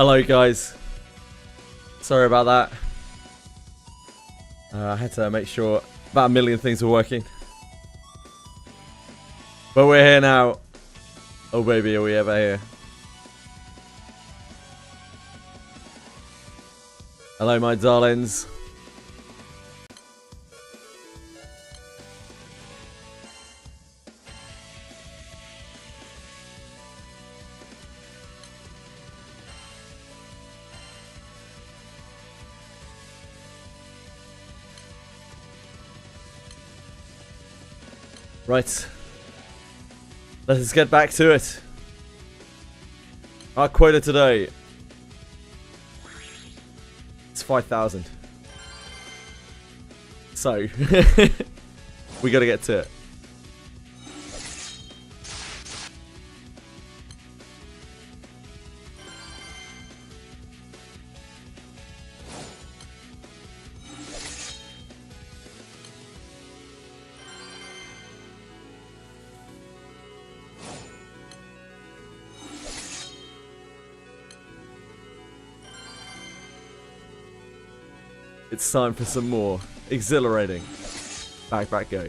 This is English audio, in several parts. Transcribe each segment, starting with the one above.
Hello guys. Sorry about that. I had to make sure about a million things were working. But we're here now. Oh baby, are we ever here? Hello my darlings. Right. Let us get back to it. Our quota today. It's 5,000. So, we gotta get to it. It's time for some more exhilarating backpack go.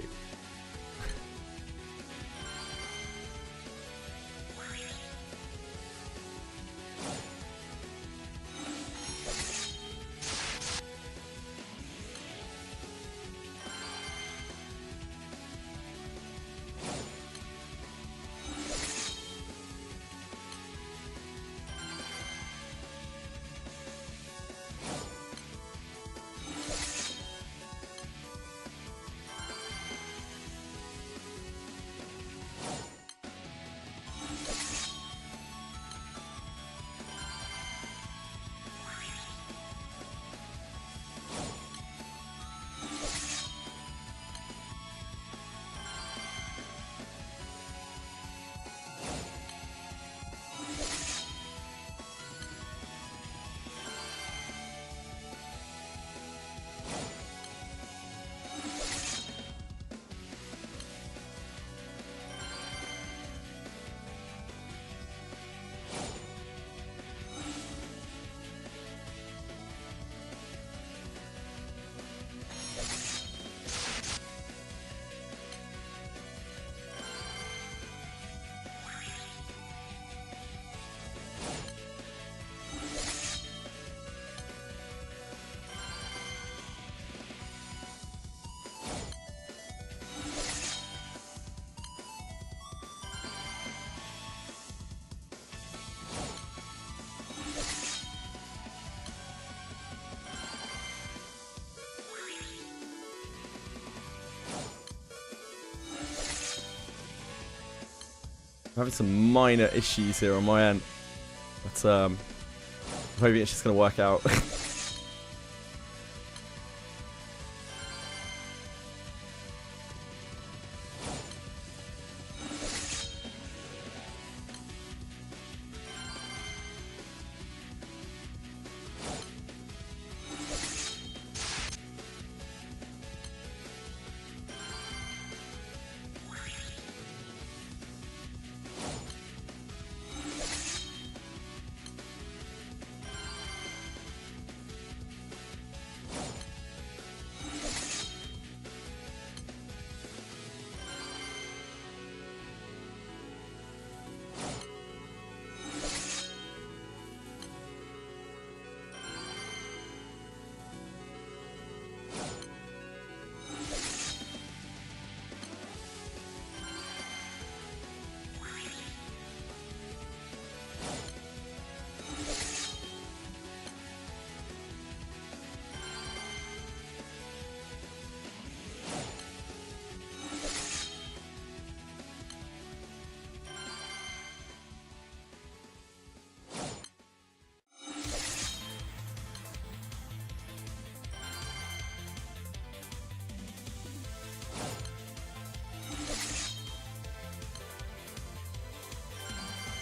I'm having some minor issues here on my end, but maybe it's just gonna work out.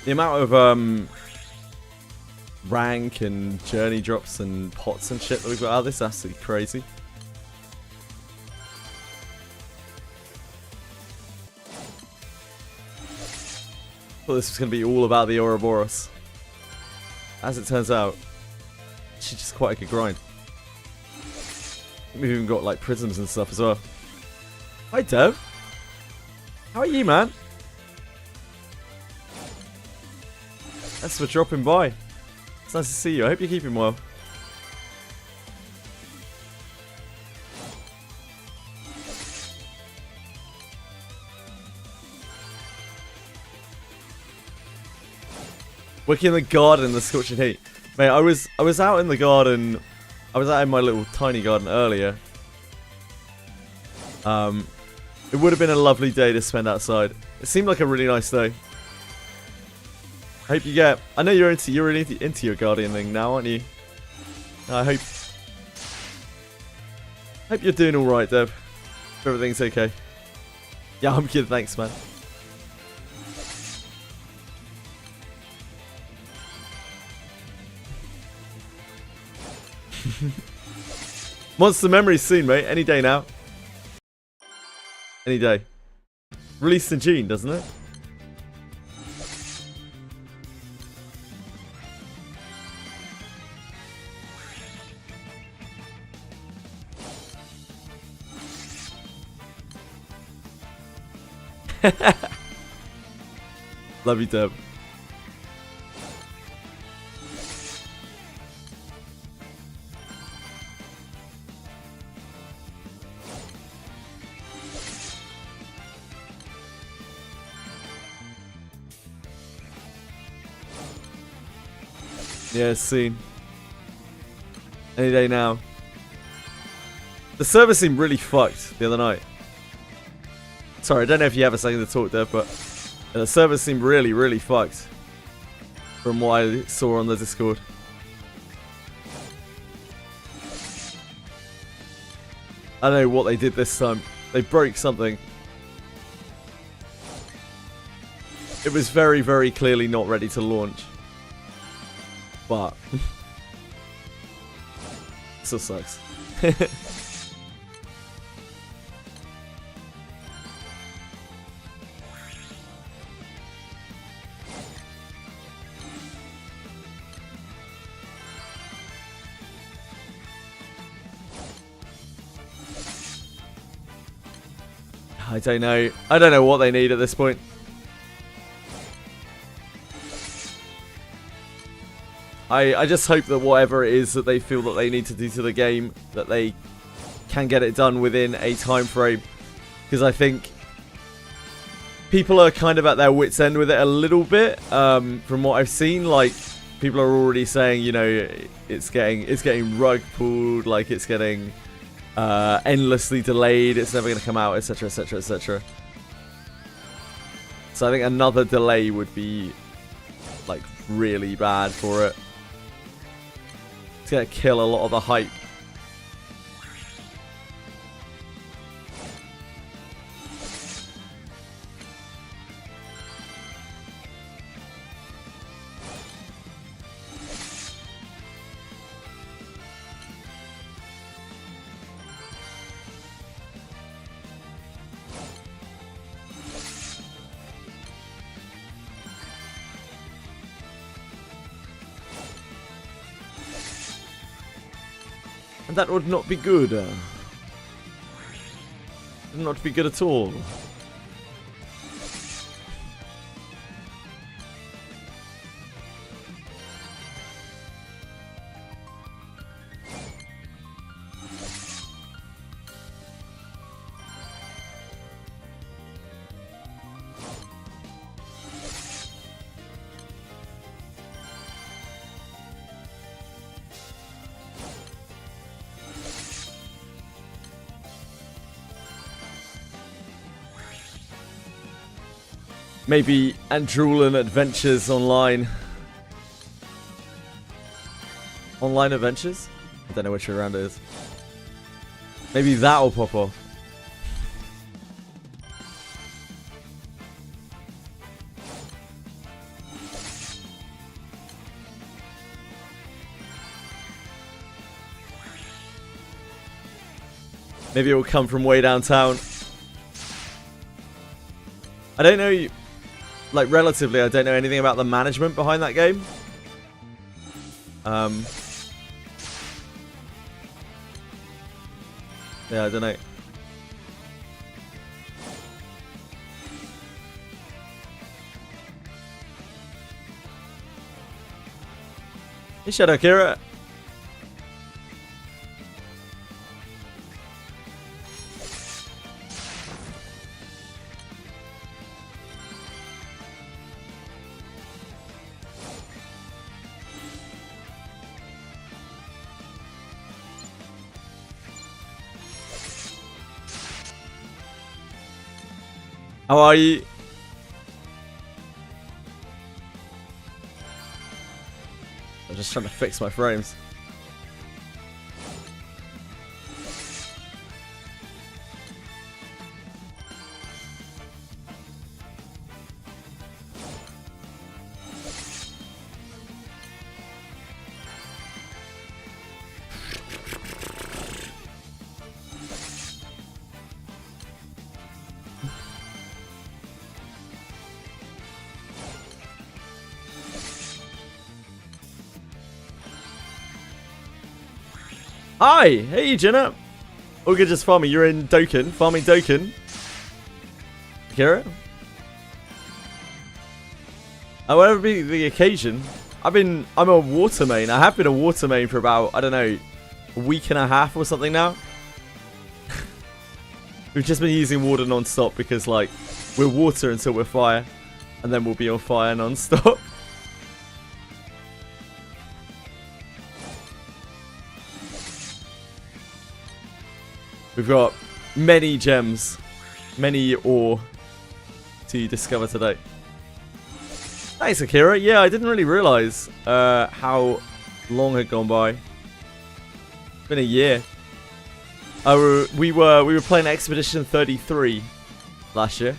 The amount of rank and journey drops and pots and shit that we've got out of this is absolutely crazy. Thought this was going to be all about the Ouroboros. as it turns out, she's just quite a good grind. We've even got like prisms and stuff as well. Hi Dev. How are you, man? Thanks for dropping by. It's nice to see you. I hope you're keeping well. Working in the garden in the scorching heat. Mate, I was out in the garden. I was out in my little tiny garden earlier. It would have been a lovely day to spend outside. It seemed like a really nice day. I hope you get. I know you're really into your guardian thing now, aren't you? I hope you're doing all right, Deb. Hope everything's okay. Yeah, I'm good. Thanks, man. Monster Memories soon, mate. Any day now. Any day. Released in June, doesn't it? Love you, Deb. Yeah, soon. Any day now. The server seemed really fucked the other night. Sorry, I don't know if you have a second to talk there, but the server seemed really, really fucked. From what I saw on the Discord. I don't know what they did this time. They broke something. It was very, very clearly not ready to launch. But still sucks. I don't know. I don't know what they need at this point. I just hope that whatever it is that they feel that they need to do to the game, that they can get it done within a time frame. Because I think people are kind of at their wits' end with it a little bit. From what I've seen, like people are already saying, you know, it's getting rug pulled, like it's getting endlessly delayed, it's never going to come out, etc, etc, etc. So I think another delay would be like really bad for it. It's going to kill a lot of the hype. And that would not be good. Not be good at all. Maybe Andrulan Adventures Online. Online Adventures? I don't know which way around it is. Maybe that'll pop off. Maybe it will come from way downtown. I don't know. Like, relatively, I don't know anything about the management behind that game. Yeah, I don't know. Hey, Shadow Kira. How are you? I'm just trying to fix my frames. Hi! Hey, Jenna! All good, just farming. You're in Dokkan. Farming Dokkan. Kira? Whatever be the occasion, I'm a water main. I have been a water main for about, I don't know, a week and a half or something now. We've just been using water non-stop because, like, we're water until we're fire. And then we'll be on fire non-stop. We've got many gems, many ore to discover today. Thanks, Akira. Yeah, I didn't really realize how long had gone by. It's been a year. We were playing Expedition 33 last year.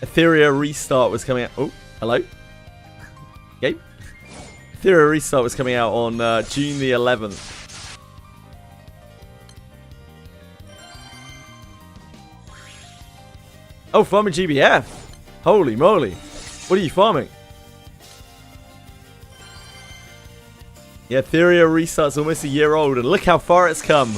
Etheria Restart was coming out. Oh, hello. Okay. Etheria Restart was coming out on June the 11th. Oh, farming GBF. Holy moly. What are you farming? Yeah, Etheria Restart's almost a year old, and look how far it's come.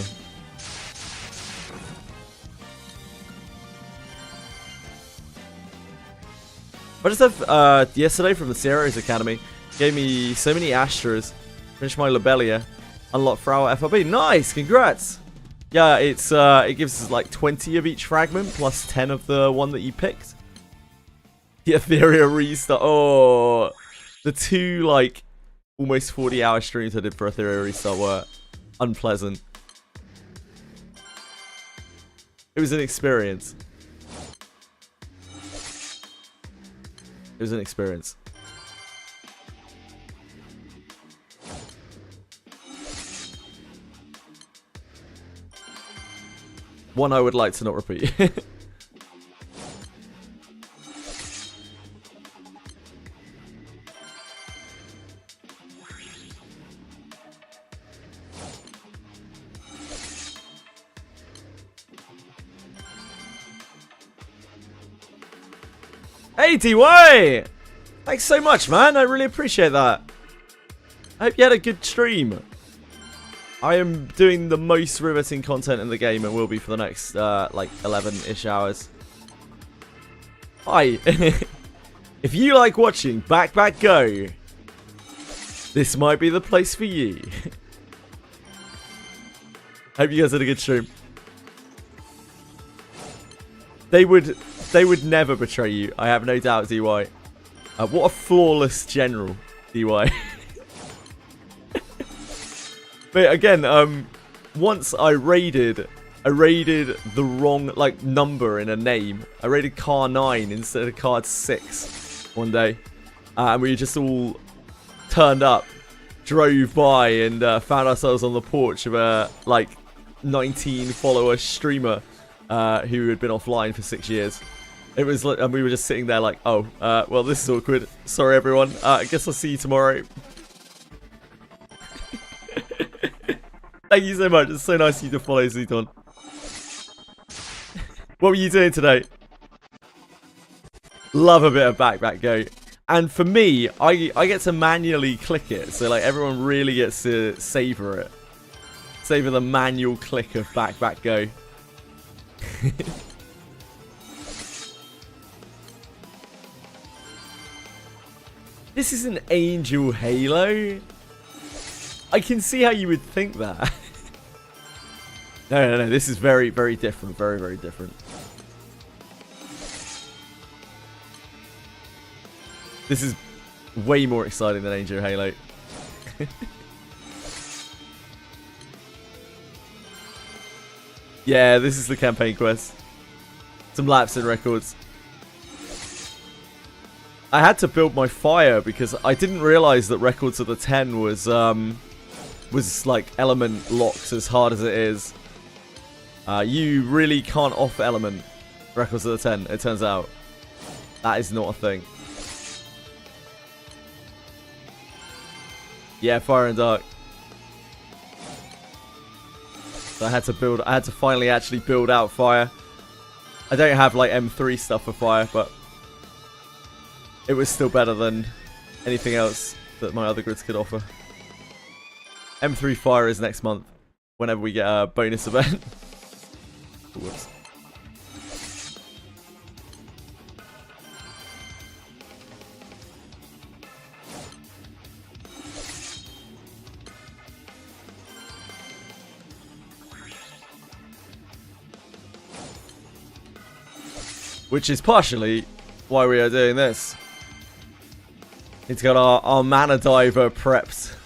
I just have, yesterday from the Sierra's Academy, gave me so many Astras, finished my Lobelia, unlocked Frau FRB. Nice, congrats! Yeah, it's, it gives us like 20 of each fragment, plus 10 of the one that you picked. The Etheria Restart, oh! The two, like, almost 40-hour streams I did for Etheria Restart were unpleasant. It was an experience. It was an experience. One I would like to not repeat. Hey, DY! Thanks so much, man. I really appreciate that. I hope you had a good stream. I am doing the most riveting content in the game and will be for the next, like, 11-ish hours. Hi. If you like watching Back Go, this might be the place for you. Hope you guys had a good stream. They would never betray you. I have no doubt, DY. What a flawless general, DY. But again, once I raided the wrong, like, number in a name. I raided car 9 instead of card 6 one day. And we just all turned up, drove by, and found ourselves on the porch of a, like, 19-follower streamer who had been offline for 6 years. It was like, and we were just sitting there like, oh, well, this is awkward. Sorry, everyone. I guess I'll see you tomorrow. Thank you so much. It's so nice of you to follow, Zuton. What were you doing today? Love a bit of back go. And for me, I get to manually click it. So like everyone really gets to savor it. Savor the manual click of back go. This is an Angel Halo? I can see how you would think that. No. This is very, very different. Very, very different. This is way more exciting than Angel Halo. Yeah, this is the campaign quest. Some laps in records. I had to build my fire because I didn't realize that Records of the 10 was like element locked as hard as it is. You really can't off element Records of the 10, it turns out. That is not a thing. Yeah, Fire and Dark. So I had to finally actually build out fire. I don't have like M3 stuff for fire, but it was still better than anything else that my other grids could offer. M3 fire is next month, whenever we get a bonus event. Whoops. Which is partially why we are doing this. It's got our mana diver prepped.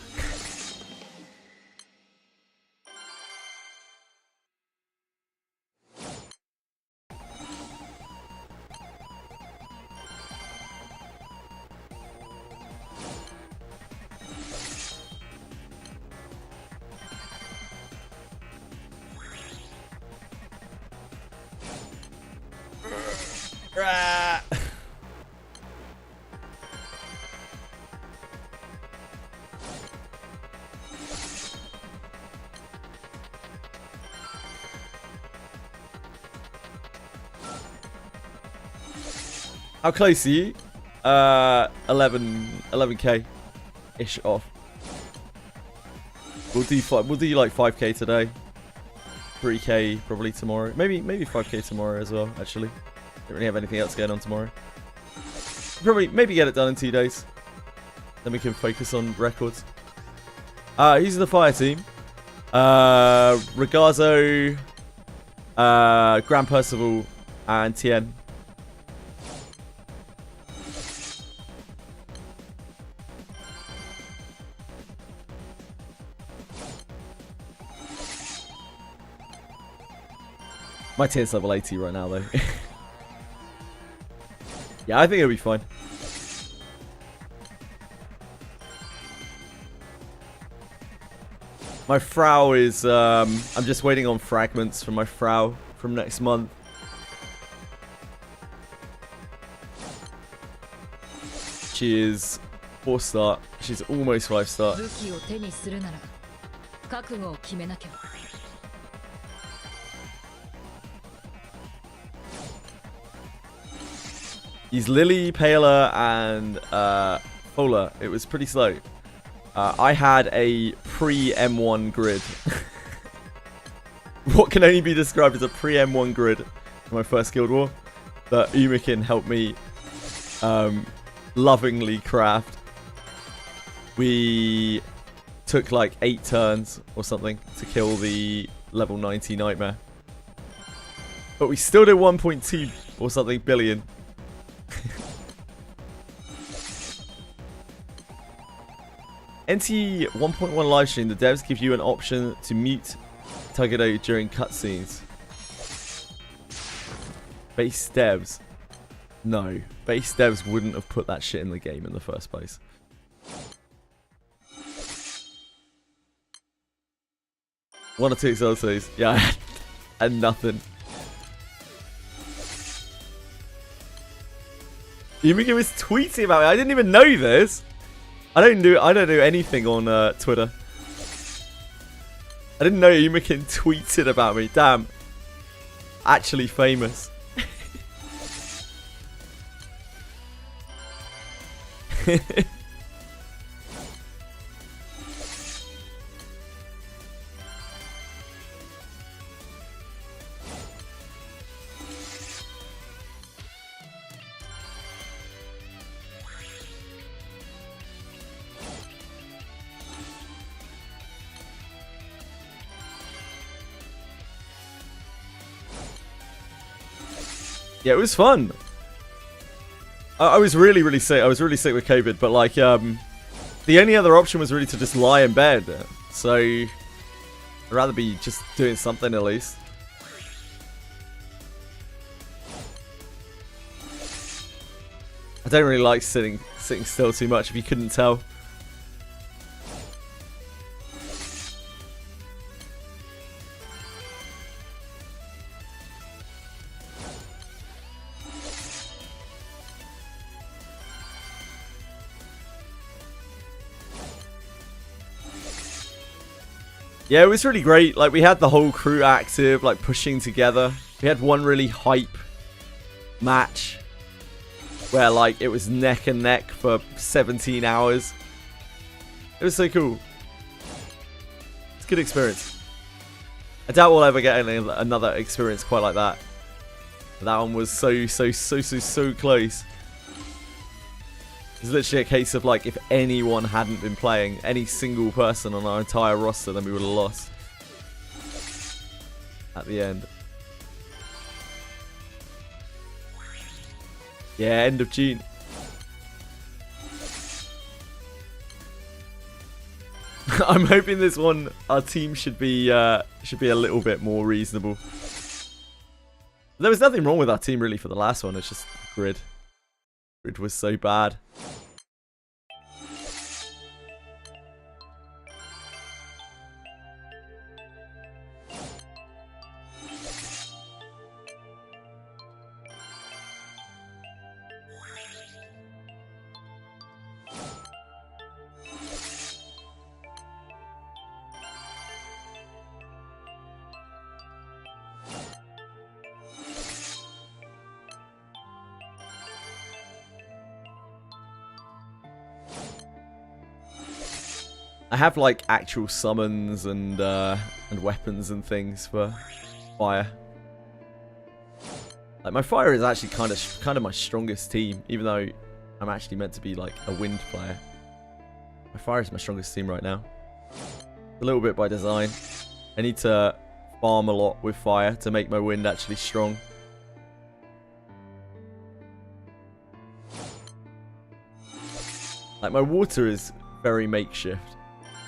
How close are you? 11k-ish off. We'll do like 5k today. 3k probably tomorrow. Maybe 5k tomorrow as well, actually. Don't really have anything else going on tomorrow. Maybe get it done in 2 days. Then we can focus on records. Who's in the fire team? Regazo, Grand Percival, and Tien. My tier's level 80 right now, though. Yeah, I think it'll be fine. My Frau is... I'm just waiting on fragments from my Frau from next month. She is 4-star. She's almost 5-star. He's Lily, Paler, and Fola. It was pretty slow. I had a pre-M1 grid. What can only be described as a pre-M1 grid for my first Guild War that Umikin helped me lovingly craft. We took like 8 turns or something to kill the level 90 Nightmare. But we still did 1.2 or something billion. NT 1.1 livestream, the devs give you an option to mute Tugado during cutscenes. Base devs. No. Base devs wouldn't have put that shit in the game in the first place. One or two exaltos. Yeah, and nothing. Yumika was tweeting about me. I didn't even know this. I don't do anything on Twitter. I didn't know Umikin tweeted about me. Damn. Actually famous. Yeah, it was fun. I was really sick. I was really sick with COVID, but like, the only other option was really to just lie in bed. So, I'd rather be just doing something at least. I don't really like sitting still too much, if you couldn't tell. Yeah, it was really great. Like, we had the whole crew active, like, pushing together. We had one really hype match where, like, it was neck and neck for 17 hours. It was so cool. It's a good experience. I doubt we'll ever get another experience quite like that. That one was so close. It's literally a case of, like, if anyone hadn't been playing, any single person on our entire roster, then we would have lost at the end. Yeah, end of June. I'm hoping this one, our team should be a little bit more reasonable. There was nothing wrong with our team really for the last one. It's just grid. Grid was so bad. I have like actual summons and weapons and things for fire. Like my fire is actually kind of my strongest team, even though I'm actually meant to be like a wind player. My fire is my strongest team right now. A little bit by design. I need to farm a lot with fire to make my wind actually strong. Like my water is very makeshift.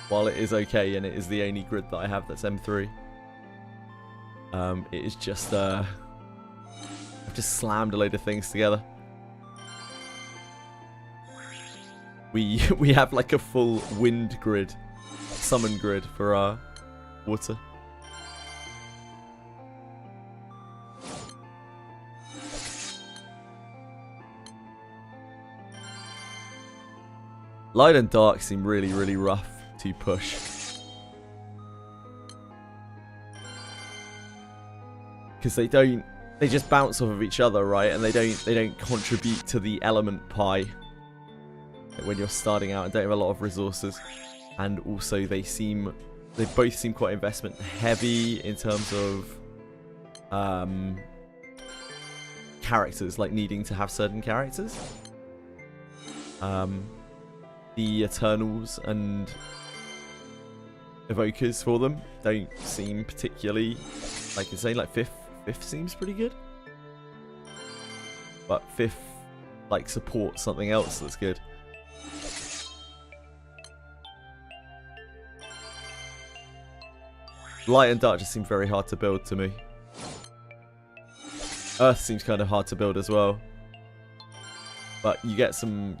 While it is okay, and it is the only grid that I have that's M3, it is just, I've just slammed a load of things together. We have like a full wind grid, summon grid for our water. Light and dark seem really rough to push. Because they just bounce off of each other, right? And they don't contribute to the element pie when you're starting out and don't have a lot of resources. And also they both seem quite investment heavy in terms of characters, like needing to have certain characters. The Eternals and evokers for them don't seem particularly, like insane. Like fifth seems pretty good, but fifth like supports something else that's good. Light and dark just seem very hard to build to me. Earth seems kind of hard to build as well, but you get some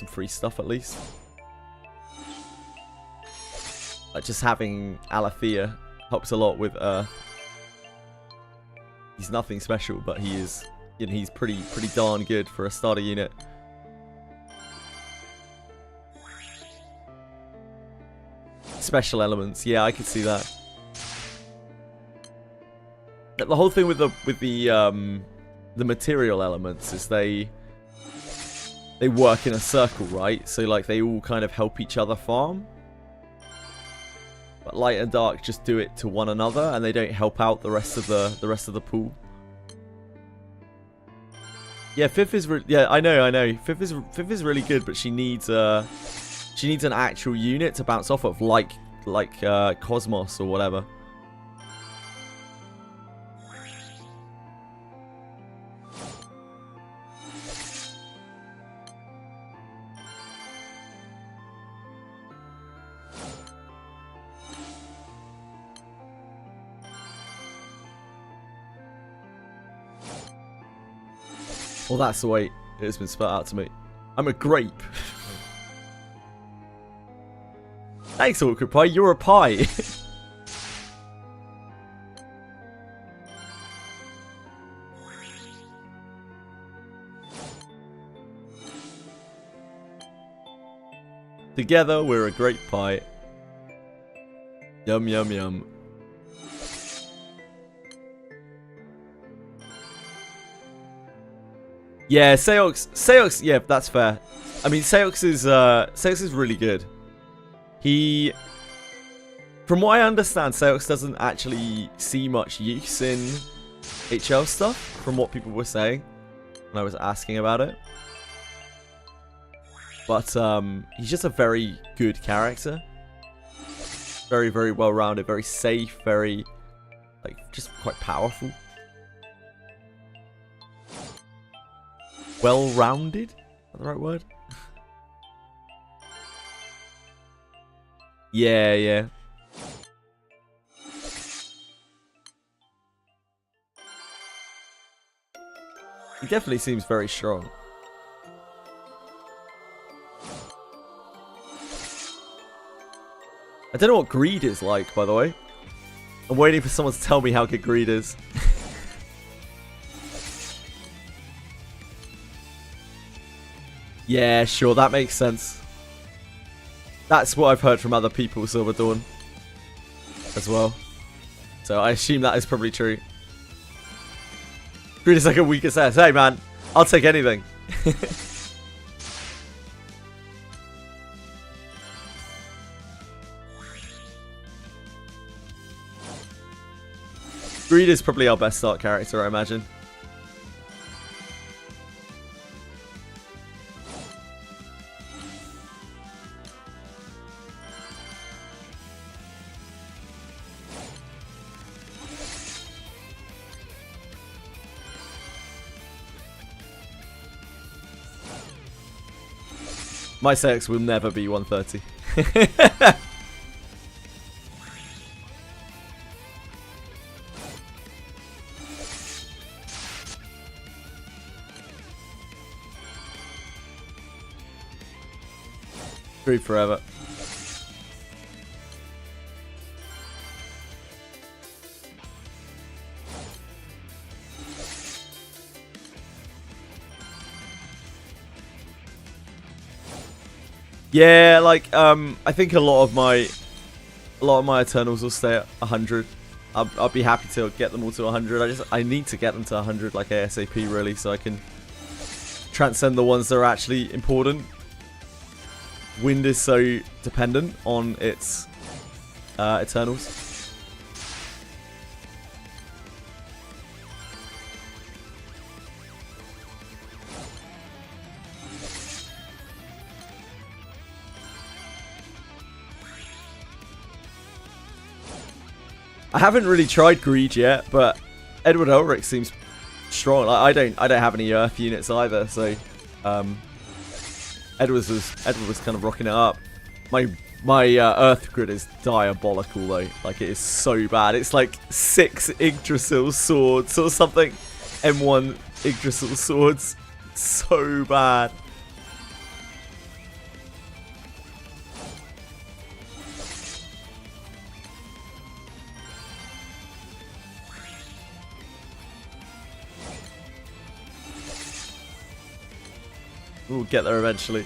free stuff at least. Like just having Alethea helps a lot with Earth. He's nothing special, but he's pretty darn good for a starter unit. Special elements, yeah, I could see that. The whole thing with the material elements is they they work in a circle, right? So like they all kind of help each other farm. But light and dark just do it to one another, and they don't help out the rest of the pool. Yeah, fifth is yeah, I know. Fifth is really good, but she needs an actual unit to bounce off of, like Cosmos or whatever. Well, that's the way it's been spelled out to me. I'm a grape. Thanks, Awkward Pie. You're a pie. Together, we're a great pie. Yum, yum, yum. Yeah, Seox, yeah, that's fair. I mean, Seox is really good. From what I understand, Seox doesn't actually see much use in HL stuff, from what people were saying when I was asking about it. But he's just a very good character. Very, very well-rounded, very safe, very, like, just quite powerful. Well-rounded? Is that the right word? Yeah, yeah. He definitely seems very strong. I don't know what greed is like, by the way. I'm waiting for someone to tell me how good greed is. Yeah, sure, that makes sense. That's what I've heard from other people, Silver Dawn, as well. So I assume that is probably true. Greed is like a weak assess. Hey man, I'll take anything. Greed is probably our best start character, I imagine. My Sex will never be 130. Screwed forever. Yeah, like I think a lot of my Eternals will stay at 100. I'll be happy to get them all to 100. I need to get them to 100 like ASAP really, so I can transcend the ones that are actually important. Wind is so dependent on its Eternals. I haven't really tried Greed yet, but Edward Elric seems strong. Like, I don't have any Earth units either, so Edward was kind of rocking it up. My Earth grid is diabolical though. Like, it is so bad. It's like 6 Yggdrasil swords or something. M1 Yggdrasil swords. It's so bad. We'll get there eventually.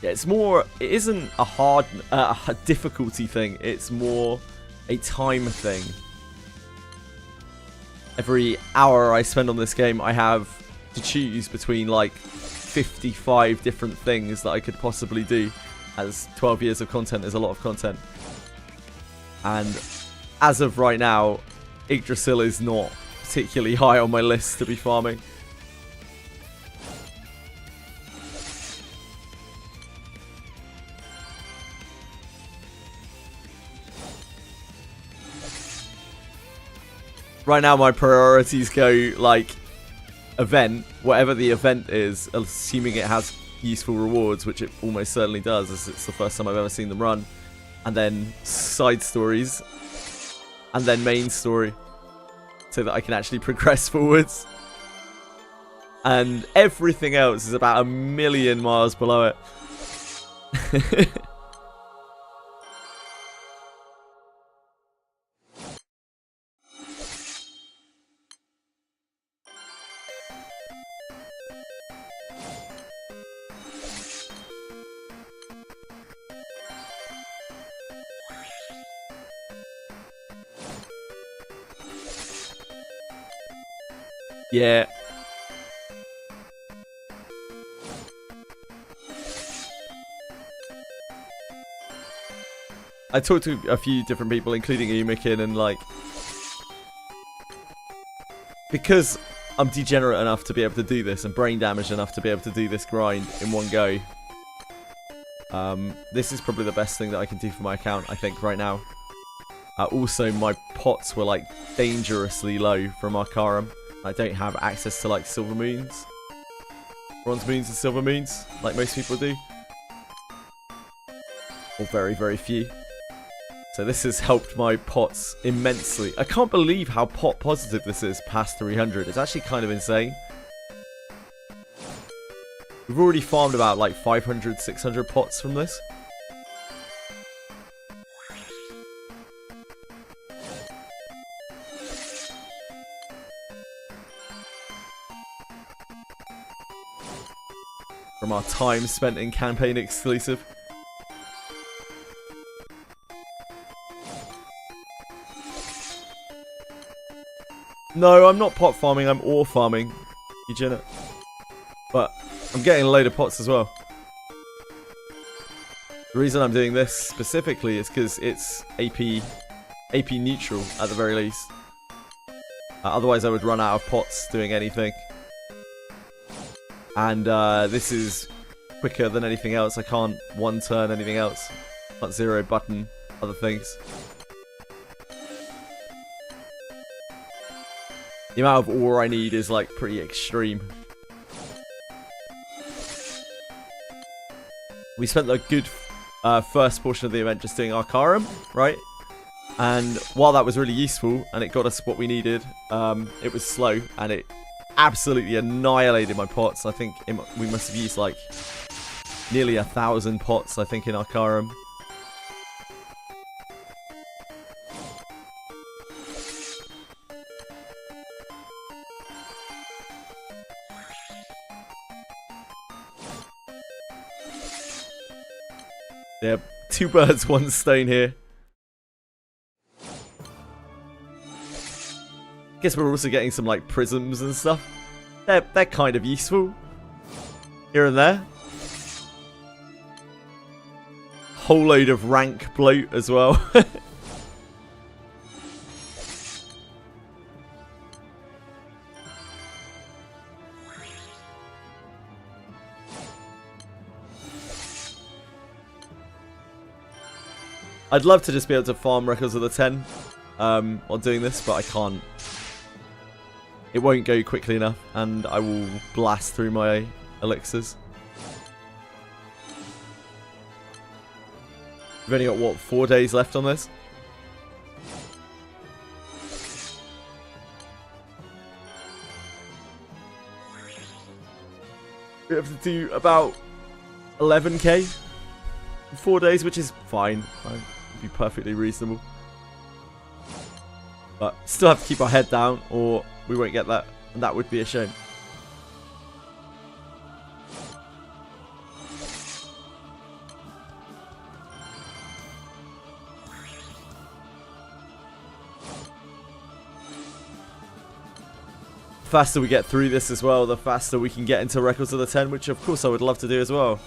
Yeah, it's more, it isn't a hard, a difficulty thing. It's more a time thing. Every hour I spend on this game, I have to choose between like 55 different things that I could possibly do, as 12 years of content is a lot of content. And as of right now, Yggdrasil is not particularly high on my list to be farming. Right now my priorities go like event, whatever the event is, assuming it has useful rewards, which it almost certainly does, as it's the first time I've ever seen them run. And then side stories, and then main story, so that I can actually progress forwards. And everything else is about a million miles below it. Yeah. I talked to a few different people, including Umikin, and like, because I'm degenerate enough to be able to do this and brain damaged enough to be able to do this grind in one go, this is probably the best thing that I can do for my account, I think, right now. Also, my pots were like dangerously low from Arcarum. I don't have access to like silver moons, bronze moons and silver moons like most people do, or very, very few. So this has helped my pots immensely. I can't believe how pot positive this is past 300. It's actually kind of insane. We've already farmed about like 500, 600 pots from this. From our time spent in campaign exclusive. No, I'm not pot farming, I'm ore farming, Eugenia. But I'm getting a load of pots as well. The reason I'm doing this specifically is because it's AP neutral at the very least. Otherwise I would run out of pots doing anything. And this is quicker than anything else. I can't one turn anything else. Can't zero button other things. The amount of ore I need is like pretty extreme. We spent a good first portion of the event just doing Arcarum, right? And while that was really useful and it got us what we needed, it was slow and it absolutely annihilated my pots. I think we must have used like nearly 1,000 pots, I think, in Arcarum. Yeah, 2 birds, 1 stone here. Guess we're also getting some like prisms and stuff. They're kind of useful here and there. Whole load of rank bloat as well. I'd love to just be able to farm Records of the 10 while doing this, but I can't. It won't go quickly enough, and I will blast through my elixirs. We've only got, what, 4 days left on this? We have to do about 11k in 4 days, which is fine. It'd be perfectly reasonable. But still have to keep our head down, or we won't get that, and that would be a shame. faster we get through this as well, the faster we can get into Records of the 10, which of course I would love to do as well.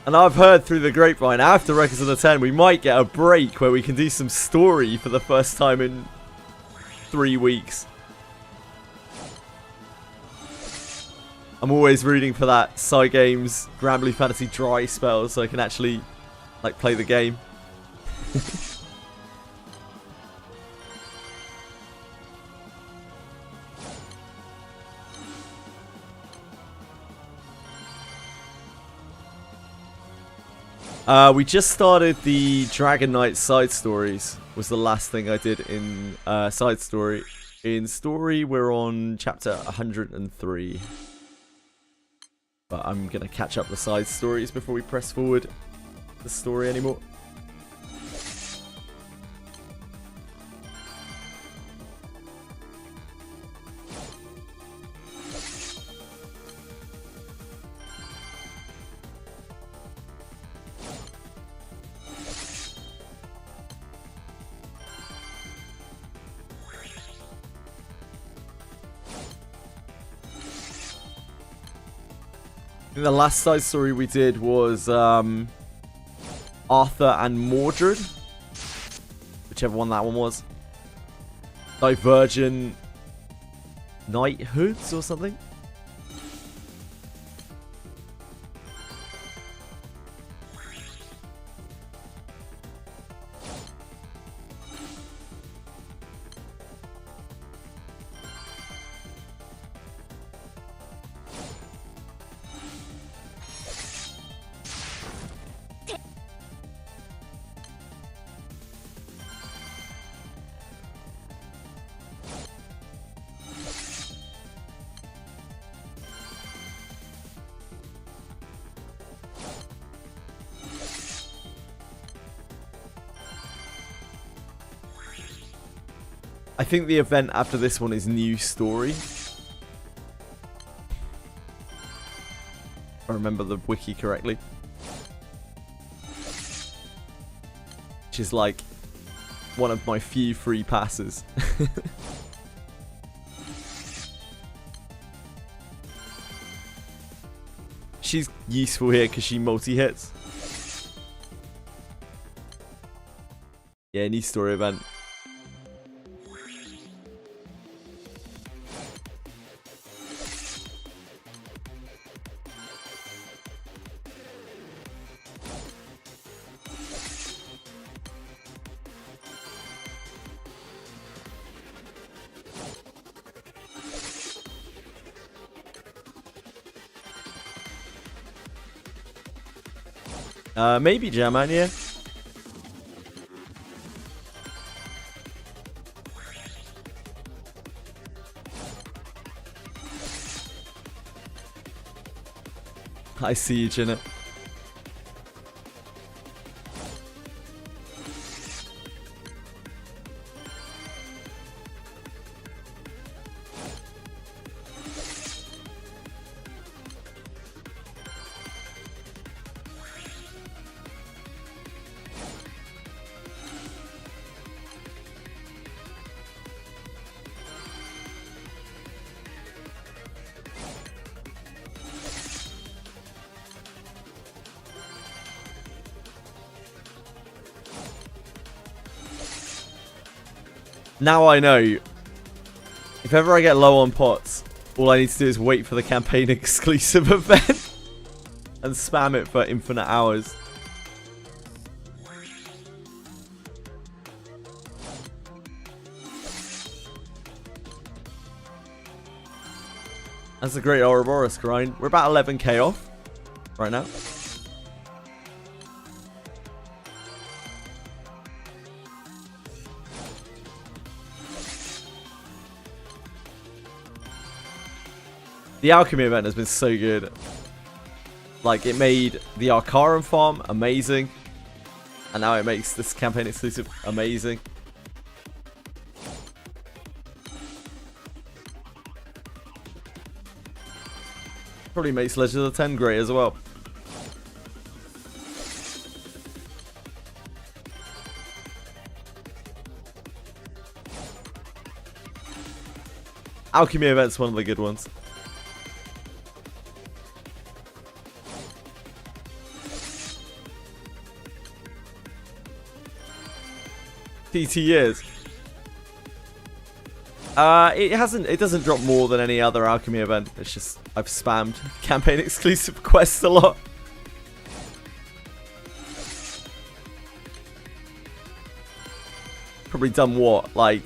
And I've heard through the grapevine, after Records of the 10, we might get a break where we can do some story for the first time in 3 weeks. I'm always rooting for that Cygames GRANBLUE Fantasy dry spell so I can actually, like, play the game. We just started the Dragon Knight side stories. Was the last thing I did in side story. In story, we're on chapter 103. But I'm going to catch up the side stories before we press forward the story anymore. The last side story we did was Arthur and Mordred, whichever one that one was. Divergent Knighthoods or something. I think the event after this one is New Story. If I remember the wiki correctly. Which is like one of my few free passes. She's useful here because she multi-hits. Yeah, New Story event. Maybe German, yeah. I see you, Janet. Now I know, if ever I get low on pots, all I need to do is wait for the campaign exclusive event and spam it for infinite hours. That's a great Ouroboros grind. We're about 11k off right now. The alchemy event has been so good. Like, it made the Arcarum farm amazing. And now it makes this campaign exclusive amazing. Probably makes Legend of the 10 great as well. Alchemy event's one of the good ones. TT years. It doesn't drop more than any other alchemy event. It's just I've spammed campaign exclusive quests a lot. Probably done what, like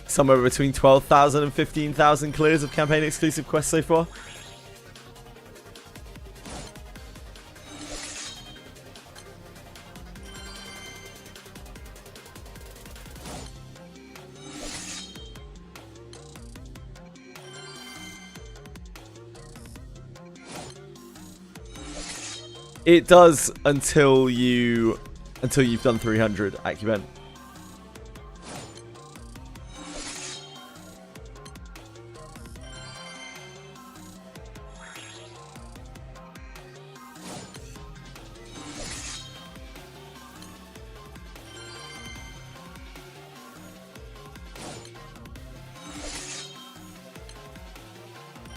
somewhere between 12,000 and 15,000 clears of campaign exclusive quests so far. It does until you've done 300 Acumen.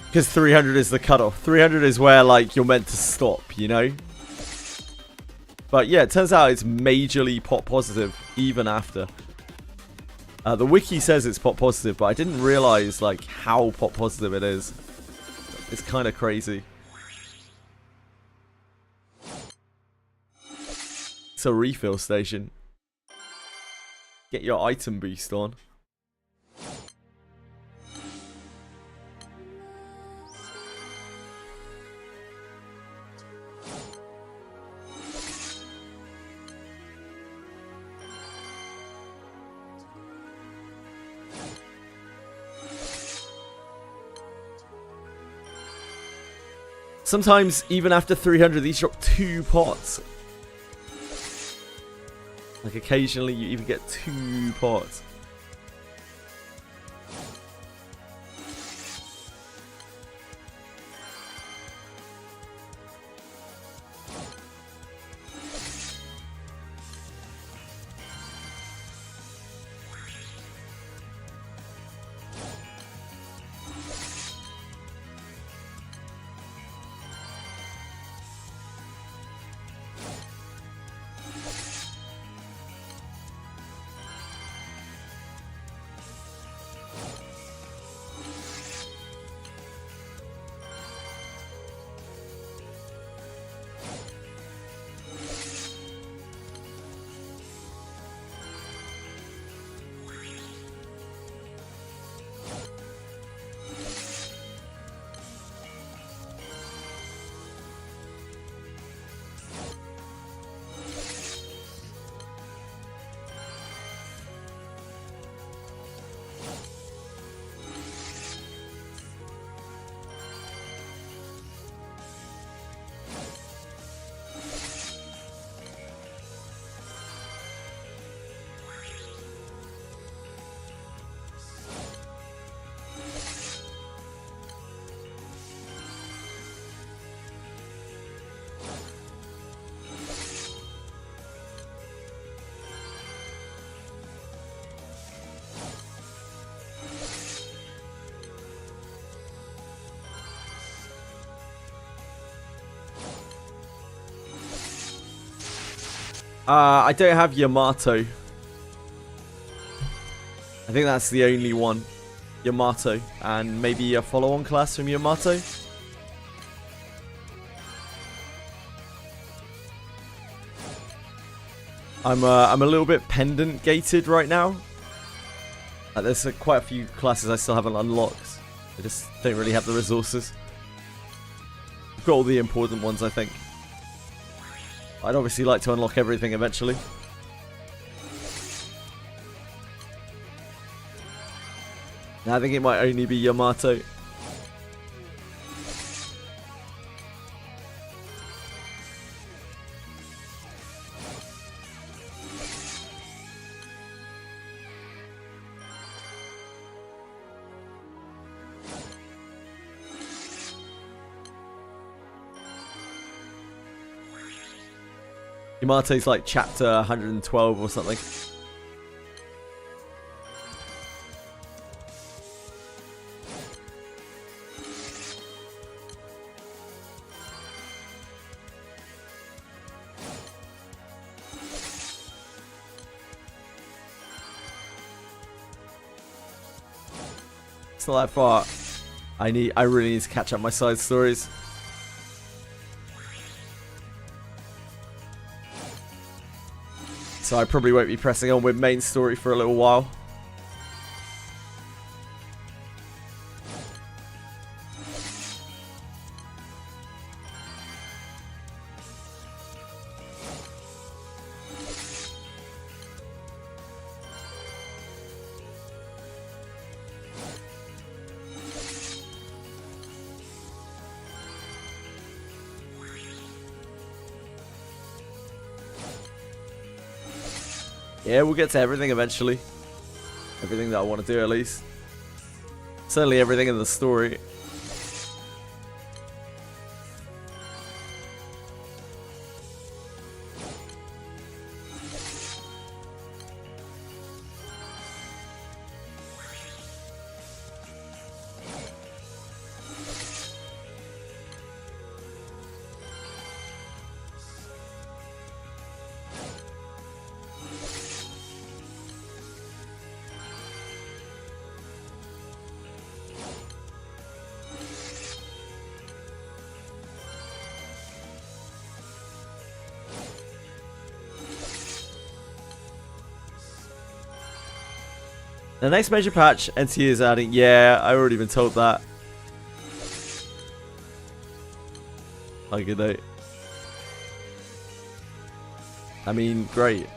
Because 300 is the cutoff. 300 is where like you're meant to stop, you know? But yeah, it turns out it's majorly pot positive even after. The wiki says it's pot positive, but I didn't realize like how pot positive it is. It's kind of crazy. It's a refill station. Get your item boost on. Sometimes, even after 300, these drop 2 pots. Like, occasionally you even get 2 pots. I don't have Yamato. I think that's the only one. Yamato. And maybe a follow-on class from Yamato. I'm a little bit pendant gated right now. There's quite a few classes I still haven't unlocked. I just don't really have the resources. I've got all the important ones, I think. I'd obviously like to unlock everything eventually. Now I think it might only be Yamato. Yamate's like chapter 112 or something. It's not that far. I really need to catch up my side stories. So I probably won't be pressing on with main story for a little while. Yeah, we'll get to everything eventually. Everything that I want to do, at least. Certainly everything in the story. The next major patch, NT is adding. Yeah, I already been told that. Like good day. I mean, great.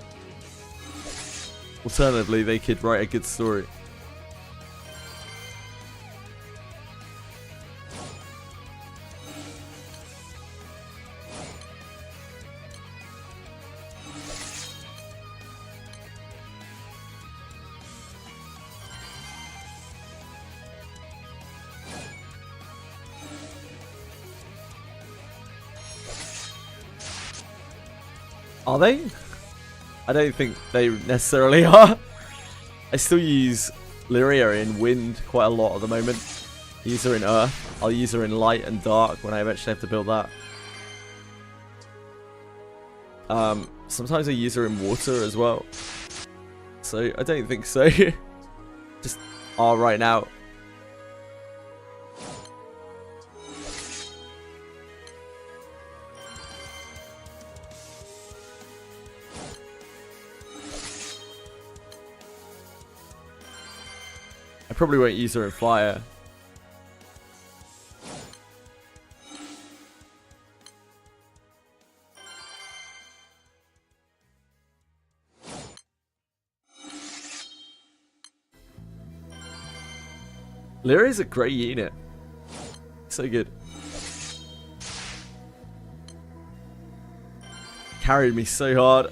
Alternatively, they could write a good story. Are they? I don't think they necessarily are. I still use Lyria in Wind quite a lot at the moment. I use her in Earth. I'll use her in Light and Dark when I eventually have to build that. Sometimes I use her in Water as well. So I don't think so. Just are right now. I probably won't use her in Fire. Lyria's a great unit. So good. Carried me so hard.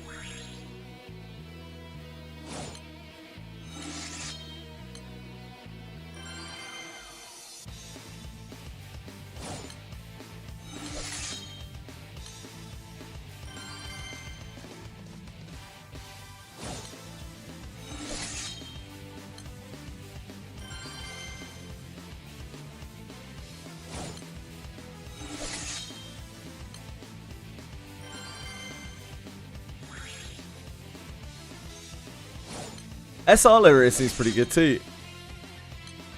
SR Lyria seems pretty good too.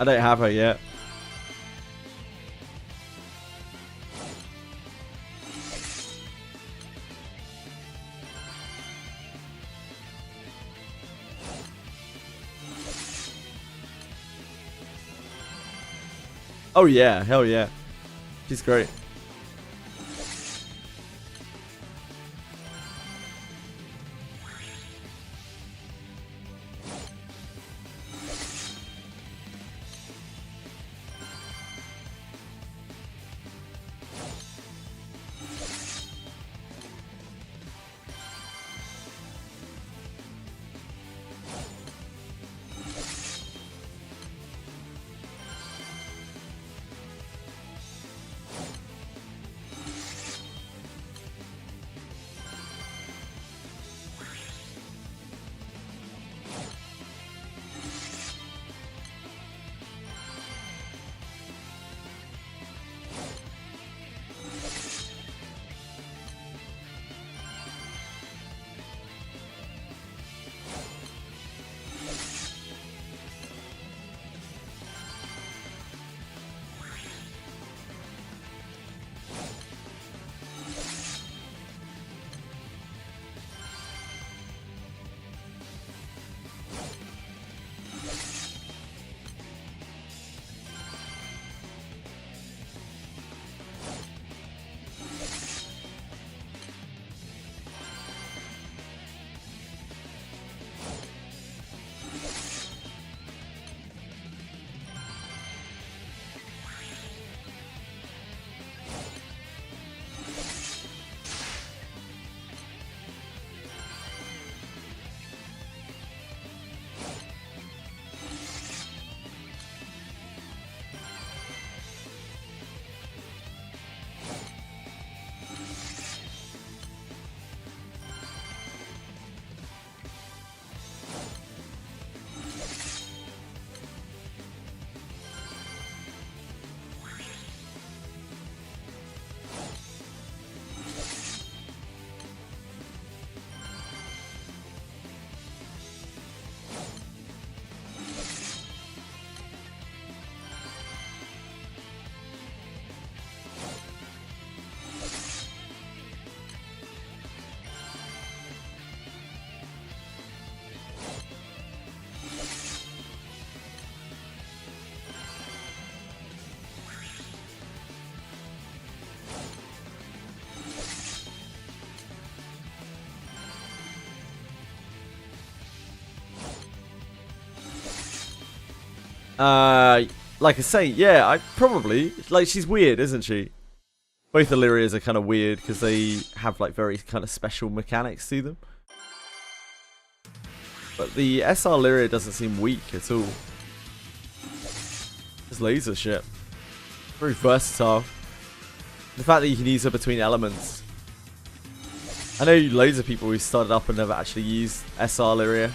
I don't have her yet. Oh yeah, hell yeah. She's great. Like I say, yeah, I probably like she's weird, isn't she? Both Illyrias are kind of weird because they have like very kind of special mechanics to them. But the SR Illyria doesn't seem weak at all. Just laser shit. Very versatile. The fact that you can use her between elements. I know loads of people who started up and never actually used SR Illyria.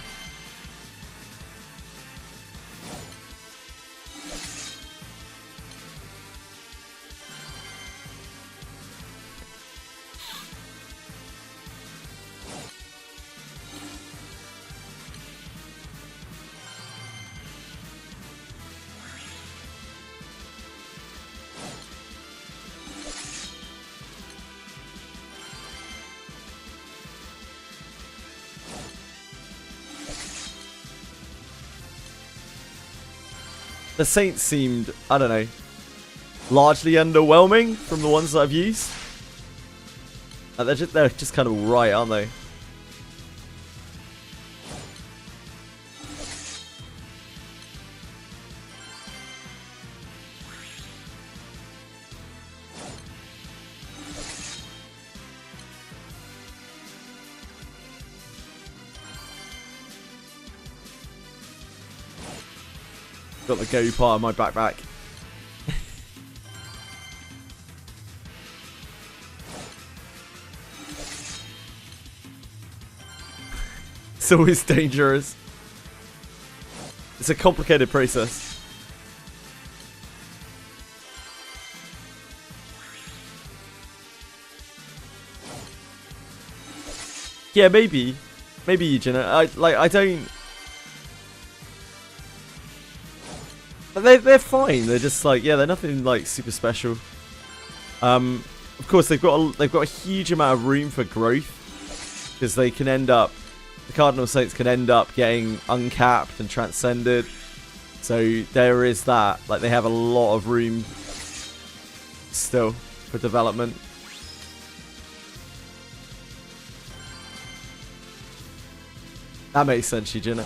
The Saints seemed, I don't know, largely underwhelming from the ones that I've used. They're just kind of alright, aren't they? Got the go part of my backpack. It's always dangerous. It's a complicated process. Yeah, maybe Eugenia. I don't. But they're fine. They're just like, yeah, they're nothing like super special. Of course they've got a huge amount of room for growth because they can end up, the Cardinal Saints can end up getting uncapped and transcended. So there is that. Like they have a lot of room still for development. That makes sense, Eugenia.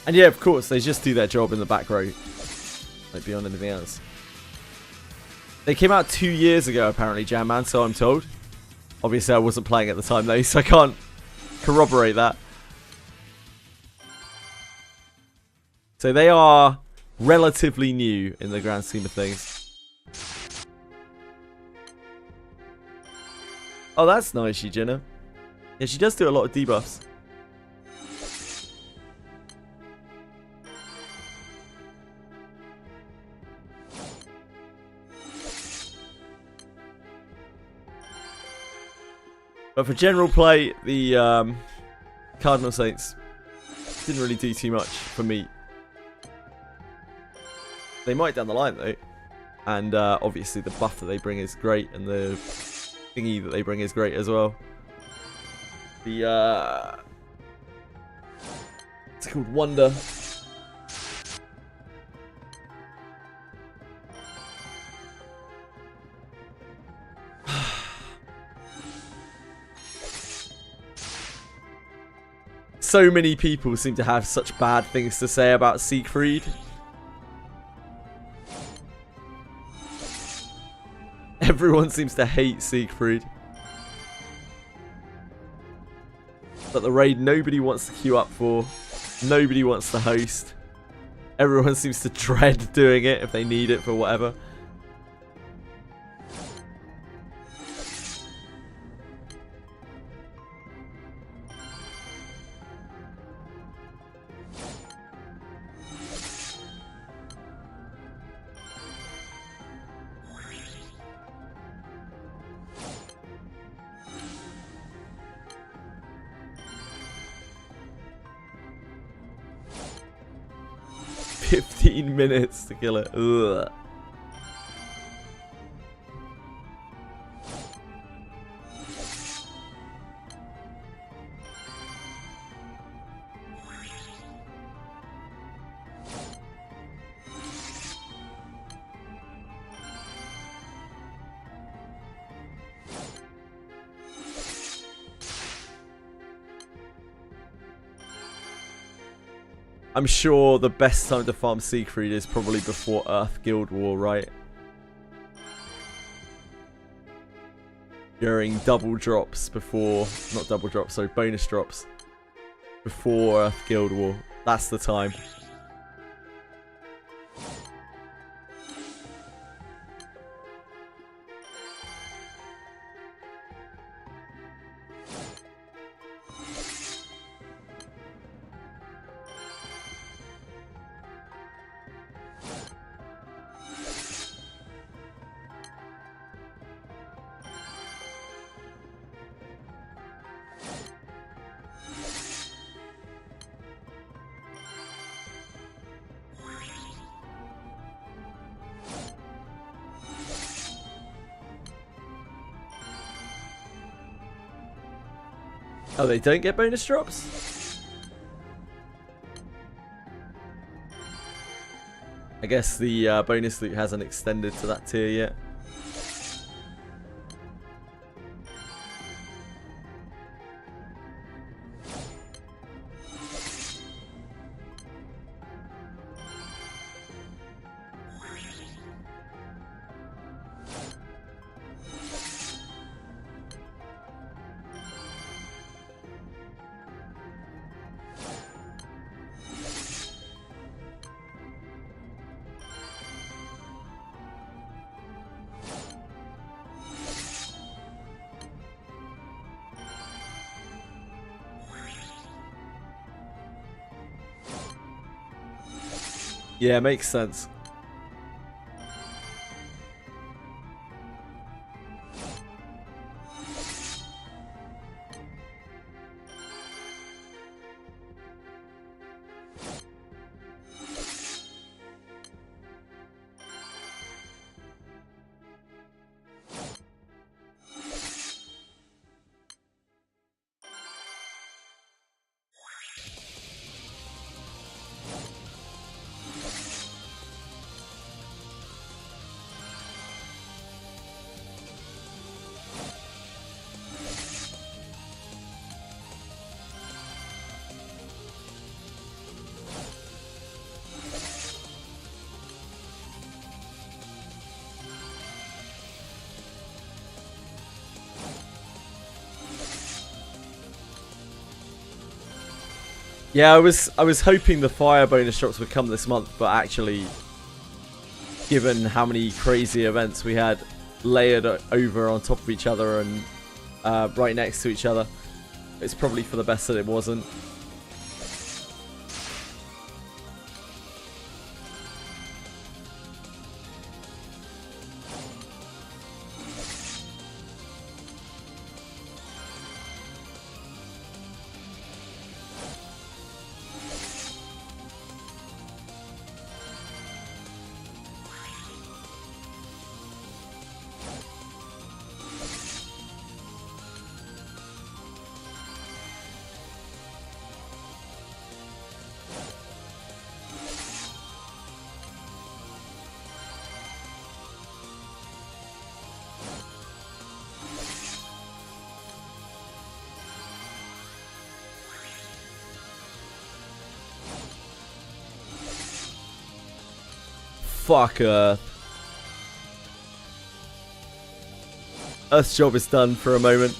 And yeah, of course, they just do their job in the back row. Like beyond anything else. They came out 2 years ago, apparently, Jam Man, so I'm told. Obviously, I wasn't playing at the time, though, so I can't corroborate that. So they are relatively new in the grand scheme of things. Oh, that's nice, Eugenia. Yeah, she does do a lot of debuffs. But for general play, the Cardinal Saints didn't really do too much for me. They might down the line, though. And obviously the buff that they bring is great, and the thingy that they bring is great as well. The it's called Wonder. So many people seem to have such bad things to say about Siegfried. Everyone seems to hate Siegfried. But the raid nobody wants to queue up for. Nobody wants to host. Everyone seems to dread doing it if they need it for whatever. "15 minutes to kill it. Ugh. I'm sure the best time to farm Siegfried is probably before Earth Guild War, right? During double drops before... Not double drops, sorry, bonus drops. Before Earth Guild War. That's the time. Oh, they don't get bonus drops? I guess the bonus loot hasn't extended to that tier yet. Yeah, makes sense. Yeah, I was hoping the fire bonus drops would come this month, but actually, given how many crazy events we had layered over on top of each other and right next to each other, it's probably for the best that it wasn't. Fuck Earth. Earth's job is done for a moment.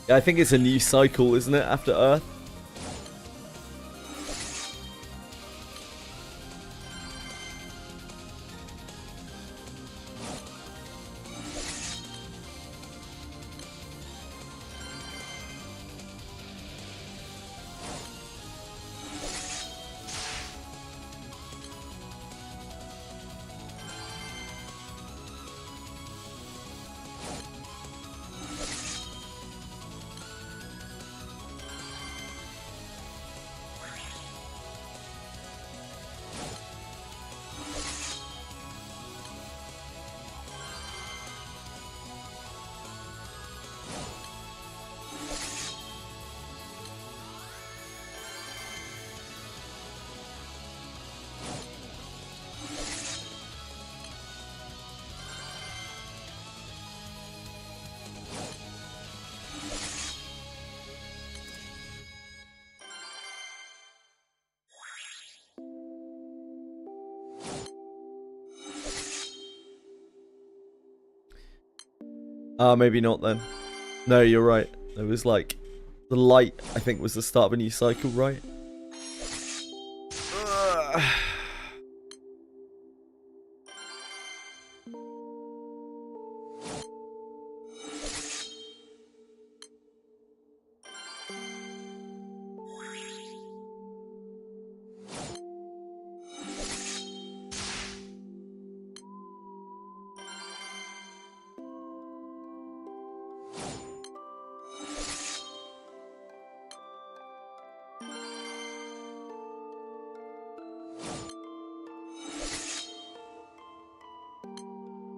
I think it's a new cycle, isn't it, after Earth? Maybe not then. No, you're right. It was like the light, I think, was the start of a new cycle, right?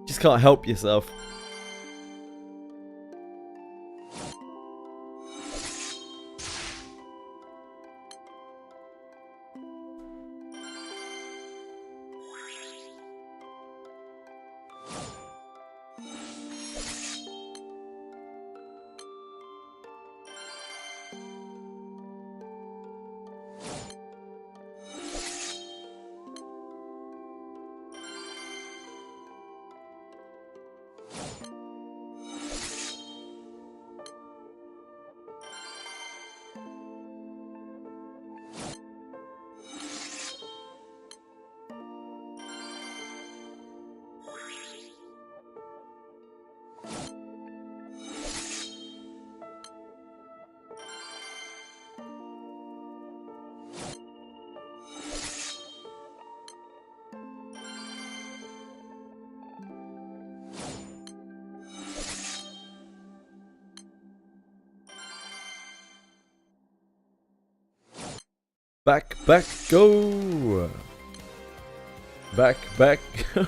Just can't help yourself. Back, go! Back, go!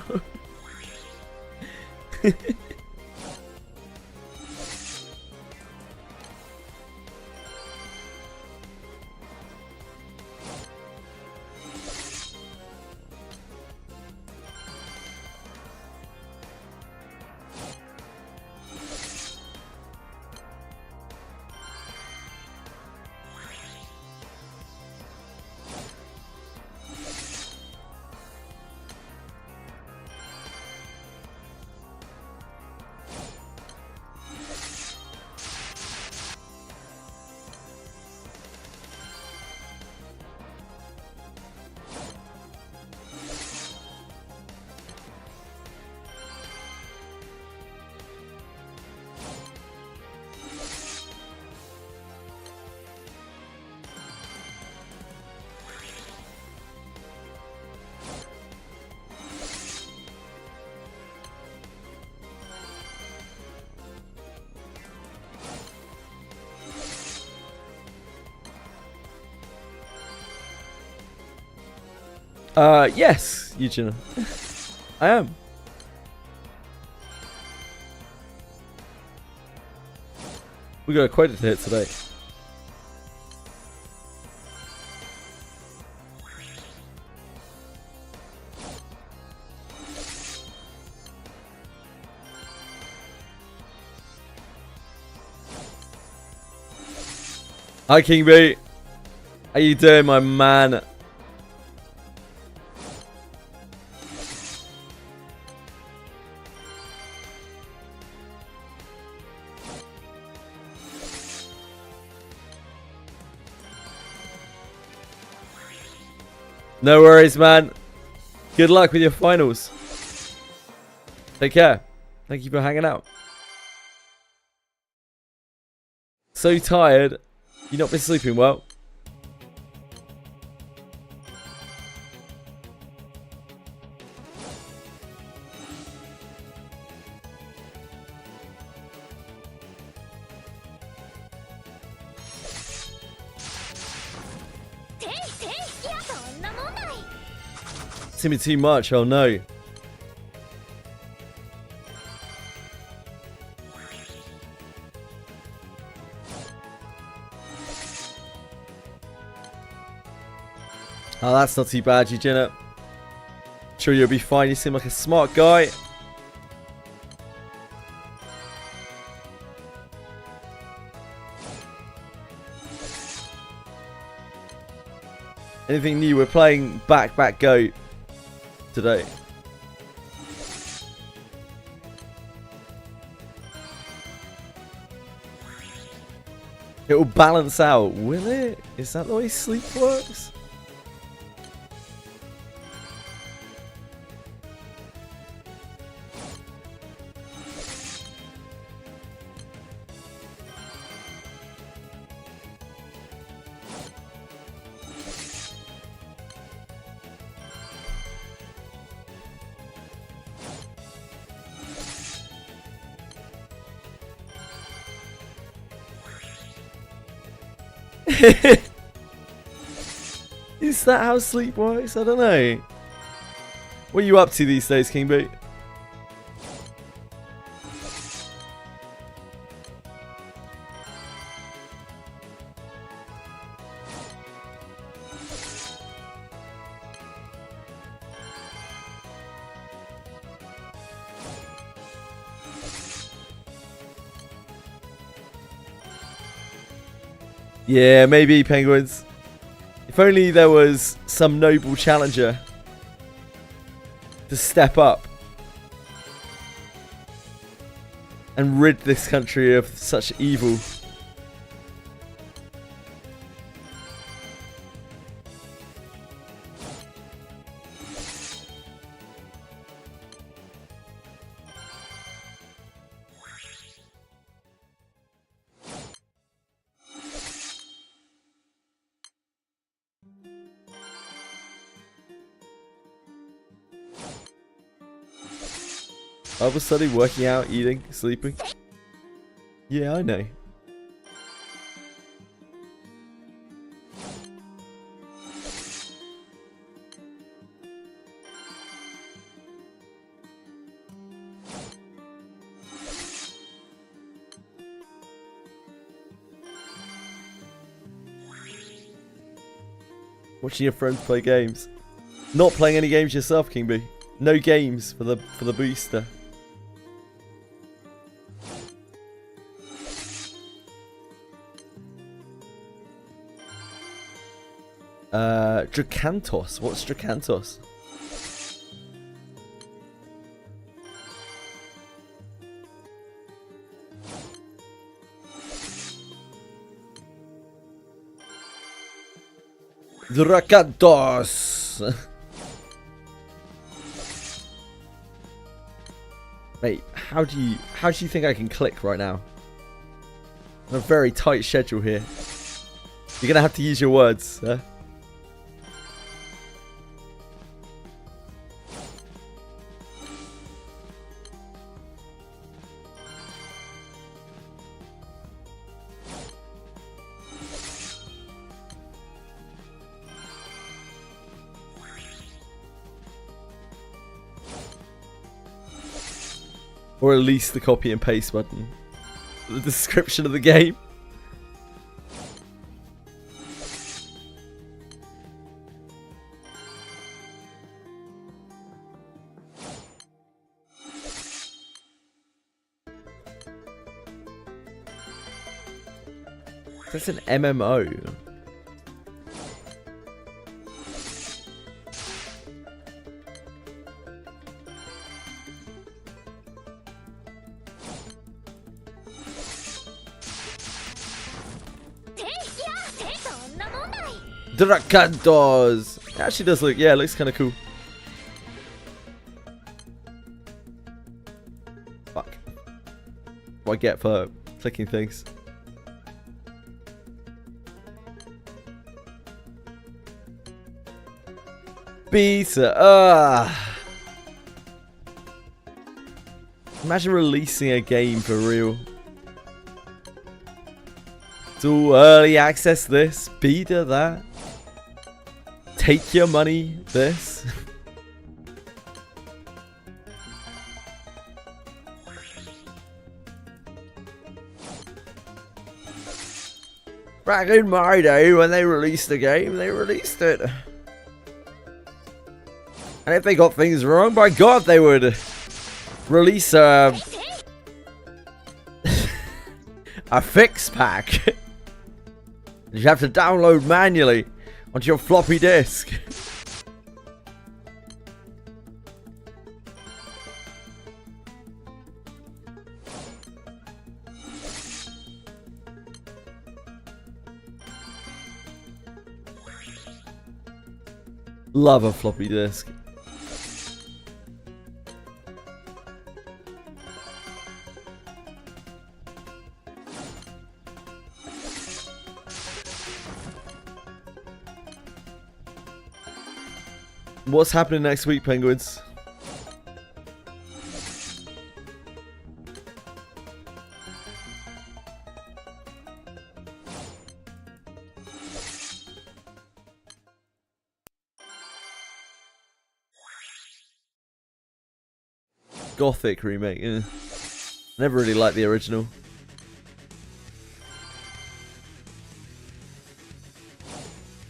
Yes, Eugenia. I am. We got a quota to hit today. Hi, King B. How you doing, my man? No worries, man. Good luck with your finals. Take care. Thank you for hanging out. So tired. You not been sleeping well? See me too much, oh no. Oh, that's not too bad, Eugenia. Sure, you'll be fine. You seem like a smart guy. Anything new? We're playing back, go today. It'll balance out, will it? Is that the way sleep works? Is that how sleep works? I don't know. What are you up to these days, King Boot? Yeah, maybe, Penguins. If only there was some noble challenger to step up and rid this country of such evil. Bible study, working out, eating, sleeping. Yeah, I know. Watching your friends play games. Not playing any games yourself, King B. No games for the booster. Dracantos. What's Dracantos? Dracantos. Mate, how do you think I can click right now? On a very tight schedule here. You're gonna have to use your words, huh? Or at least the copy and paste button. The description of the game. That's an MMO. Dracantos! It actually does look, yeah, it looks kind of cool. Fuck. What I get for clicking things. Beta. Imagine releasing a game for real. To early access this, beta that. Take your money, this. Back in my day, when they released the game, they released it. And if they got things wrong, by God, they would release a fix pack. You have to download manually onto your floppy disk. Love a floppy disk. What's happening next week, Penguins? Gothic remake, yeah. Never really liked the original.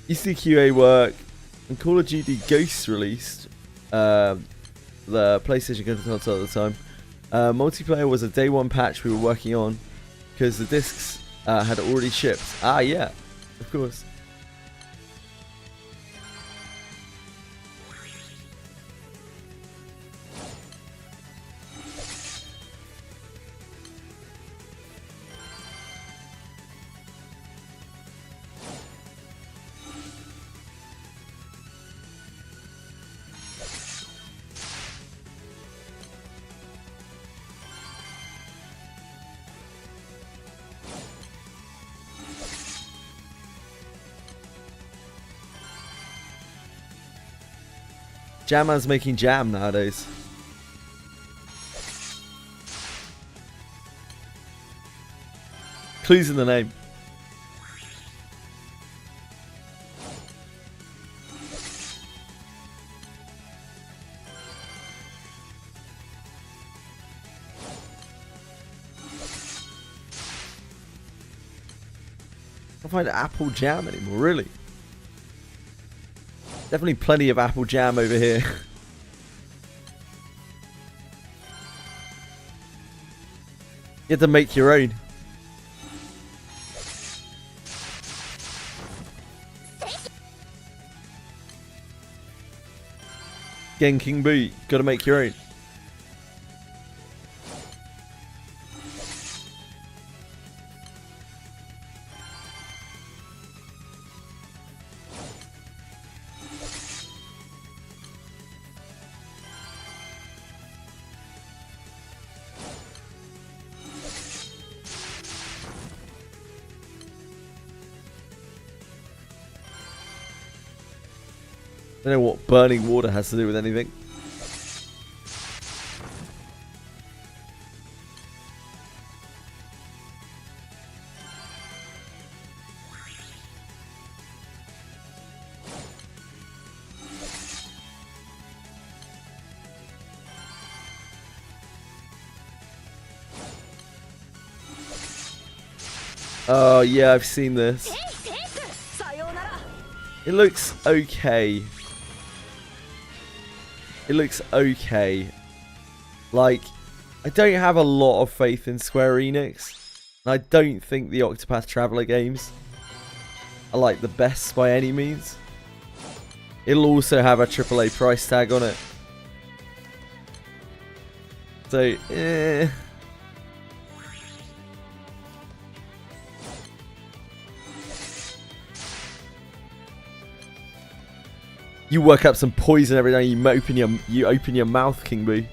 ECQA work. And Call of Duty Ghosts released. The PlayStation console at the time. Multiplayer was a day one patch we were working on because the discs had already shipped. Ah, yeah, of course. Jam Man's making jam nowadays. Clues in the name. I can't find apple jam anymore, really. Definitely plenty of apple jam over here. You have to make your own. Again, King Boo, gotta make your own. I don't know what burning water has to do with anything. Oh yeah, I've seen this. It looks okay. It looks okay. Like, I don't have a lot of faith in Square Enix. And I don't think the Octopath Traveler games are like the best by any means. It'll also have a AAA price tag on it. So, eh. You work up some poison every time you open your mouth, King Boo.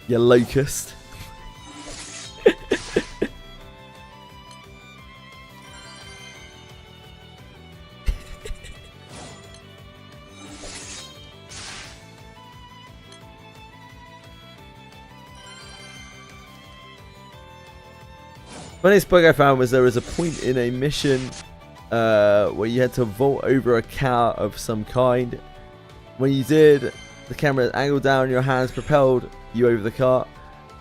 You locust. Funniest bug I found was there was a point in a mission where you had to vault over a car of some kind. When you did, the camera angled down, your hands propelled you over the cart.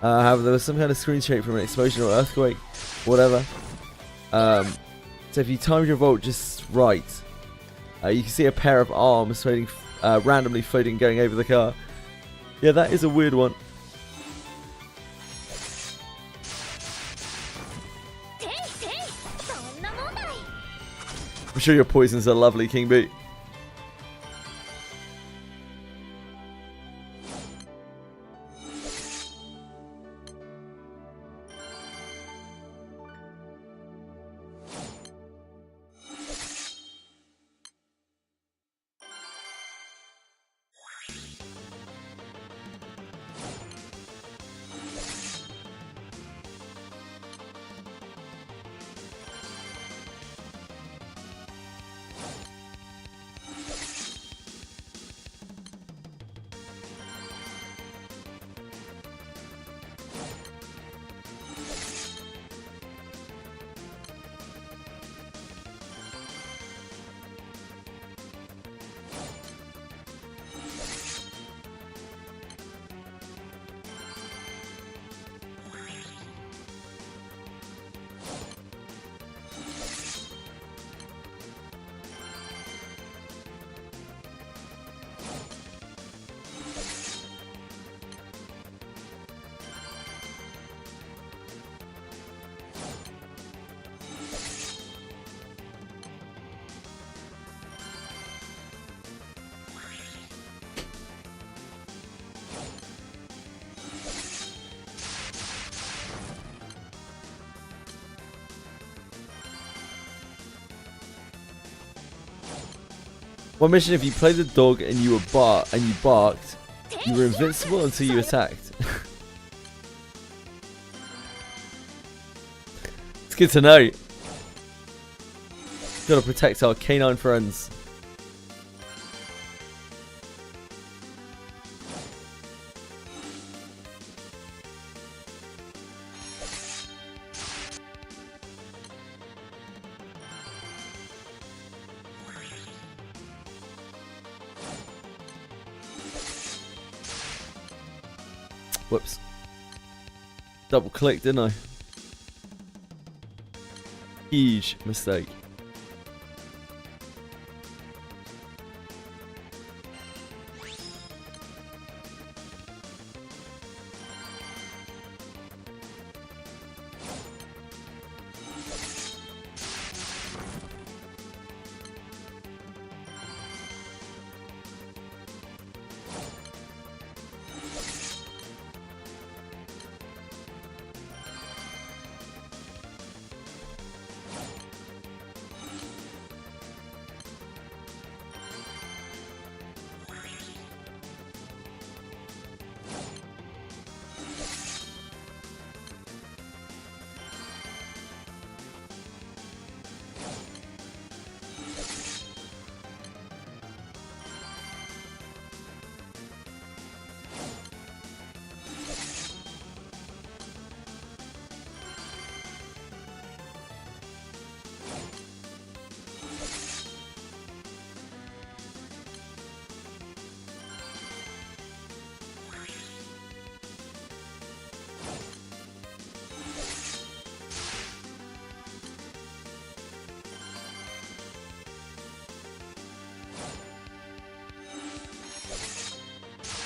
However, there was some kind of screen shape from an explosion or earthquake, whatever. So if you timed your vault just right, you can see a pair of arms floating, randomly floating, going over the car. Yeah, that is a weird one. I'm sure your poisons are lovely, King Boo. One mission, if you played the dog and you barked, you were invincible until you attacked. It's good to know. Gotta protect our canine friends. Whoops. Double click, didn't I? Huge mistake.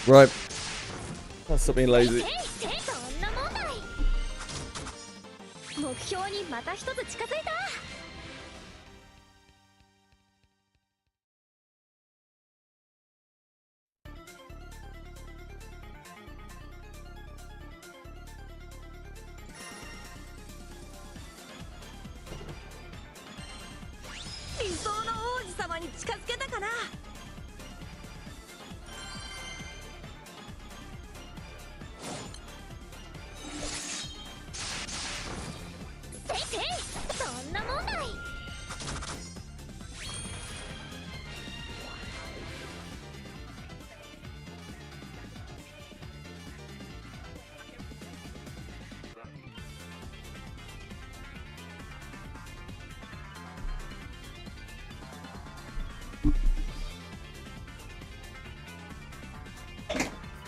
Right. That's stop being lazy.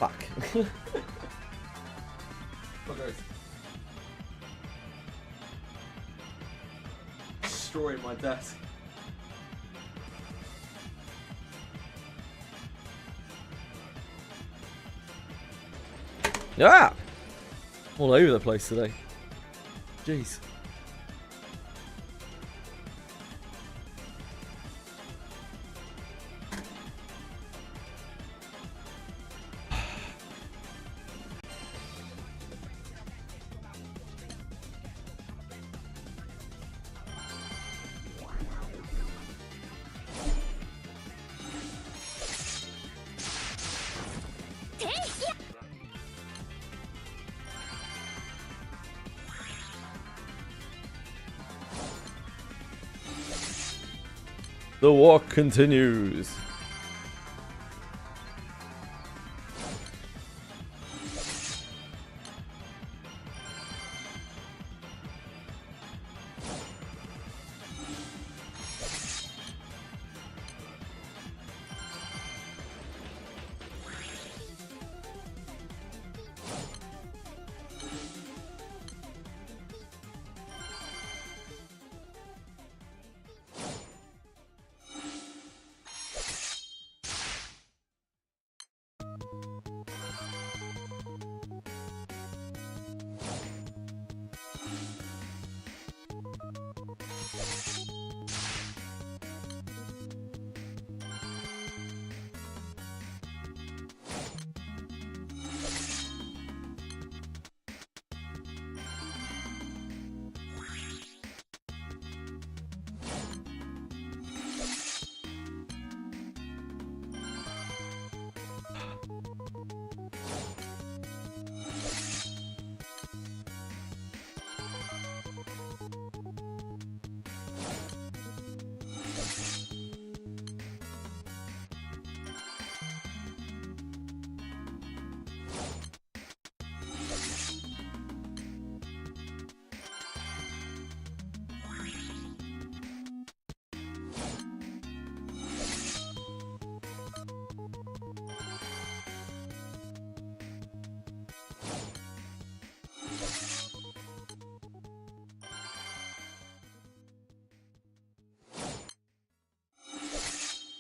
Fuck. Destroying my desk. Ah! All over the place today. Jeez. The walk continues.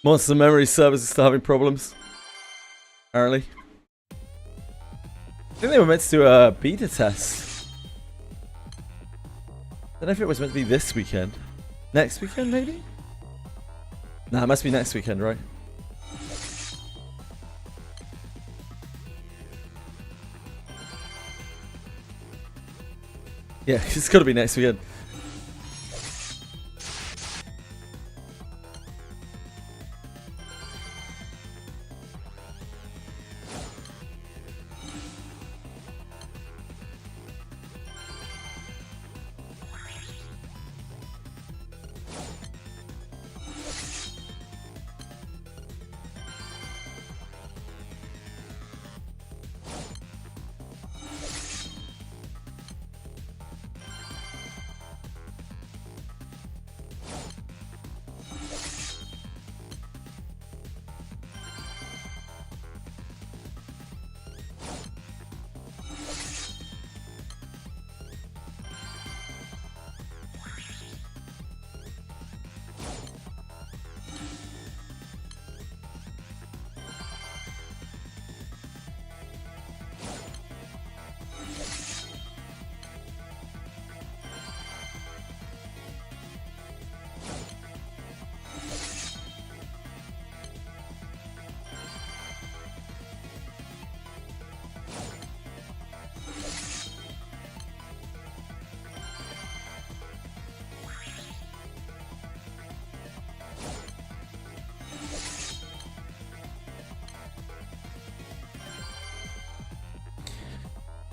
Monster Memory servers are still having problems. Apparently. I think they were meant to do a beta test. I don't know if it was meant to be this weekend. Next weekend, maybe? Nah, it must be next weekend, right? Yeah, it's got to be next weekend.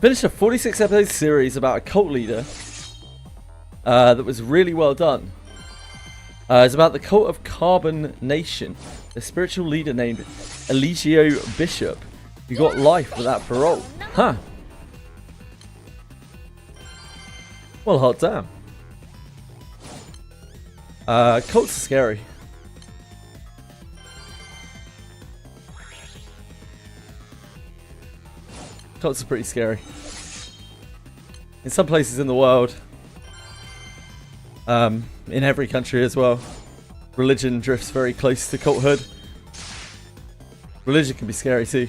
Finished a 46 episode series about a cult leader that was really well done. It's about the cult of Carbon Nation, a spiritual leader named Eligio Bishop, who got life without parole. Huh. Well, hot damn. Cults are scary. Cults are pretty scary. In some places in the world, in every country as well, religion drifts very close to culthood. Religion can be scary too.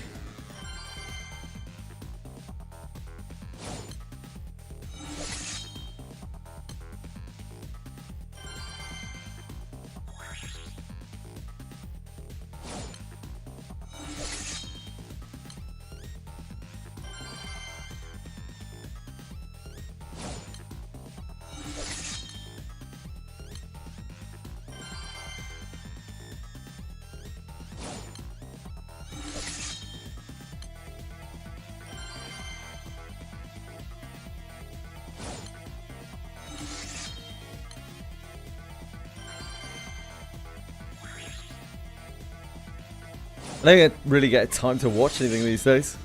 I don't really get time to watch anything these days.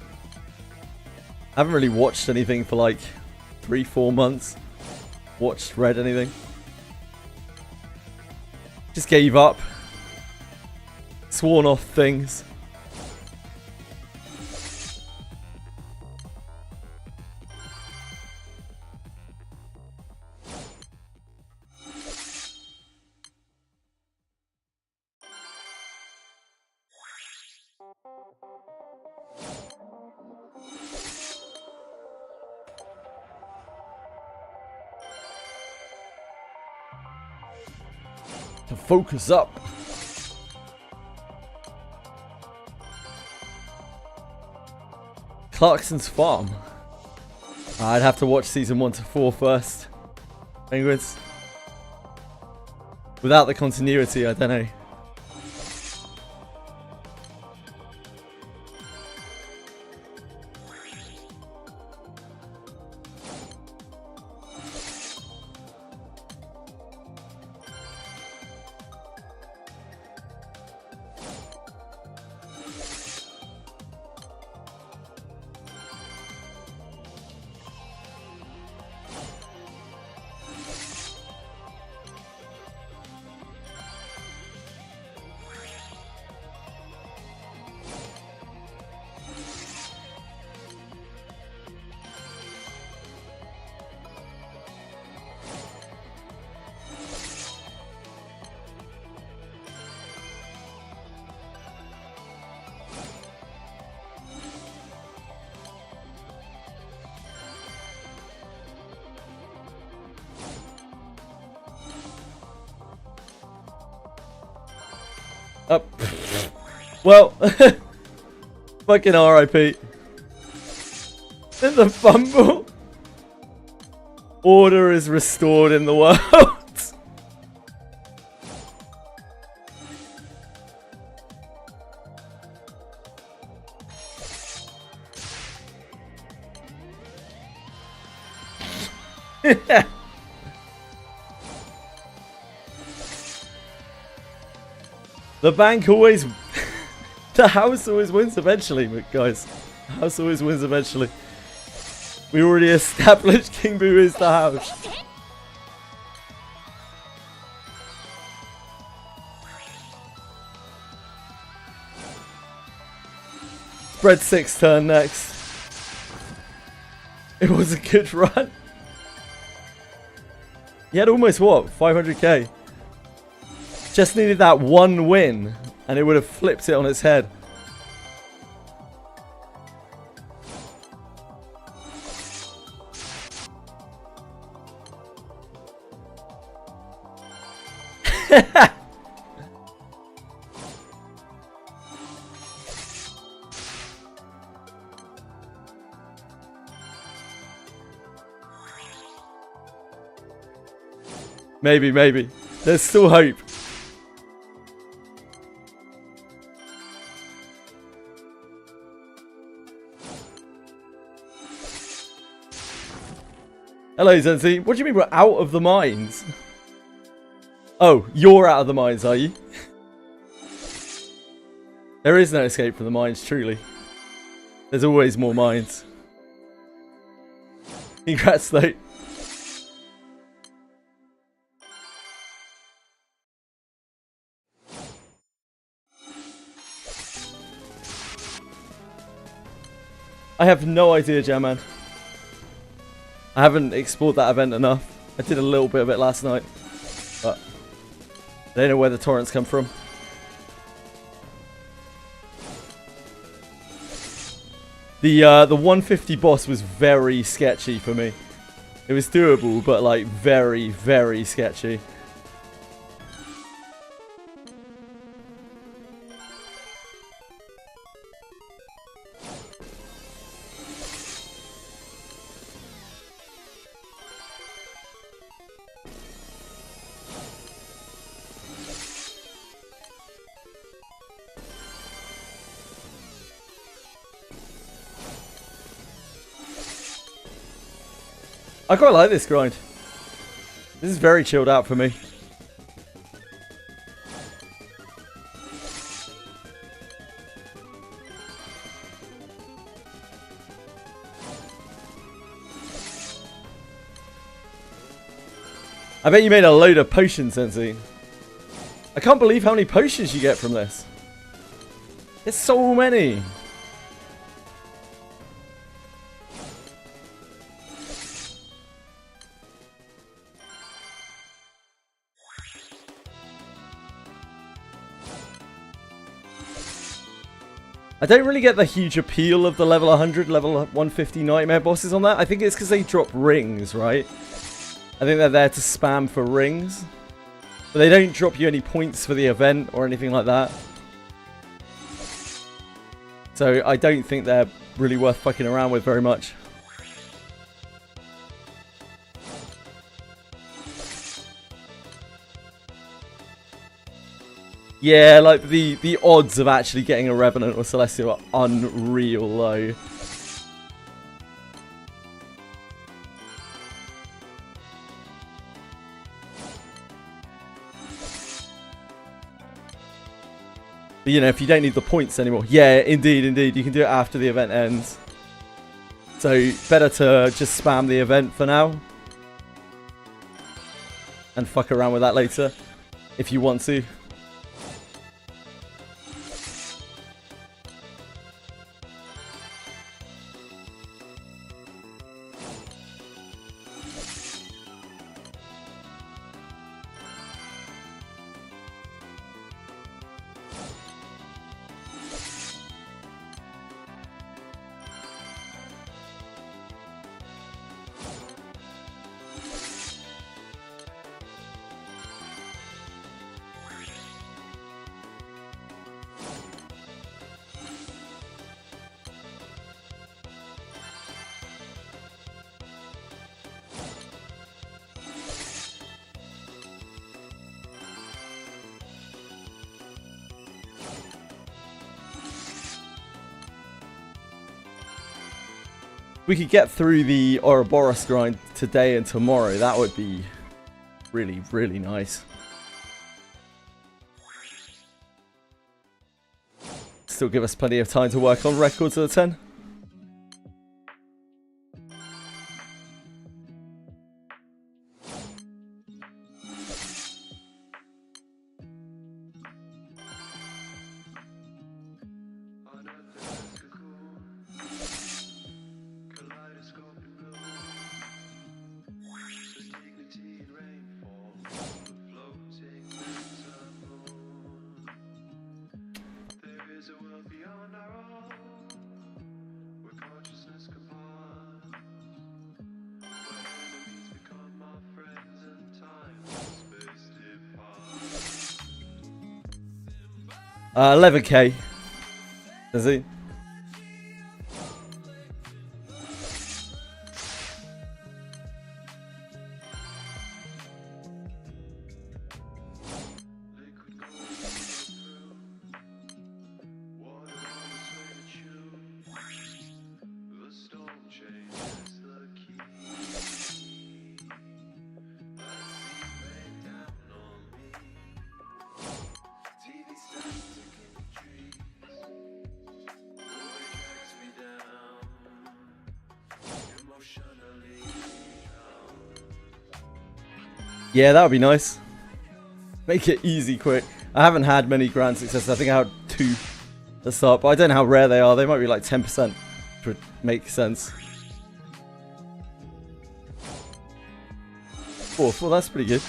I haven't really watched anything for like 3-4 months. Read anything. Just gave up. Sworn off things. To focus up. Clarkson's Farm. I'd have to watch season 1 to 4 first. Penguins. Without the continuity, I don't know. Well, fucking RIP. The fumble. Order is restored in the world. The bank always... the house always wins eventually, guys. The house always wins eventually. We already established King Boo is the house. Spread 6 turn next. It was a good run. He had almost what? 500k. Just needed that one win and it would have flipped it on its head. Maybe. There's still hope. Hello, Zenzi. What do you mean we're out of the mines? Oh, you're out of the mines, are you? There is no escape from the mines, truly. There's always more mines. Congrats, though. I have no idea, Jamman. I haven't explored that event enough. I did a little bit of it last night, but I don't know where the torrents come from. The 150 boss was very sketchy for me. It was doable, but like very, very sketchy. I quite like this grind. This is very chilled out for me. I bet you made a load of potions, Sensei. I can't believe how many potions you get from this. There's so many. I don't really get the huge appeal of the level 100, level 150 nightmare bosses on that. I think it's because they drop rings, right? I think they're there to spam for rings. But they don't drop you any points for the event or anything like that. So I don't think they're really worth fucking around with very much. Yeah, like the odds of actually getting a Revenant or Celestial are unreal low. But, you know, if you don't need the points anymore. Yeah, indeed. You can do it after the event ends. So, better to just spam the event for now. And fuck around with that later. If you want to. we could get through the Ouroboros grind today and tomorrow, that would be really, really nice. Still give us plenty of time to work on records of the 10. Uh, 11k. Is he? Yeah, that would be nice. Make it easy, quick. I haven't had many grand successes. I think I had 2 at the start, but I don't know how rare they are. They might be like 10%, which would make sense. Oh, well, that's pretty good.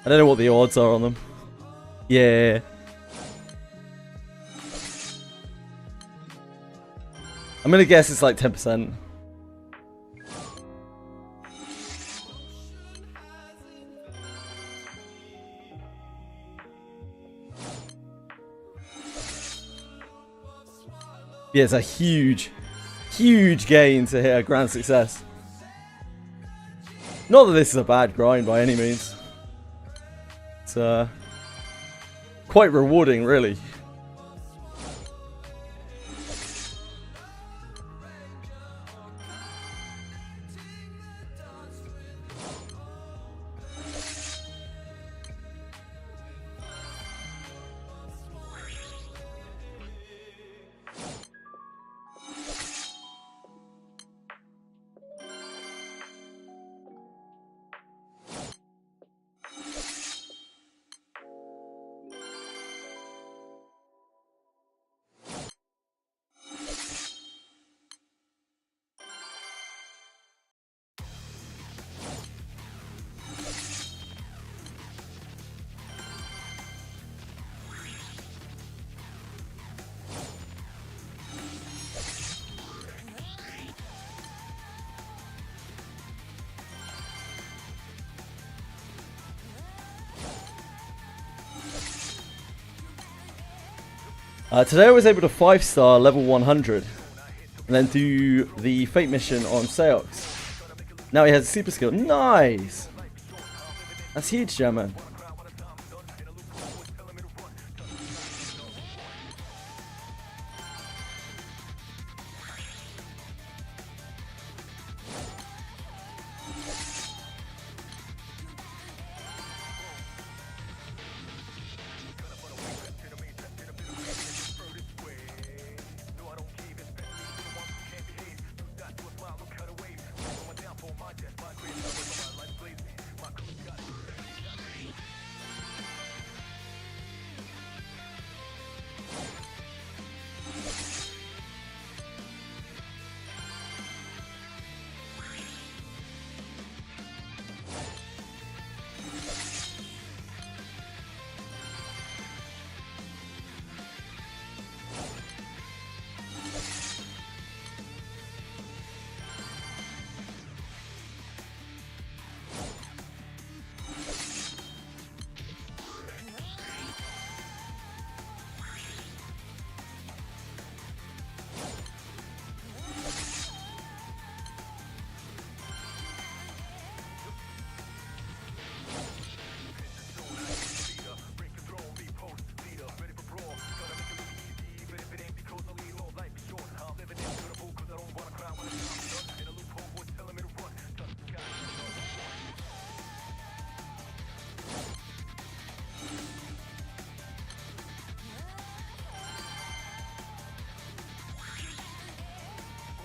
I don't know what the odds are on them. Yeah. I'm gonna guess it's like 10%. Yeah, it's a huge, huge gain to hit a grand success. Not that this is a bad grind by any means. It's quite rewarding, really. Today I was able to 5-star level 100 and then do the fate mission on Seox. Now he has a super skill. Nice! That's huge, German.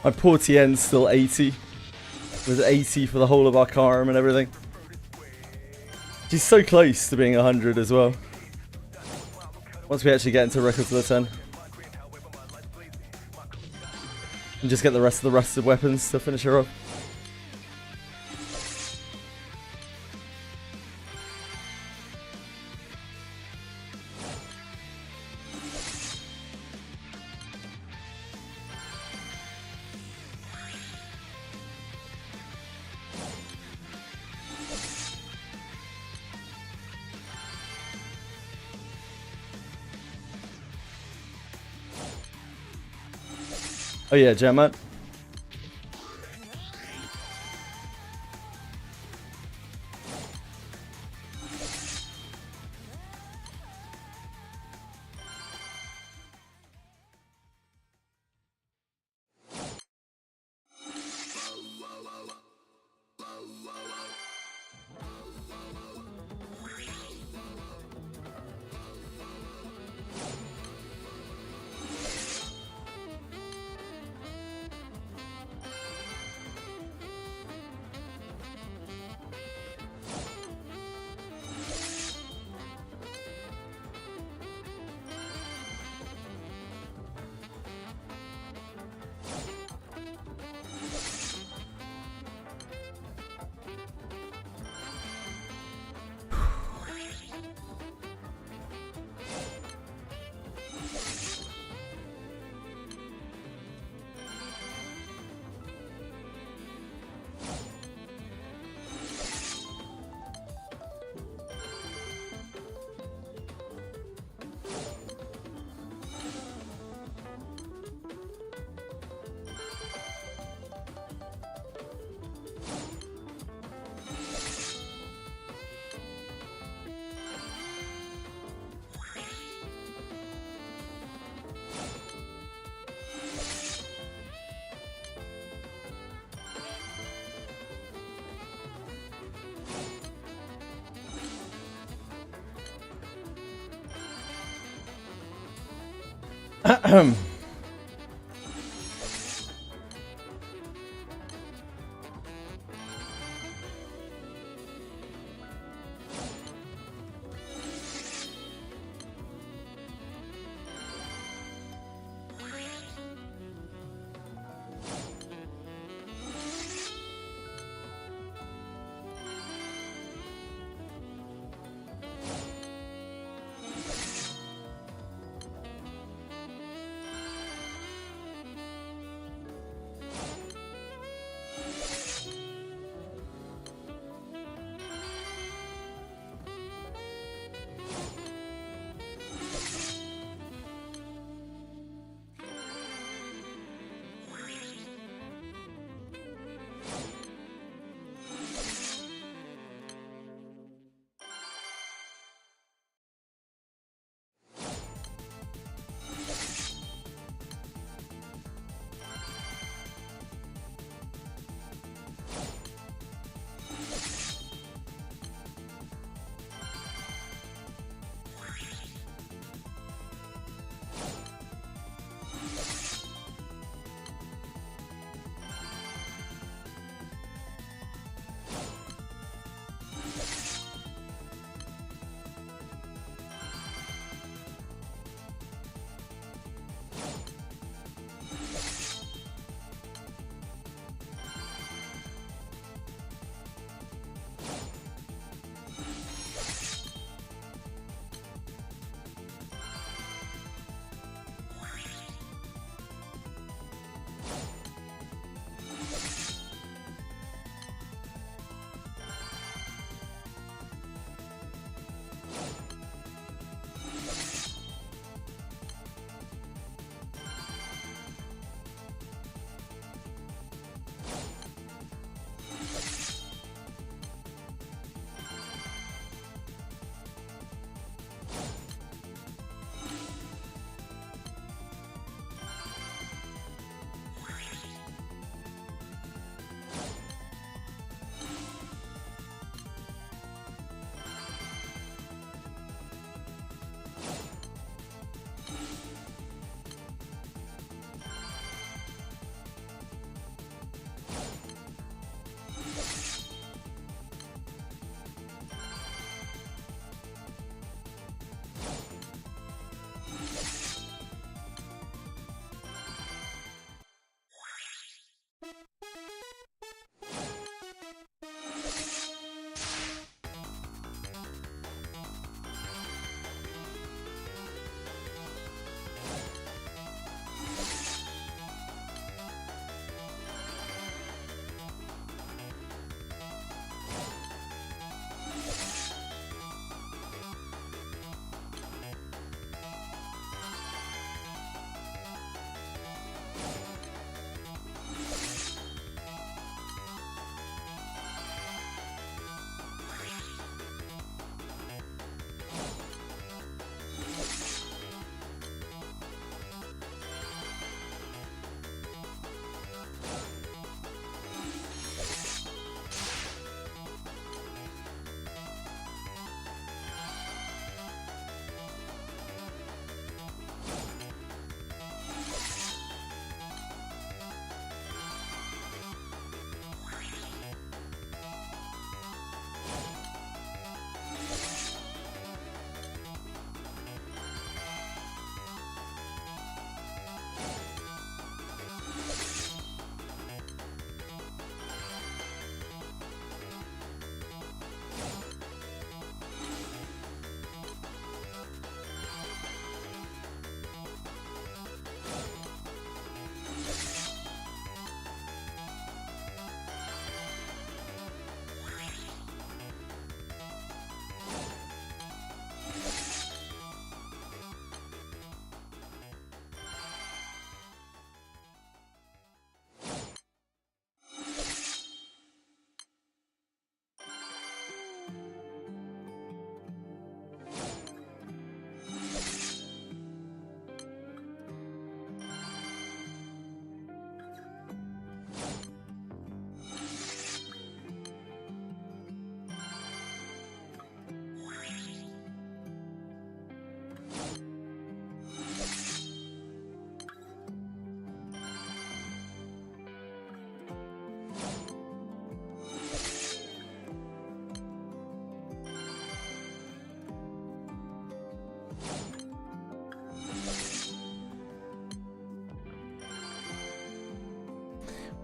My poor TN's still 80. With 80 for the whole of our Karim and everything. She's so close to being 100 as well. Once we actually get into records of the 10. And just get the rest of the rusted weapons to finish her off. Oh yeah, Gemma.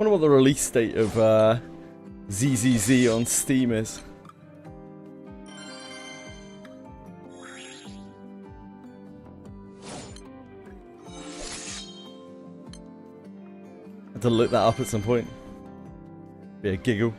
wonder what the release date of ZZZ on Steam is. I had to look that up at some point. Be a giggle.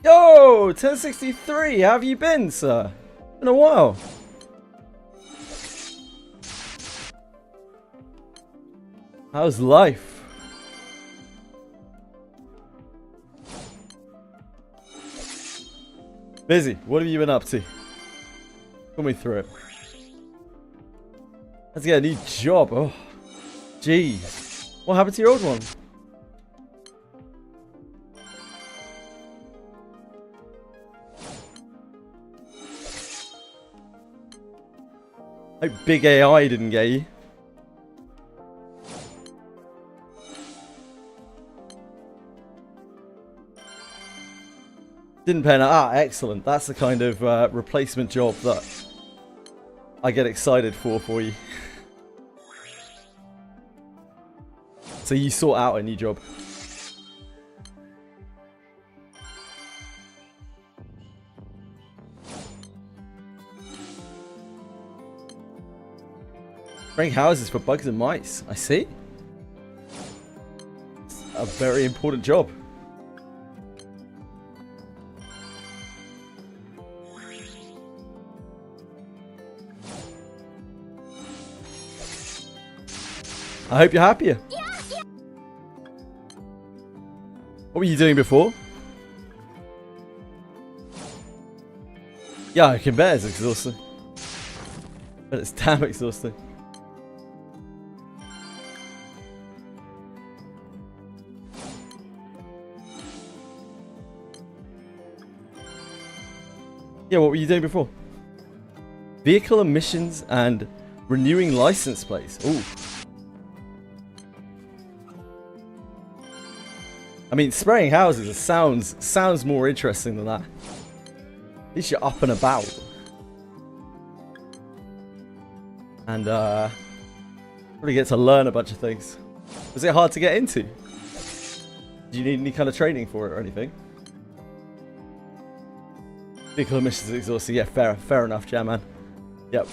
Yo, 1063, how have you been, sir? Been a while. How's life? Busy. What have you been up to? Put me through it. Let's get a new job. Oh, jeez. What happened to your old one? Hope big AI didn't get you. Didn't pay enough. Ah, excellent. That's the kind of replacement job that I get excited for you. So you sort out a new job. Spraying houses for bugs and mice. I see. It's a very important job. I hope you're happier. What were you doing before? Yeah, I can bet it's exhausting. But it's damn exhausting. Yeah, what were you doing before? Vehicle emissions and renewing license plates. Ooh. I mean, spraying houses sounds more interesting than that. At least you're up and about. And really get to learn a bunch of things. Was it hard to get into? Do you need any kind of training for it or anything? Vehicle emissions is exhausting. Yeah, fair enough, Jam Man. Yep.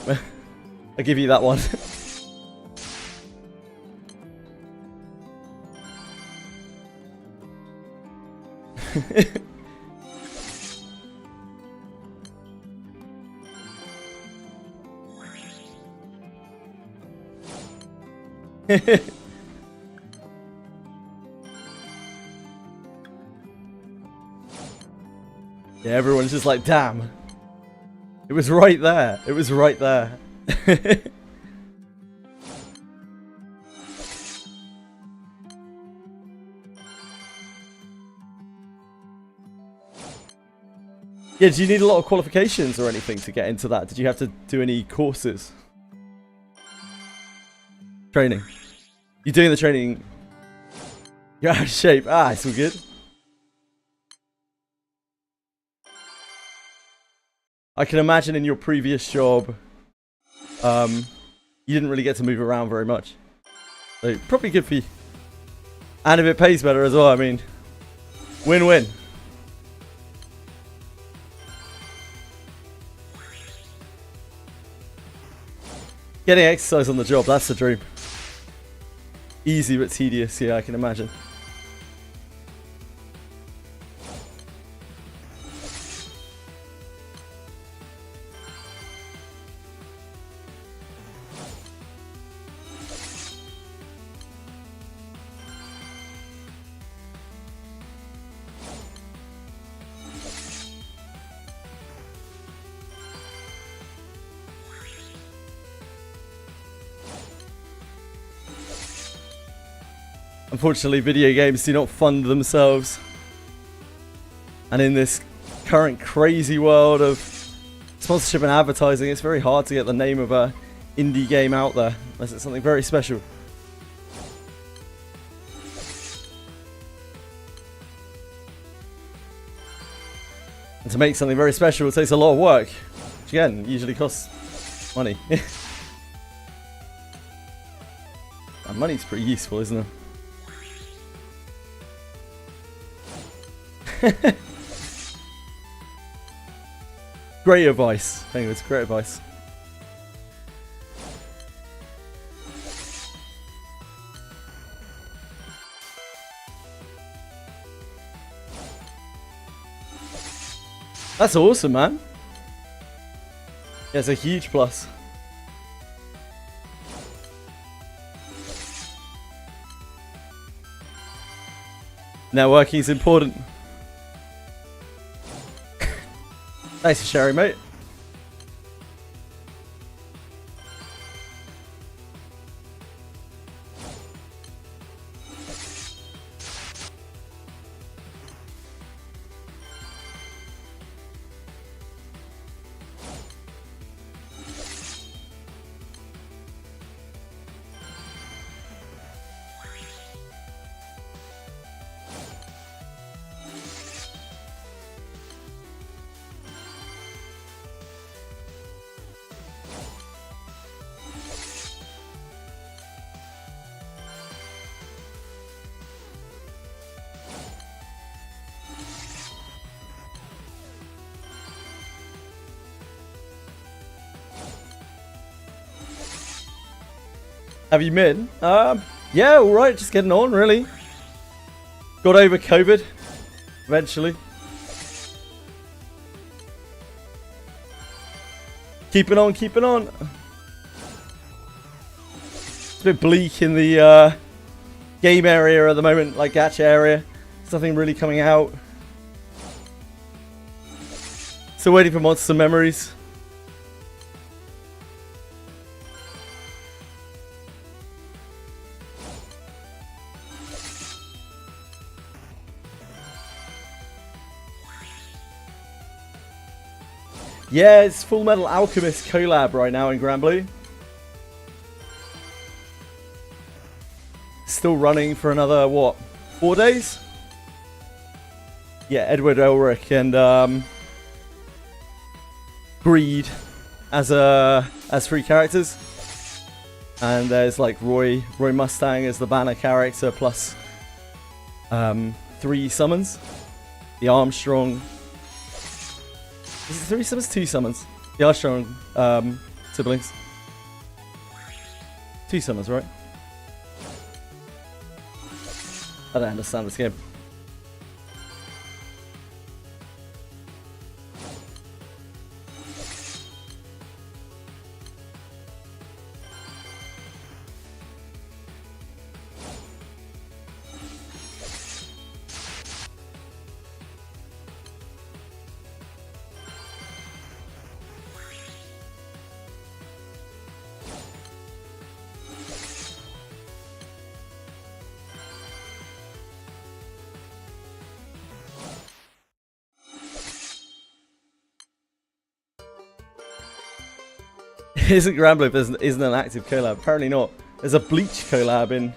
I'll give you that one. Yeah, everyone's just like, damn. It was right there. It was right there. Yeah, do you need a lot of qualifications or anything to get into that? Did you have to do any courses? Training. You're doing the training. You're out of shape. Ah, it's all good. I can imagine in your previous job, you didn't really get to move around very much. So probably good for you. And if it pays better as well, I mean, win-win. Getting exercise on the job, that's the dream. Easy but tedious, yeah, I can imagine. Unfortunately, video games do not fund themselves. And in this current crazy world of sponsorship and advertising, it's very hard to get the name of a indie game out there, unless it's something very special. And to make something very special takes a lot of work, which again, usually costs money. And money's pretty useful, isn't it? Great advice. Anyways, great advice. That's awesome, man. Yeah, it's a huge plus. Networking is important. Thanks for sharing, mate. Have you been? Yeah, alright, just getting on, really. Got over COVID, eventually. Keeping on, keeping on. It's a bit bleak in the game area at the moment, like gacha area. There's nothing really coming out. Still waiting for Monster Memories. Yeah, it's Full Metal Alchemist collab right now in GRANBLUE. Still running for another, what, 4 days? Yeah, Edward Elric and Greed as 3 characters. And there's like Roy Mustang as the banner character plus 3 summons. The Armstrong. Is it 3 summons? 2 summons. The Armstrong siblings. 2 summons, right? I don't understand this game. isn't GRANBLUE isn't an active collab? Apparently not. There's a Bleach collab in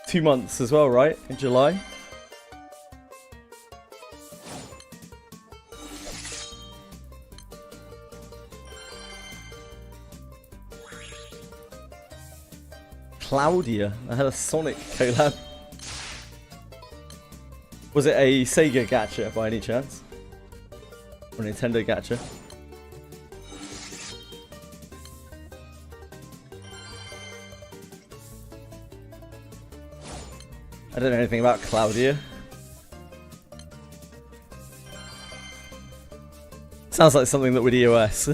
2 months as well, right? In July. Claudia. I had a Sonic collab. Was it a Sega gacha by any chance? Or a Nintendo gacha? I don't know anything about Claudia. Sounds like something that would EOS.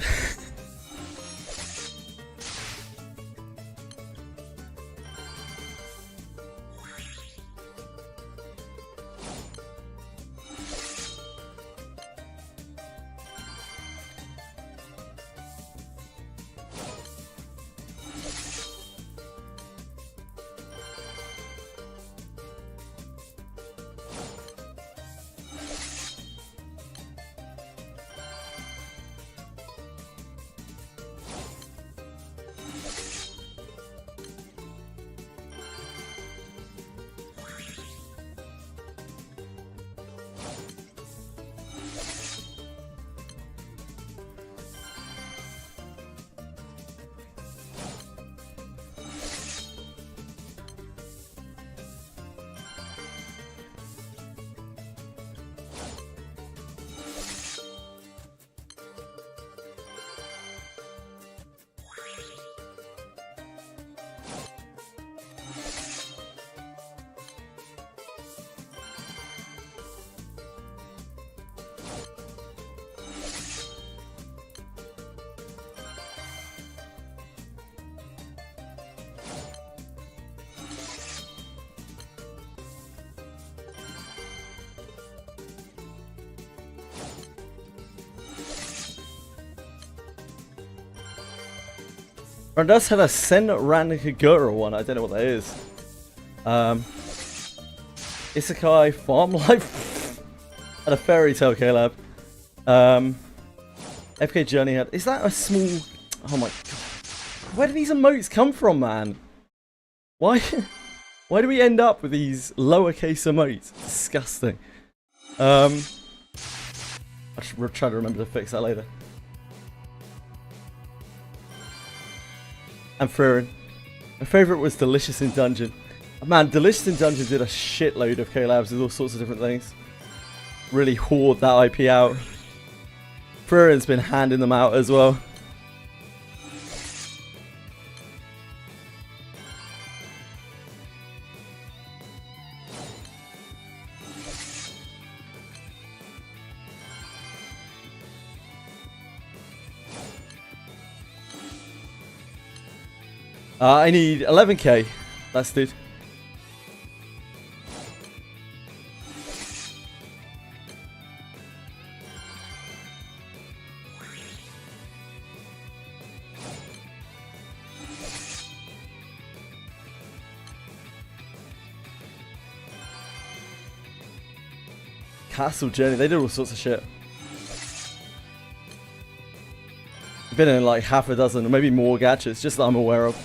Randus had a Sen Rankagura one, I don't know what that is. Isekai Farm Life had a Fairy Tail collab. FK Journey had. Is that a small. Oh my god. Where do these emotes come from, man? Why do we end up with these lowercase emotes? Disgusting. I should try to remember to fix that later. And Fririn. My favourite was Delicious in Dungeon. Man, Delicious in Dungeon did a shitload of collabs with all sorts of different things. Really hoard that IP out. Fririn's been handing them out as well. I need 11k. That's dude. Castle Journey, they did all sorts of shit. Been in like half a dozen or maybe more gachas, just that I'm aware of.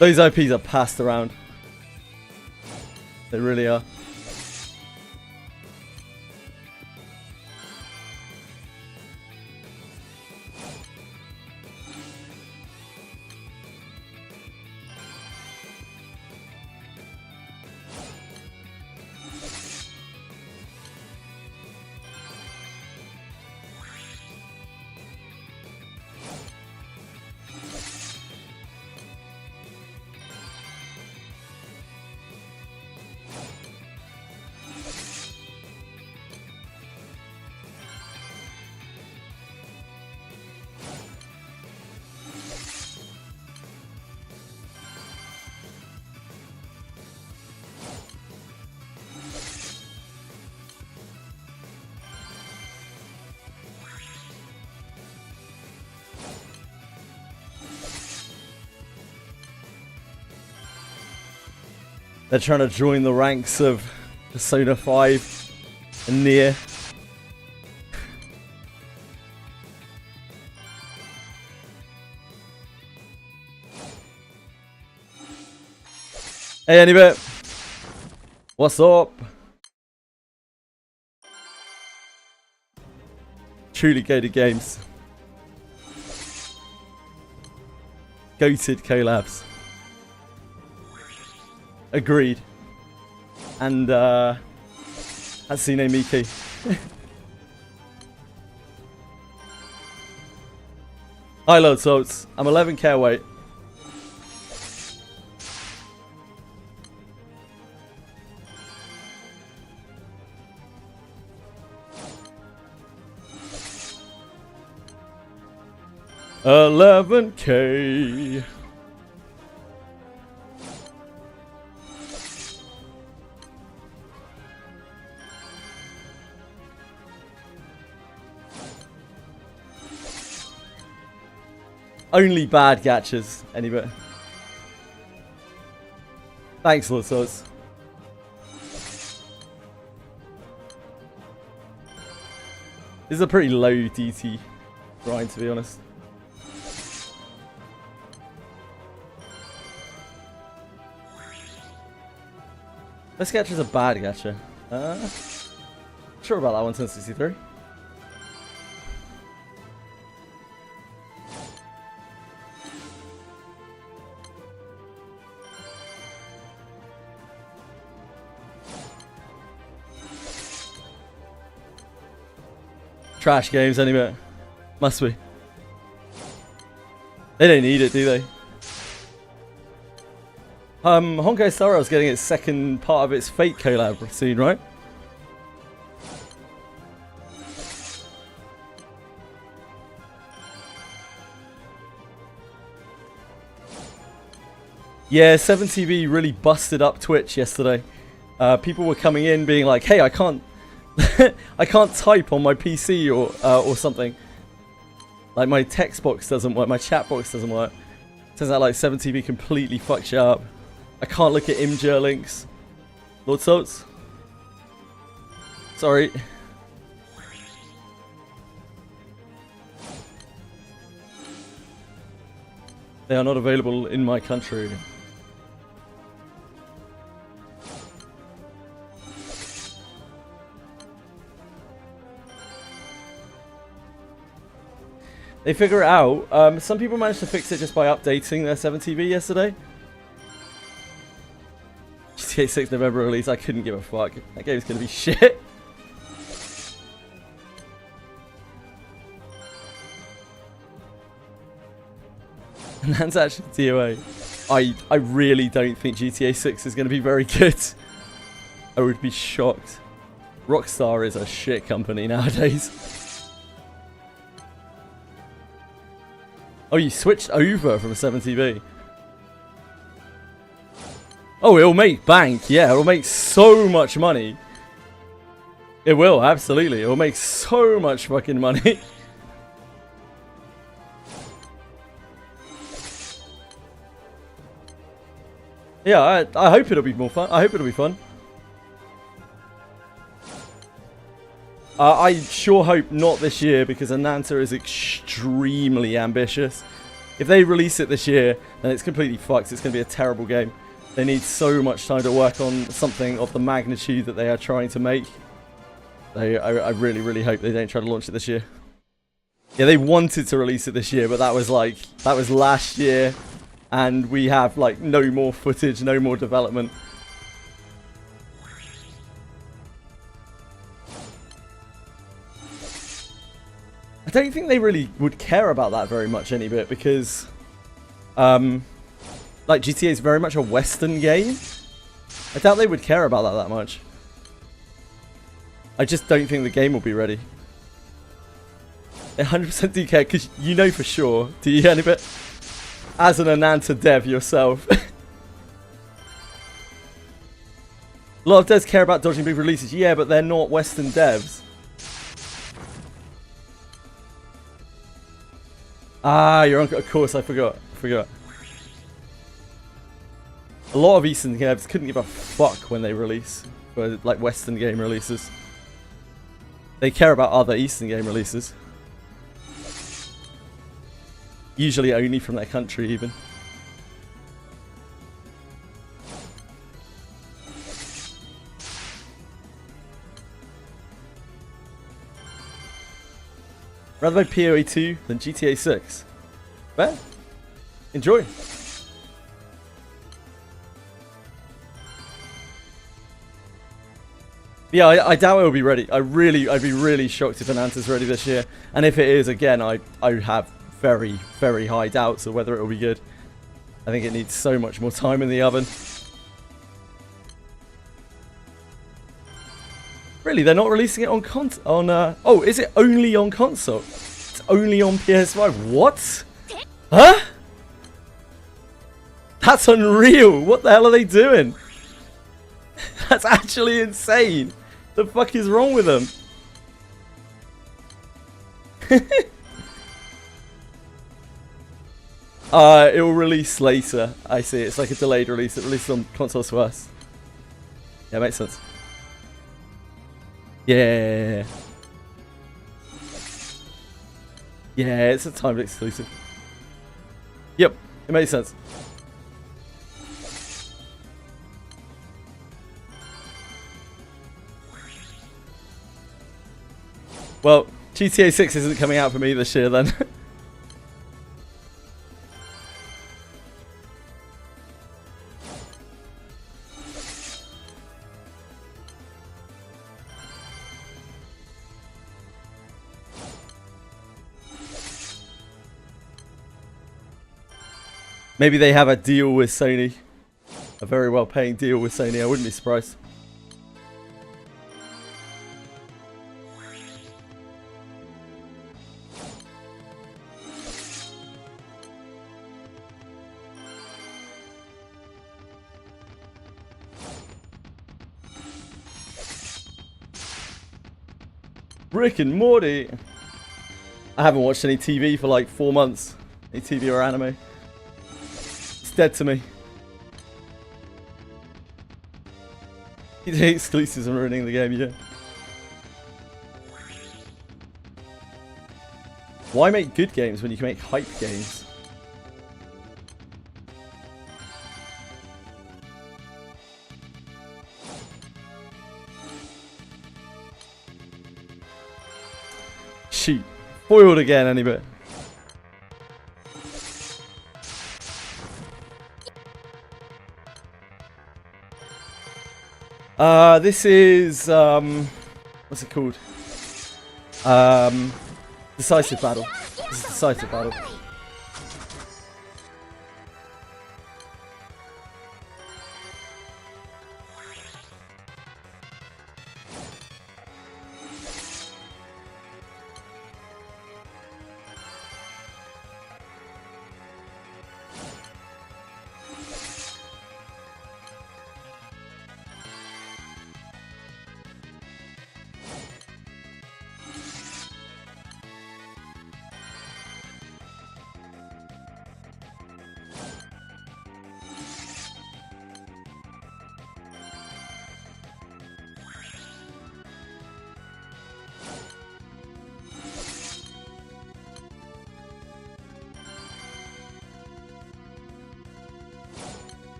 Those IPs are passed around. They really are. They're trying to join the ranks of Persona 5 and Nier. Hey, Anybit. What's up? Truly goated games. Goated collabs. Agreed. And Hatsune Miku. Hi Lord Salts. I'm 11k away. $11k. Only bad gachas, anyway. Thanks, Lossos. This is a pretty low DT grind, to be honest. This gacha's a bad gacha. Sure about that one, 1063. Trash games anyway. Must be. They don't need it, do they? Honkai Star Rail's getting its second part of its Fate collab soon, right? Yeah, 7TV really busted up Twitch yesterday. People were coming in being like, "Hey, I can't, I can't type on my PC or something. Like my text box doesn't work, my chat box doesn't work." Turns out like 7TV completely fucks you up. I can't look at Imgur links. Lord Salts. Sorry. They are not available in my country. They figure it out. Some people managed to fix it just by updating their 7TV yesterday. GTA 6 November release, I couldn't give a fuck. That game's gonna be shit. And that's actually DOA. I really don't think GTA 6 is gonna be very good. I would be shocked. Rockstar is a shit company nowadays. Oh, you switched over from 7TV. Oh, it'll make bank. Yeah, it'll make so much money. It will, absolutely. It'll make so much fucking money. Yeah, I hope it'll be more fun. I hope it'll be fun. I sure hope not this year, because Ananta is extremely ambitious. If they release it this year, then it's completely fucked. It's going to be a terrible game. They need so much time to work on something of the magnitude that they are trying to make. I really, really hope they don't try to launch it this year. Yeah, they wanted to release it this year, but that was last year. And we have like no more footage, no more development. I don't think they really would care about that very much any bit, because like GTA is very much a Western game. I doubt they would care about that much. I just don't think the game will be ready. They 100% do care, because you know for sure. Do you, Anibit? As an Ananta dev yourself. A lot of devs care about dodging big releases. Yeah, but they're not Western devs. Ah, you're on. Of course, I forgot. A lot of Eastern devs couldn't give a fuck when they release, for like Western game releases. They care about other Eastern game releases. Usually only from their country even. Rather buy PoE 2 than GTA 6. Fair. Enjoy. Yeah, I doubt it will be ready. I'd be really shocked if Ananta's ready this year. And if it is, again, I have very, very high doubts of whether it will be good. I think it needs so much more time in the oven. Really, they're not releasing it on oh, is it only on console? It's only on PS5. What? Huh? That's unreal. What the hell are they doing? That's actually insane. The fuck is wrong with them? It will release later. I see. It's like a delayed release. It releases on consoles first. Yeah, makes sense. Yeah. Yeah, it's a timed exclusive. Yep, it makes sense. Well, GTA 6 isn't coming out for me this year then. Maybe they have a deal with Sony. A very well paying deal with Sony, I wouldn't be surprised. Rick and Morty. I haven't watched any TV for like 4 months. Any TV or anime. It's dead to me. The exclusives are ruining the game, yeah. Why make good games when you can make hype games? Shoot. Foiled again, any bit. This is, what's it called? Decisive Battle. This is Decisive Battle.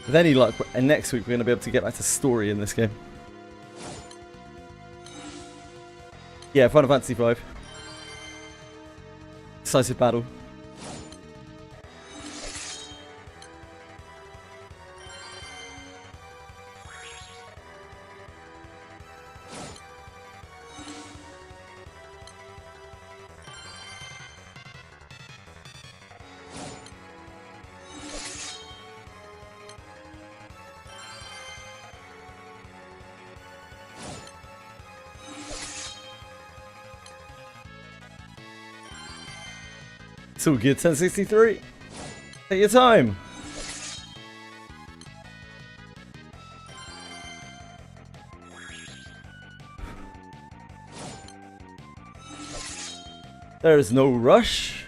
With any luck, and next week we're going to be able to get back to story in this game. Yeah, Final Fantasy V. Decisive Battle. It's all good, 1063. Take your time. There is no rush.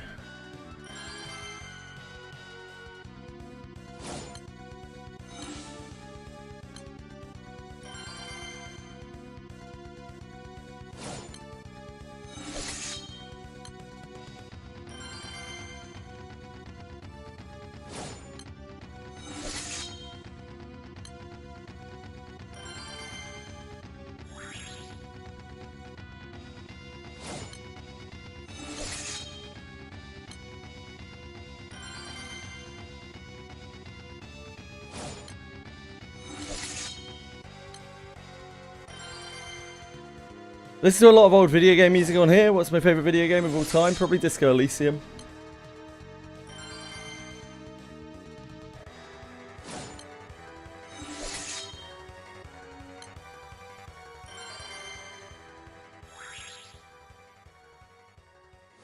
Listen to a lot of old video game music on here. What's my favourite video game of all time? Probably Disco Elysium.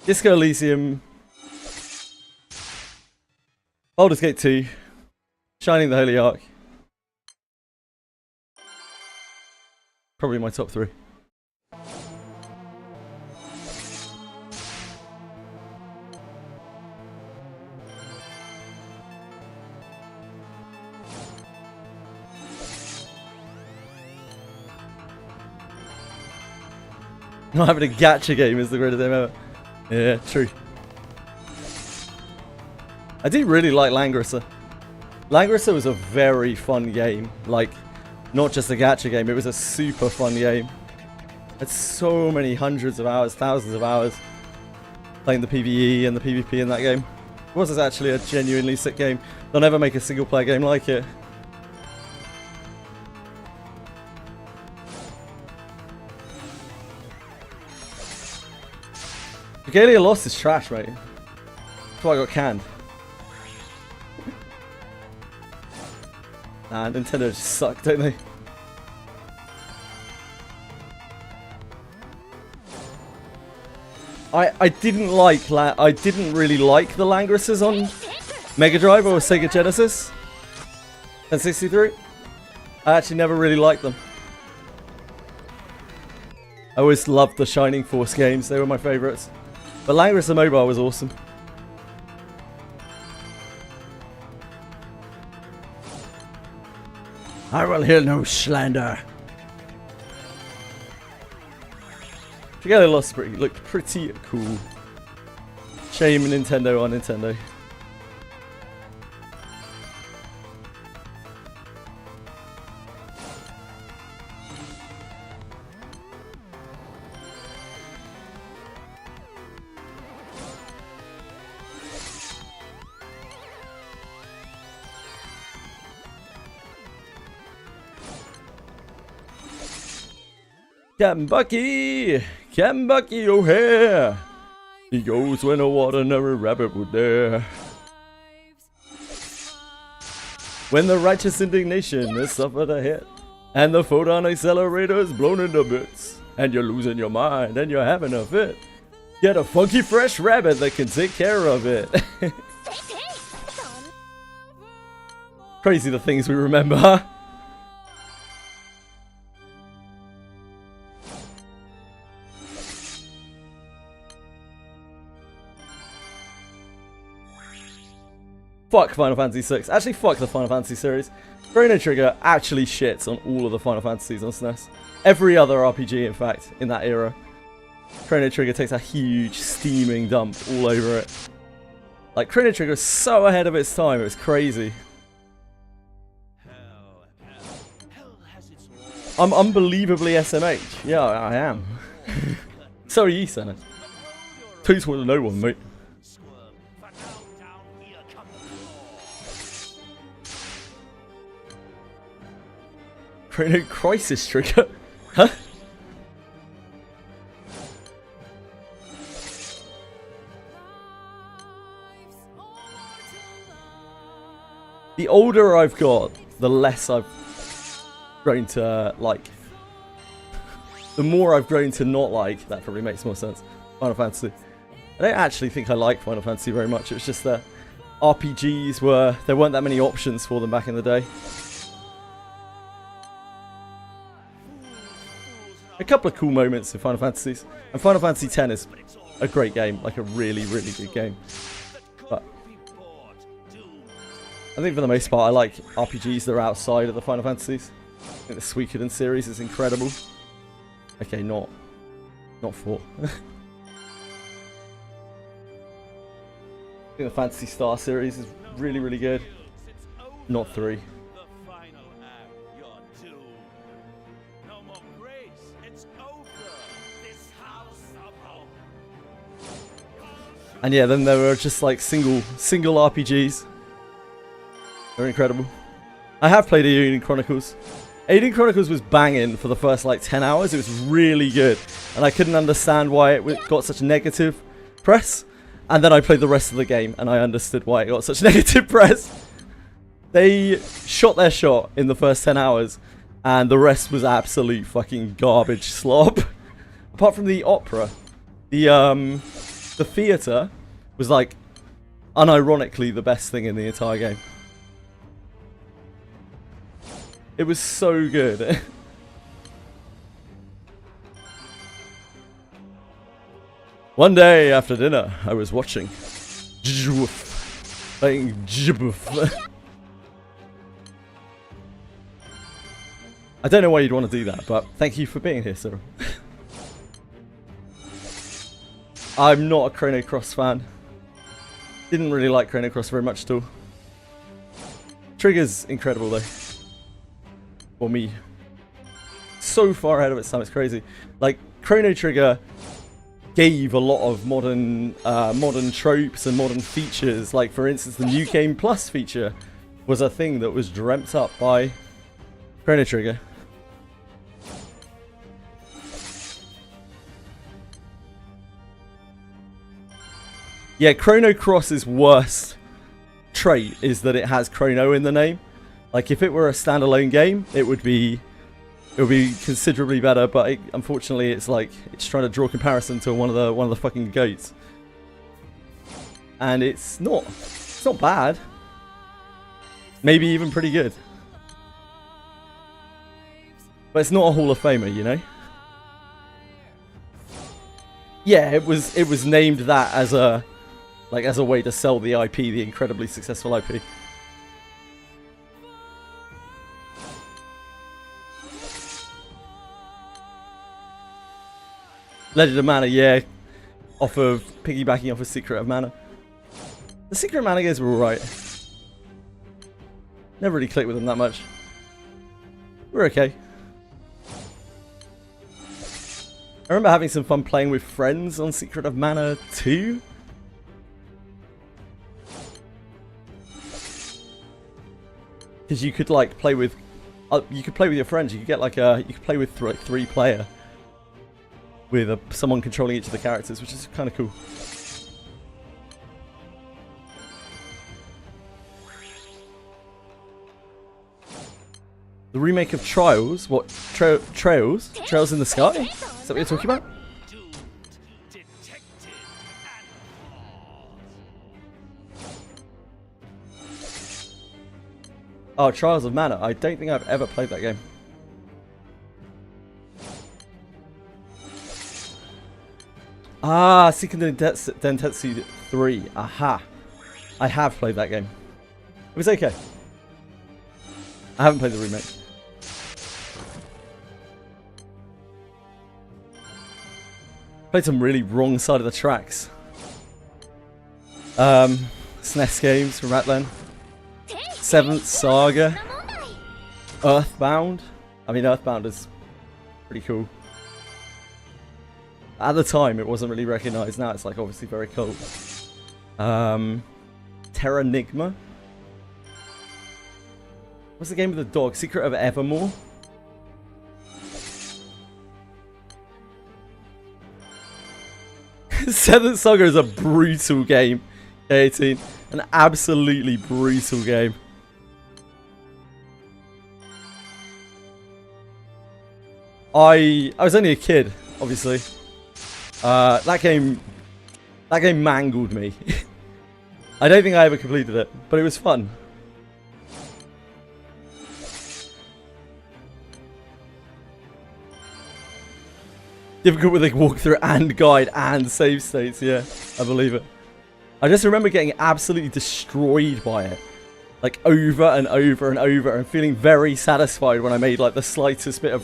Disco Elysium. Baldur's Gate 2. Shining the Holy Ark. Probably my top 3. Not having a gacha game is the greatest game ever. Yeah, true. I do really like Langrisser. Langrisser was a very fun game. Like, not just a gacha game, it was a super fun game. Had so many hundreds of hours, thousands of hours playing the PvE and the PvP in that game. It was actually a genuinely sick game. They'll never make a single player game like it. Regalia Lost is trash, mate. That's why I got canned. Nah, Nintendo just suck, don't they? I didn't really like the Langrissers on Mega Drive or Sega Genesis. N63. I actually never really liked them. I always loved the Shining Force games. They were my favourites. But Langrisser Mobile was awesome. I will hear no slander. Regalia Lost looked pretty cool. Shame Nintendo on Nintendo. Captain Bucky O'Hare. He goes when no ordinary rabbit would dare. When the righteous indignation is suffered a hit, and the photon accelerator is blown into bits, and you're losing your mind and you're having a fit, get a funky fresh rabbit that can take care of it. Crazy the things we remember, huh? Fuck Final Fantasy VI. Actually, fuck the Final Fantasy series. Chrono Trigger actually shits on all of the Final Fantasies on SNES. Every other RPG, in fact, in that era. Chrono Trigger takes a huge steaming dump all over it. Like, Chrono Trigger is so ahead of its time, it was crazy. I'm unbelievably SMH. Yeah, I am. So are you, Senna. Two's with no one, mate. Chrono Crisis Trigger? Huh? The older I've got, the less I've grown to like. The more I've grown to not like. That probably makes more sense. Final Fantasy. I don't actually think I like Final Fantasy very much. It was just that RPGs there weren't that many options for them back in the day. A couple of cool moments in Final Fantasies. And Final Fantasy X is a great game. Like a really, really good game. But I think for the most part I like RPGs that are outside of the Final Fantasies. I think the Suikoden series is incredible. Okay, not 4. I think the Phantasy Star series is really, really good. Not 3. And yeah, then there were just like single RPGs. They're incredible. I have played Aeon Chronicles. Aeon Chronicles was banging for the first like 10 hours. It was really good. And I couldn't understand why it got such negative press. And then I played the rest of the game and I understood why it got such negative press. They shot their shot in the first 10 hours and the rest was absolute fucking garbage slop. Apart from the opera, the theatre was like unironically the best thing in the entire game. It was so good. One day after dinner, I was watching playing I don't know why you'd want to do that, but thank you for being here, Cyril. I'm not a Chrono Cross fan. Didn't really like Chrono Cross very much at all. Trigger's incredible though. For me. So far ahead of its time, it's crazy. Like, Chrono Trigger gave a lot of modern tropes and modern features. Like, for instance, the New Game Plus feature was a thing that was dreamt up by Chrono Trigger. Yeah, Chrono Cross's worst trait is that it has Chrono in the name. Like, if it were a standalone game, it would be considerably better. But unfortunately, it's like it's trying to draw comparison to one of the fucking goats, and it's not bad. Maybe even pretty good, but it's not a Hall of Famer, you know. Yeah, it was named that as a way to sell the IP, the incredibly successful IP. Legend of Mana, yeah, piggybacking off of Secret of Mana. The Secret of Mana games were alright. Never really clicked with them that much. We're okay. I remember having some fun playing with friends on Secret of Mana 2. Because you could like play with your friends. You could get like you could play with like 3 player with someone controlling each of the characters, which is kind of cool. The remake of Trials? What? Trails? Trails in the Sky? Is that what you're talking about? Oh, Trials of Mana. I don't think I've ever played that game. Ah, Seiken Densetsu 3. Aha. I have played that game. It was okay. I haven't played the remake. Played some really wrong side of the tracks. SNES games from back then. 7th Saga. Earthbound. I mean, Earthbound is pretty cool. At the time, it wasn't really recognized. Now it's like obviously very cool. Terranigma. What's the game with the dog? Secret of Evermore. Seventh Saga is a brutal game. K18. An absolutely brutal game. I was only a kid, obviously. That That game mangled me. I don't think I ever completed it, but it was fun. Difficult with a walkthrough and guide and save states, yeah, I believe it. I just remember getting absolutely destroyed by it. Like over and over and over and feeling very satisfied when I made like the slightest bit of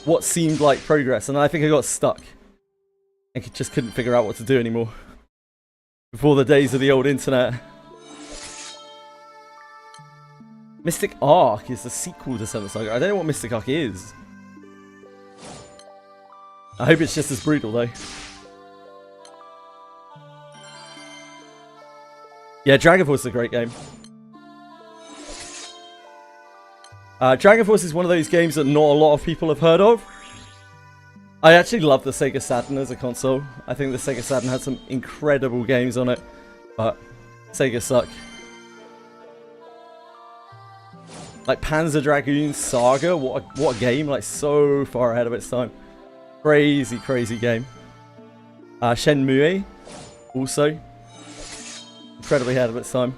what seemed like progress. And then I think I got stuck. And just couldn't figure out what to do anymore. Before the days of the old internet. Mystic Arc is the sequel to Seventh Saga. I don't know what Mystic Arc is. I hope it's just as brutal though. Yeah, Dragon Force is a great game. Dragon Force is one of those games that not a lot of people have heard of. I actually love the Sega Saturn as a console. I think the Sega Saturn had some incredible games on it, but Sega suck. Like Panzer Dragoon Saga, what a game, like so far ahead of its time. Crazy, crazy game. Shenmue, also incredibly ahead of its time.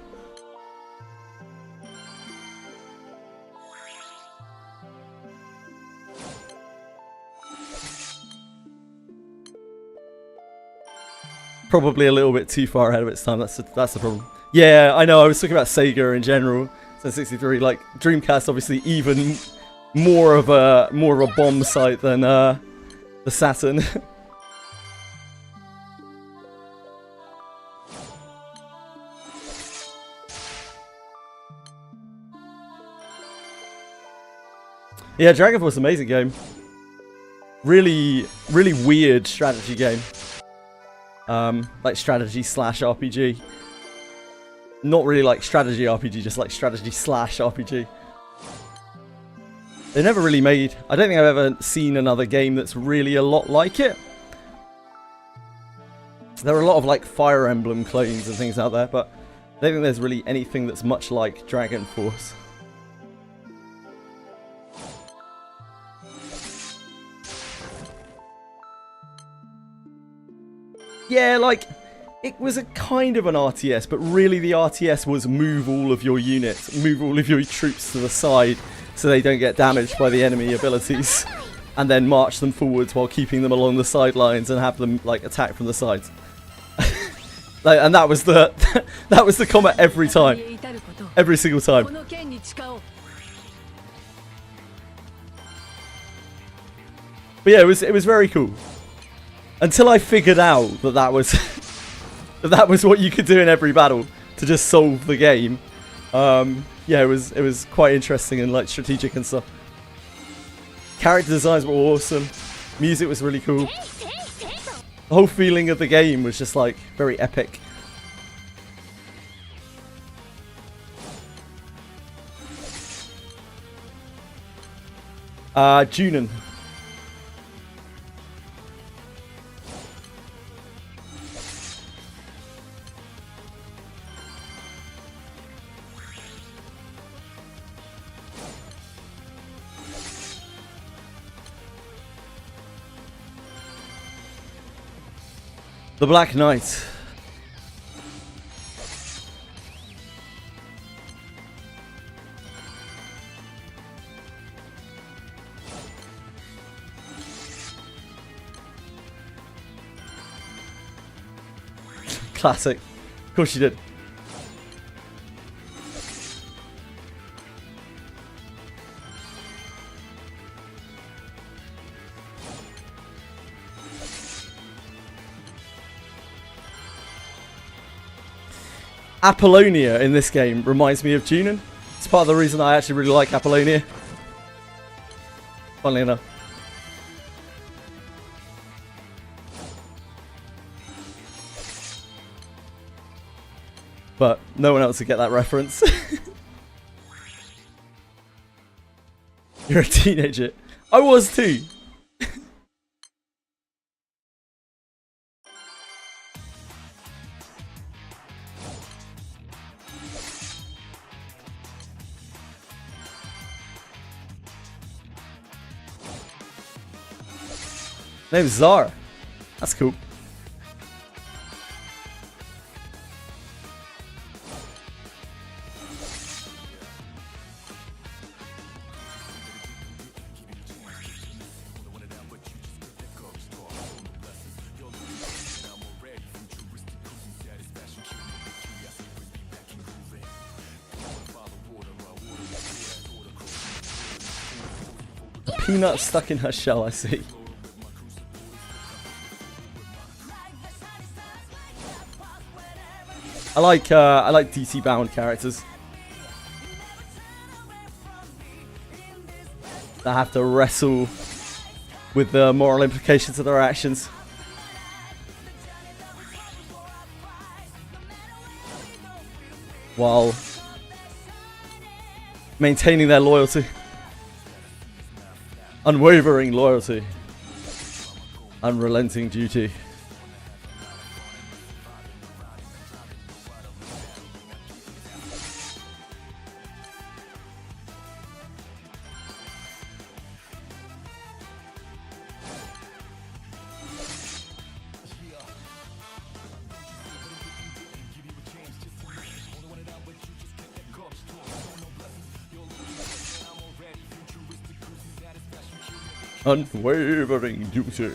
Probably a little bit too far ahead of its time. That's the problem. Yeah, I know. I was talking about Sega in general. So 63, like Dreamcast, obviously even more of a bomb site than the Saturn. Yeah, Dragon Force, amazing game. Really, really weird strategy game. Like strategy / RPG. Not really like strategy RPG, just like strategy / RPG. They never really made... I don't think I've ever seen another game that's really a lot like it. There are a lot of like Fire Emblem clones and things out there, but I don't think there's really anything that's much like Dragon Force. Yeah, like, it was a kind of an RTS, but really the RTS was move all of your units, move all of your troops to the side so they don't get damaged by the enemy abilities, and then march them forwards while keeping them along the sidelines and have them, like, attack from the sides. And that was the that was the combat every time. Every single time. But yeah, it was very cool. Until I figured out that that was what you could do in every battle to just solve the game. Yeah, it was quite interesting and like strategic and stuff. Character designs were awesome. Music was really cool. The whole feeling of the game was just like very epic. Junin. The Black Knight. Classic. Of course you did. Apollonia in this game reminds me of Junin. It's part of the reason I actually really like Apollonia. Funnily enough. But no one else would get that reference. You're a teenager. I was too. Name's Zara. That's cool. peanut stuck in her shell, I see. I like DC bound characters that have to wrestle with the moral implications of their actions. While maintaining their loyalty. Unwavering loyalty. Unrelenting duty. Unwavering duty.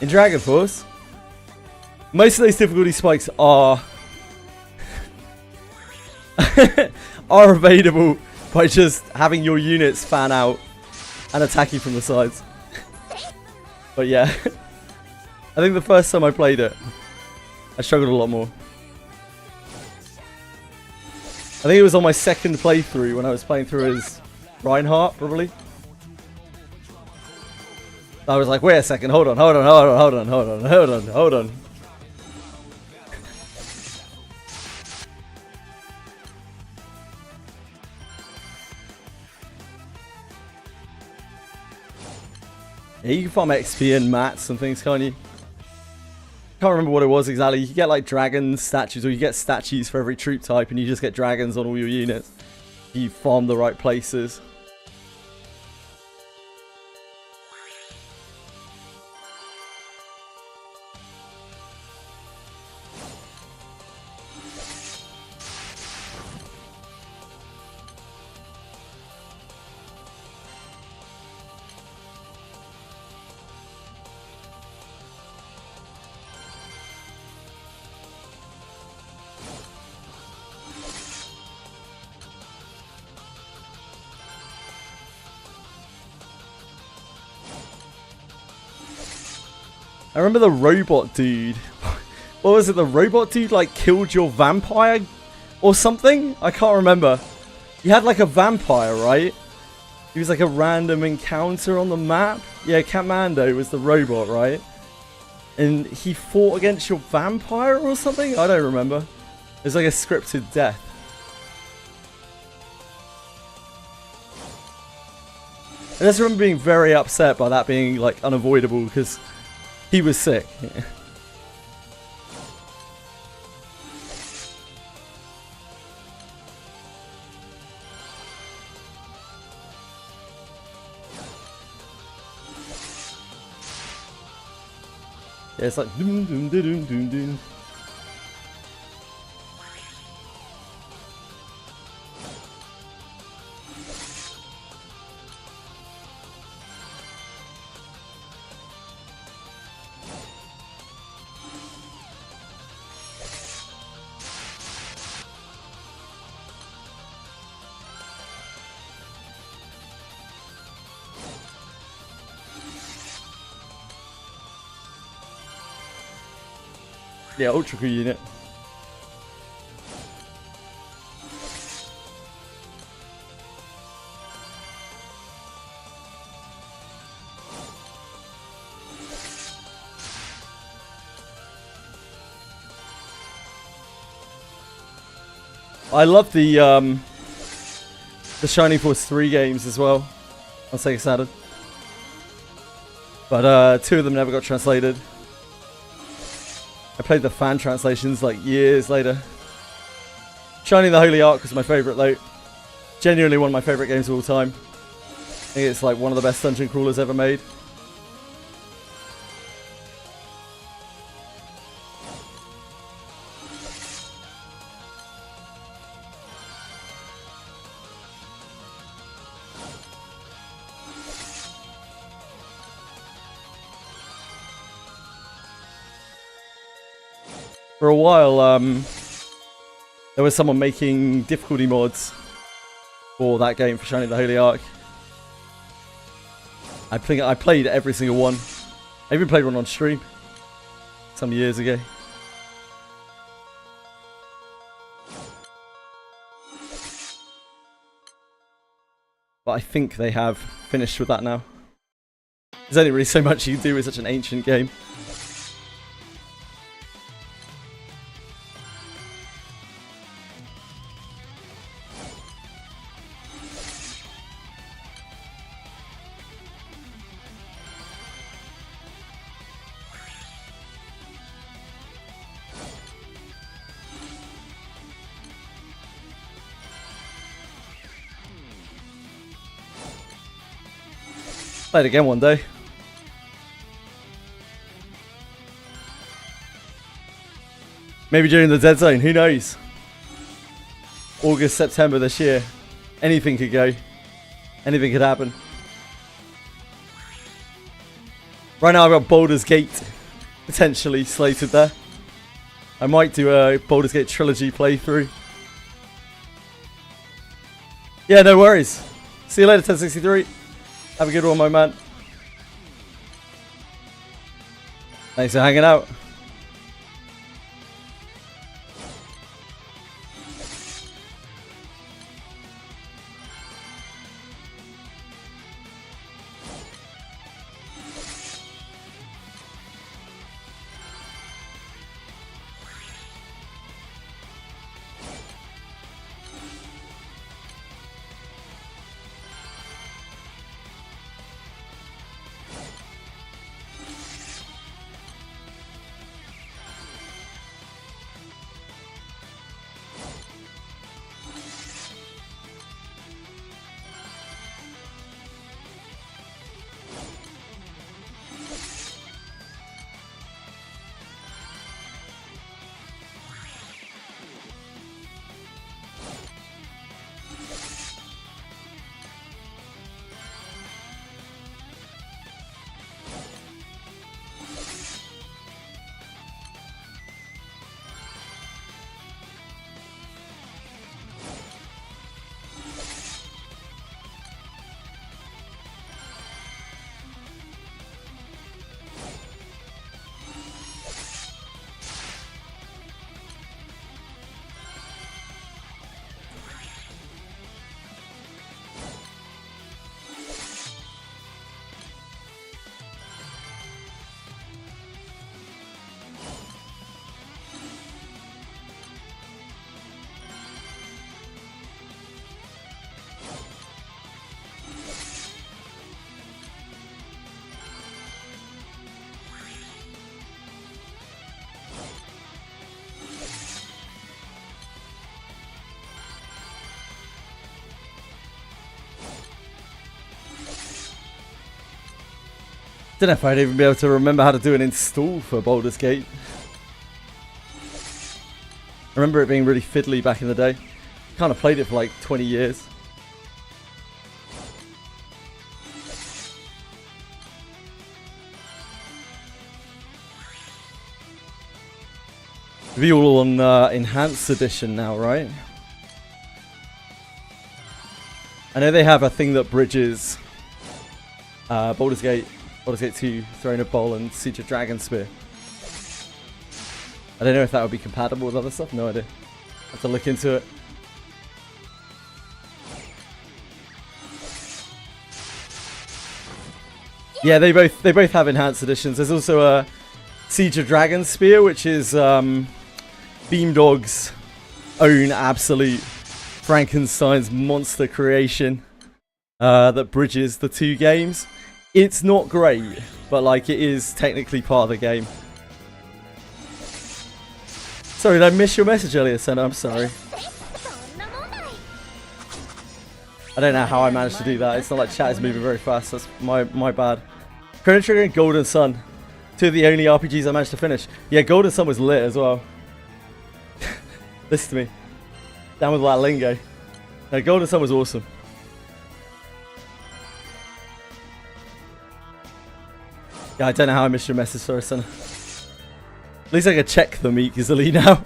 In Dragon Force, most of those difficulty spikes are are available by just having your units fan out and attacking from the sides. But yeah, I think the first time I played it, I struggled a lot more. I think it was on my second playthrough when I was playing through as Reinhardt, probably. I was like, wait a second, hold on. Yeah, you can farm XP and mats and things, can't you? Can't remember what it was exactly. You get like dragon statues, or you get statues for every troop type, and you just get dragons on all your units. You farm the right places. I remember the robot dude. What was it? The robot dude like killed your vampire or something? I can't remember. You had like a vampire, right? He was like a random encounter on the map. Yeah, Catmando was the robot, right? And he fought against your vampire or something? I don't remember. It was like a scripted death. I just remember being very upset by that being like unavoidable because he was sick. Yeah, it's like doom doom doom doom doom. Yeah, ultra cool unit. I love the Shining Force 3 games as well on Sega Saturn. But 2 of them never got translated. I played the fan translations like years later. Shining the Holy Ark was my favourite though. Genuinely one of my favourite games of all time. I think it's like one of the best dungeon crawlers ever made. For a while, there was someone making difficulty mods for that game, for Shining the Holy Ark. I think I played every single one. I even played one on stream some years ago. But I think they have finished with that now. There's only really so much you can do with such an ancient game. Play it again one day. Maybe during the dead zone, who knows? August, September this year. Anything could go. Anything could happen. Right now I've got Baldur's Gate potentially slated there. I might do a Baldur's Gate trilogy playthrough. Yeah, no worries. See you later, 1063. Have a good one, my man. Thanks for hanging out. Don't know if I'd even be able to remember how to do an install for Baldur's Gate. I remember it being really fiddly back in the day. Kind of played it for like 20 years. It'll be all on Enhanced Edition now, right? I know they have a thing that bridges Baldur's Gate 2, Throne of Bowl, and Siege of Dragonspear. I don't know if that would be compatible with other stuff. No idea. Have to look into it. Yeah, they both have enhanced editions. There's also a Siege of Dragonspear, which is Beamdog's own absolute Frankenstein's monster creation that bridges the two games. It's not great, but like it is technically part of the game. Sorry, did I miss your message earlier, Senna? I'm sorry. I don't know how I managed to do that. It's not like chat is moving very fast. That's my bad. Chrono Trigger and Golden Sun. Two of the only RPGs I managed to finish. Yeah, Golden Sun was lit as well. Listen to me. Down with that lingo. No, Golden Sun was awesome. Yeah, I don't know how I missed your message, sorry, Senna. least I can check them easily now.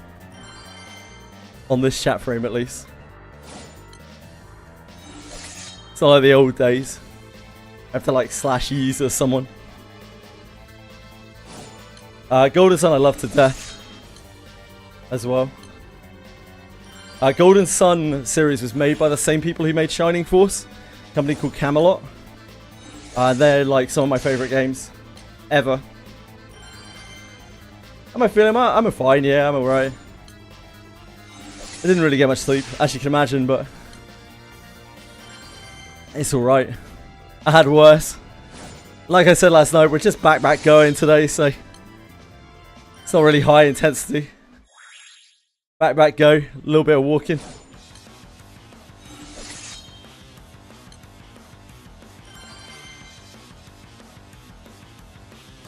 On this chat frame, at least. It's not like the old days. I have to like slash use or someone. Golden Sun I love to death. As well. Golden Sun series was made by the same people who made Shining Force. A company called Camelot. They're like some of my favourite games. Ever. How am I feeling? I'm fine, yeah, I'm alright. I didn't really get much sleep, as you can imagine, but it's alright. I had worse. Like I said last night, we're just back going today, so it's not really high intensity. Back go, a little bit of walking.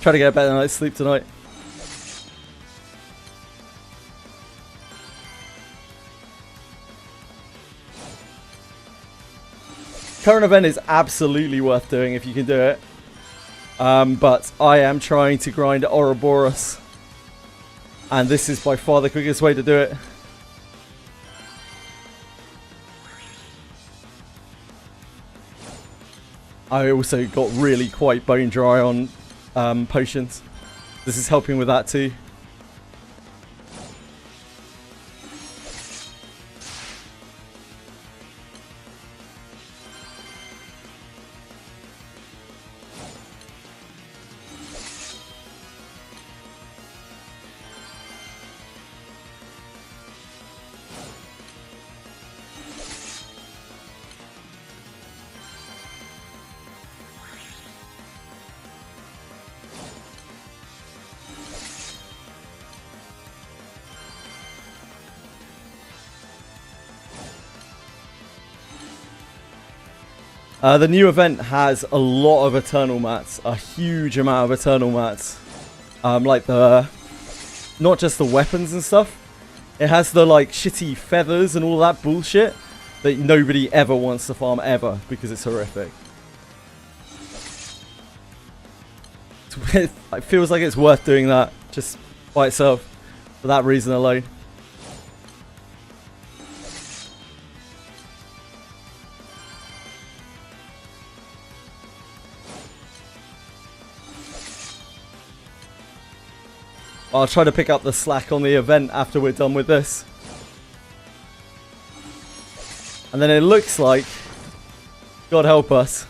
Try to get a better night's sleep tonight. Current event is absolutely worth doing if you can do it. But I am trying to grind Ouroboros. And this is by far the quickest way to do it. I also got really quite bone dry on potions. This is helping with that too. The new event has a lot of Eternal Mats, a huge amount of Eternal Mats. Like not just the weapons and stuff, it has the like shitty feathers and all that bullshit that nobody ever wants to farm ever because it's horrific. It feels like it's worth doing that just by itself for that reason alone. I'll try to pick up the slack on the event after we're done with this. And then it looks like, God help us,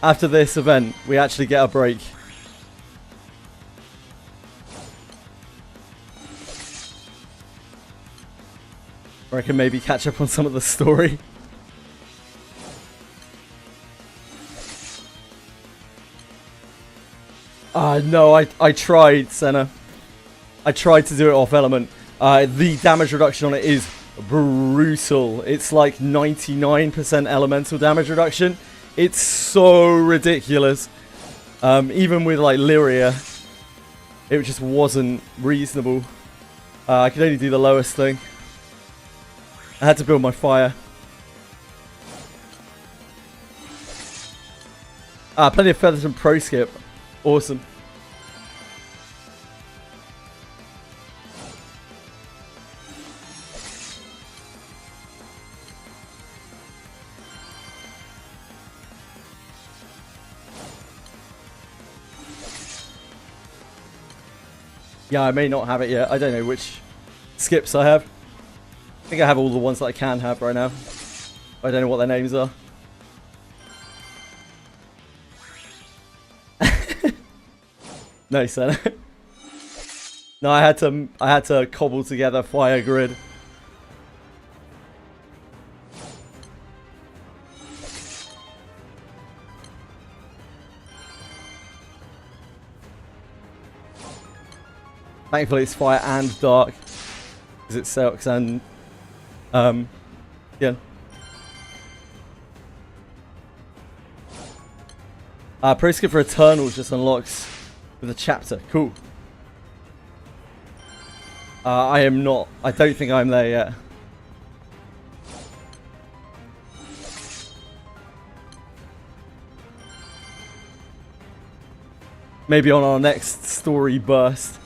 after this event, we actually get a break. Or I can maybe catch up on some of the story. No, I tried, Senna. I tried to do it off element. The damage reduction on it is brutal. It's like 99% elemental damage reduction. It's so ridiculous. Even with like Lyria, it just wasn't reasonable. I could only do the lowest thing. I had to build my fire. Plenty of feathers and pro skip. Awesome. Yeah, I may not have it yet. I don't know which skips I have. I think I have all the ones that I can have right now. I don't know what their names are. No, Senna. No, I had to cobble together fire grid. Thankfully it's fire and dark. Because it sucks and yeah. Pro skip for Eternals just unlocks with a chapter. Cool. I am not. I don't think I'm there yet. Maybe on our next story burst.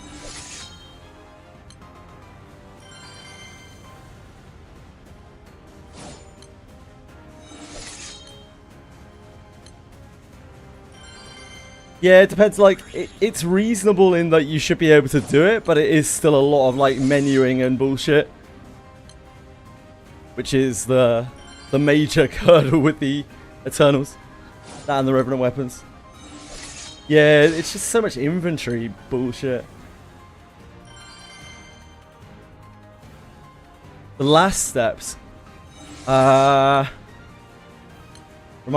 Yeah, it depends. Like, it's reasonable in that you should be able to do it, but it is still a lot of, like, menuing and bullshit. Which is the major hurdle with the Eternals. That and the Revenant weapons. Yeah, it's just so much inventory bullshit. The last steps. Remind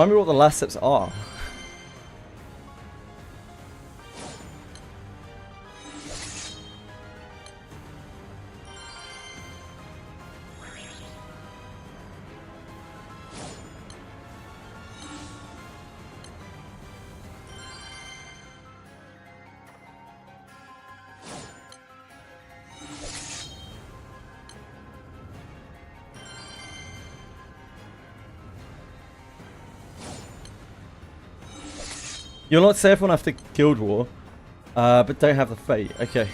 me what the last steps are. You're not safe on after Guild War, but don't have the Fate. Okay.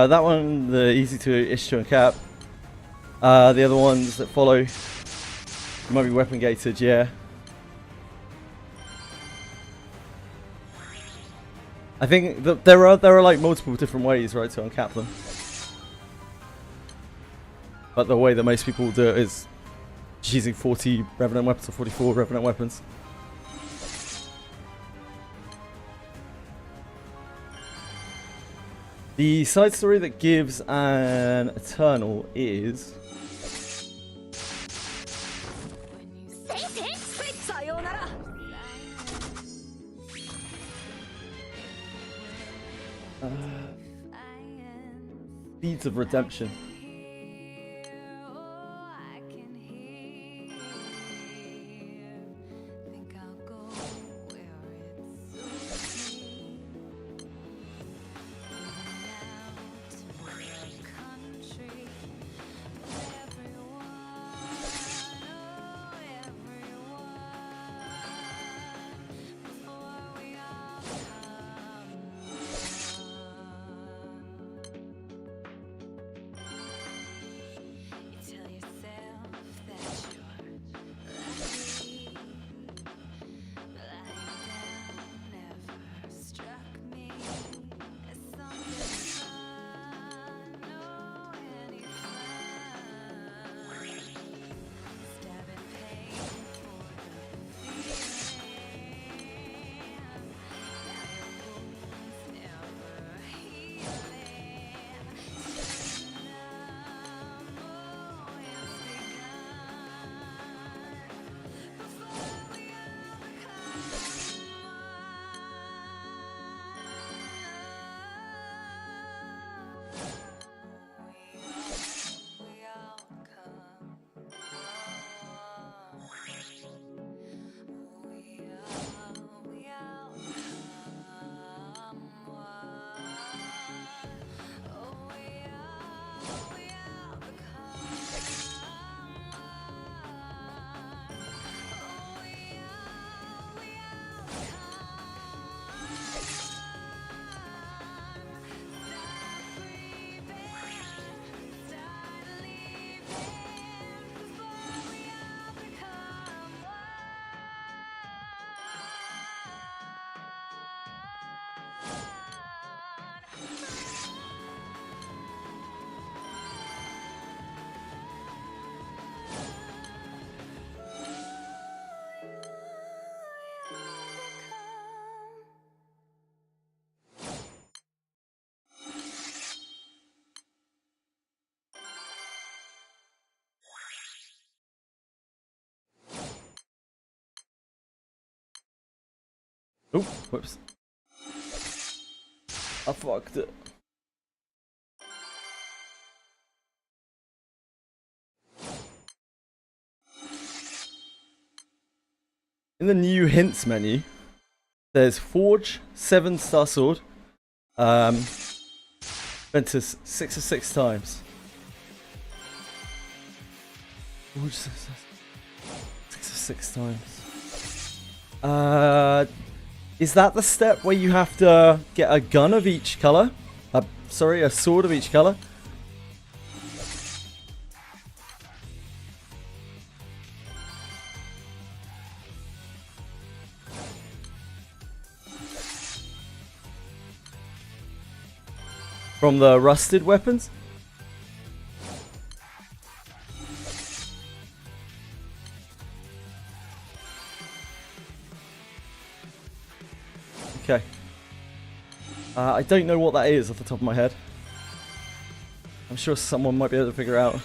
That one, the easy to issue and cap. The other ones that follow might be weapon gated, yeah. I think that there are like multiple different ways, right, to uncap them. But the way that most people do it is just using 40 Revenant weapons or 44 Revenant weapons. The side story that gives an Eternal is... Deeds of Redemption. Oh, whoops. I fucked it. In the new hints menu, there's Forge, 7-star sword, Ventus 6 of 6 times. Forge 6 of 6 times. Is that the step where you have to get a gun of each color? Sorry, a sword of each color? From the rusted weapons? Okay. I don't know what that is off the top of my head. I'm sure someone might be able to figure out.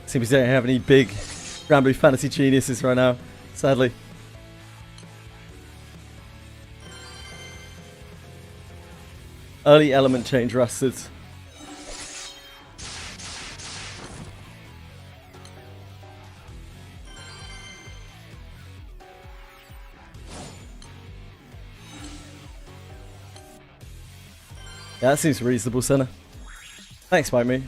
Seems we don't have any big GRANBLUE fantasy geniuses right now, sadly. Early element change rusted. Yeah, that seems reasonable, Senna. Thanks, Mike Me.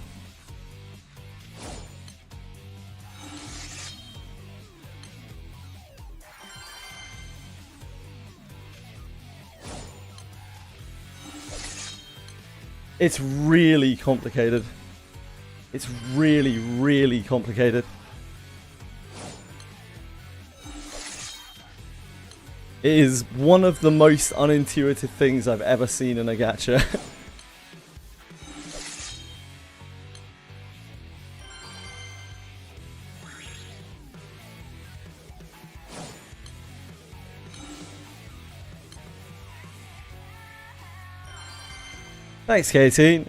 It's really complicated. It's really, really complicated. It is one of the most unintuitive things I've ever seen in a gacha. Thanks, Katie.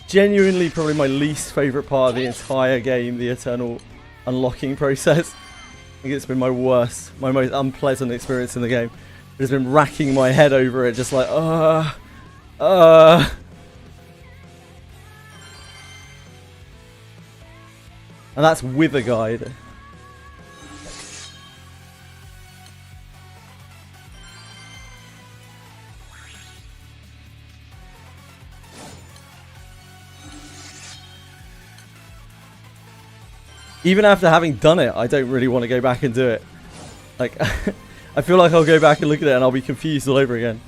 Genuinely, probably my least favourite part of the entire game, the eternal unlocking process. I think it's been my worst, my most unpleasant experience in the game. I've just been racking my head over it, just like, And that's with a guide. Even after having done it, I don't really want to go back and do it. Like, I feel like I'll go back and look at it and I'll be confused all over again.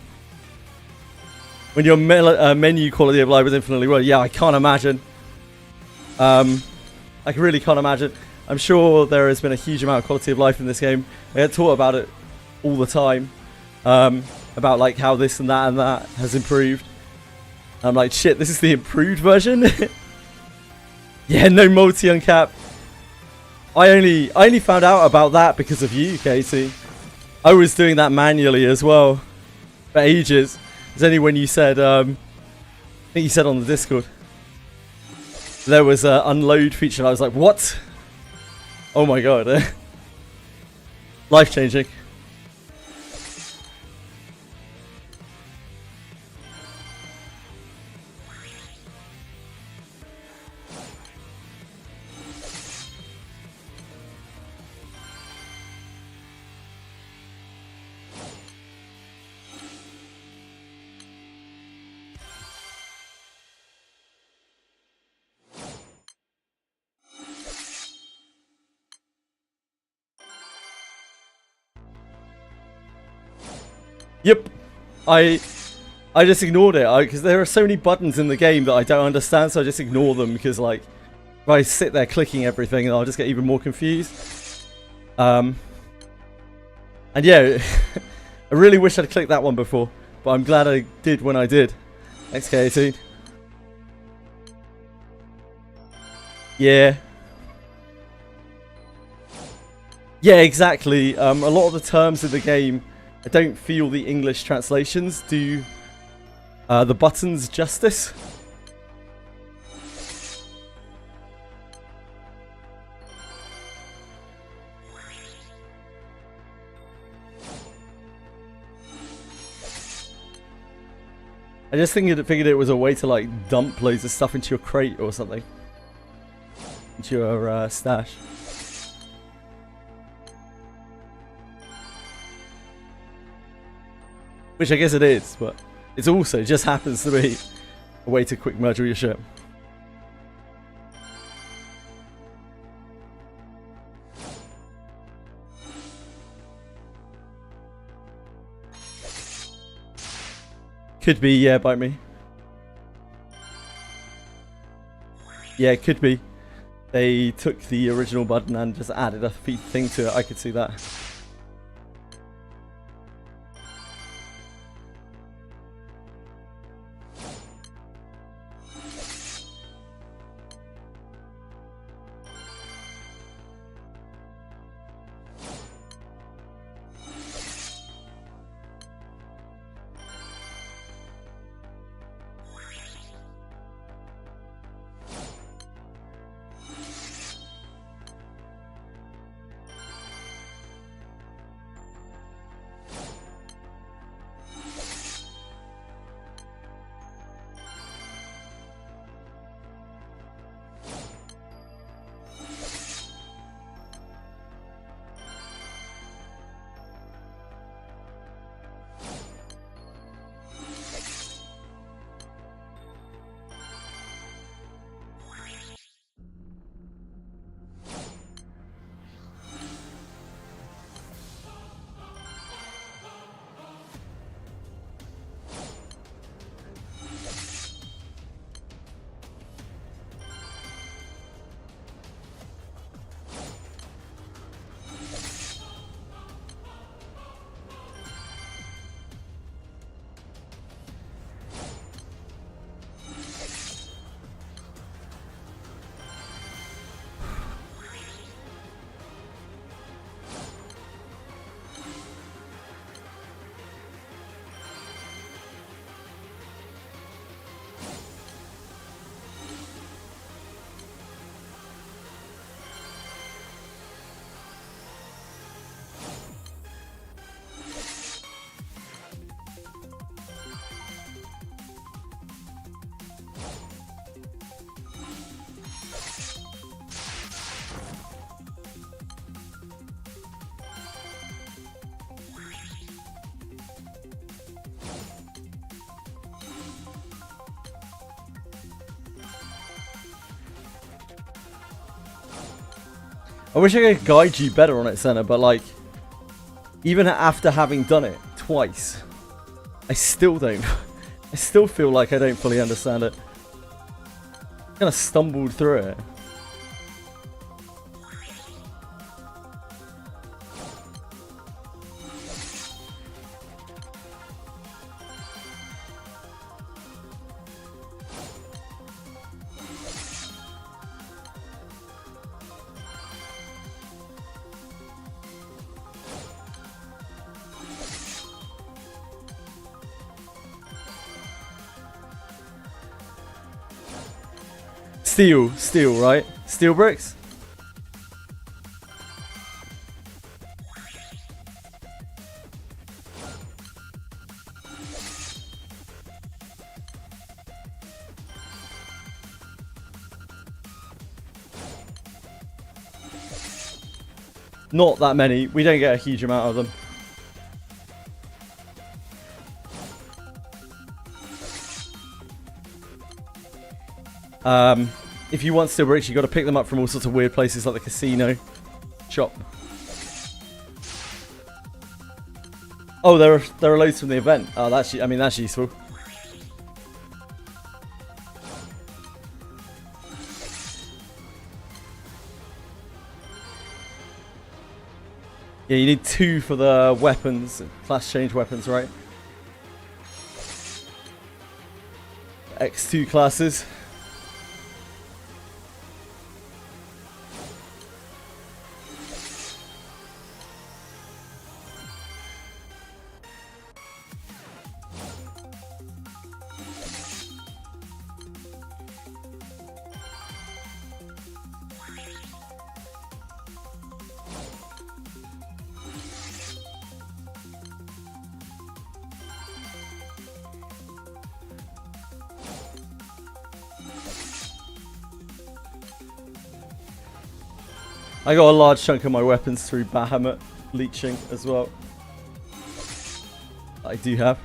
When your menu quality of life was infinitely well, yeah, I can't imagine. I really can't imagine. I'm sure there has been a huge amount of quality of life in this game. I get taught about it all the time. About like how this and that has improved. I'm like, shit, this is the improved version? Yeah, no multi-uncap. I only found out about that because of you, Katie. I was doing that manually as well for ages. It's only when you said, I think you said on the Discord, there was an unload feature and I was like, what? Oh my god. Life changing. Yep. I just ignored it because there are so many buttons in the game that I don't understand, so I just ignore them because, like, if I sit there clicking everything, I'll just get even more confused. And yeah, I really wish I'd clicked that one before, but I'm glad I did when I did. Thanks, K18. Yeah. Yeah, exactly. A lot of the terms in the game, I don't feel the English translations do the buttons justice. I just figured it was a way to, like, dump loads of stuff into your crate or something. Into your stash. Which I guess it is, but it also just happens to be a way to quick merge all your shit. Could be, yeah, bite me. Yeah, it could be. They took the original button and just added a thing to it. I could see that. I wish I could guide you better on it, Senna, but, like, even after having done it twice, I still don't. I still feel like I don't fully understand it. I kind of stumbled through it. Steel, right? Steel bricks? Not that many. We don't get a huge amount of them. If you want steel bricks, you got to pick them up from all sorts of weird places like the casino shop. Oh, there are loads from the event. Oh, that's, I mean, that's useful. Yeah, you need 2 for the weapons, class change weapons, right? X2 classes. I got a large chunk of my weapons through Bahamut leeching as well. I do have.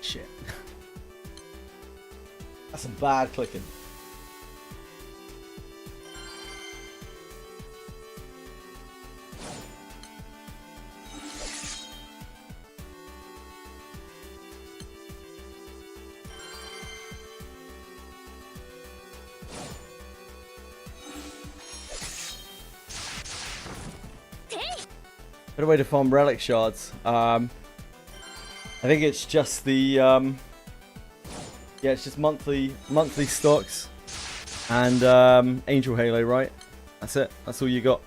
Shit. That's some bad clicking. Better way to farm relic shards. I think it's just the yeah, it's just monthly stocks and Angel Halo, right? That's it. That's all you got.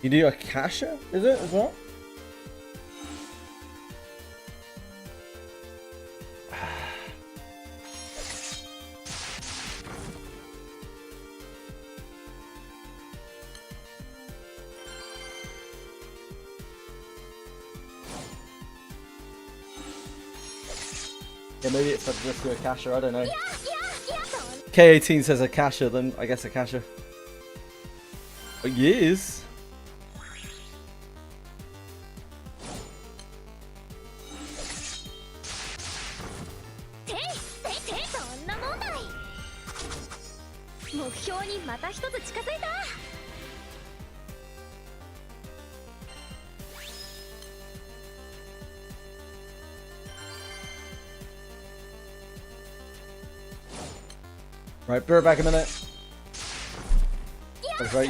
You do Akasha, is it as well? Yeah, maybe it's better just do Akasha, I don't know. K18 says Akasha, then I guess Akasha. Oh, years? Right, bear it back a minute. Right.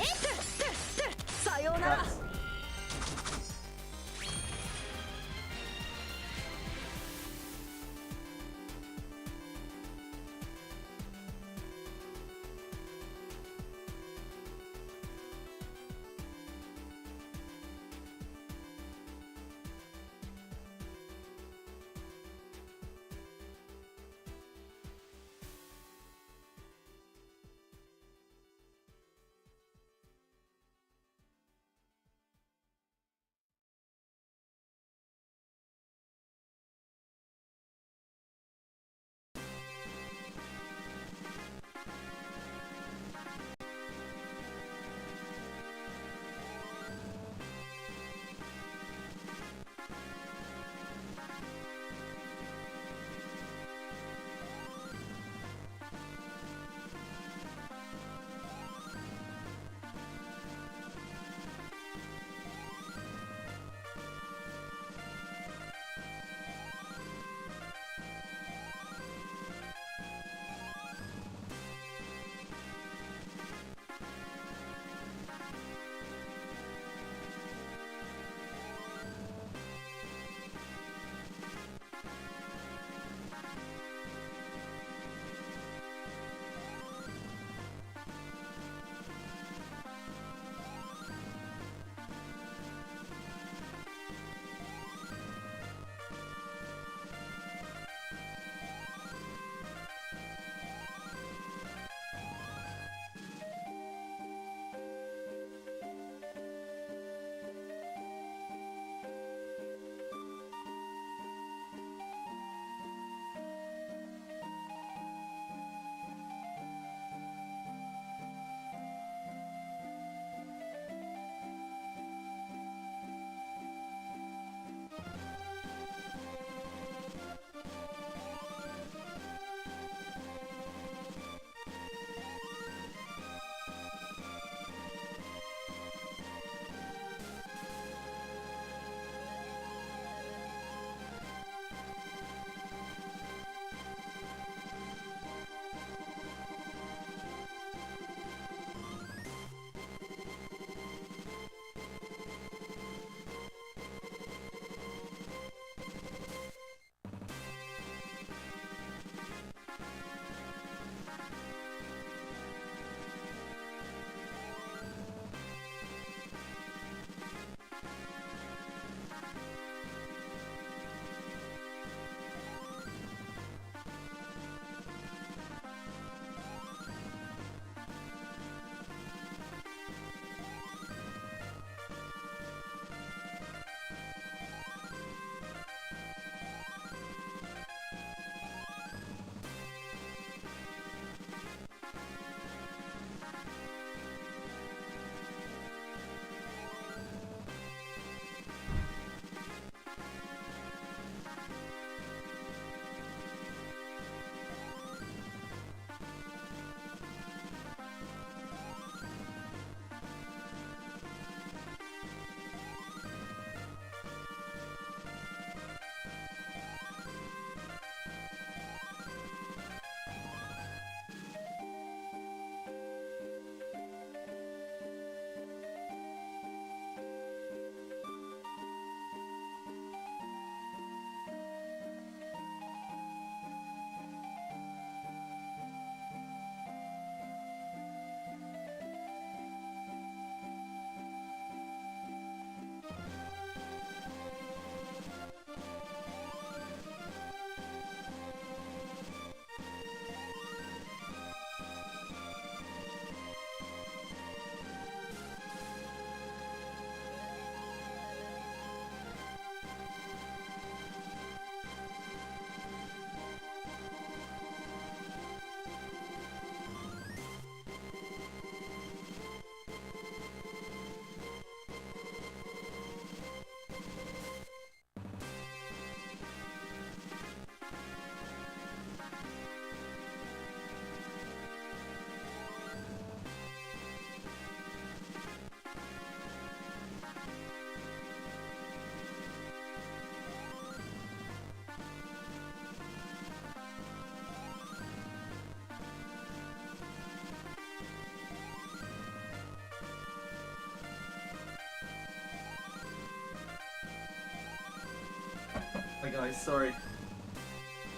guys, sorry.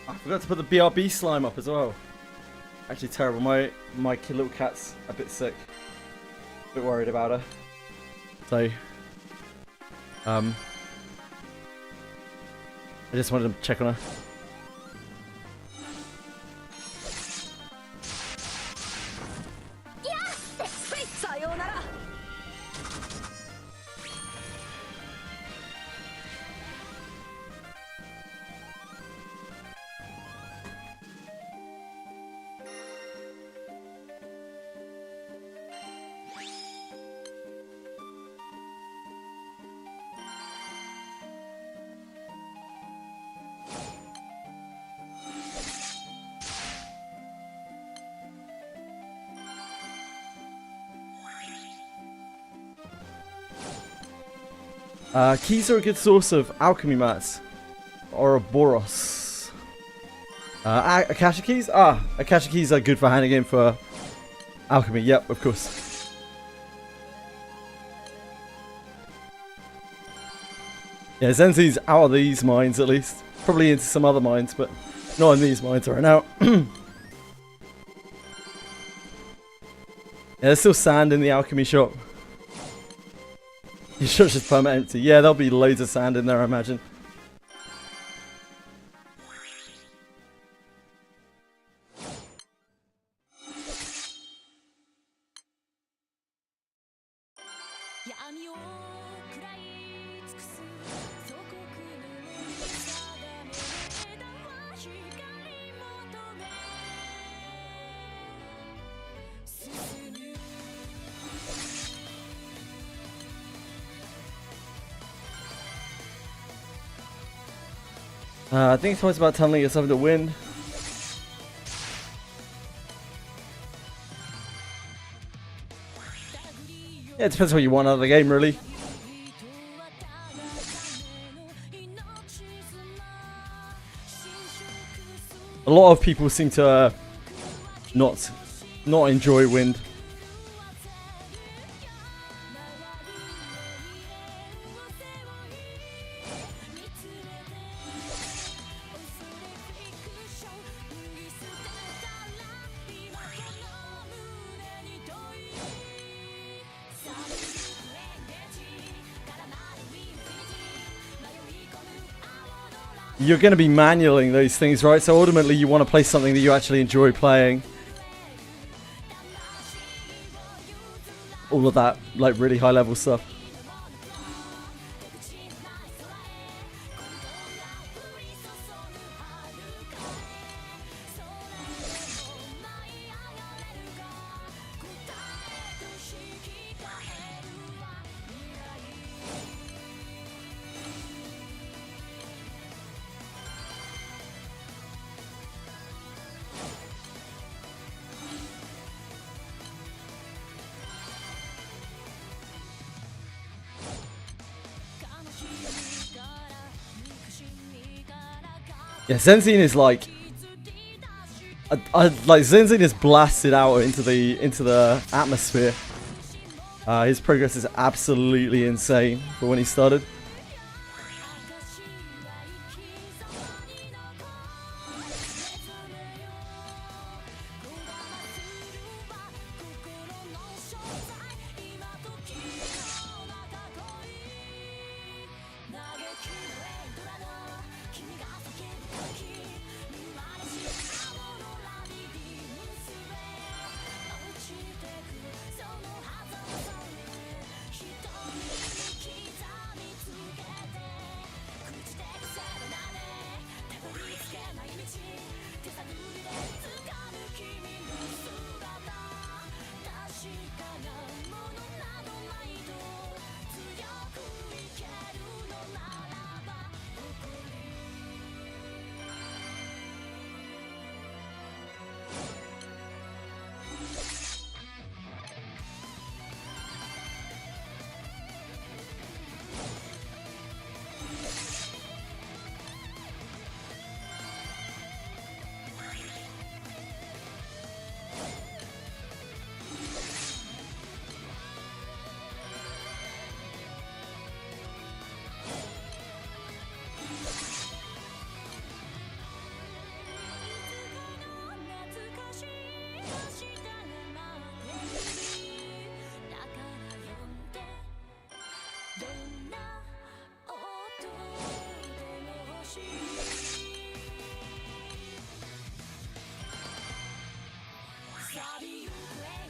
I forgot to put the BRB slime up as well. Actually terrible, my little cat's a bit sick. A bit worried about her. So, I just wanted to check on her. Keys are a good source of alchemy mats. Ouroboros. Akasha keys? Akasha keys are good for handing in for alchemy. Yep, of course. Yeah, Zenzi's out of these mines at least. Probably into some other mines, but not in these mines right now. Yeah, there's still sand in the alchemy shop. Your shop's just permanent empty. Yeah, there'll be loads of sand in there, I imagine. I think it's always about tunneling yourself into wind. Yeah, it depends what you want out of the game, really. A lot of people seem to not enjoy wind. You're going to be manualing those things, right? So ultimately you want to play something that you actually enjoy playing. All of that, like, really high level stuff. Yeah, Zenzine is like, like Zenzine is blasted out into the atmosphere. His progress is absolutely insane for when he started.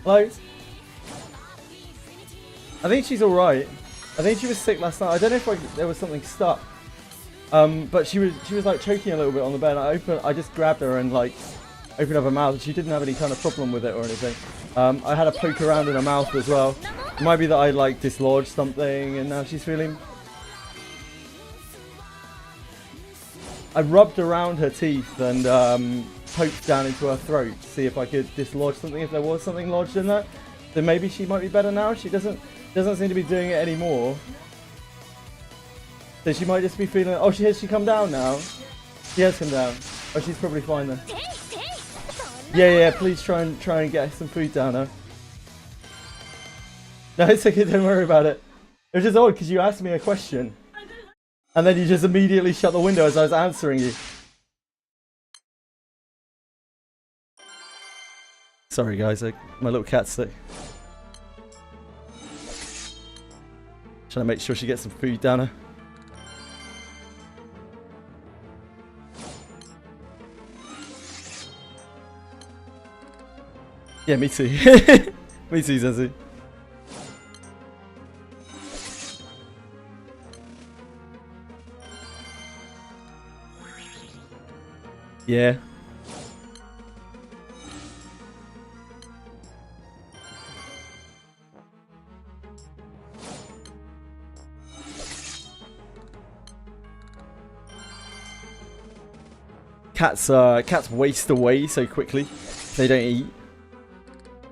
Like, I think she's alright. I think she was sick last night. I don't know if there was something stuck. But she was like choking a little bit on the bed. I just grabbed her and like opened up her mouth, and she didn't have any kind of problem with it or anything. I had a poke around in her mouth as well. It might be that I like dislodged something, and now she's feeling. I rubbed around her teeth and poked down into her throat to see if I could dislodge something, if there was something lodged in there. Then maybe she might be better now. She doesn't seem to be doing it anymore. So she might just be feeling. Oh, has she come down now? She has come down. Oh, she's probably fine then. Yeah. Please try and get some food down her. No, it's okay. Don't worry about it. It was just odd because you asked me a question, and then you just immediately shut the window as I was answering you. Sorry, guys. My little cat's sick. Trying to make sure she gets some food down her. Yeah, me too. Me too, Zenzu. Yeah. Cats waste away so quickly. They don't eat.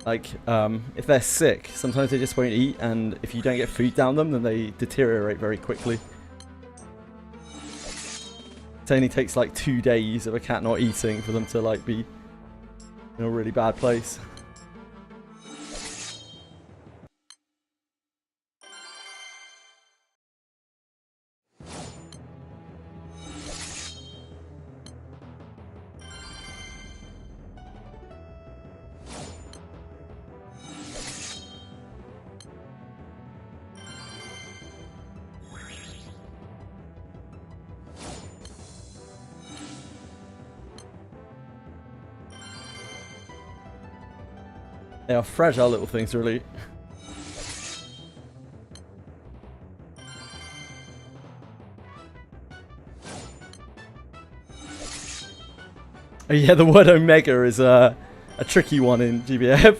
Like, if they're sick, sometimes they just won't eat, and if you don't get food down them, then they deteriorate very quickly. It only takes like 2 days of a cat not eating for them to like be in a really bad place. They are fragile little things, really. Oh yeah, the word Omega is a tricky one in GBF.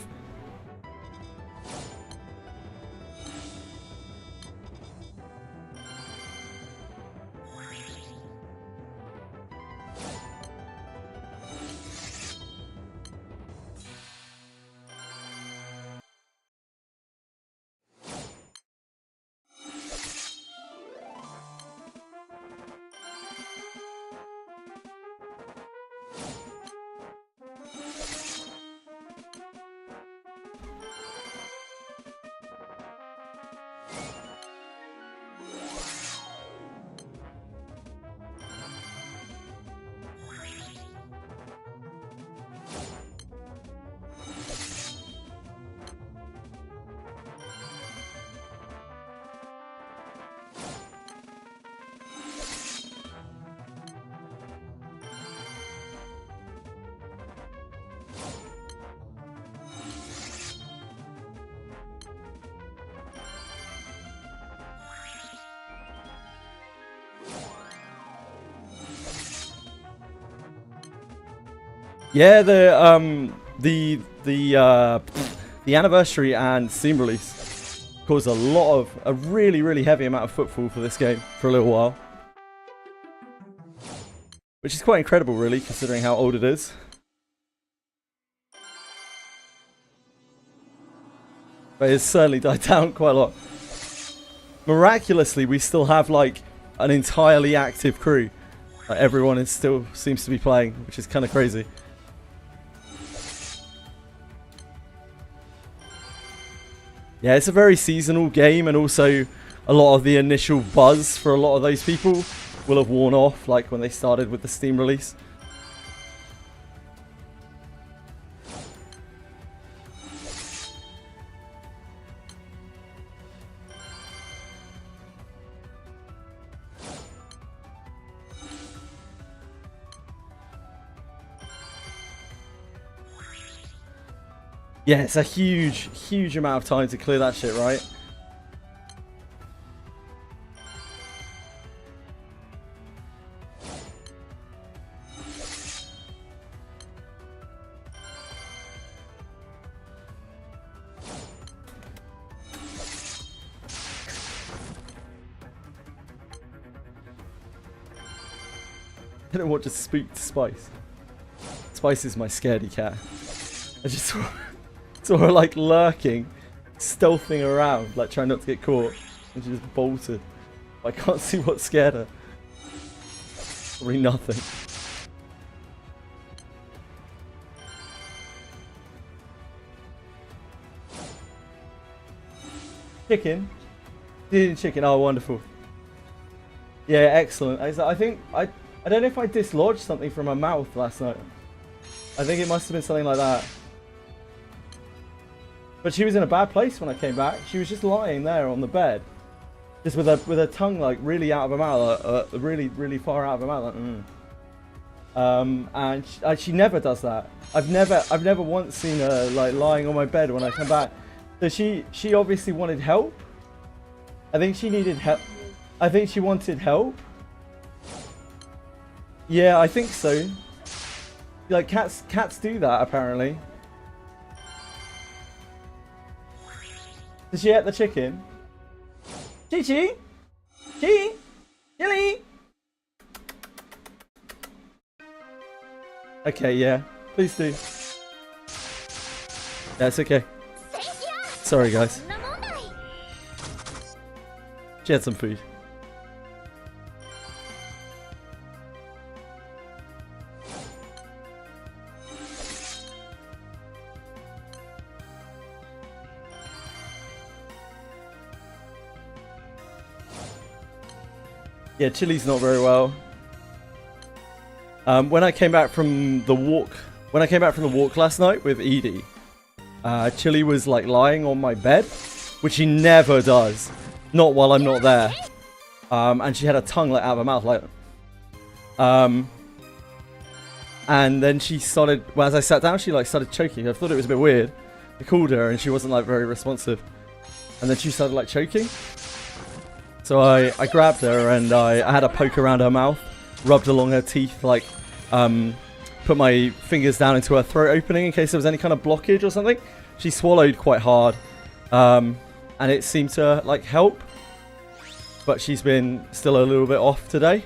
Yeah, the anniversary and Steam release caused a really heavy amount of footfall for this game for a little while, which is quite incredible, really, considering how old it is. But it's certainly died down quite a lot. Miraculously, we still have like an entirely active crew. Like, everyone still seems to be playing, which is kind of crazy. Yeah, it's a very seasonal game, and also a lot of the initial buzz for a lot of those people will have worn off, like when they started with the Steam release. Yeah, it's a huge, huge amount of time to clear that shit, right? I don't want to spook Spice. Spice is my scaredy cat. I just saw her like lurking, stealthing around, like trying not to get caught, and she just bolted. I can't see what scared her. Probably nothing. Chicken? Chicken, oh wonderful. Yeah, excellent. I think I don't know if I dislodged something from her mouth last night. I think it must have been something like that. But she was in a bad place when I came back. She was just lying there on the bed, just with her tongue like really out of her mouth, really far out of her mouth. Like, and she never does that. I've never once seen her like lying on my bed when I come back. So she obviously wanted help. I think she needed help. I think she wanted help. Yeah, I think so. Like cats do that apparently. Did she eat the chicken? Chi-Chi? Chi? Chili? Okay, yeah. Please do. Yeah, it's okay. Sorry, guys. She had some food. Yeah, Chili's not very well. When I came back from the walk last night with Edie, Chili was like lying on my bed, which she never does, not while I'm not there. And she had her tongue like out of her mouth, like. And then she started. Well, as I sat down, she like started choking. I thought it was a bit weird. I called her and she wasn't like very responsive. And then she started like choking. So I grabbed her and I had a poke around her mouth, rubbed along her teeth, like put my fingers down into her throat opening in case there was any kind of blockage or something. She swallowed quite hard, and it seemed to like help, but she's been still a little bit off today.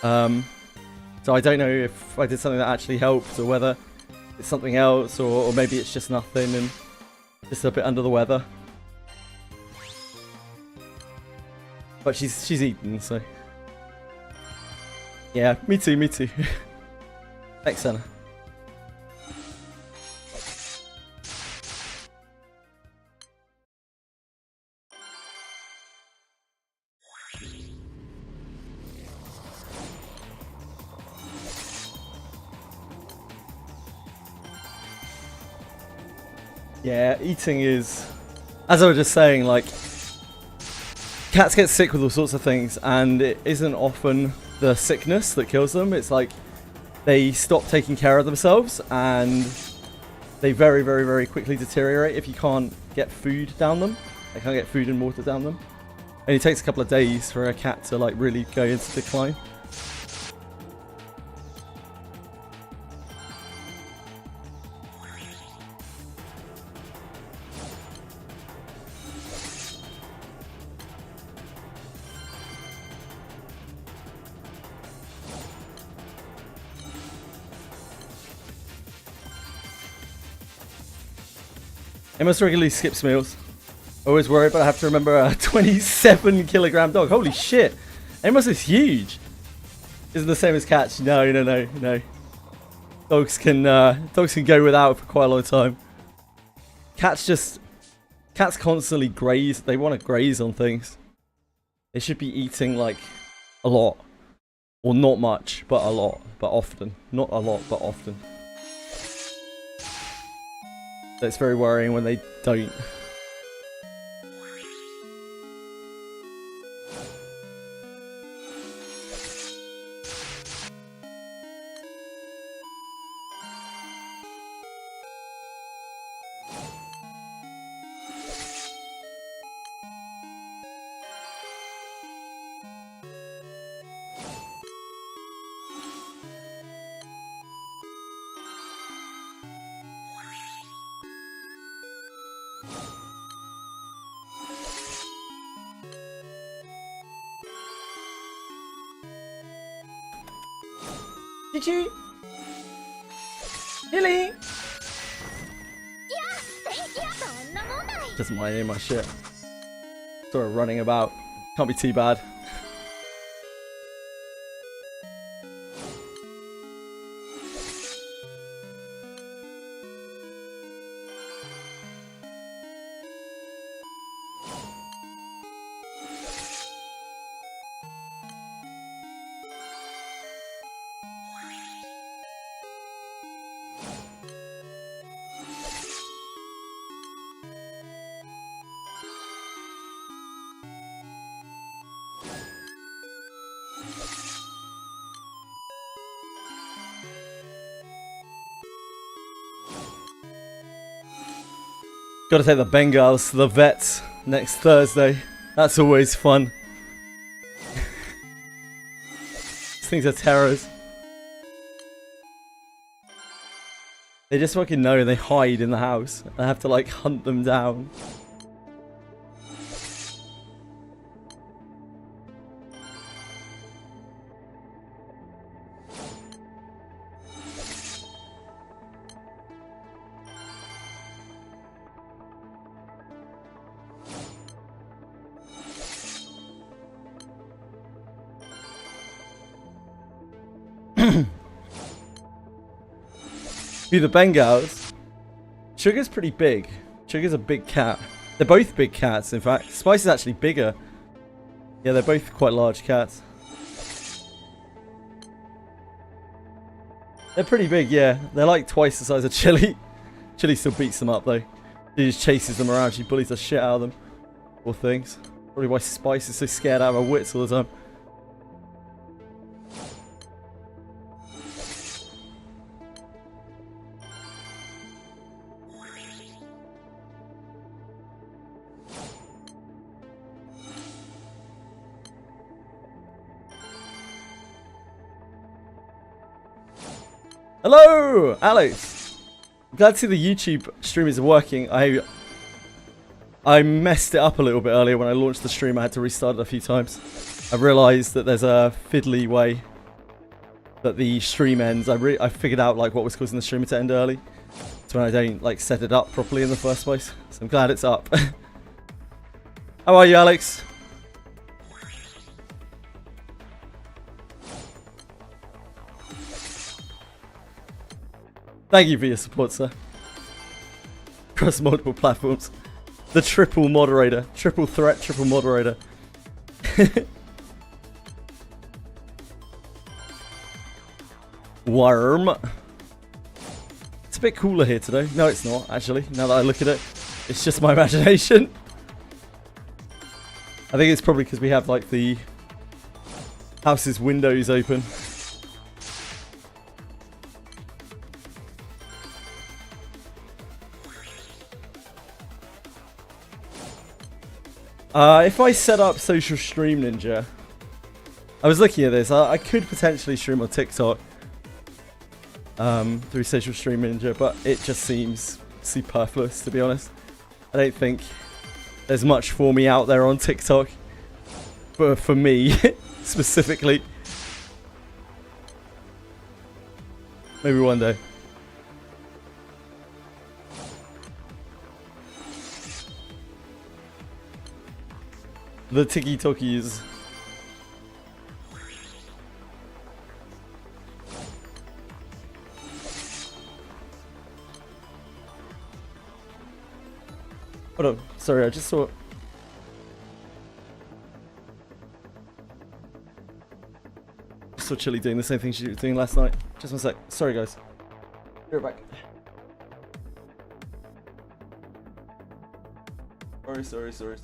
So I don't know if I did something that actually helped or whether it's something else or maybe it's just nothing and just a bit under the weather. But she's eaten, so yeah, me too. Thanks, Senna. Yeah, eating is, as I was just saying, like. Cats get sick with all sorts of things, and it isn't often the sickness that kills them. It's like they stop taking care of themselves, and they very, very, very quickly deteriorate if you can't get food down them. They can't get food and water down them. And it takes a couple of days for a cat to like really go into decline. Emma's regularly skips meals. Always worried, but I have to remember a 27-kilogram dog. Holy shit! Emma's is huge. Isn't the same as cats? No. Dogs can go without for quite a long time. Cats constantly graze. They want to graze on things. They should be eating like a lot, or not much, but a lot, but often. Not a lot, but often. So it's very worrying when they don't. Did you? Really? Doesn't mind any of my shit. Sort of running about. Can't be too bad. Gotta take the Bengals to the vets next Thursday. That's always fun. These things are terrors. They just fucking know and they hide in the house. I have to like hunt them down. Who the Bengals? Sugar's pretty big. Sugar's a big cat. They're both big cats, in fact. Spice is actually bigger. Yeah, they're both quite large cats. They're pretty big, yeah. They're like twice the size of Chili. Chili still beats them up, though. She just chases them around. She bullies the shit out of them. Poor things. Probably why Spice is so scared out of her wits all the time. Hello, Alex. Glad to see the YouTube stream is working. I messed it up a little bit earlier when I launched the stream. I had to restart it a few times. I realised that there's a fiddly way that the stream ends. I figured out like what was causing the streamer to end early. It's when I don't like set it up properly in the first place. So I'm glad it's up. How are you, Alex? Thank you for your support, sir. Across multiple platforms. The triple moderator. Triple threat, triple moderator. Worm. It's a bit cooler here today. No, it's not, actually. Now that I look at it. It's just my imagination. I think it's probably because we have, like, the house's windows open. If I set up Social Stream Ninja, I was looking at this, I could potentially stream on TikTok through Social Stream Ninja, but it just seems superfluous, to be honest. I don't think there's much for me out there on TikTok, but for me, specifically. Maybe one day. The tiki-tokis. Hold on, sorry, I just saw Chili doing the same thing she was doing last night. Just one sec. Sorry, guys. Be right back. Sorry.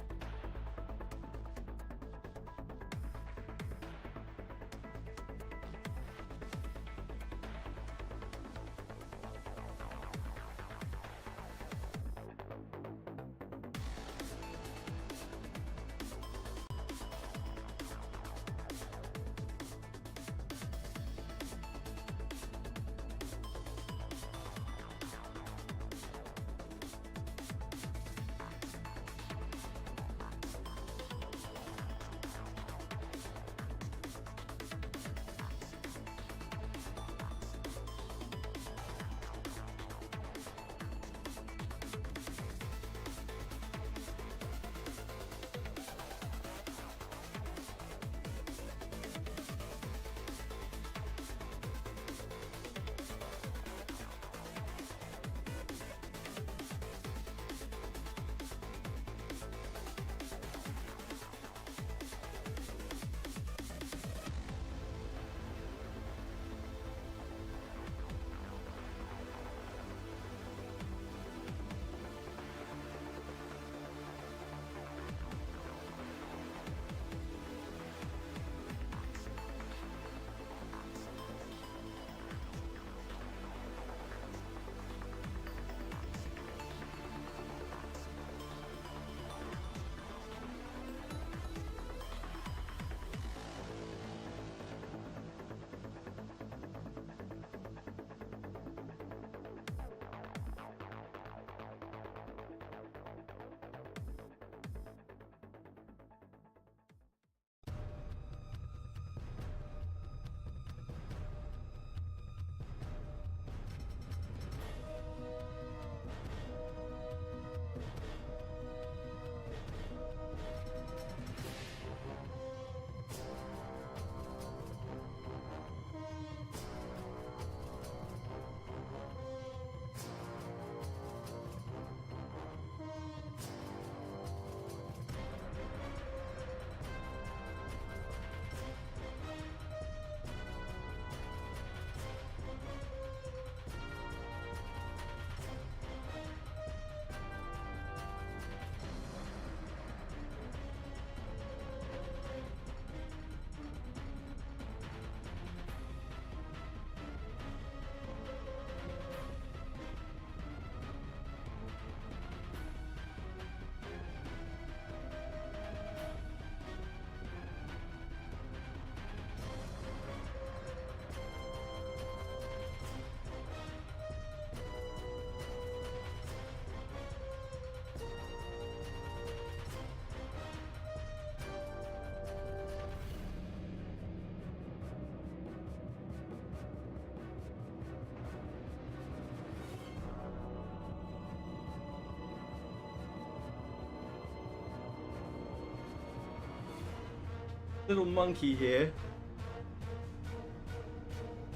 little monkey here,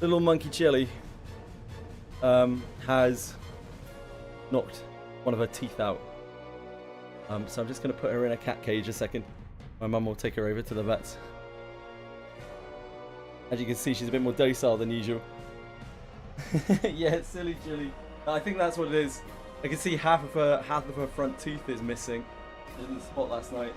little monkey Chili, has knocked one of her teeth out. So I'm just going to put her in a cat cage a second. My mum will take her over to the vets. As you can see, she's a bit more docile than usual. Yeah, silly Chili. I think that's what it is. I can see half of her front tooth is missing. I didn't spot last night.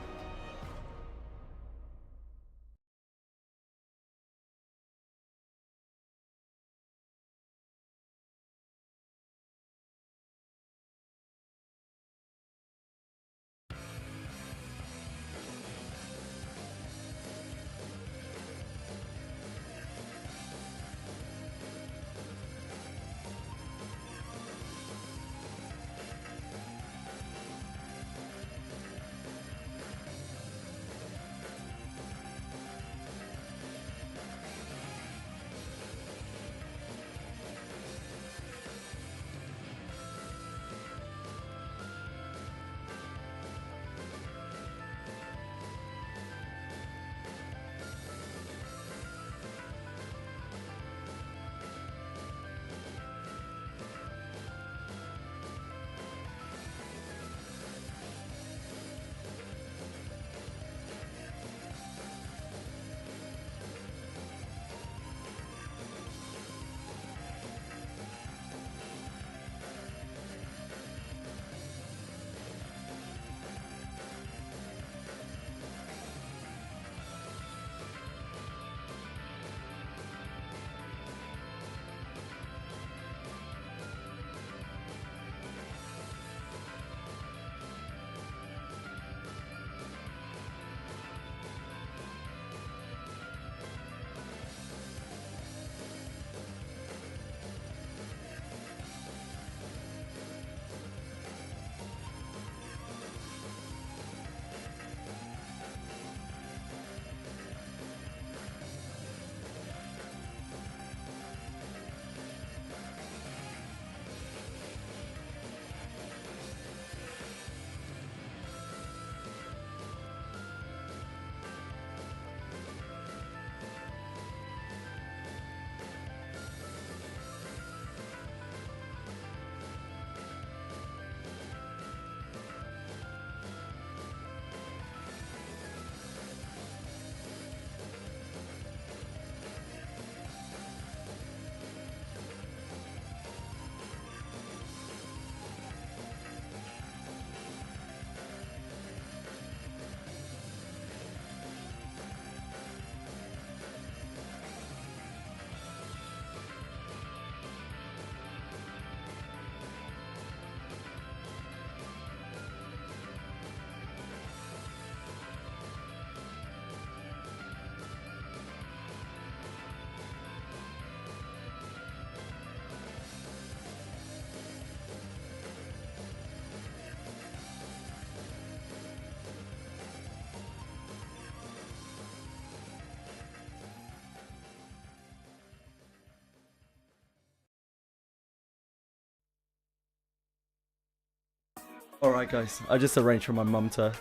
Alright guys, I just arranged for my mum to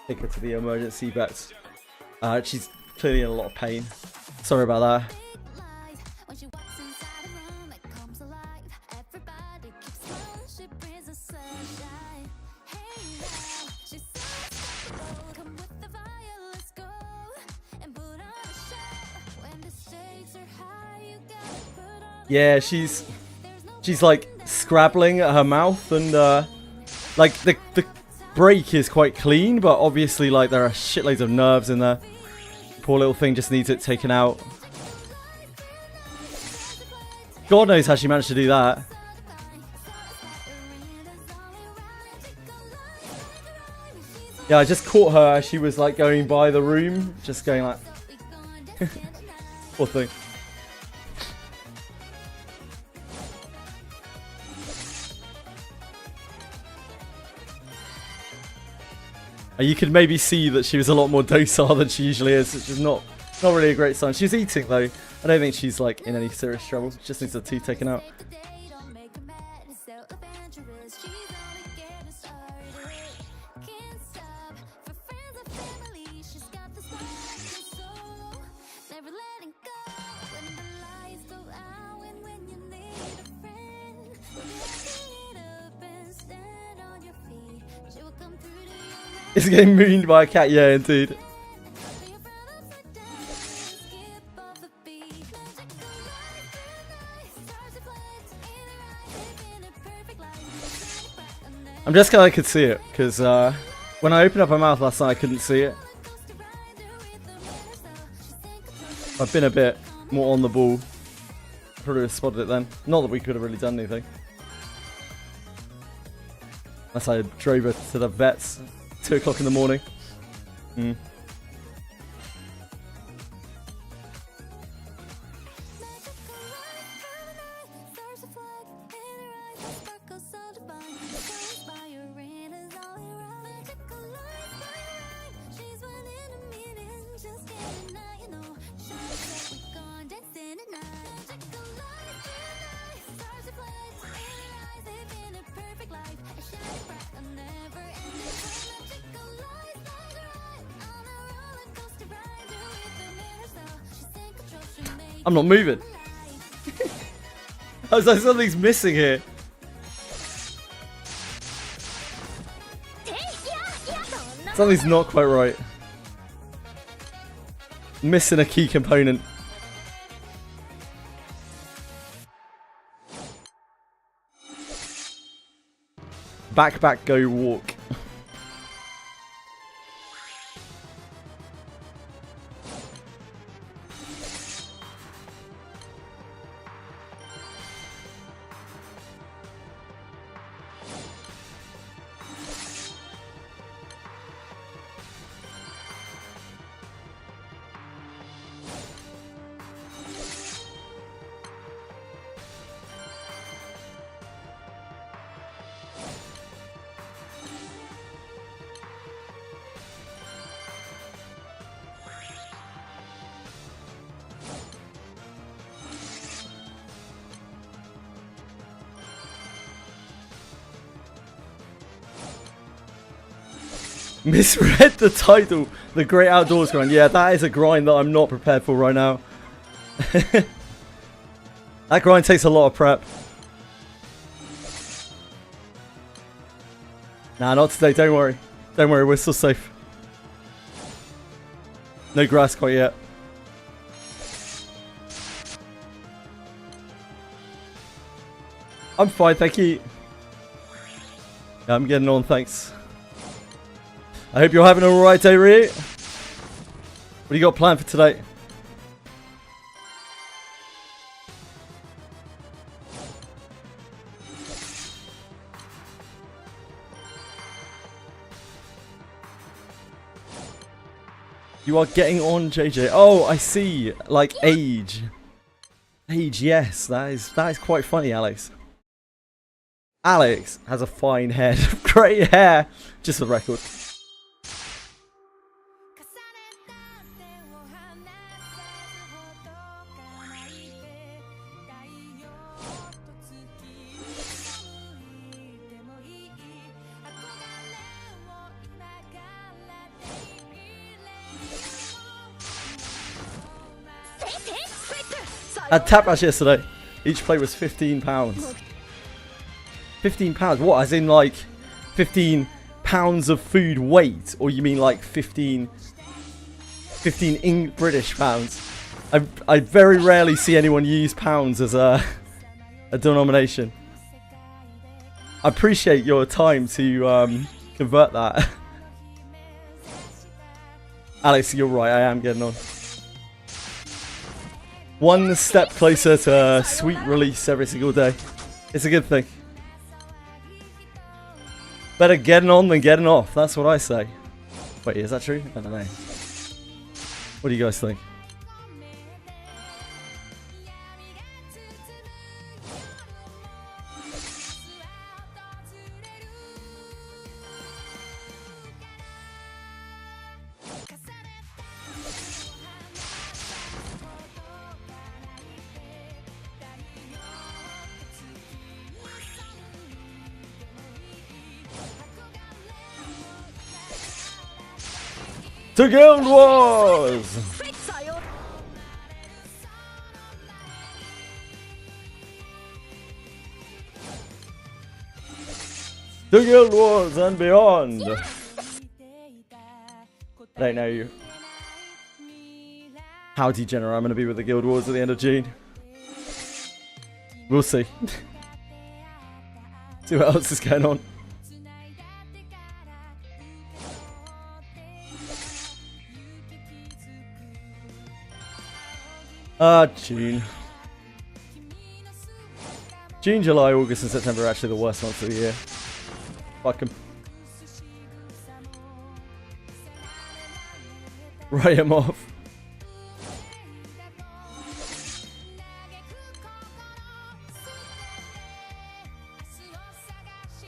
take her to the emergency vets. She's clearly in a lot of pain. Sorry about that. Yeah, she's like scrabbling at her mouth, and like the break is quite clean, but obviously like there are shitloads of nerves in there. Poor little thing just needs it taken out. God knows how she managed to do that. Yeah, I just caught her as she was like going by the room, just going like poor thing. You could maybe see that she was a lot more docile than she usually is, which is not really a great sign. She's eating though. I don't think she's like in any serious trouble. She just needs her teeth taken out. It's getting mooned by a cat, yeah, indeed. I'm just glad I could see it, because when I opened up my mouth last night I couldn't see it. I've been a bit more on the ball. Probably would have spotted it then. Not that we could have really done anything. Unless I drove her to the vets 2 o'clock in the morning. I'm not moving. I was like, something's missing here. Something's not quite right. Missing a key component. Back, back, go, walk. Misread the title, The Great Outdoors Grind. Yeah, that is a grind that I'm not prepared for right now. That grind takes a lot of prep. Nah, not today, don't worry. Don't worry, we're still safe. No grass quite yet. I'm fine, thank you. Yeah, I'm getting on, thanks. I hope you're having an alright day, Ryu. What do you got planned for today? You are getting on, JJ. Oh, I see. Like age. Age, yes. That is quite funny, Alex. Alex has a fine head. Great hair. Just for the record. I had tap ash yesterday. Each plate was £15. £15? What? As in like 15 pounds of food weight? Or you mean like 15 British pounds? I very rarely see anyone use pounds as a denomination. I appreciate your time to convert that. Alex, you're right. I am getting on. One step closer to a sweet release every single day. It's a good thing. Better getting on than getting off. That's what I say. Wait, is that true? I don't know. What do you guys think? To Guild Wars! To Guild Wars and beyond! I don't know how degenerate I'm going to be with the Guild Wars at the end of June. We'll see. See what else is going on. June. June, July, August and September are actually the worst months of the year. Fuck 'em. Write 'em off.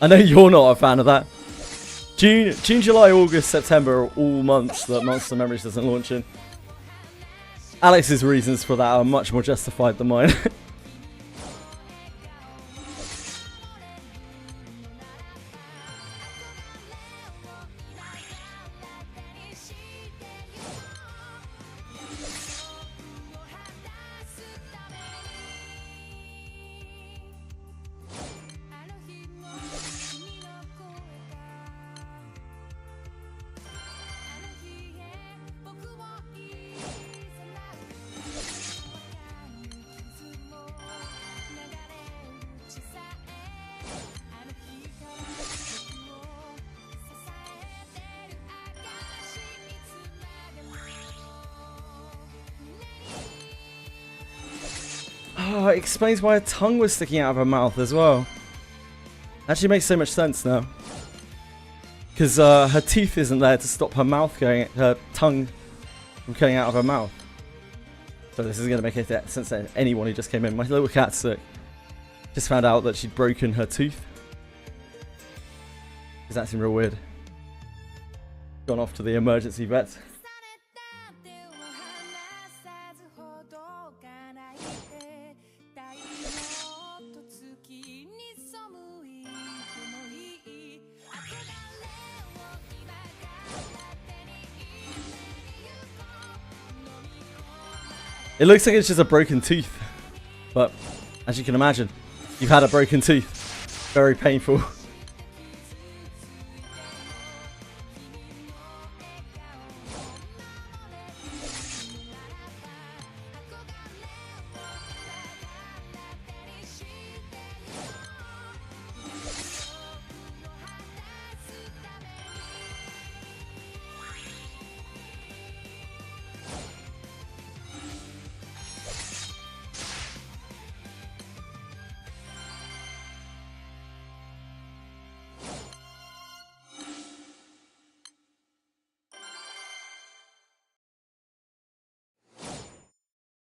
I know you're not a fan of that. June, July, August, September are all months that Monster Memories doesn't launch in. Alex's reasons for that are much more justified than mine. Oh, it explains why her tongue was sticking out of her mouth as well. Actually makes so much sense now. Because her teeth isn't there to stop her tongue from coming out of her mouth. So this is going to make sense to anyone who just came in. My little cat's sick. Just found out that she'd broken her tooth. Because that seemed real weird. Gone off to the emergency vet. It looks like it's just a broken tooth, but as you can imagine, you've had a broken tooth. Very painful.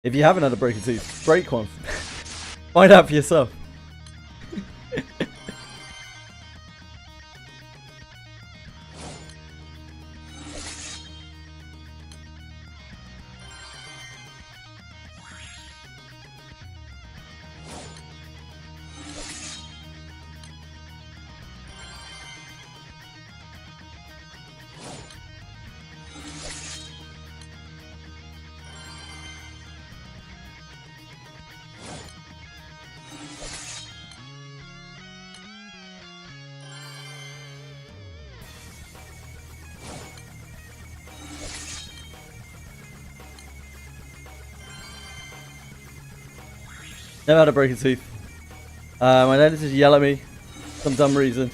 If you haven't had a broken tooth, break one. Find out for yourself. Never had a broken tooth. My dentist just yell at me for some dumb reason.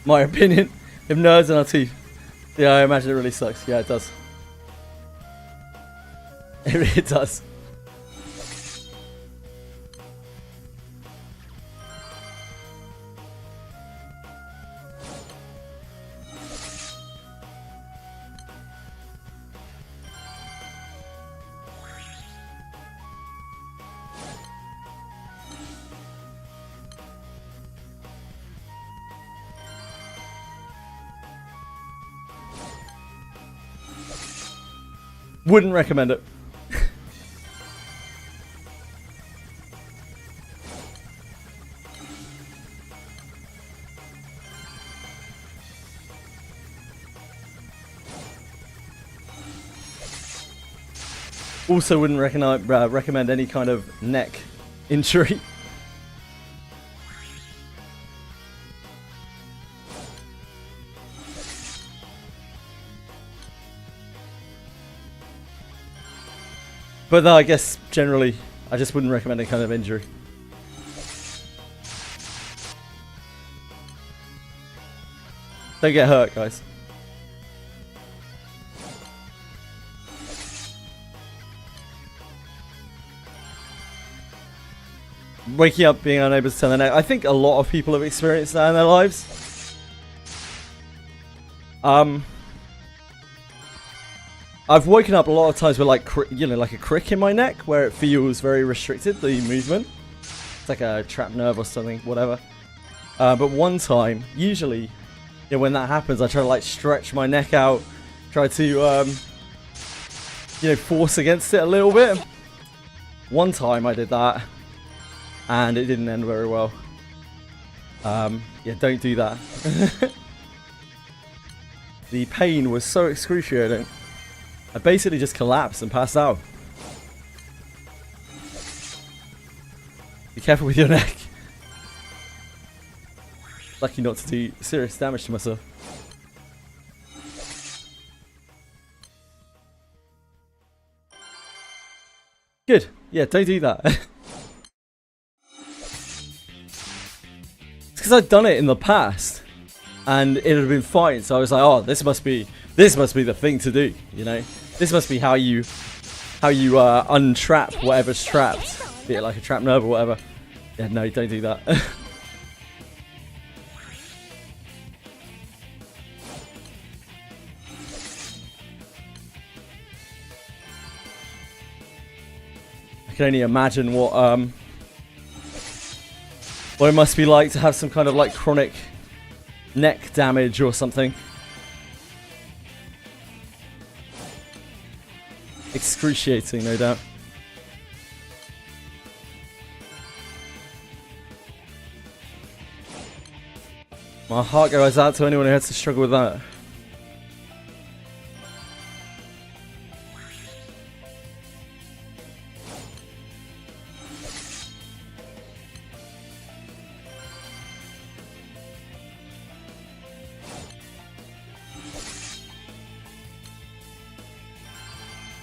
My opinion, if nerds in our teeth. Yeah, I imagine it really sucks. Yeah, it does. It really does. Wouldn't recommend it. Also wouldn't recommend any kind of neck injury. But no, I guess generally, I just wouldn't recommend any kind of injury. Don't get hurt, guys. Waking up, being unable to turn their neck. I think a lot of people have experienced that in their lives. I've woken up a lot of times with like, you know, like a crick in my neck where it feels very restricted, the movement. It's like a trapped nerve or something, whatever. But one time, usually, you know, when that happens, I try to like stretch my neck out, try to, you know, force against it a little bit. One time I did that, and it didn't end very well. Yeah, don't do that. The pain was so excruciating. I basically just collapsed and passed out. Be careful with your neck. Lucky not to do serious damage to myself. Good. Yeah, don't do that. It's because I'd done it in the past, and it had been fine. So I was like, "Oh, this must be the thing to do." You know, this must be how you untrap whatever's trapped, be it like a trapped nerve or whatever. Yeah, no, don't do that. I can only imagine what it must be like to have some kind of like chronic neck damage or something. Excruciating, no doubt. My heart goes out to anyone who has to struggle with that.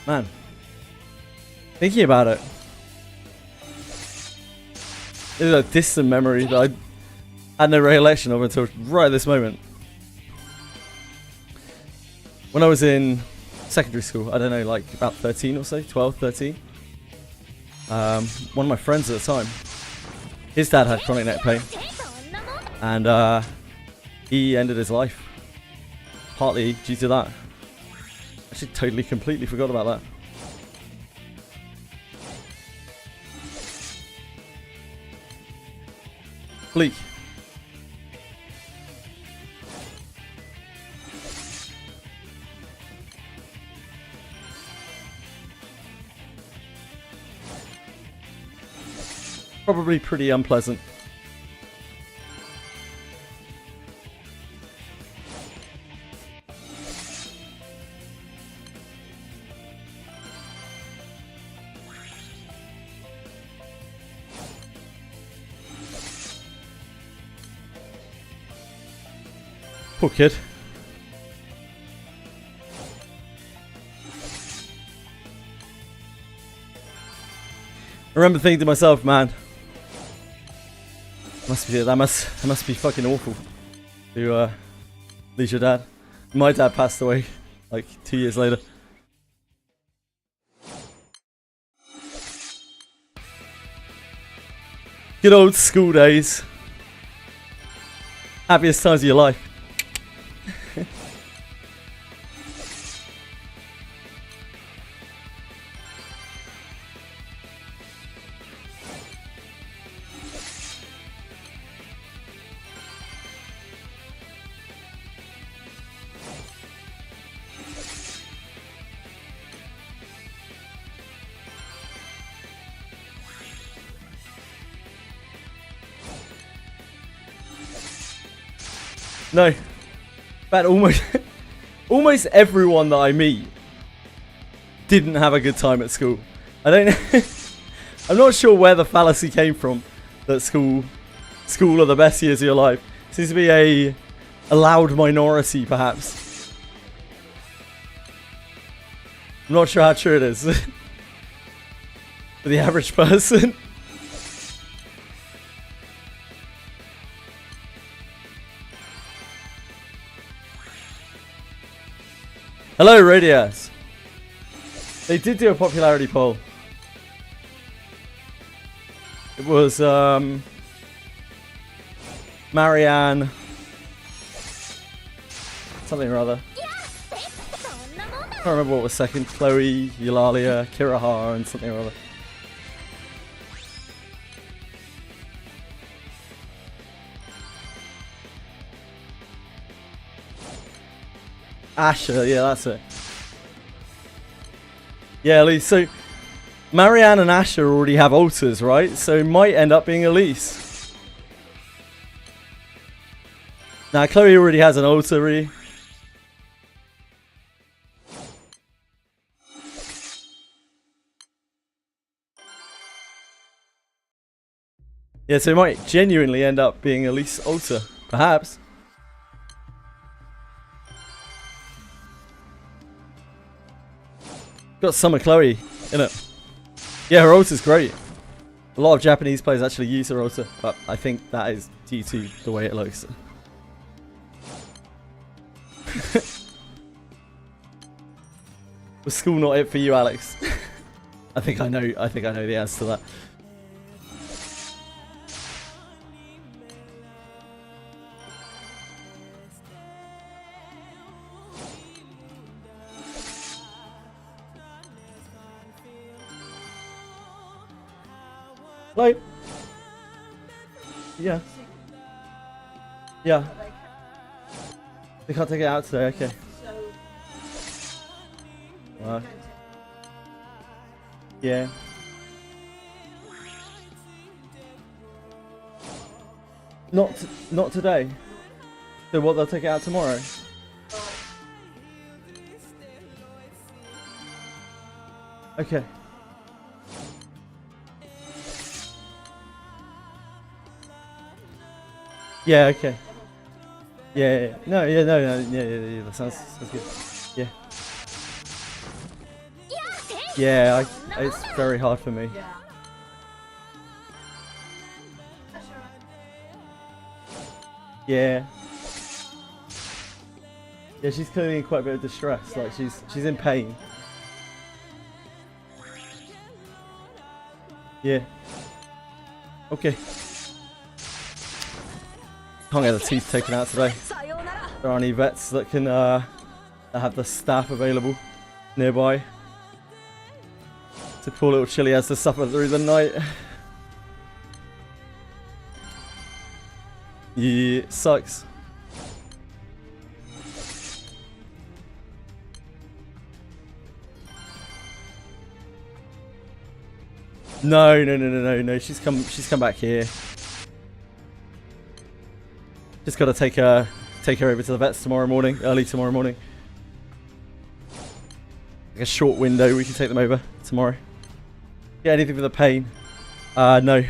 Man, thinking about it, there's a distant memory that I had no recollection of until right at this moment. When I was in secondary school, I don't know, like about 13 or so, 12, 13. One of my friends at the time, his dad had chronic neck pain, and he ended his life partly due to that. Actually, totally, completely forgot about that. Bleak. Probably pretty unpleasant. Poor kid. I remember thinking to myself, man, that must be fucking awful to lose your dad. My dad passed away like 2 years later. Good old school days. Happiest times of your life. No, but almost everyone that I meet didn't have a good time at school. I'm not sure where the fallacy came from that school are the best years of your life. It seems to be a loud minority, perhaps. I'm not sure how true it is. For the average person. Hello, Radius. They did do a popularity poll. It was Marianne something or other. I can't remember what was second. Chloe, Eulalia, Kirahara, and something or other. Asher, yeah, that's it. Yeah, Elise. So Marianne and Asher already have altars, right? So it might end up being Elise. Now, Chloe already has an altar, really. Yeah, so it might genuinely end up being Elise altar, perhaps. Got Summer Chloe in it. Yeah, her altar's great. A lot of Japanese players actually use her altar, but I think that is due to the way it looks. Was school not it for you, Alex? I think I know the answer to that. Hello? Yeah. Yeah. They can't take it out today, okay. Right. Yeah. Not today. So what, they'll take it out tomorrow? Okay. Yeah, okay. Yeah. No, yeah, that sounds good. Yeah. Yeah, it's very hard for me. Yeah. Yeah, she's clearly in quite a bit of distress. Like she's in pain. Yeah. Okay. Can't get the teeth taken out today. There aren't any vets that can that have the staff available nearby. So poor little Chili has to suffer through the night. Yeah, it sucks. No. She's come back here. Just gotta take her over to the vets tomorrow morning, early tomorrow morning. Like a short window, we can take them over tomorrow. Yeah, anything for the pain? No.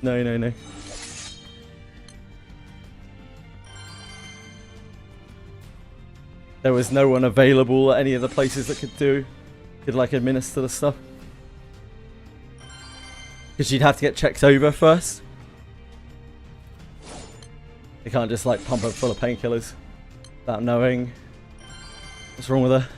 No. There was no one available at any of the places that could like administer the stuff. Because you'd have to get checked over first. They can't just like pump her full of painkillers without knowing what's wrong with her.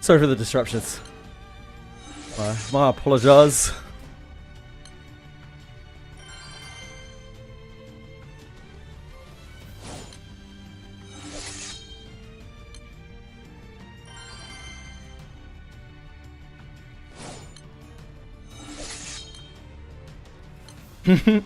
Sorry for the disruptions. My apologies. I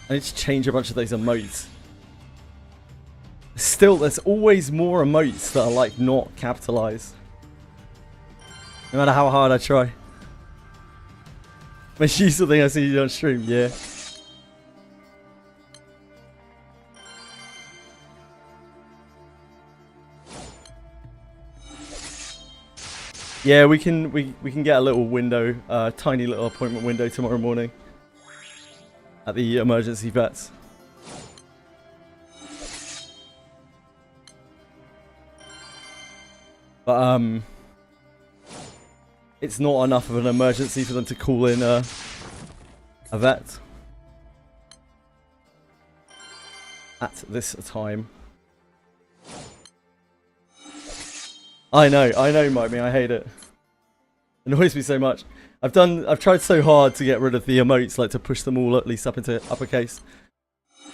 need to change a bunch of those emotes. Still, there's always more emotes that are like not capitalized. No matter how hard I try. Most useful thing I see you on stream, yeah. Yeah, we can get a little window, tiny little appointment window tomorrow morning at the emergency vets. But it's not enough of an emergency for them to call in a vet at this time. I know, Mike. I hate it. It annoys me so much. I've tried so hard to get rid of the emotes, like to push them all at least up into uppercase.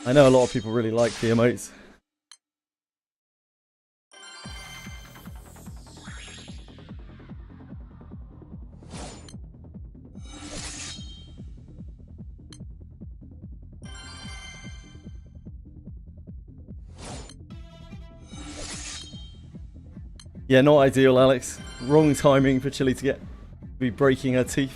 I know a lot of people really like the emotes. Yeah, not ideal, Alex. Wrong timing for Chili to be breaking her teeth.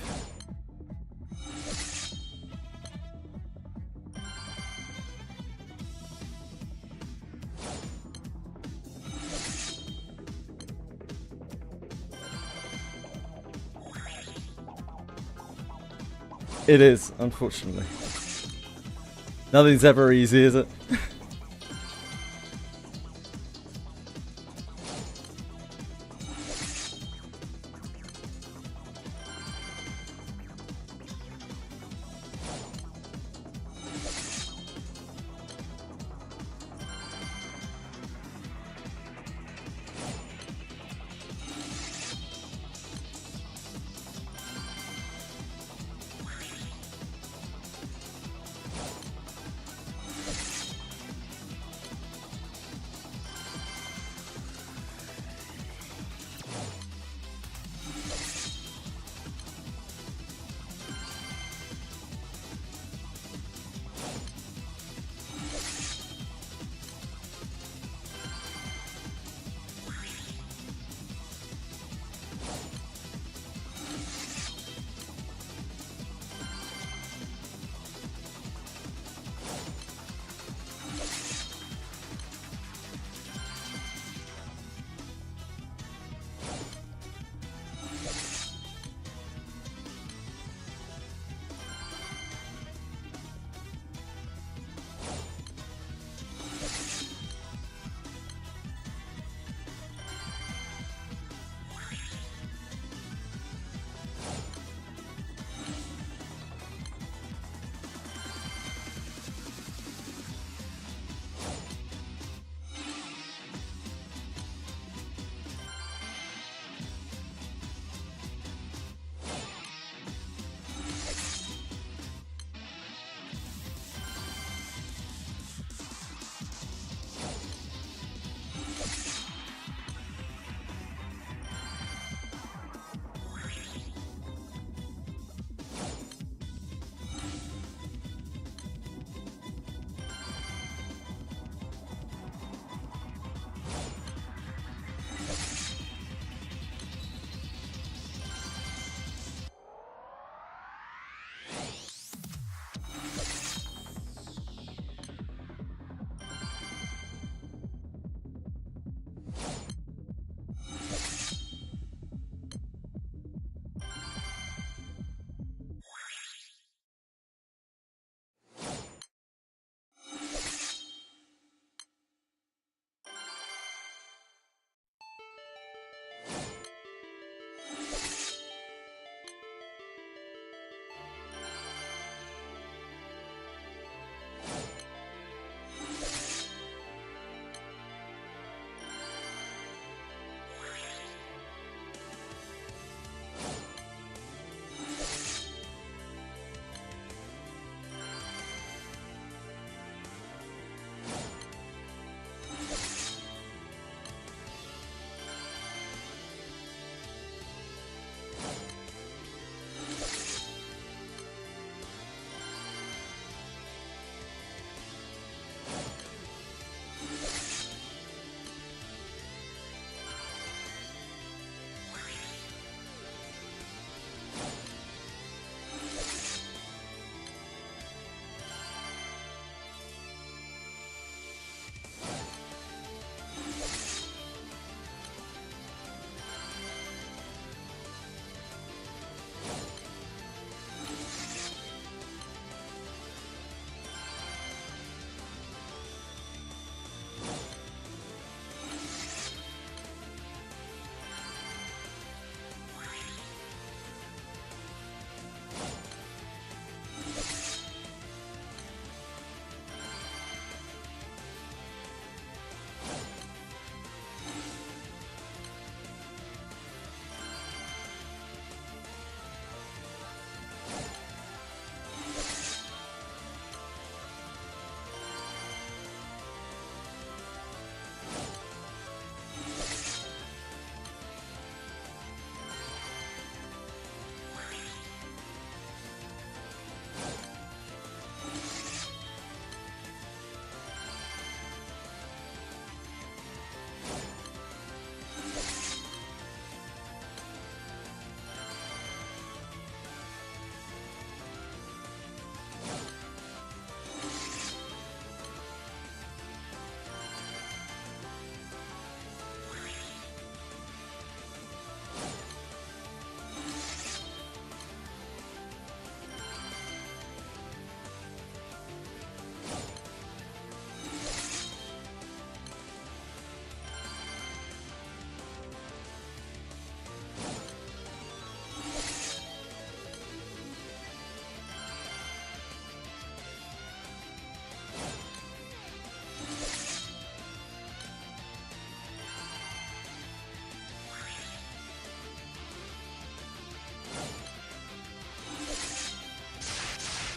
It is, unfortunately. Nothing's ever easy, is it?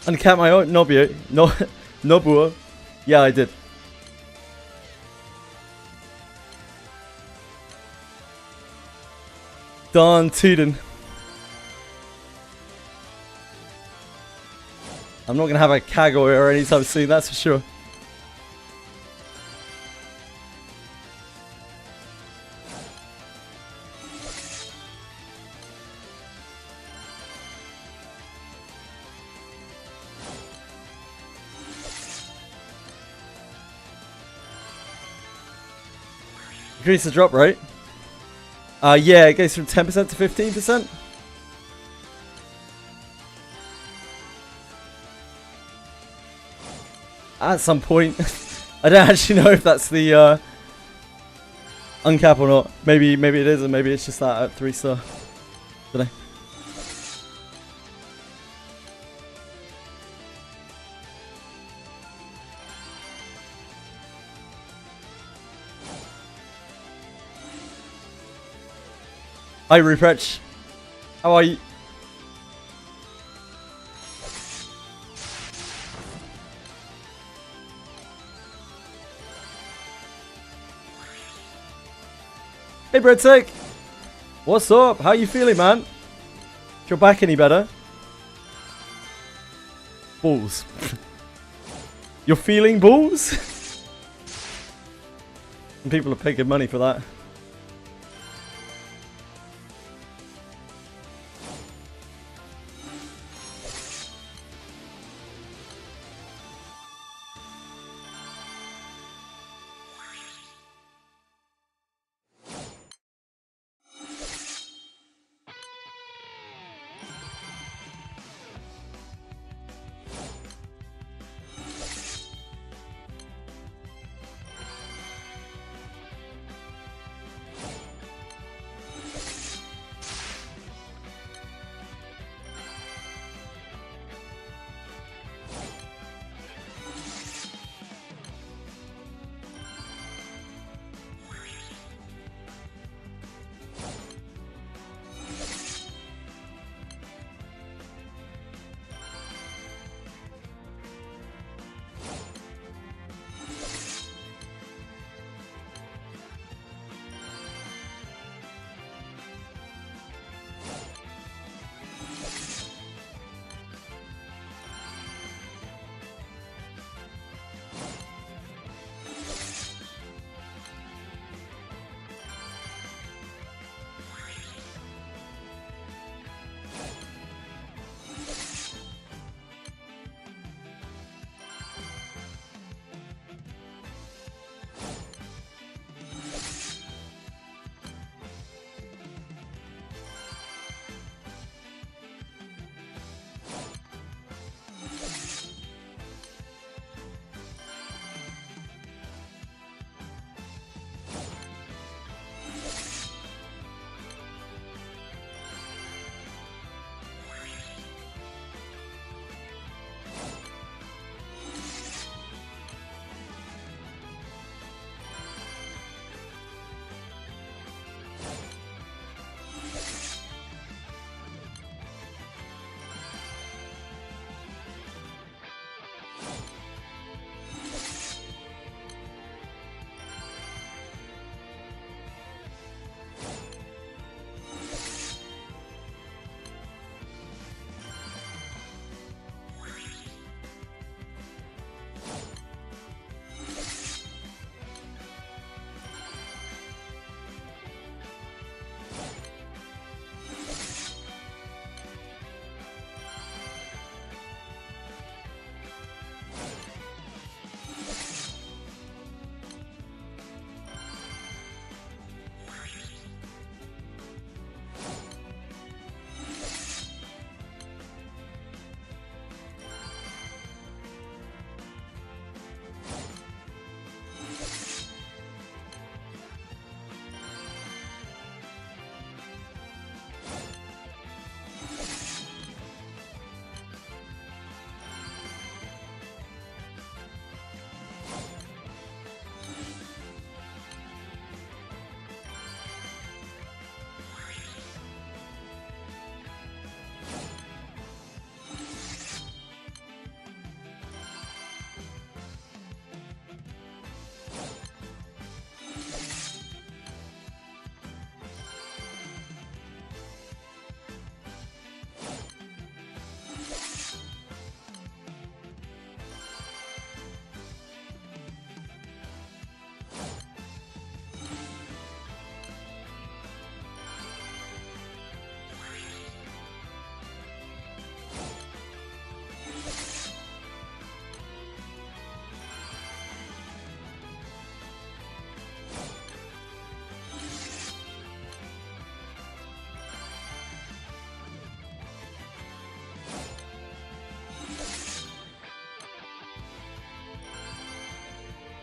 Uncap my own Nobuo. No, Nobuo. Yeah, I did. Darn tootin'. I'm not going to have a Kagoya anytime soon, that's for sure. Increase the drop rate. Yeah, it goes from 10% to 15%. At some point. I don't actually know if that's the uncap or not. Maybe it is, and maybe it's just that at 3-star. Don't know. Hi Ruprech. How are you? Hey Breadstick! What's up? How you feeling, man? Is your back any better? Balls. You're feeling balls? And people are paying good money for that.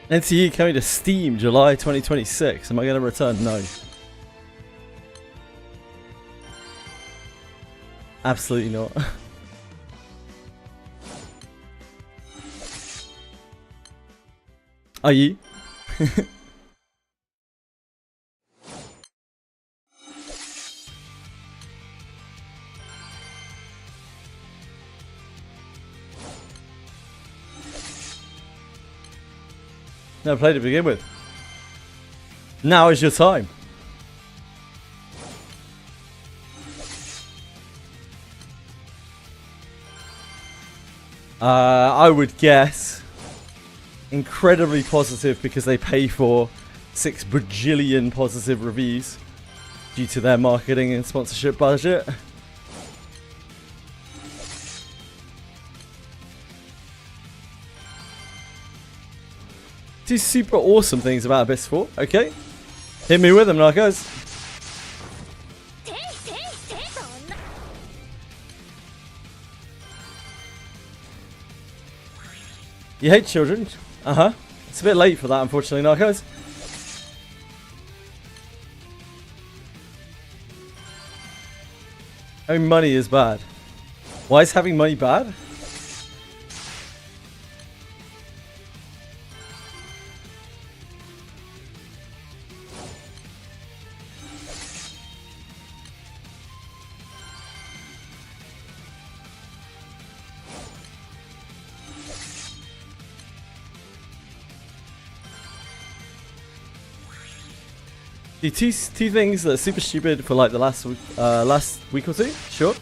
NCE coming to Steam July 2026. Am I going to return? No. Absolutely not. Are you? Never played it to begin with. Now is your time. I would guess incredibly positive because they pay for 6 bajillion positive reviews due to their marketing and sponsorship budget. Two super awesome things about Abyss 4. Okay. Hit me with them, Narcos. You hate children? Uh-huh. It's a bit late for that, unfortunately, Narcos. Having money is bad. Why is having money bad? The two things that are super stupid for like the last week or two, sure.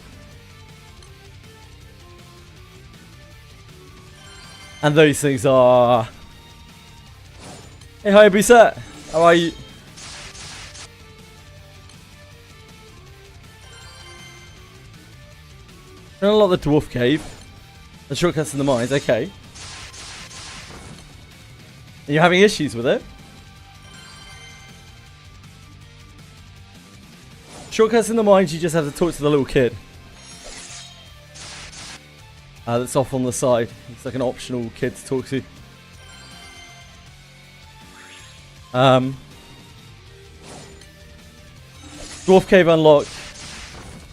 And those things are... Hey, hi, Abuset. How are you? I don't like the dwarf cave. The shortcuts in the mines, okay. Are you having issues with it? Shortcuts in the mines, you just have to talk to the little kid. That's off on the side. It's like an optional kid to talk to. Dwarf Cave unlock.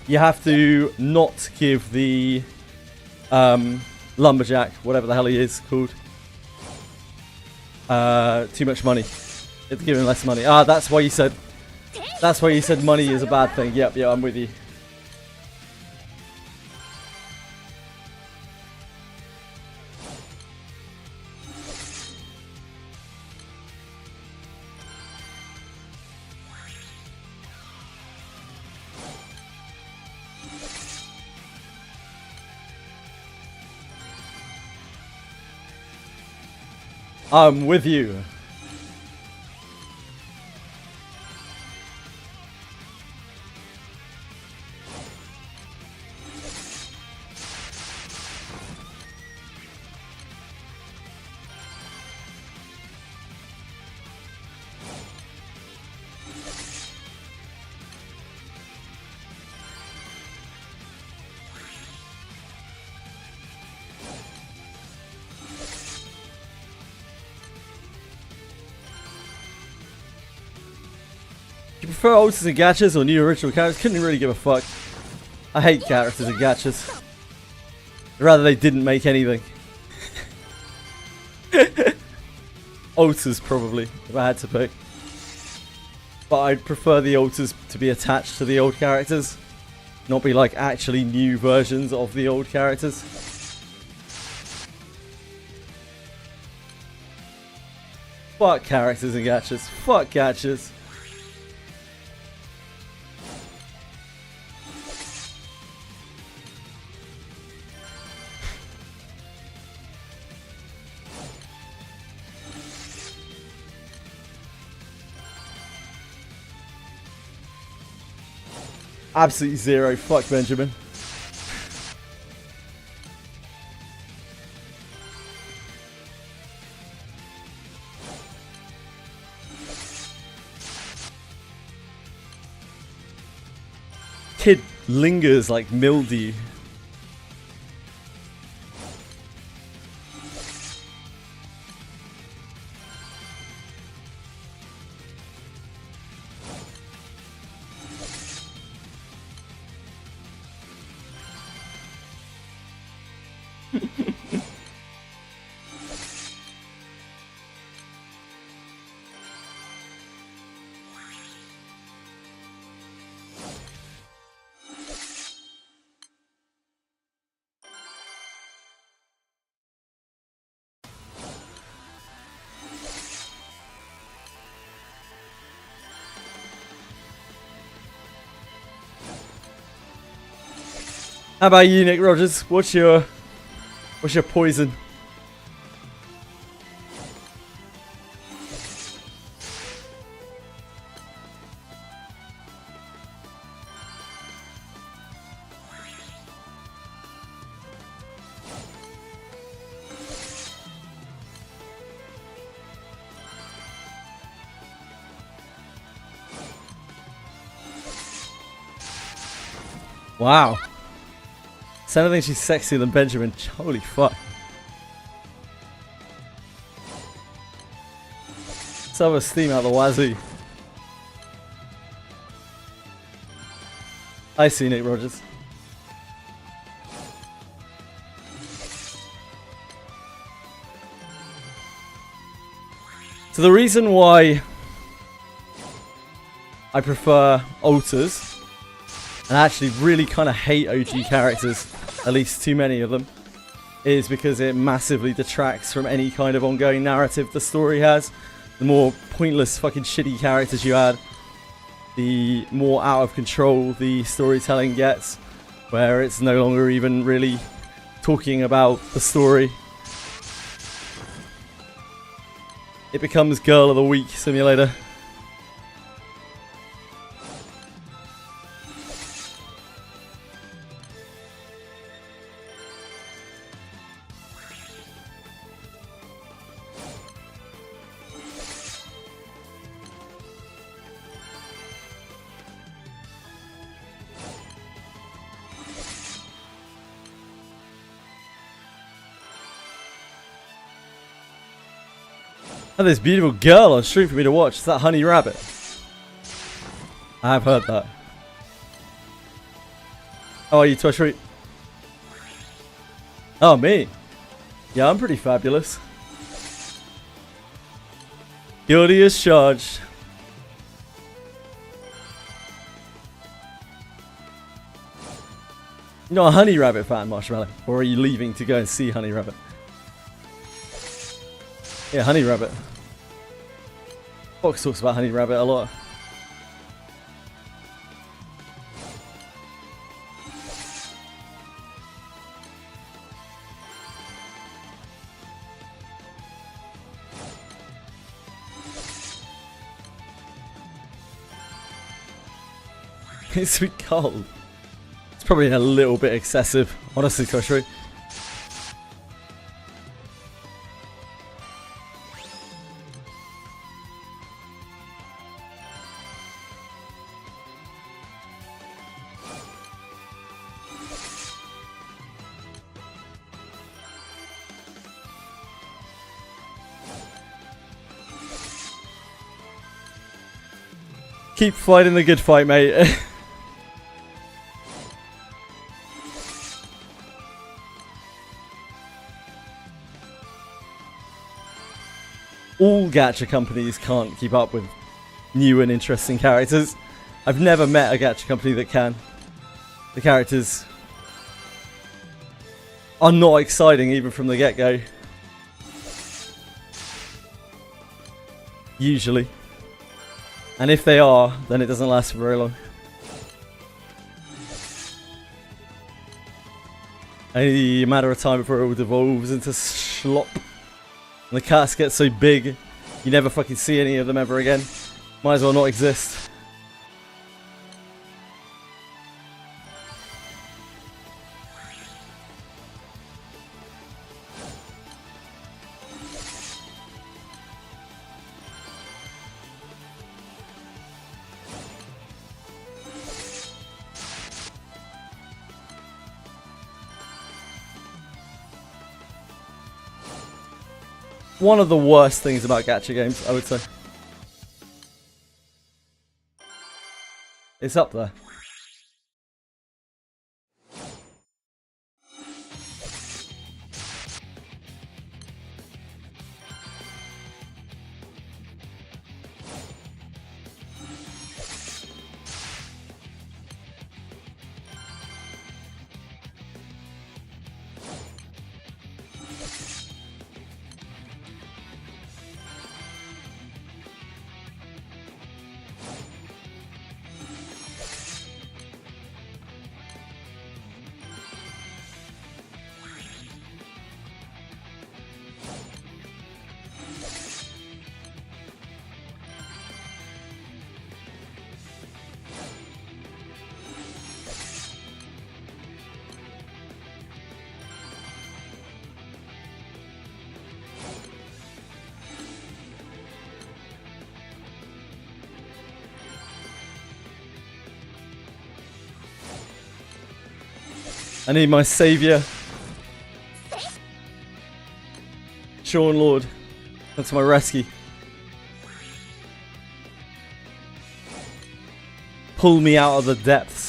You have to not give the lumberjack, whatever the hell he is called, too much money. You have to give him less money. Ah, that's why you said... That's why you said money is a bad thing. Yep, yeah, I'm with you. I'm with you. Do you prefer alters and gachas or new original characters? Couldn't really give a fuck. I hate characters and gachas. I'd rather they didn't make anything. Alters probably, if I had to pick. But I'd prefer the alters to be attached to the old characters. Not be like actually new versions of the old characters. Fuck characters and gachas. Fuck gachas. Absolutely zero. Fuck Benjamin. Kid lingers like mildew. How about you, Nick Rogers? What's your poison? Wow. Santa thinks she's sexier than Benjamin. Holy fuck. Some of steam out the wazoo. I see, Nick Rogers. So the reason why I prefer alters and actually really kind of hate OG characters, at least too many of them, is because it massively detracts from any kind of ongoing narrative the story has. The more pointless fucking shitty characters you add, the more out of control the storytelling gets, where it's no longer even really talking about the story. It becomes Girl of the Week simulator. Oh, this beautiful girl on stream for me to watch. It's that Honey Rabbit. I have heard that. How are you, Twitch? Oh, me? Yeah, I'm pretty fabulous. Guilty as charged. You're not a Honey Rabbit fan, Marshmallow? Or are you leaving to go and see Honey Rabbit? Yeah, Honey Rabbit. Fox talks about Honey Rabbit a lot. It's sweet cold. It's probably a little bit excessive, honestly, Toshri. Keep fighting the good fight, mate. All gacha companies can't keep up with new and interesting characters. I've never met a gacha company that can. The characters are not exciting even from the get-go. Usually. And if they are, then it doesn't last for very long. Only a matter of time before it all devolves into slop. And the cats get so big, you never fucking see any of them ever again. Might as well not exist. One of the worst things about gacha games, I would say. It's up there. I need my saviour. Sean Lord. That's my rescue. Pull me out of the depths.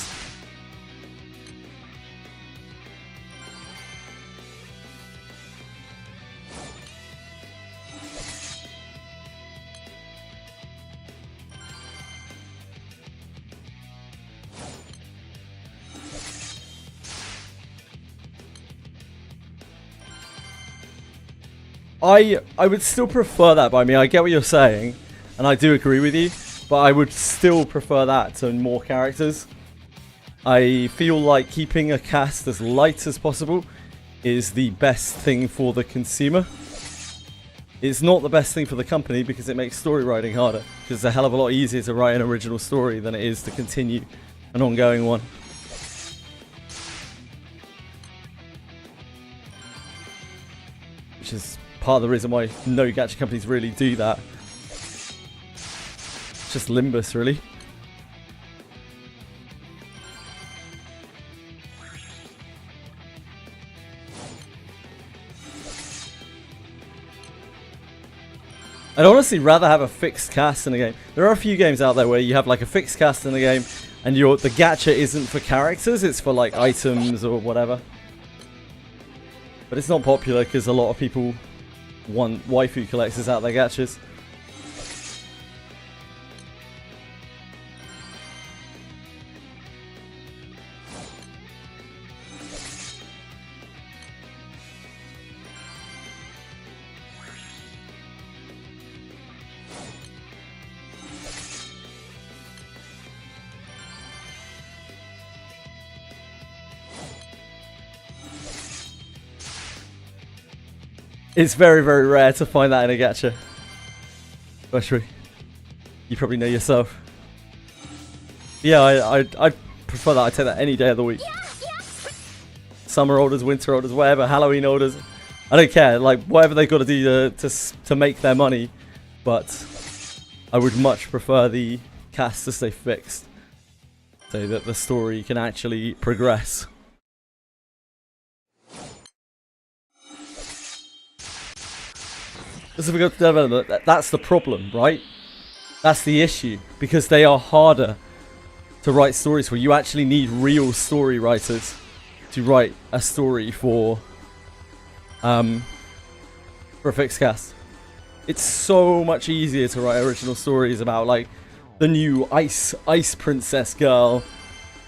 I would still prefer that by me. I get what you're saying, and I do agree with you, but I would still prefer that to more characters. I feel like keeping a cast as light as possible is the best thing for the consumer. It's not the best thing for the company because it makes story writing harder. Because it's a hell of a lot easier to write an original story than it is to continue an ongoing one. Which is part of the reason why no gacha companies really do that. It's just Limbus, really. I'd honestly rather have a fixed cast in a game. There are a few games out there where you have like a fixed cast in the game and the gacha isn't for characters, it's for like items or whatever. But it's not popular because a lot of people want waifu collectors out their gachas. It's very, very rare to find that in a gacha. Especially, you probably know yourself. Yeah, I prefer that. I take that any day of the week. Summer orders, winter orders, whatever, Halloween orders. I don't care. Like whatever they've got to do to make their money. But I would much prefer the cast to stay fixed, so that the story can actually progress. As we go to development, that's the problem, right? That's the issue, because they are harder to write stories for. You actually need real story writers to write a story for a fixed cast. It's so much easier to write original stories about like the new ice princess girl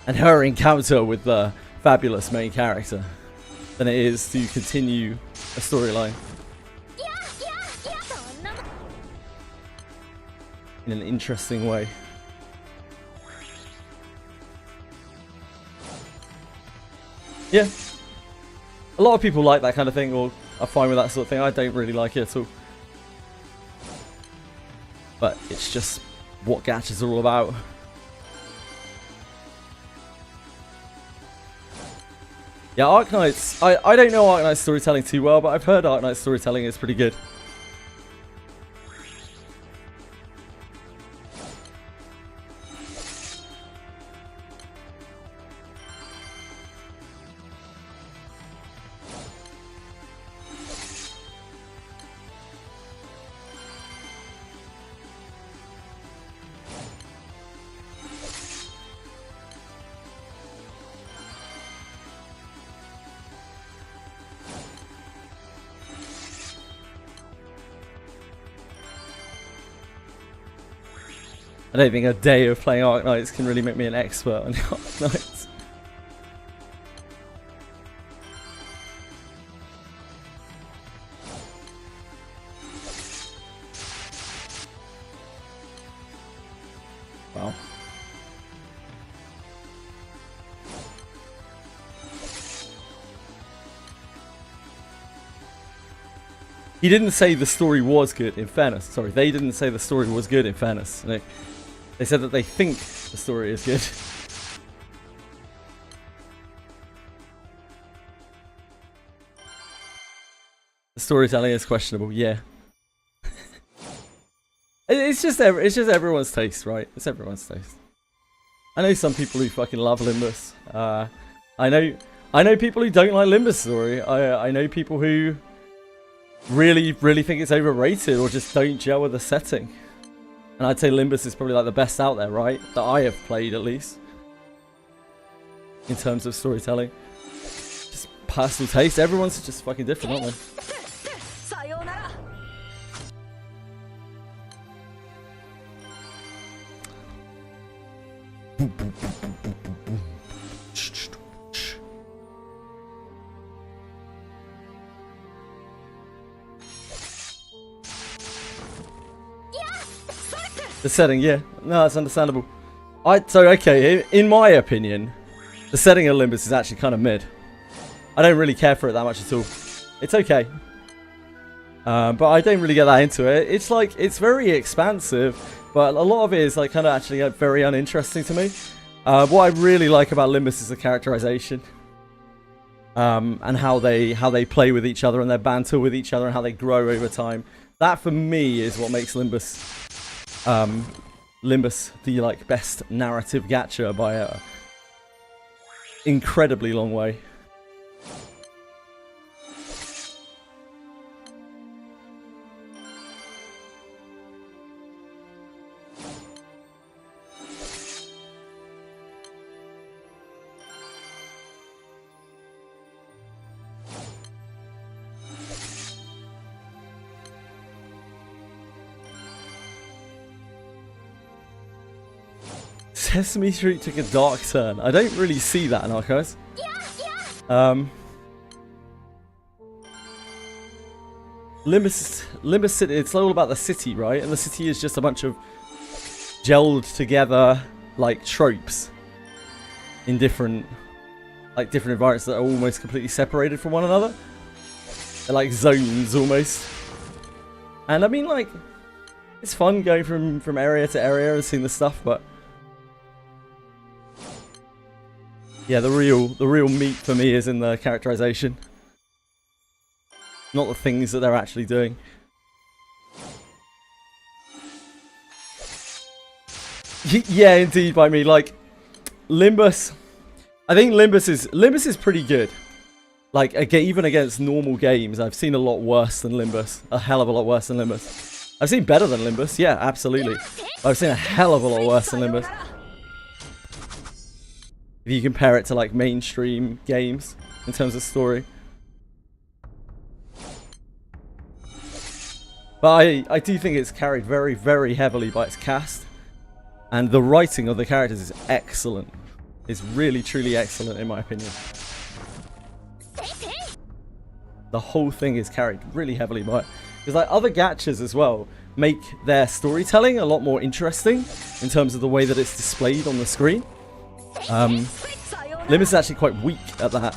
and her encounter with the fabulous main character than it is to continue a storyline in an interesting way. Yeah. A lot of people like that kind of thing, or are fine with that sort of thing. I don't really like it at all. But it's just what gachas are all about. Yeah, Arknight's... I don't know Arknight's storytelling too well, but I've heard Arknight's storytelling is pretty good. I don't think a day of playing Arknights can really make me an expert on Arknights. Wow. He didn't say the story was good, in fairness. Sorry, they didn't say the story was good, in fairness. They said that they think the story is good. The storytelling is questionable, yeah. It's just everyone's taste, right? It's everyone's taste. I know some people who fucking love Limbus. I I know people who don't like Limbus' story. I know people who really think it's overrated or just don't gel with the setting. And I'd say Limbus is probably like the best out there, right? That I have played at least. In terms of storytelling. Just personal taste. Everyone's just fucking different, aren't they? The setting, yeah. No, that's understandable. So, okay, in my opinion, the setting of Limbus is actually kind of mid. I don't really care for it that much at all. It's okay. But I don't really get that into it. It's like, it's very expansive, but a lot of it is like kind of actually very uninteresting to me. What I really like about Limbus is the characterization. And how they play with each other and their banter with each other and how they grow over time. That for me is what makes Limbus the like best narrative gacha by a incredibly long way. Sesame Street took a dark turn. I don't really see that in Archives. Limbus City, it's all about the city, right? And the city is just a bunch of gelled together, like, tropes in different environments that are almost completely separated from one another. They're like zones, almost. And I mean, like, it's fun going from area to area and seeing the stuff, but yeah, the real meat for me is in the characterization. Not the things that they're actually doing. Yeah, indeed, by me. Like, Limbus, I think Limbus is pretty good. Like, again, even against normal games, I've seen a lot worse than Limbus. A hell of a lot worse than Limbus. I've seen better than Limbus, yeah, absolutely. I've seen a hell of a lot worse than Limbus. If you compare it to like mainstream games in terms of story. But I do think it's carried very, very heavily by its cast. And the writing of the characters is excellent. It's really, truly excellent in my opinion. The whole thing is carried really heavily by it. Because like other gachas as well make their storytelling a lot more interesting in terms of the way that it's displayed on the screen. Limbus is actually quite weak at that.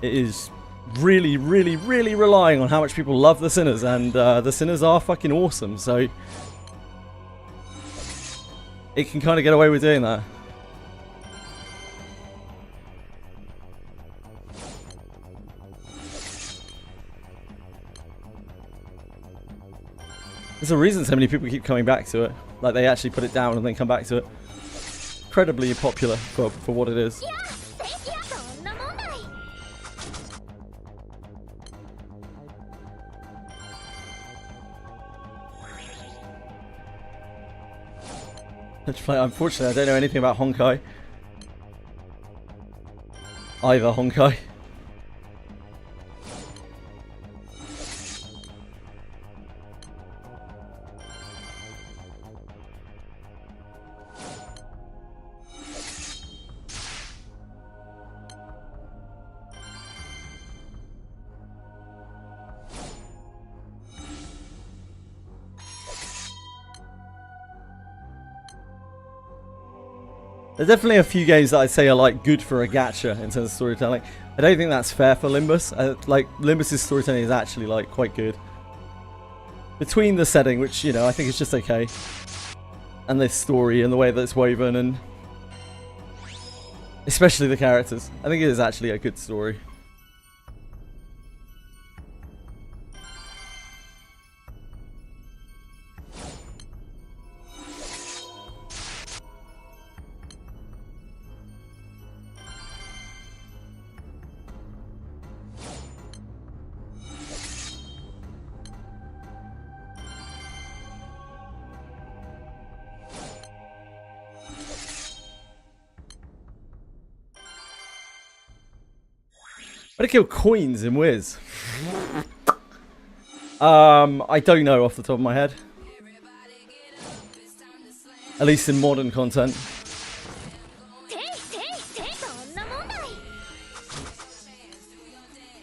It is really, really, really relying on how much people love the Sinners, and the Sinners are fucking awesome, so it can kind of get away with doing that. There's a reason so many people keep coming back to it. Like, they actually put it down and then come back to it. Incredibly popular for what it is. Unfortunately, I don't know anything about Honkai. Either Honkai. There's definitely a few games that I'd say are like good for a gacha in terms of storytelling. I don't think that's fair for Limbus. Like Limbus's storytelling is actually like quite good. Between the setting, which you know I think is just okay, and this story and the way that it's woven, and especially the characters, I think it is actually a good story. How to kill coins in Wiz? I don't know off the top of my head. At least in modern content.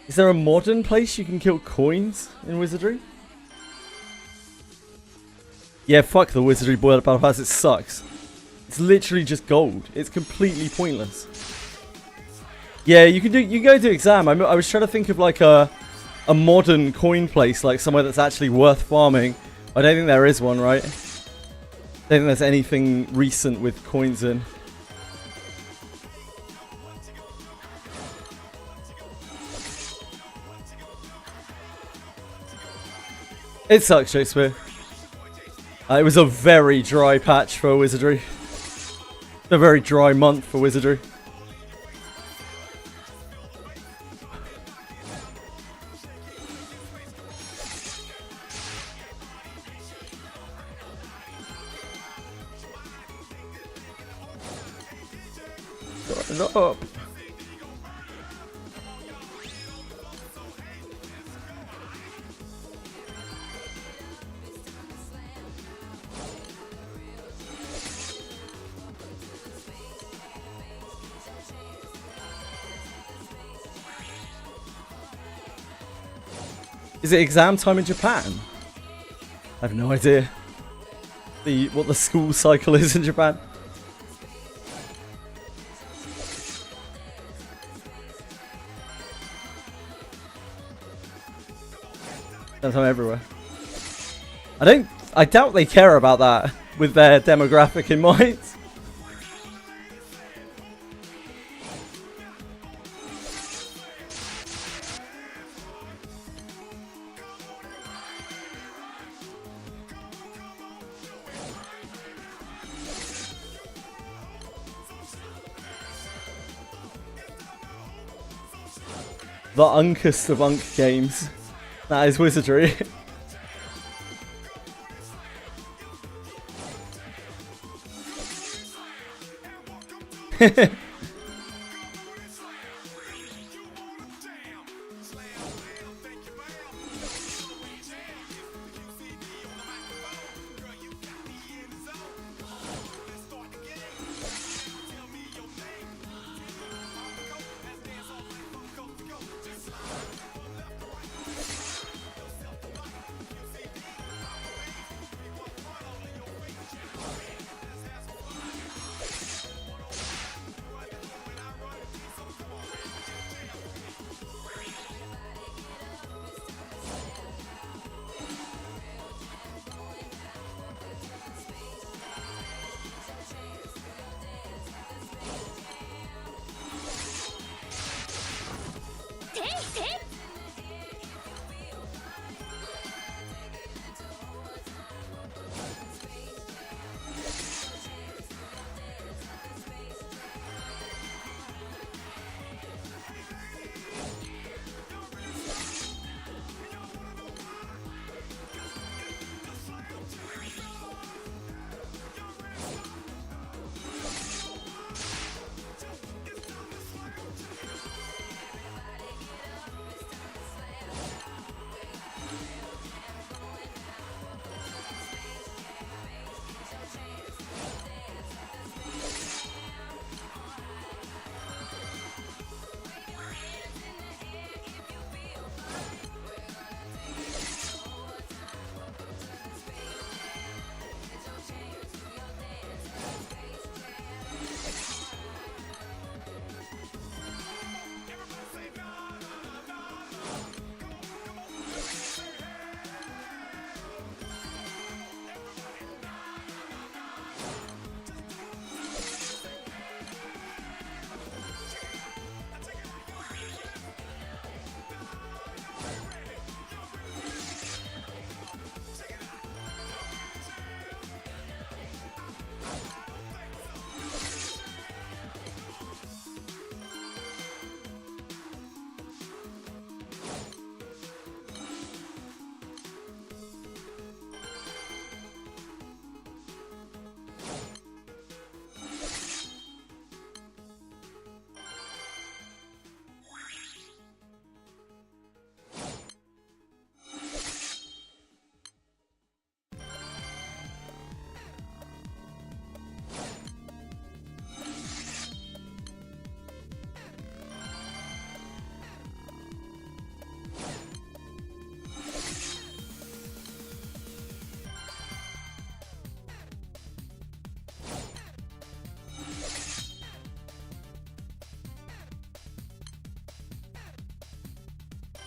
Is there a modern place you can kill coins in Wizardry? Yeah, fuck the Wizardry Battle Pass, it sucks. It's literally just gold. It's completely pointless. Yeah, you can go do exam. I was trying to think of like a modern coin place, like somewhere that's actually worth farming. I don't think there is one, right? I don't think there's anything recent with coins in. It sucks, Shakespeare. It was a very dry patch for Wizardry. A very dry month for Wizardry. Starting up. Is it exam time in Japan? I have no idea. What the school cycle is in Japan. That's everywhere. I doubt they care about that with their demographic in mind. The unkest of unk games. That is Wizardry.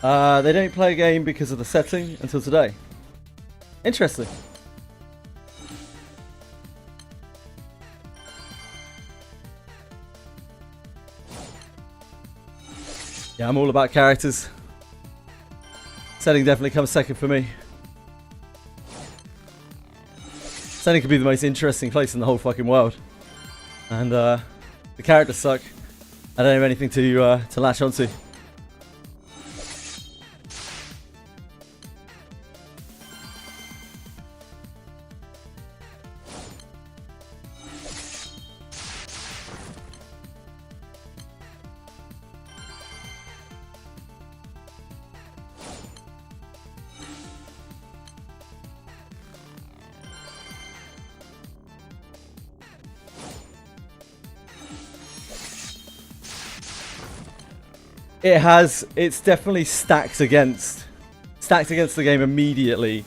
They don't play a game because of the setting until today. Interesting. Yeah, I'm all about characters. Setting definitely comes second for me. Setting could be the most interesting place in the whole fucking world. And the characters suck. I don't have anything to latch onto. It's definitely stacked against the game immediately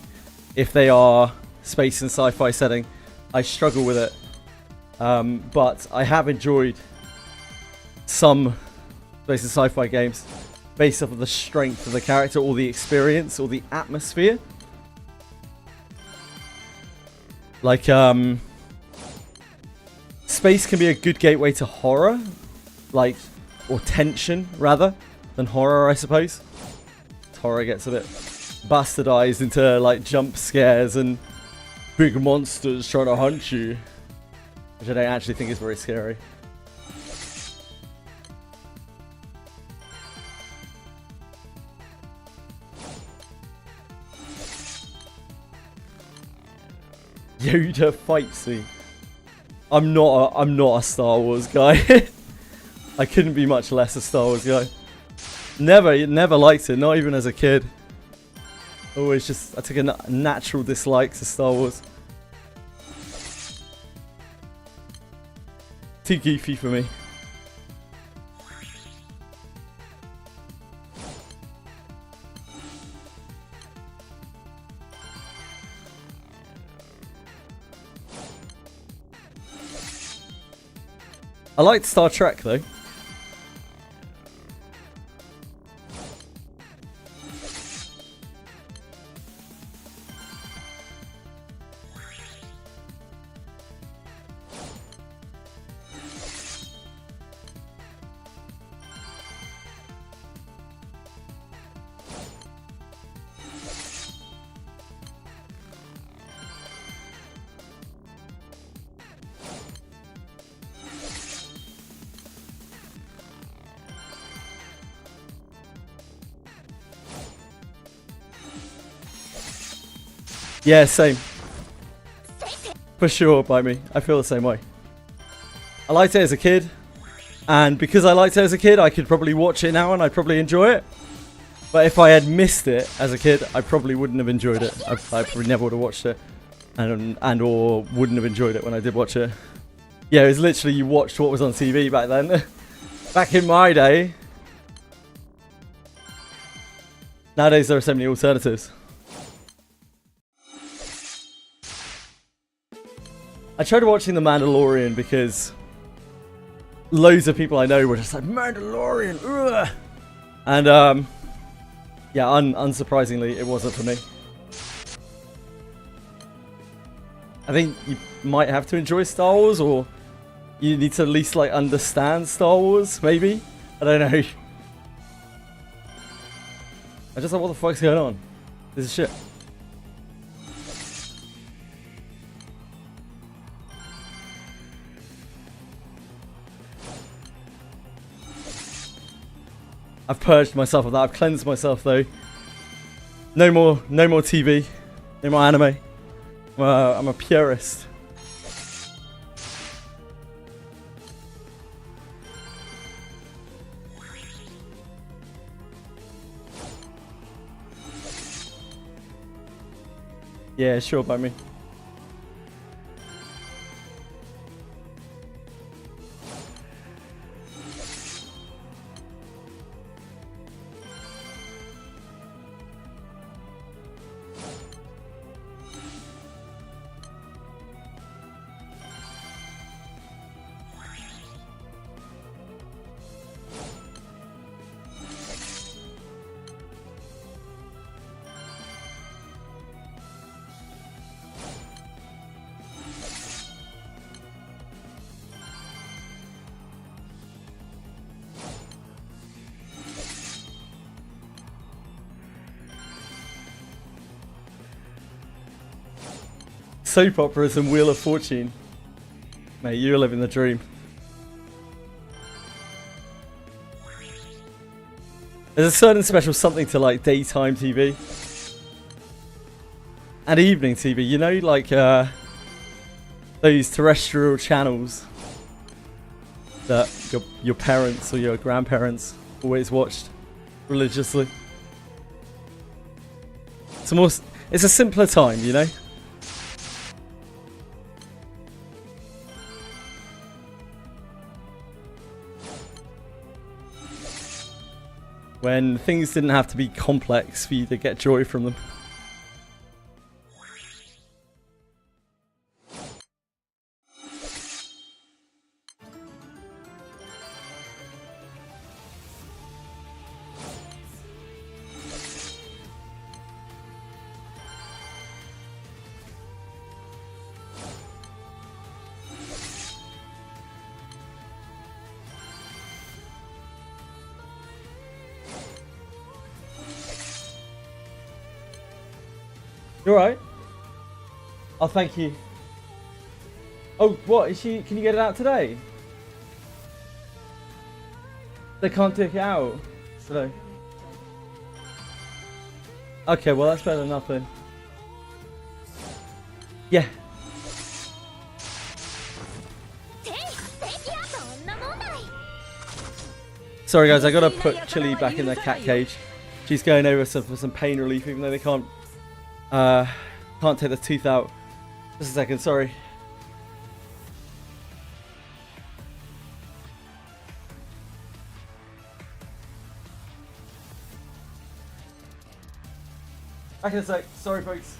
if they are space and sci-fi setting. I struggle with it, but I have enjoyed some space and sci-fi games based off of the strength of the character or the experience or the atmosphere. Like space can be a good gateway to horror, like, or tension rather than horror, I suppose. Horror gets a bit bastardized into like jump scares and big monsters trying to hunt you, which I don't actually think is very scary. Yoda fight scene. I'm not a Star Wars guy. I couldn't be much less a Star Wars guy. Never liked it, not even as a kid. Always just, I took a natural dislike to Star Wars. Too goofy for me. I liked Star Trek though. Yeah, same. For sure, by me. I feel the same way. I liked it as a kid, and because I liked it as a kid, I could probably watch it now and I'd probably enjoy it. But if I had missed it as a kid, I probably wouldn't have enjoyed it. I probably never would have watched it, and or wouldn't have enjoyed it when I did watch it. Yeah, it was literally you watched what was on TV back then. Back in my day. Nowadays there are so many alternatives. I tried watching The Mandalorian because loads of people I know were just like, Mandalorian, ugh! And yeah, unsurprisingly, it wasn't for me. I think you might have to enjoy Star Wars, or you need to at least like understand Star Wars, maybe? I don't know. I just like, what the fuck's going on? This is shit. I've purged myself of that. I've cleansed myself though. No more TV, no more anime. I'm a purist. Yeah, sure, by me. soap operas and Wheel of Fortune. Mate, you're living the dream. There's a certain special something to like daytime TV and evening TV, you know, like those terrestrial channels that your parents or your grandparents always watched religiously. It's a simpler time, you know. When things didn't have to be complex for you to get joy from them. You alright? Oh, thank you. Oh, what? Is she? Can you get it out today? They can't take it out today. Okay, well that's better than nothing. Yeah. Sorry guys, I gotta put Chili back in their cat cage. She's going over for some pain relief, even though they can't take the tooth out. Just a second, sorry. Back in a sec. Sorry, folks.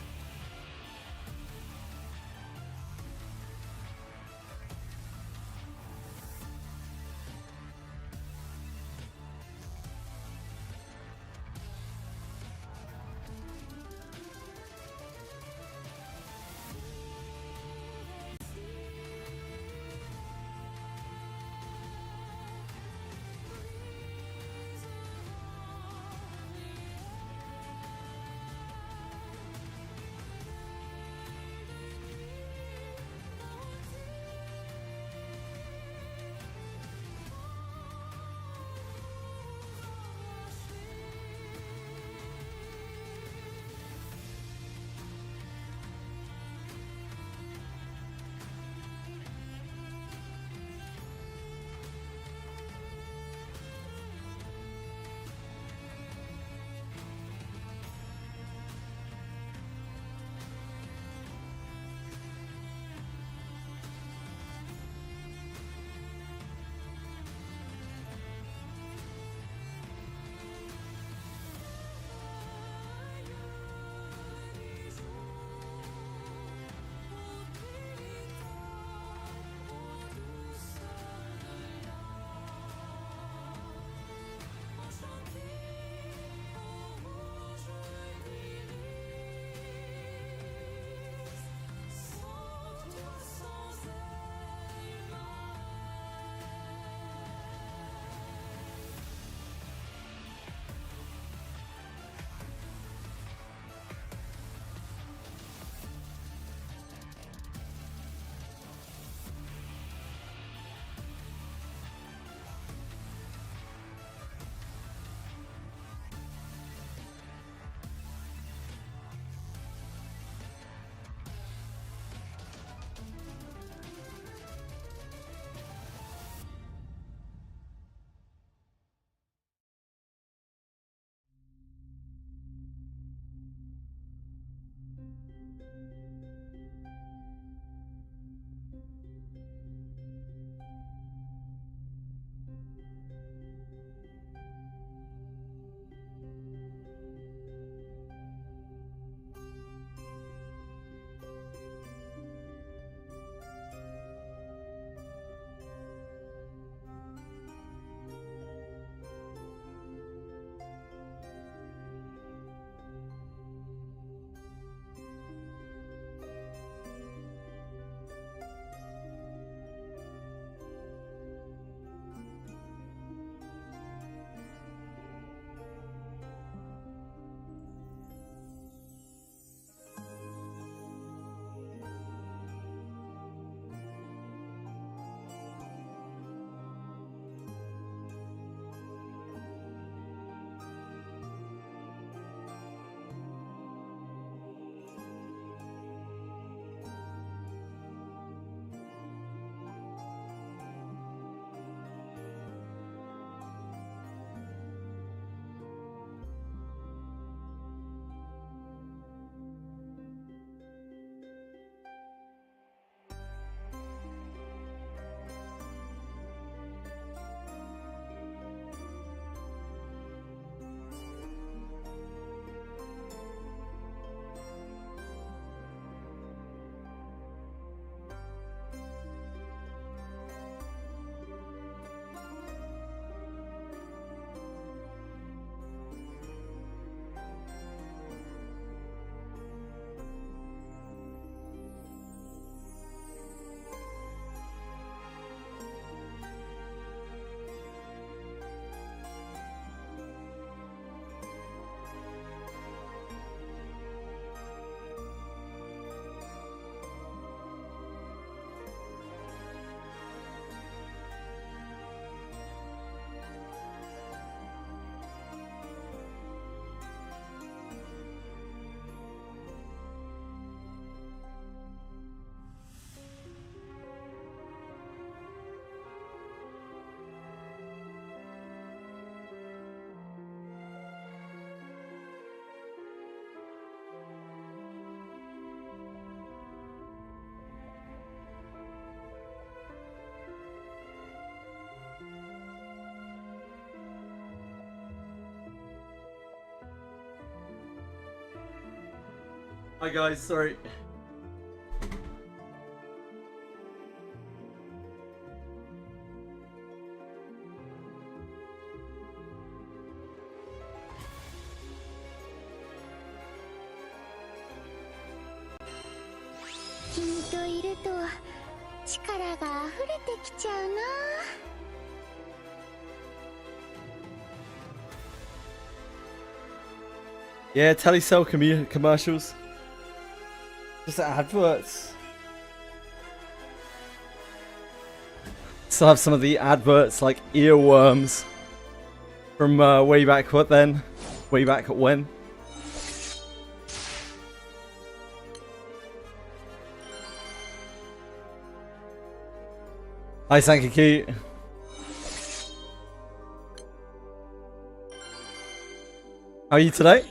Hi guys, sorry. Yeah, telesell commercials. Just adverts. Still have some of the adverts like earworms from way back what then? Way back at when? Hi Sankiki. How are you today?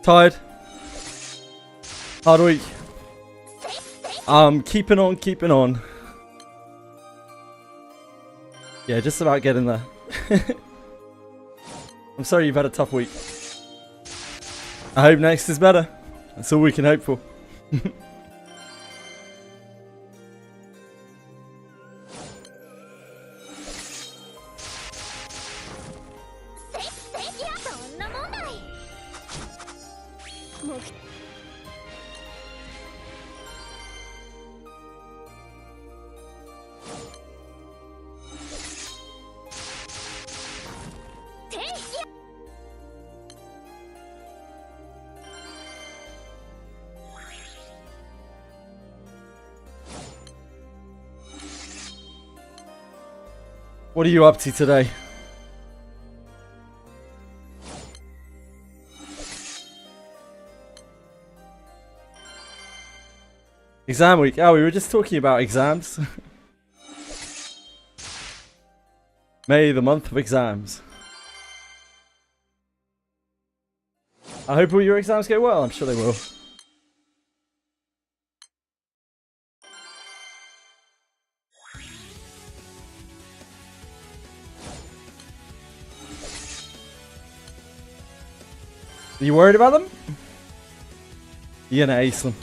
Tired. Hard week. Keeping on. Yeah, just about getting there. I'm sorry you've had a tough week. I hope next is better. That's all we can hope for. What are you up to today? Exam week. Oh, we were just talking about exams. May, the month of exams. I hope all your exams go well. I'm sure they will. Are you worried about them? You're gonna ace them.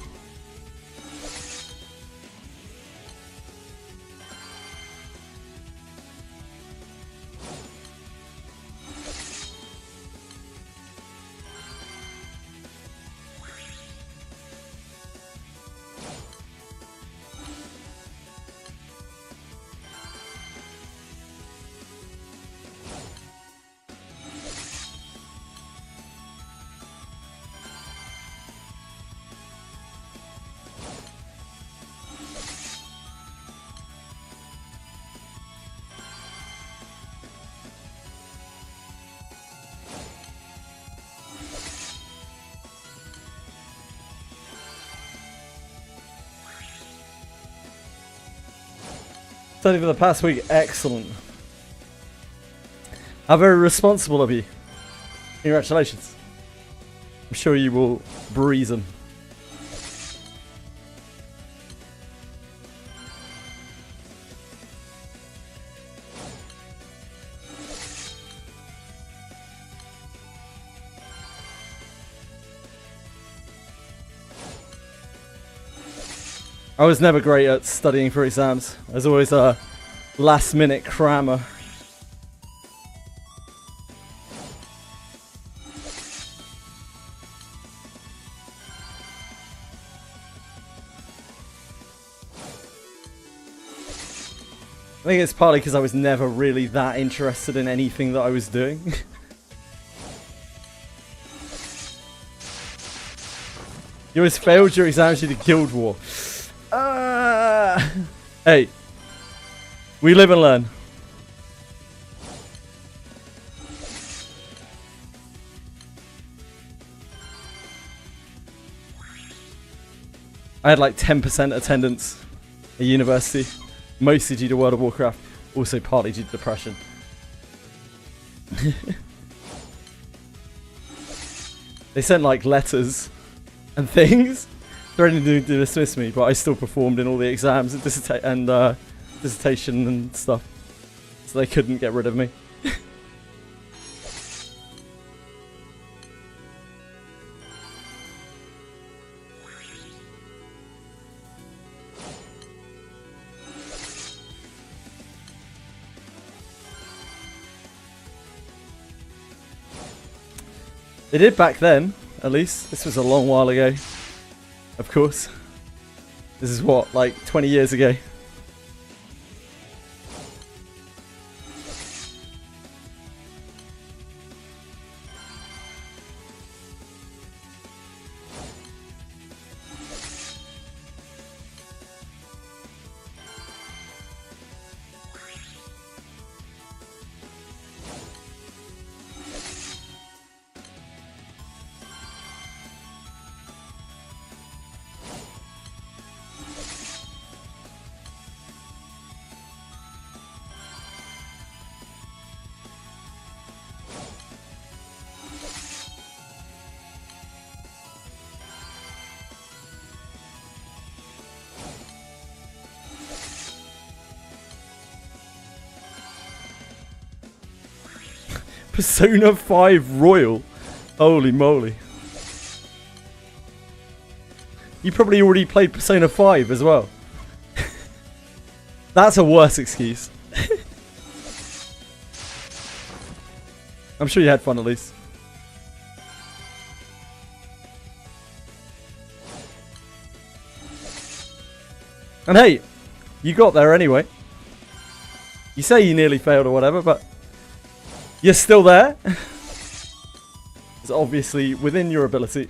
Study for the past week, excellent. How very responsible of you. Congratulations. I'm sure you will breeze them. I was never great at studying for exams. I was always a last minute crammer. I think it's partly because I was never really that interested in anything that I was doing. You always failed your exams due to Guild War. Hey, we live and learn. I had like 10% attendance at university, mostly due to World of Warcraft, also partly due to depression. They sent like letters and things threatening to dismiss me, but I still performed in all the exams and dissertation and stuff, so they couldn't get rid of me. They did back then, at least. This was a long while ago, of course. This is what, like 20 years ago. Persona 5 Royal. Holy moly. You probably already played Persona 5 as well. That's a worse excuse. I'm sure you had fun at least. And hey, you got there anyway. You say you nearly failed or whatever, but you're still there. It's obviously within your ability.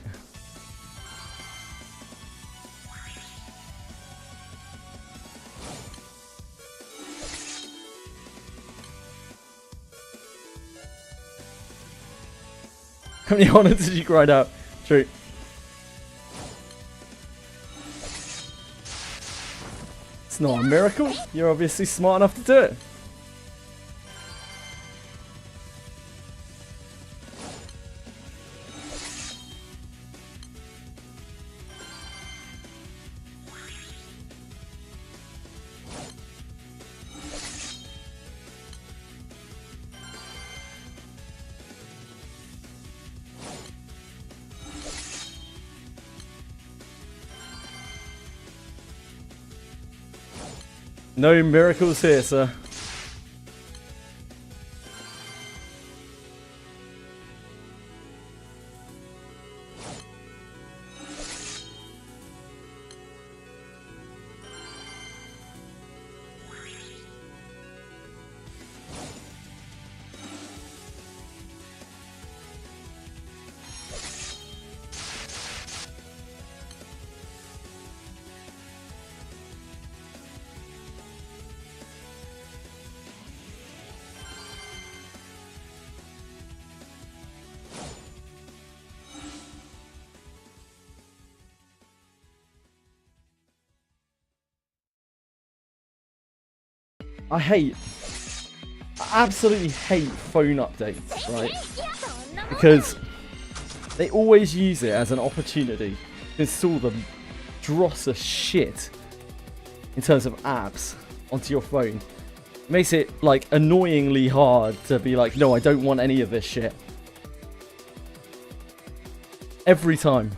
How many honors did you grind out? True. It's not a miracle. You're obviously smart enough to do it. No miracles here, sir. I absolutely hate phone updates, right? Because they always use it as an opportunity to install the dross of shit in terms of apps onto your phone. It makes it like annoyingly hard to be like, no, I don't want any of this shit. Every time.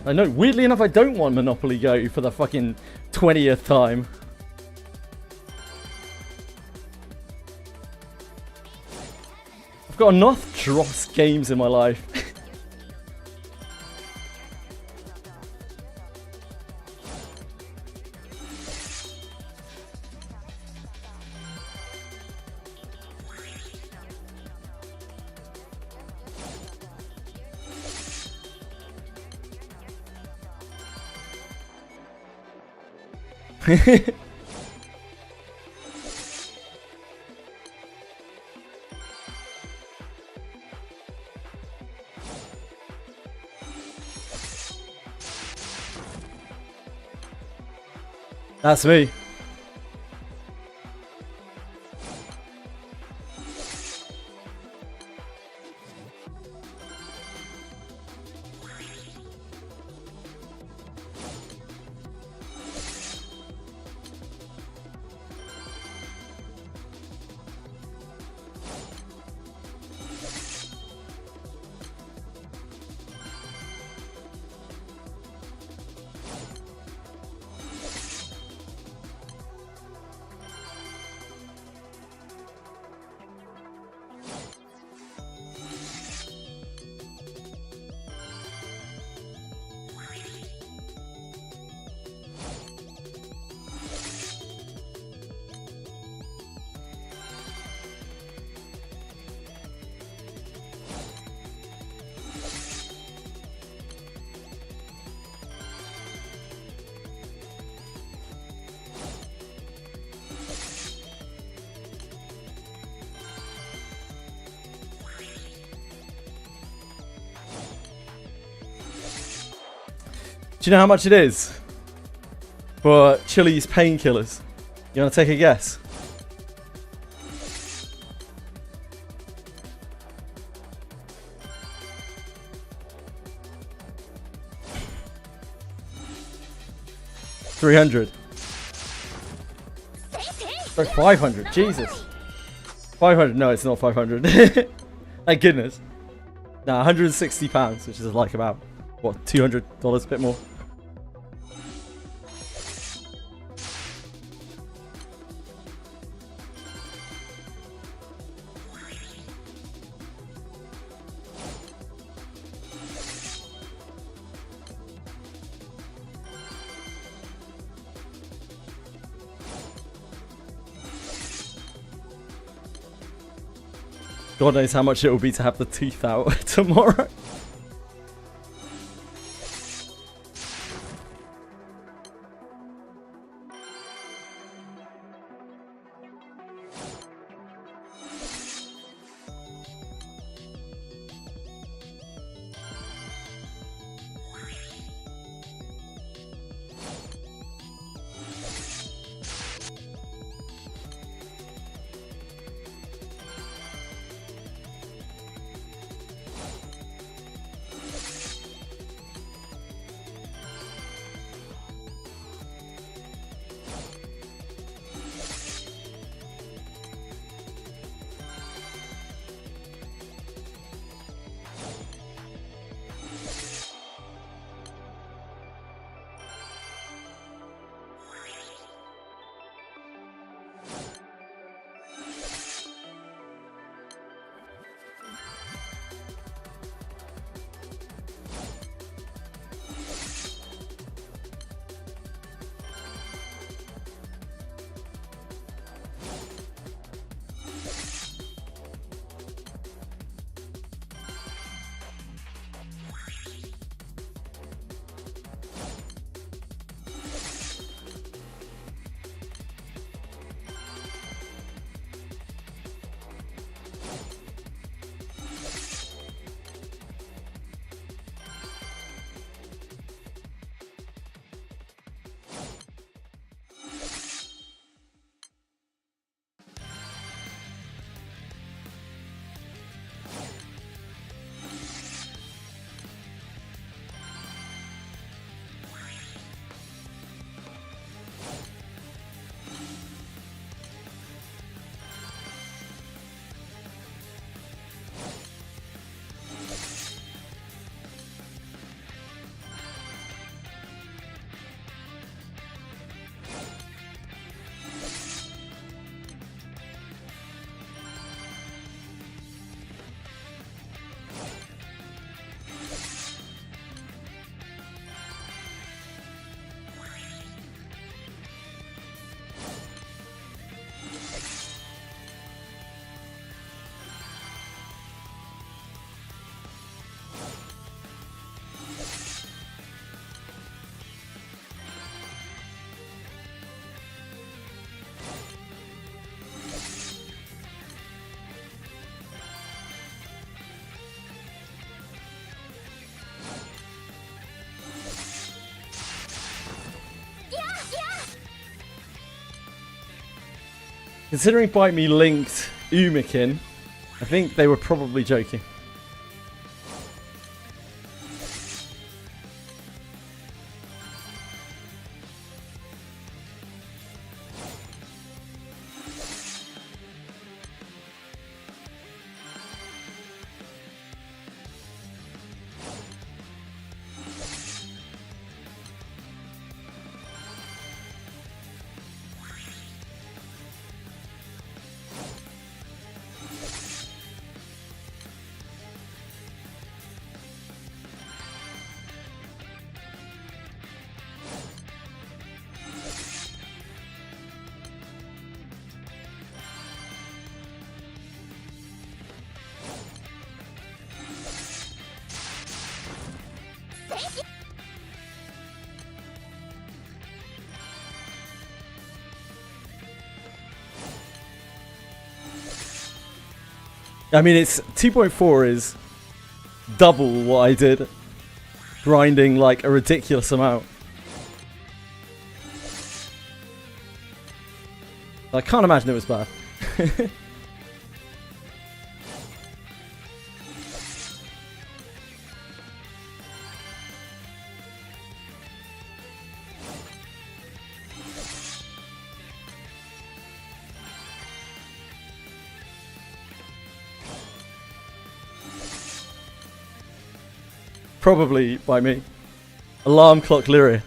I know, weirdly enough, I don't want Monopoly Go for the fucking 20th time. I've got enough dross games in my life. That's me. Do you know how much it is for Chili's painkillers? You want to take a guess? $300. Or 500. Jesus. 500. No, it's not 500. Thank goodness. Nah, £160, which is like about what, $200, a bit more. God knows how much it will be to have the teeth out tomorrow. Considering Bite Me linked Umikin, I think they were probably joking. I mean, it's 2.4 is double what I did, grinding like a ridiculous amount. I can't imagine it was bad. Probably by me. Alarm clock Lyria.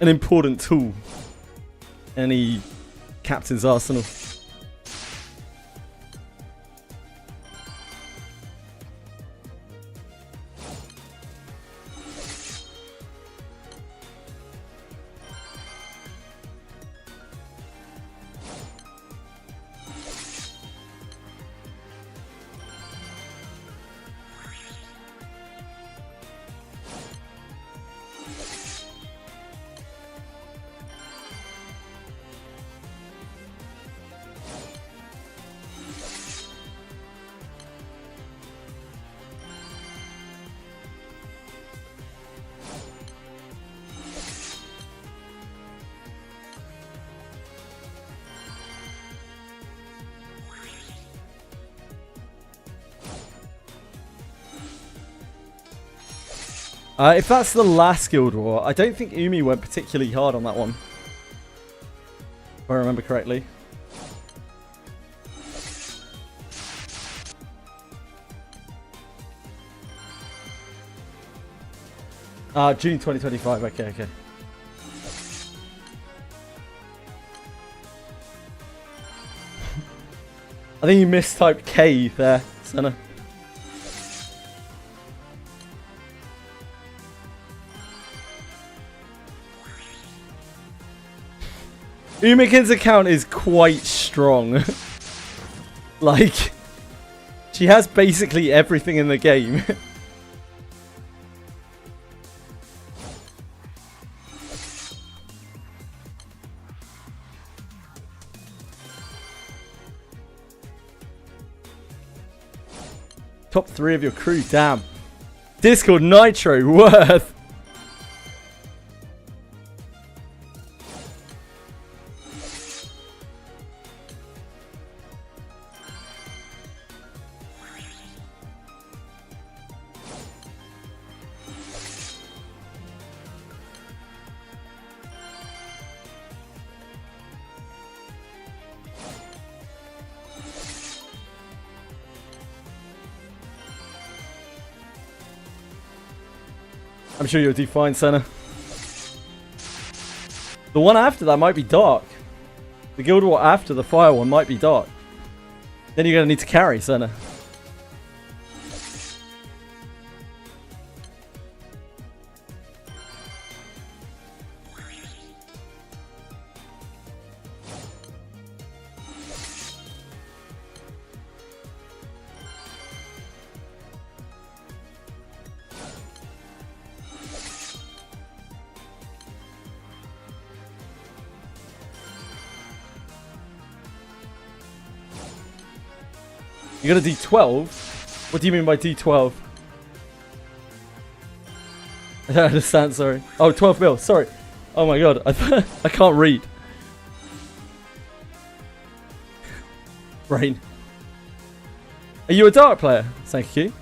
An important tool. Any captain's arsenal. If that's the last Guild War, I don't think Umi went particularly hard on that one. If I remember correctly. June 2025, okay. I think you mistyped K there, Senna. Umikin's account is quite strong. Like, she has basically everything in the game. Top 3 of your crew, damn. Discord Nitro, worth. I'm sure you'll do fine, Senna. The one after that might be dark. The Guild War after the fire one might be dark. Then you're going to need to carry, Senna. You got a D12? What do you mean by D12? I don't understand, sorry. Oh, 12 mil, sorry. Oh my god, I can't read. Brain. Are you a dart player? Thank you.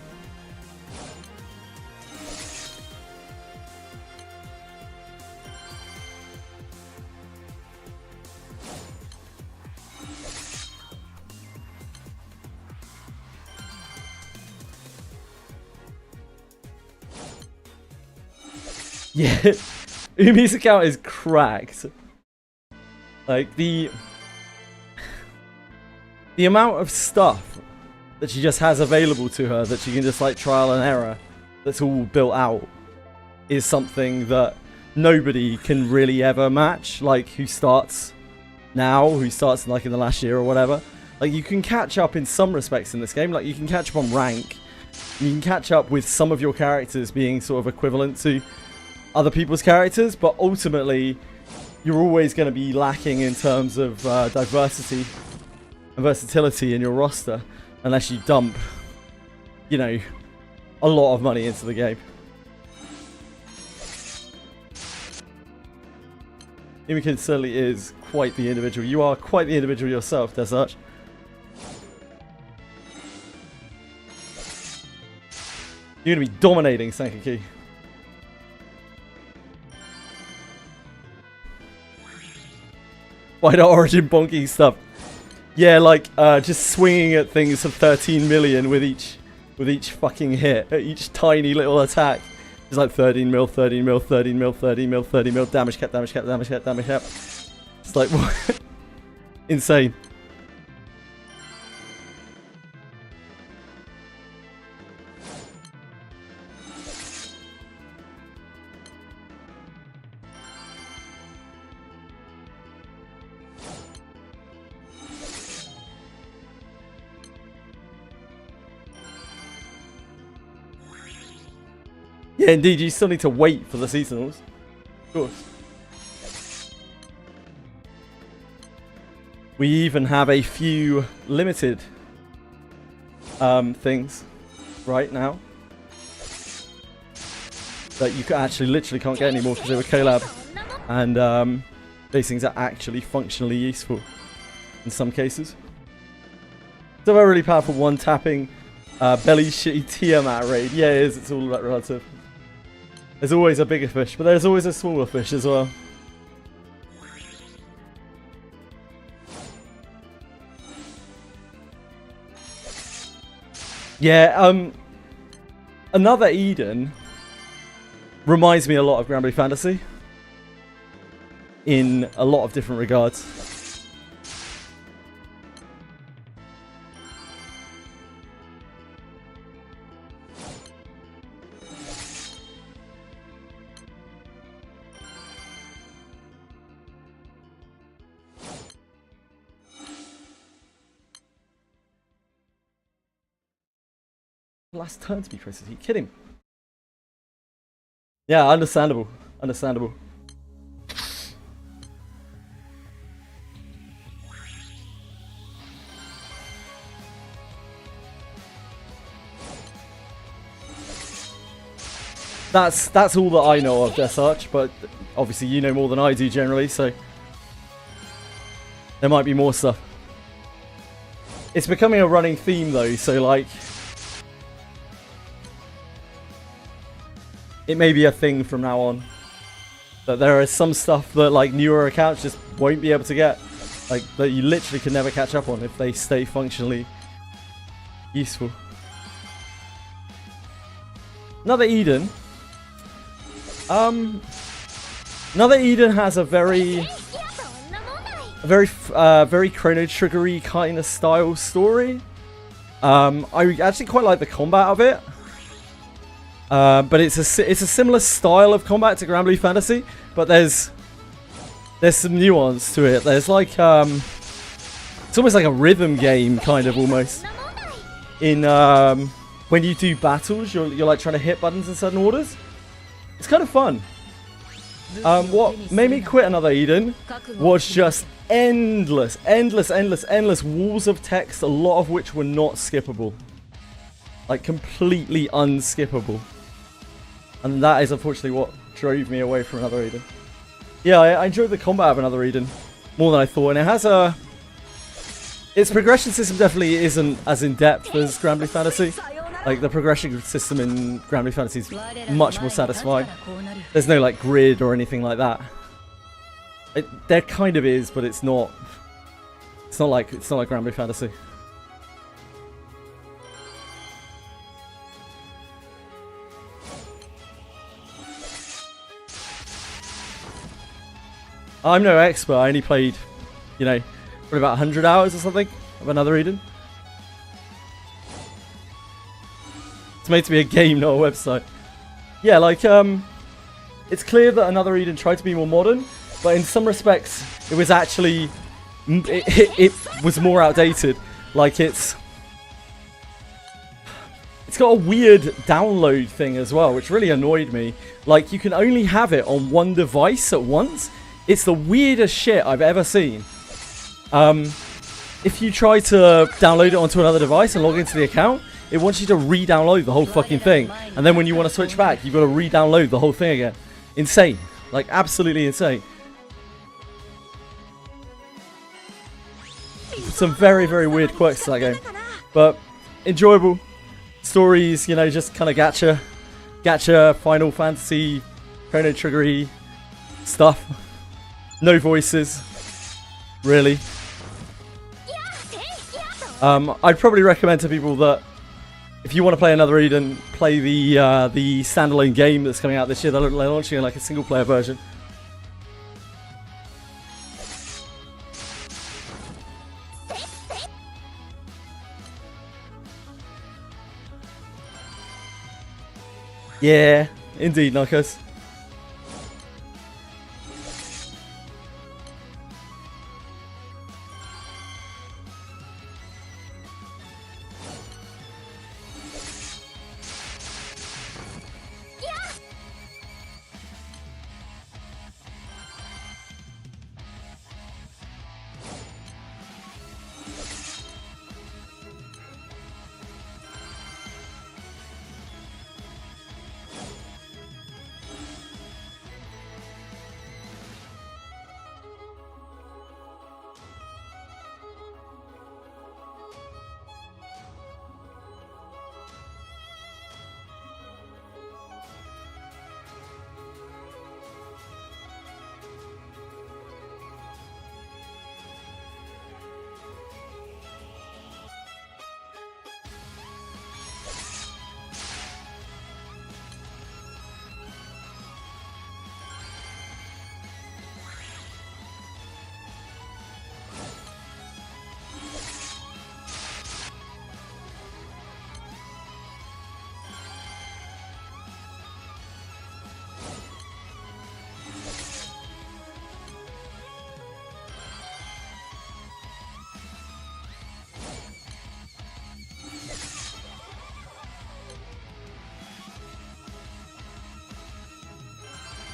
Yeah, Umi's account is cracked. Like, the amount of stuff that she just has available to her that she can just, like, trial and error that's all built out is something that nobody can really ever match. Like, who starts now, who starts, like, in the last year or whatever. Like, you can catch up in some respects in this game. Like, you can catch up on rank. You can catch up with some of your characters being sort of equivalent to other people's characters, but ultimately you're always going to be lacking in terms of diversity and versatility in your roster unless you dump, you know, a lot of money into the game. Imikin certainly is quite the individual. You are quite the individual yourself, Desarch. You're going to be dominating Sankaki. Why the origin bonking stuff? Yeah, like just swinging at things for 13 million with each fucking hit, each tiny little attack. It's like 13 mil, 13 mil, 13 mil, 13 mil, 30 mil, damage cap, damage cap, damage cap, damage cap. It's like what? Insane. Yeah, indeed, you still need to wait for the seasonals. Of course. We even have a few limited things right now that you actually literally can't get anymore because they were collab. And these things are actually functionally useful in some cases. So a really powerful one tapping belly shitty Tiamat raid. Yeah, it is. It's all about relative. There's always a bigger fish, but there's always a smaller fish as well. Yeah, another Eden reminds me a lot of GRANBLUE Fantasy in a lot of different regards. Last turn to be processed. Are you kidding? Yeah, understandable. Understandable. That's all that I know of Desarch, but obviously you know more than I do generally, so there might be more stuff. It's becoming a running theme though, so like it may be a thing from now on. That there is some stuff that like newer accounts just won't be able to get. Like that you literally can never catch up on if they stay functionally useful. Another Eden. Another Eden has a very Chrono Trigger-y kind of style story. I actually quite like the combat of it. But it's a similar style of combat to GRANBLUE Fantasy, but there's some nuance to it. There's like it's almost like a rhythm game kind of almost. In when you do battles, you're like trying to hit buttons in certain orders. It's kind of fun. What made me quit another Eden was just endless walls of text, a lot of which were not skippable. Like completely unskippable. And that is unfortunately what drove me away from Another Eden. Yeah, I enjoyed the combat of Another Eden more than I thought, and it has a... Its progression system definitely isn't as in-depth as GRANBLUE Fantasy. Like, the progression system in GRANBLUE Fantasy is much more satisfying. There's no, like, grid or anything like that. There kind of is, but it's not... It's not like GRANBLUE Fantasy. I'm no expert. I only played, you know, probably about 100 hours or something of Another Eden. It's made to be a game, not a website. Yeah, like, it's clear that Another Eden tried to be more modern, but in some respects, it was actually, it was more outdated. Like, it's got a weird download thing as well, which really annoyed me. Like, you can only have it on one device at once. It's the weirdest shit I've ever seen. If you try to download it onto another device and log into the account, it wants you to re-download the whole fucking thing. And then when you want to switch back, you've got to re-download the whole thing again. Insane. Like, absolutely insane. Some very, very weird quirks to that game. But, enjoyable. Stories, you know, just kind of gacha, Final Fantasy, Chrono Trigger-y stuff. No voices, really. I'd probably recommend to people that if you want to play Another Eden, play the standalone game that's coming out this year. They're launching like a single-player version. Yeah, indeed, Narcos.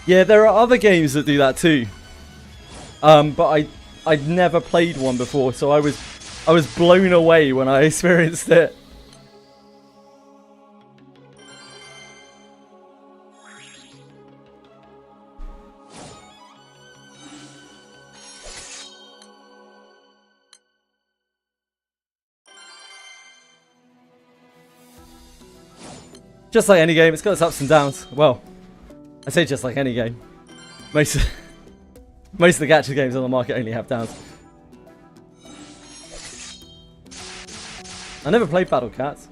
Yeah, there are other games that do that too. But I'd never played one before, so I was blown away when I experienced it. Just like any game, it's got its ups and downs. Well, I say just like any game. Most of the gacha games on the market only have downs. I never played Battle Cats.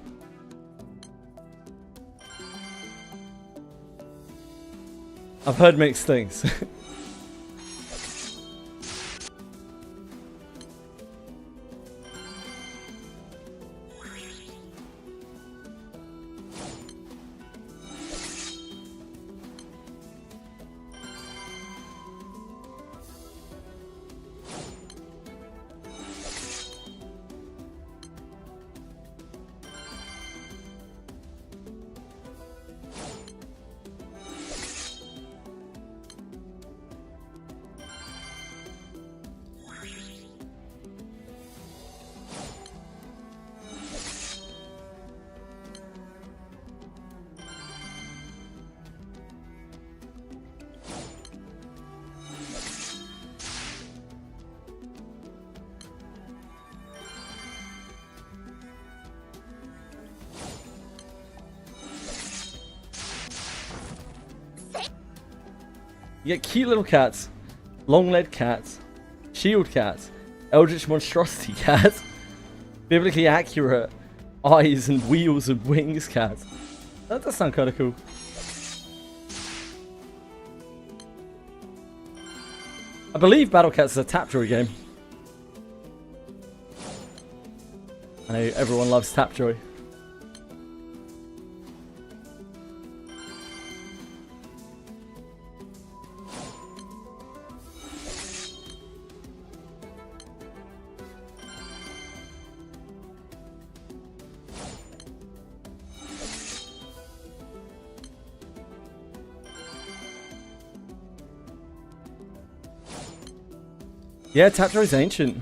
I've heard mixed things. You get cute little cats, long-legged cats, shield cats, eldritch monstrosity cats, biblically accurate eyes and wheels and wings cats. That does sound kind of cool. I believe Battle Cats is a Tapjoy game. I know everyone loves Tapjoy. Yeah, Tapjoy's ancient.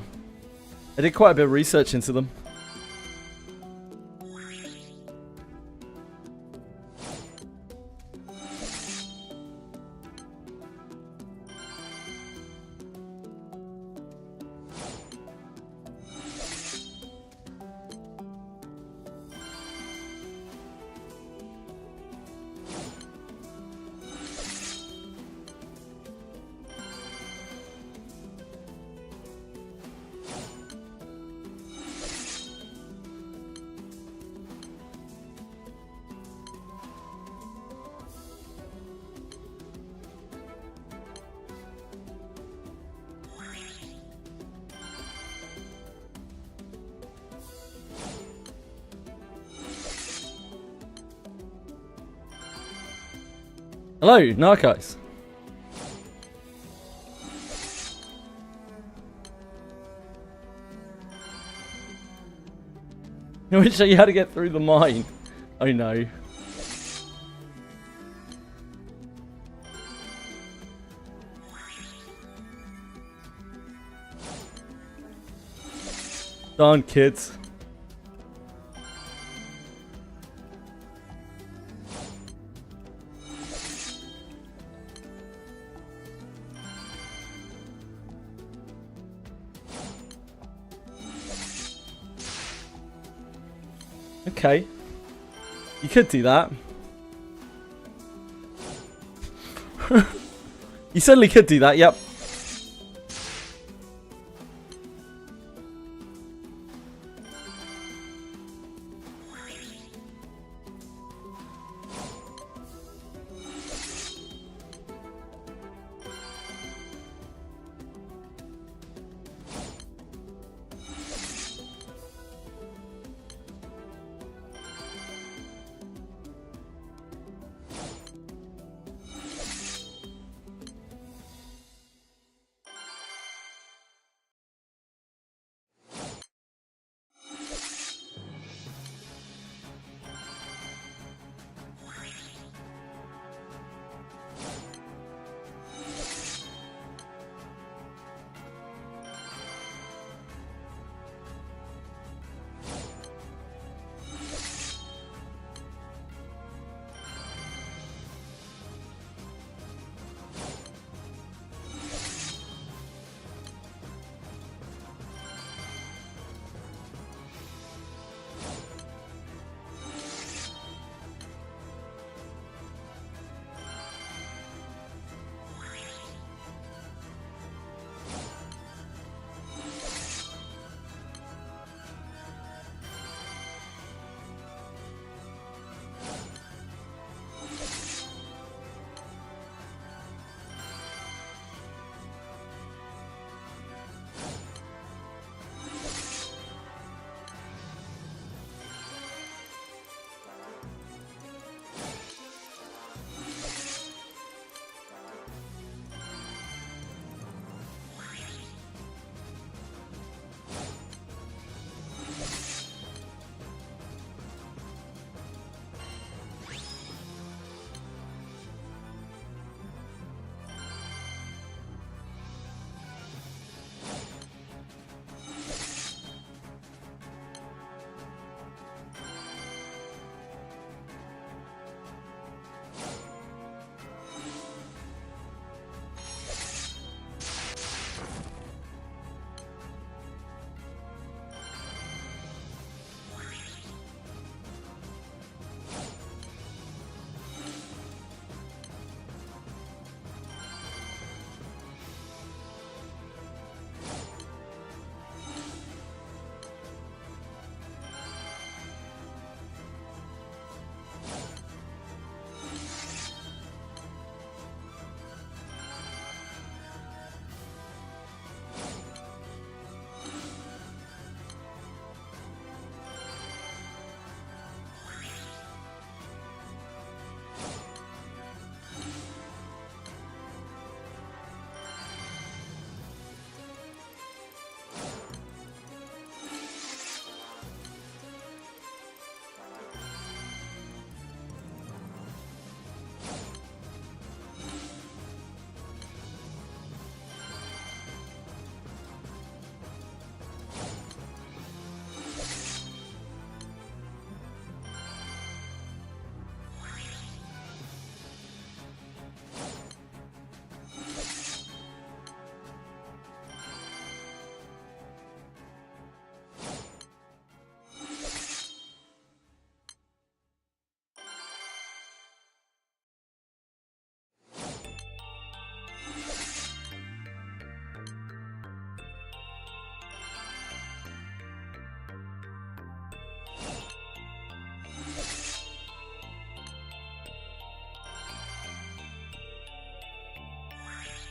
I did quite a bit of research into them. Hello, Narcos. I wish I had to get through the mine. Oh no. Darn kids. Okay. You could do that. You certainly could do that, yep.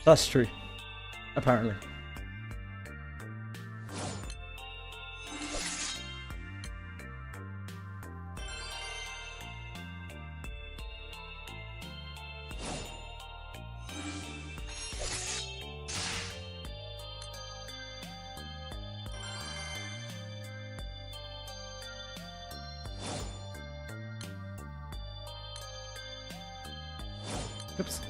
That's true. Apparently. Oops.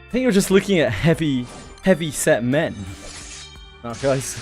I think you're just looking at heavy set men. Oh, guys.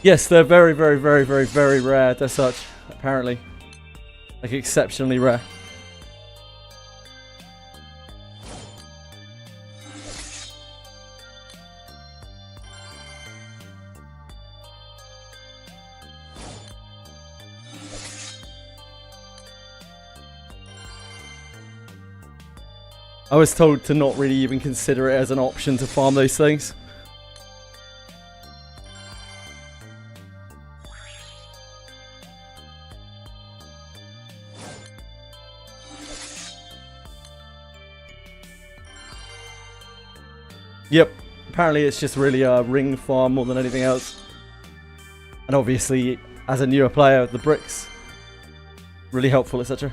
Yes, they're very rare. They're such, apparently. Like, exceptionally rare. I was told to not really even consider it as an option to farm those things. Yep, apparently it's just really a ring farm more than anything else. And obviously, as a newer player, the bricks, really helpful, etc.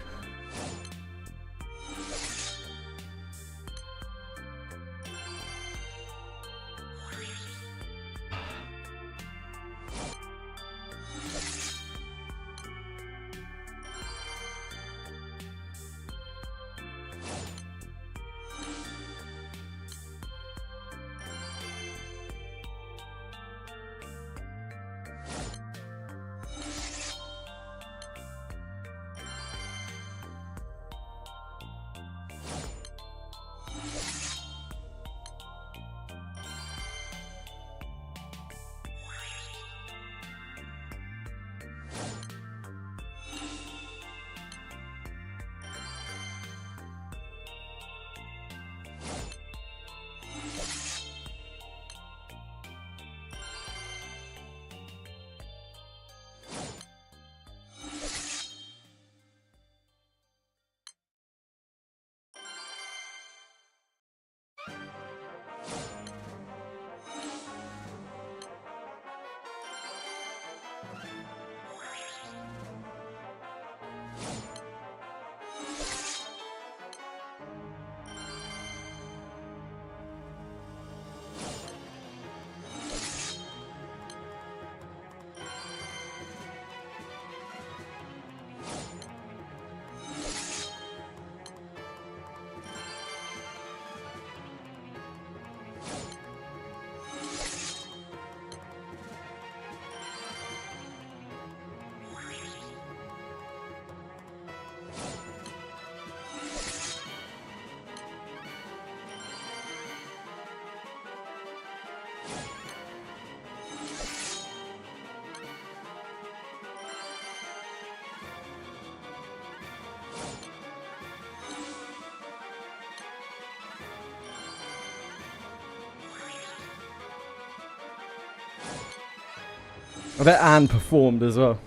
I bet Anne performed as well.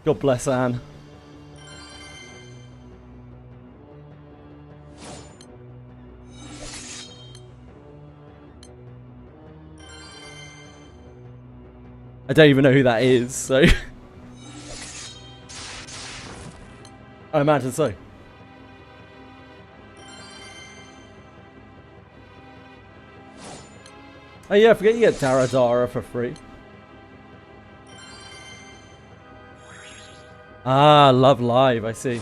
God bless Anne. I don't even know who that is, so... I imagine so. Oh yeah, I forget you get Daradara for free. Ah, Love Live, I see.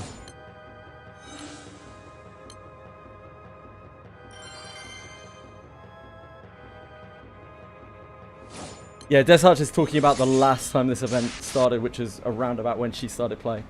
Yeah, Desarch is talking about the last time this event started, which is around about when she started playing.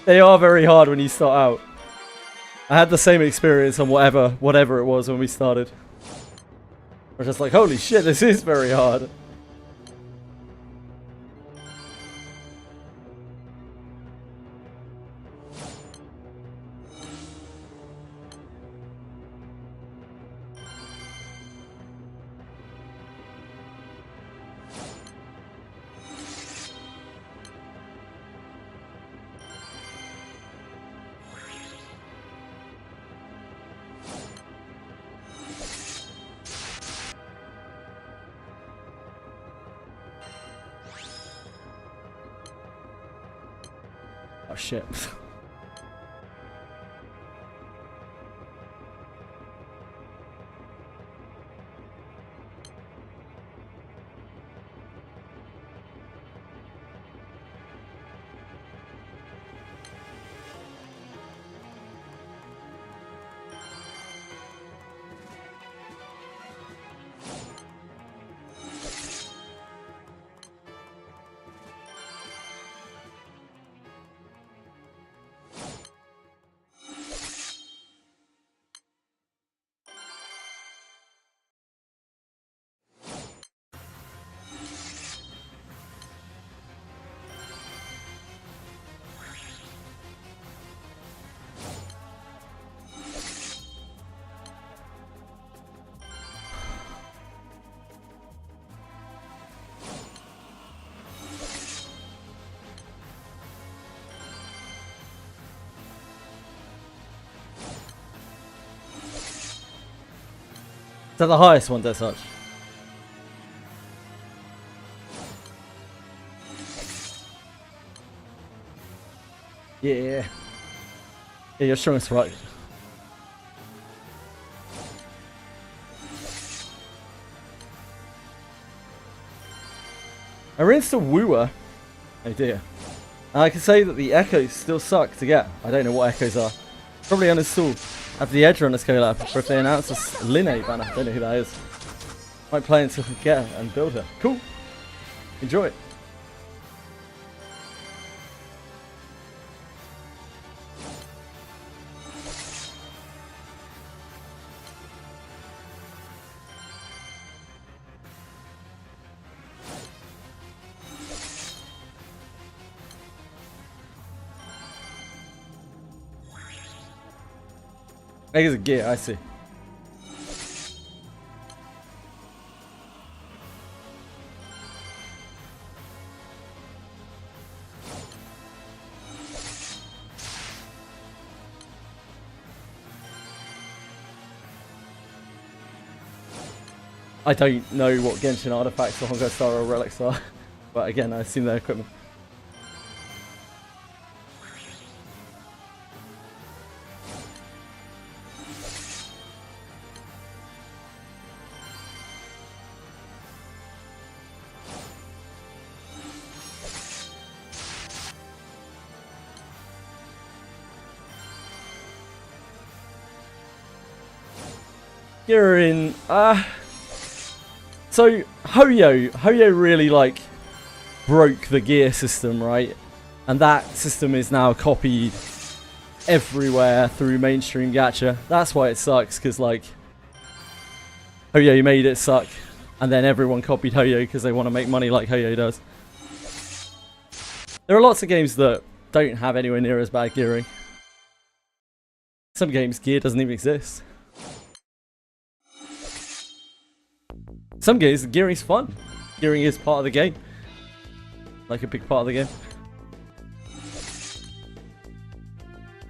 They are very hard when you start out. I had the same experience on whatever it was when we started. I was just like, holy shit, this is very hard. Oh shit. Is that the highest one, Desarch? Yeah. Yeah, you're strongest right. Arinsta Wooer. Oh dear. I can say that the echoes still suck to get. I don't know what echoes are. Probably uninstall. After the Edge on the Scale-Up, or if they announce this Linne banner. I don't know who that is. Might play until we get her and build her. Cool. Enjoy it. Egg is a gear, I see. I don't know what Genshin artifacts or Hongo Star or relics are, but again, I assume they're equipment. Girin, so Hoyo really like broke the gear system, right? And that system is now copied everywhere through mainstream gacha. That's why it sucks, because like Hoyo made it suck, and then everyone copied Hoyo because they want to make money like Hoyo does. There are lots of games that don't have anywhere near as bad gearing. Some games gear doesn't even exist. Some games gearing's fun. Gearing is part of the game. Like a big part of the game.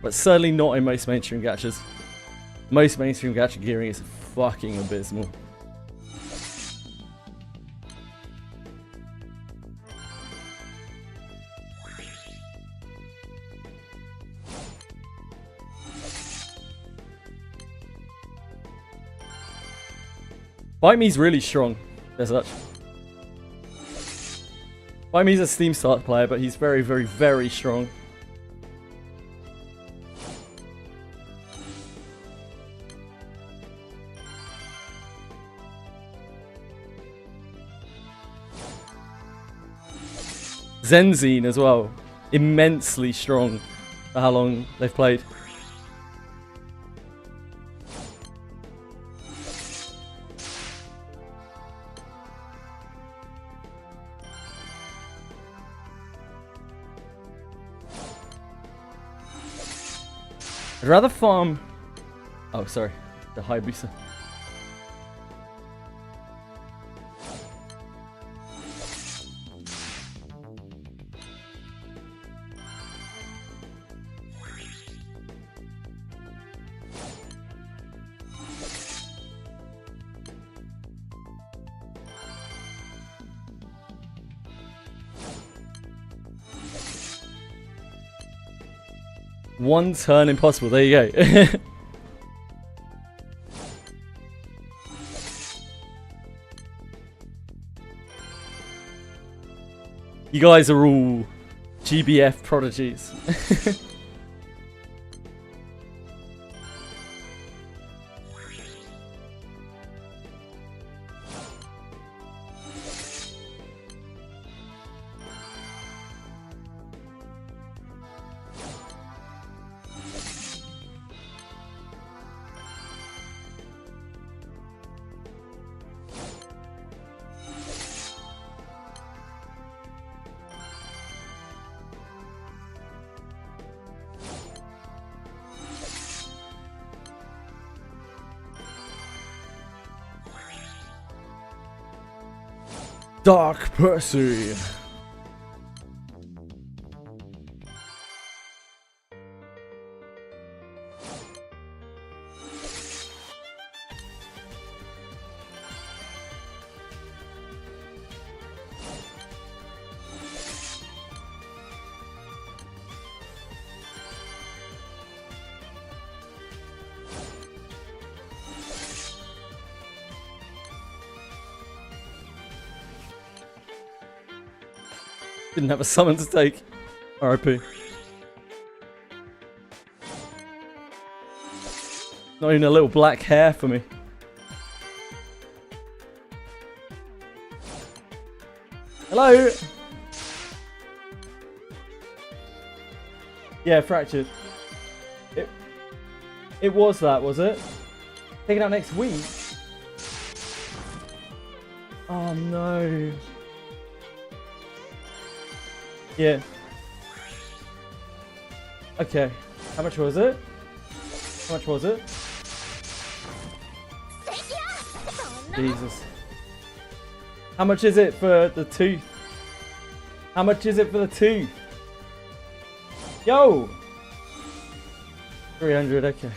But certainly not in most mainstream gachas. Most mainstream gacha gearing is fucking abysmal. Bite Me's really strong, as such. Bite Me's a Steam Start player, but he's very, very, very strong. Zenzine as well, immensely strong for how long they've played. I'd rather farm... Oh, sorry. The Hayabusa. One turn impossible, there you go. You guys are all GBF prodigies. Dark Percy. Didn't have a summon to take. RIP. Not even a little black hair for me. Hello? Yeah, fractured. It was that, was it? Taking out next week? Oh no. Yeah. Okay. How much was it? How much was it? Jesus. How much is it for the tooth? How much is it for the tooth? Yo! 300, okay.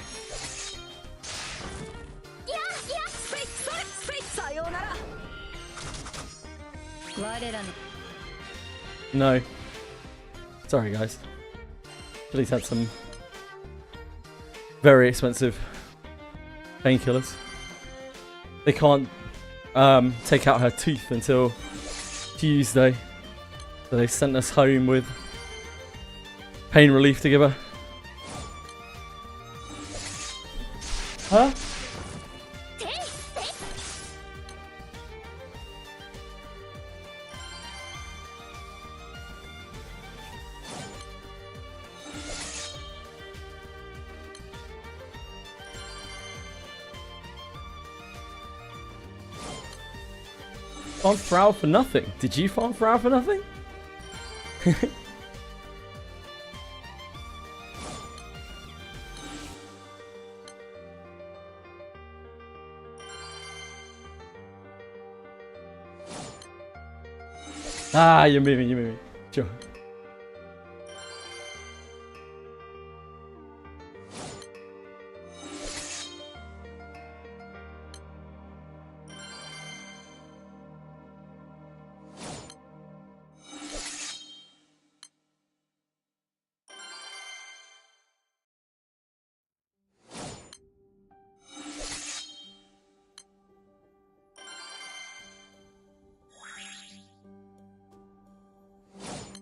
No. Sorry guys. Please had some very expensive painkillers. They can't take out her tooth until Tuesday. So they sent us home with pain relief to give her. farmed Frau for nothing. Did you farm Frau for nothing? Ah, you're moving. Sure.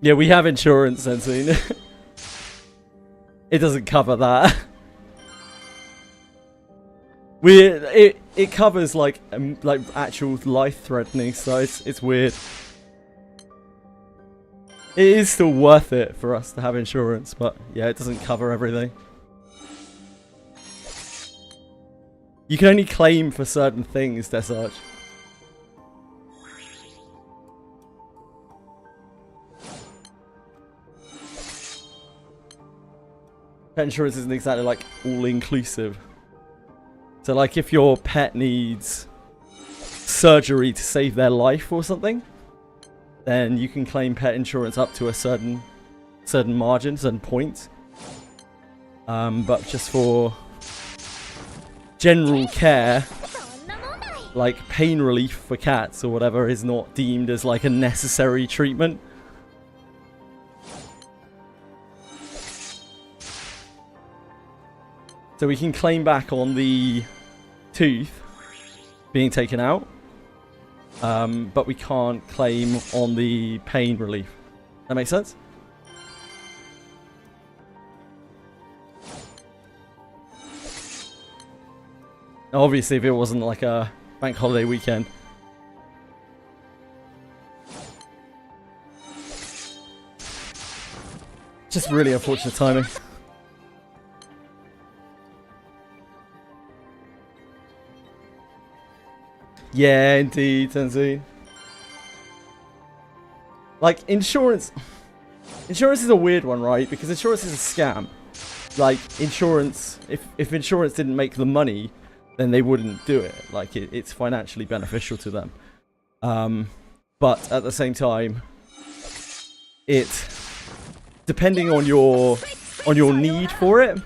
Yeah, we have insurance, Sensei. It doesn't cover that. It covers like actual life threatening, so it's weird. It is still worth it for us to have insurance, but yeah, it doesn't cover everything. You can only claim for certain things, Desarge. Pet insurance isn't exactly like all-inclusive. So like if your pet needs surgery to save their life or something, then you can claim pet insurance up to a certain margin, certain point. But just for general care, like pain relief for cats or whatever is not deemed as like a necessary treatment. So we can claim back on the tooth being taken out, but we can't claim on the pain relief. That makes sense? Now, obviously, if it wasn't like a bank holiday weekend. Just really unfortunate timing. Yeah, indeed, Tenzin. Like, insurance is a weird one, right? Because insurance is a scam. Like, insurance, if insurance didn't make the money, then they wouldn't do it. Like, it's financially beneficial to them. But at the same time, depending on your need for it,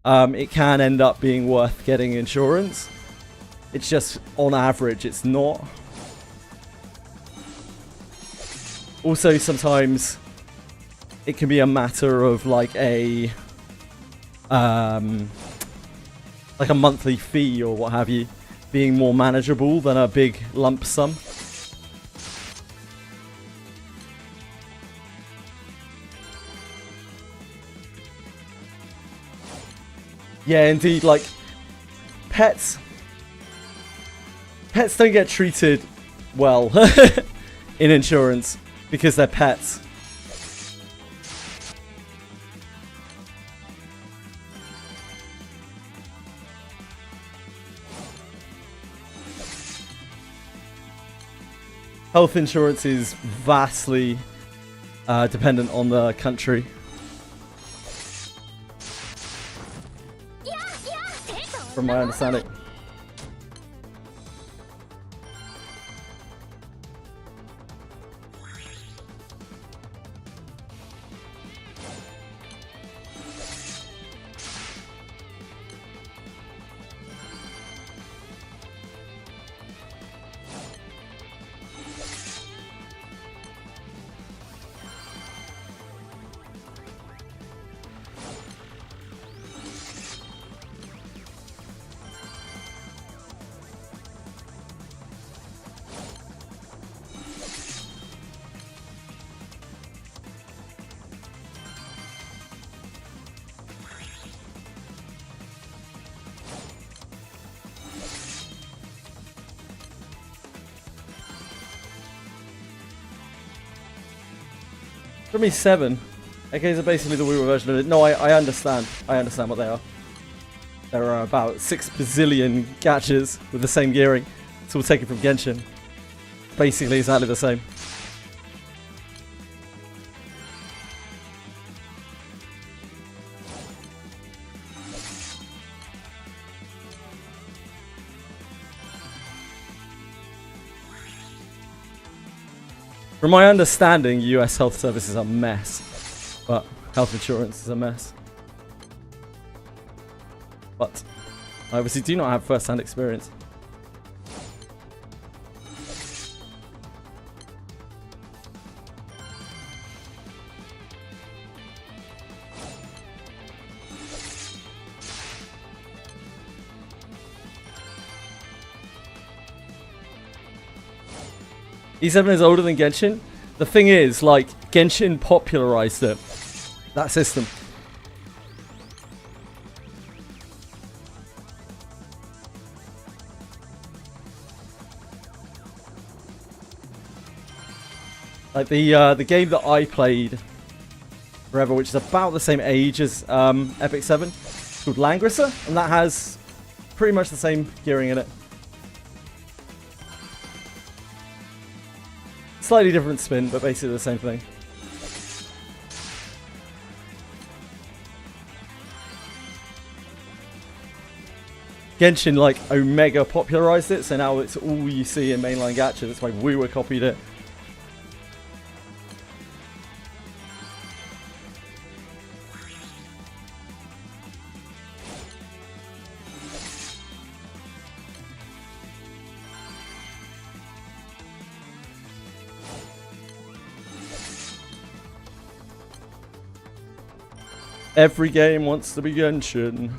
it can end up being worth getting insurance. It's just, on average, it's not. Also, sometimes it can be a matter of like a monthly fee or what have you being more manageable than a big lump sum. Yeah, indeed, like pets don't get treated well in insurance because they're pets. Health insurance is vastly dependent on the country. From my understanding. Give me 7. Okay, so basically the Wii version of it. No, I understand. I understand what they are. There are about 6 bazillion gachas with the same gearing. It's all taken from Genshin. basically exactly the same. From my understanding, US health service is a mess, but health insurance is a mess. But I obviously do not have first-hand experience. E7 is older than Genshin. The thing is, like, Genshin popularized it. That system. Like the game that I played forever, which is about the same age as Epic 7, called Langrisser, and that has pretty much the same gearing in it. Slightly different spin, but basically the same thing. Genshin, like, Omega popularized it, so now it's all you see in mainline gacha. That's why WoWer copied it. Every game wants to be Genshin.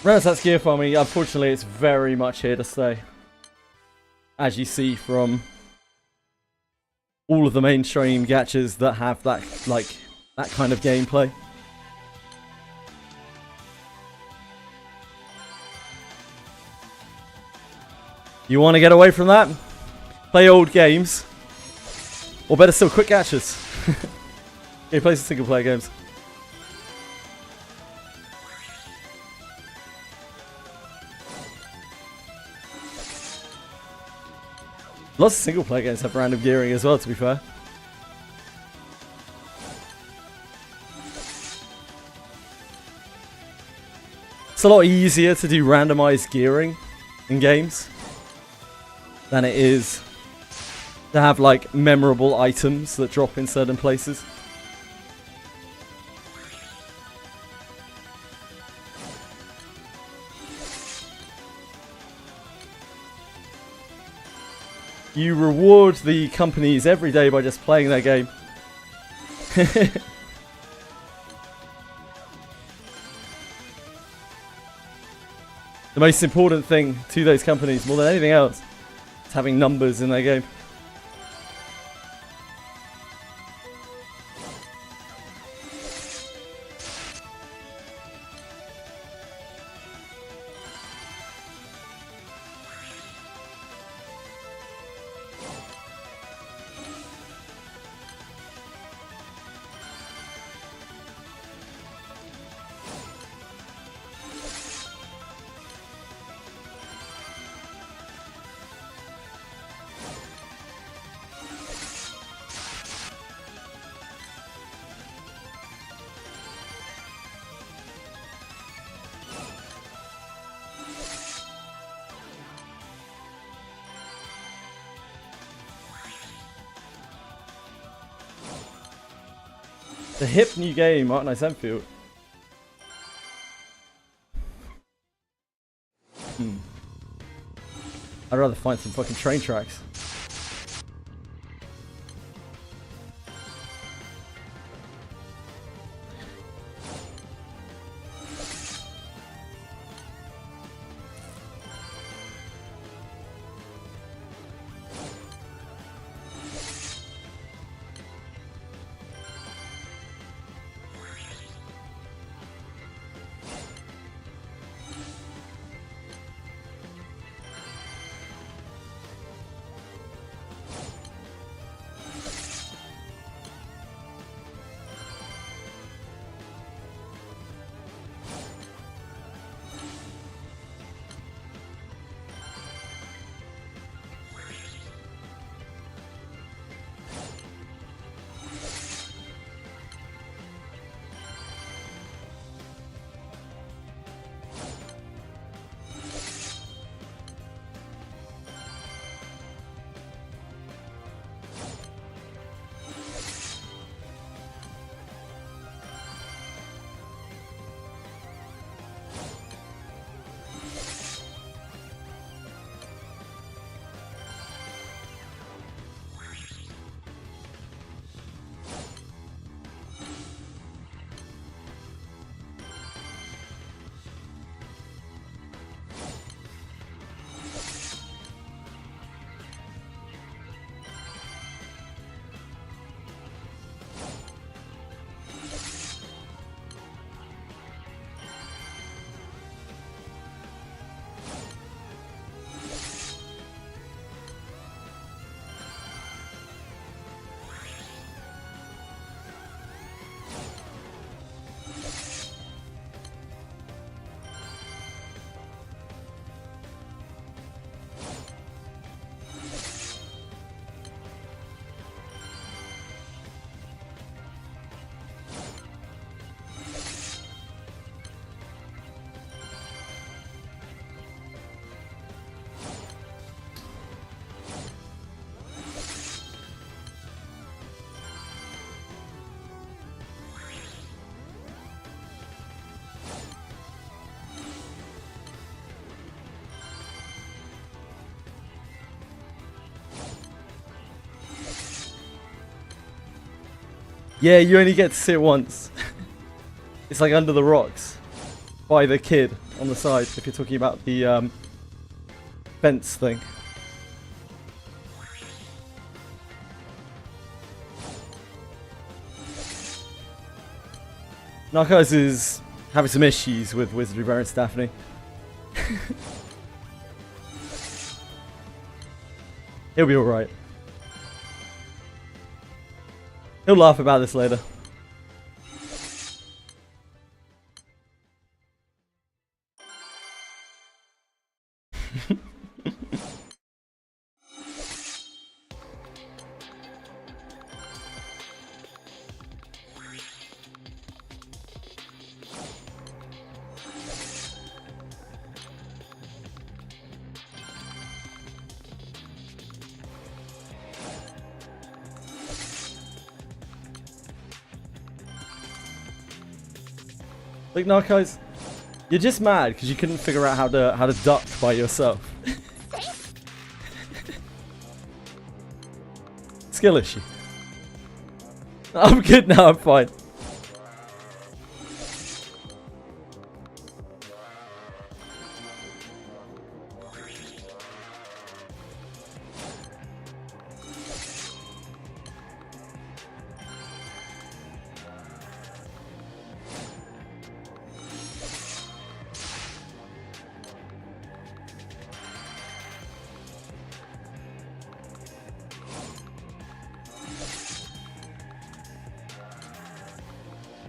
Renaissance gear farming, unfortunately, it's very much here to stay. As you see from all of the mainstream gachas that have that, like, that kind of gameplay. You want to get away from that? Play old games. Or better still, quick gachas. Okay, play some single player games. Lots of single player games have random gearing as well, to be fair. It's a lot easier to do randomized gearing in games than it is to have like memorable items that drop in certain places. You reward the companies every day by just playing their game. The most important thing to those companies, more than anything else, is having numbers in their game. The hip new game, Art Nice Enfield. I'd rather find some fucking train tracks. Yeah, you only get to see it once. It's like Under the Rocks by the kid. on the side if you're talking about the fence thing. Narcos is having some issues with Wizardry Baron Stephanie. He'll be alright. He'll laugh about this later. Look, Narcos, you're just mad because you couldn't figure out how to duck by yourself. Skill issue. I'm good now, I'm fine.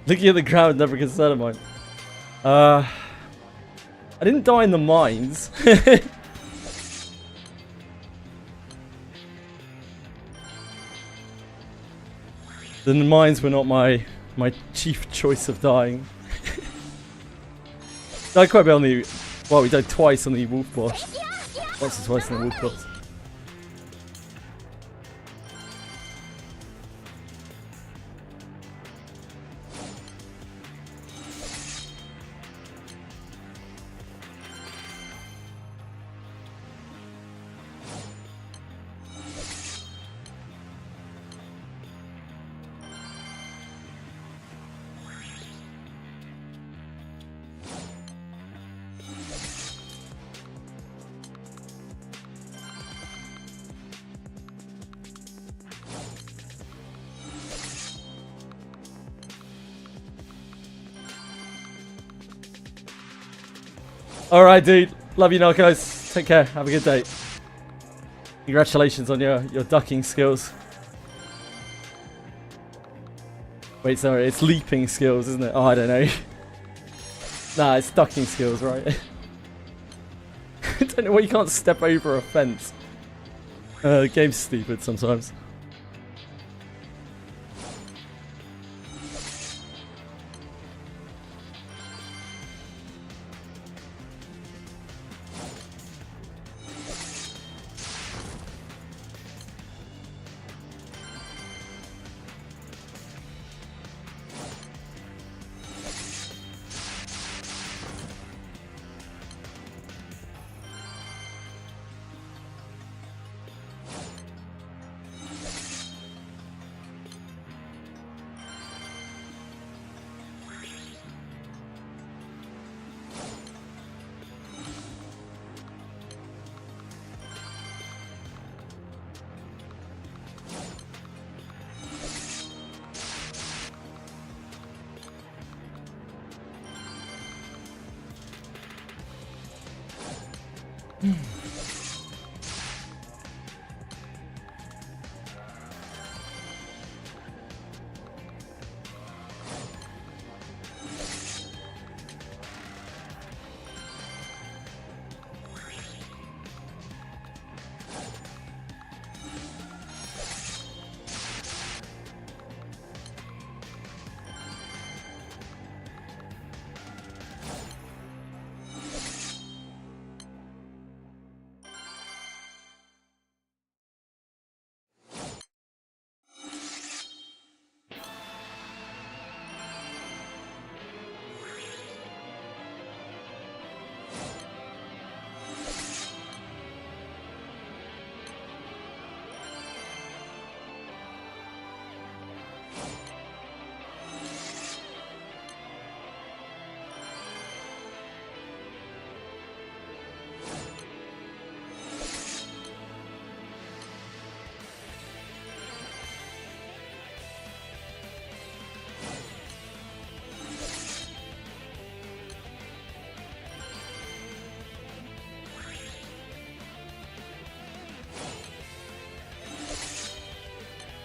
Looking at the ground, never a concern of mine. I didn't die in the mines. The mines were not my chief choice of dying. Died quite a bit on the... Well, we died twice on the wolf boss. Once or twice on the wolf boss. Alright, dude. Love you, Narcos. Take care. Have a good day. Congratulations on your ducking skills. Wait, sorry. It's leaping skills, isn't it? Oh, I don't know. Nah, it's ducking skills, right? I don't know why you can't step over a fence. The game's stupid sometimes.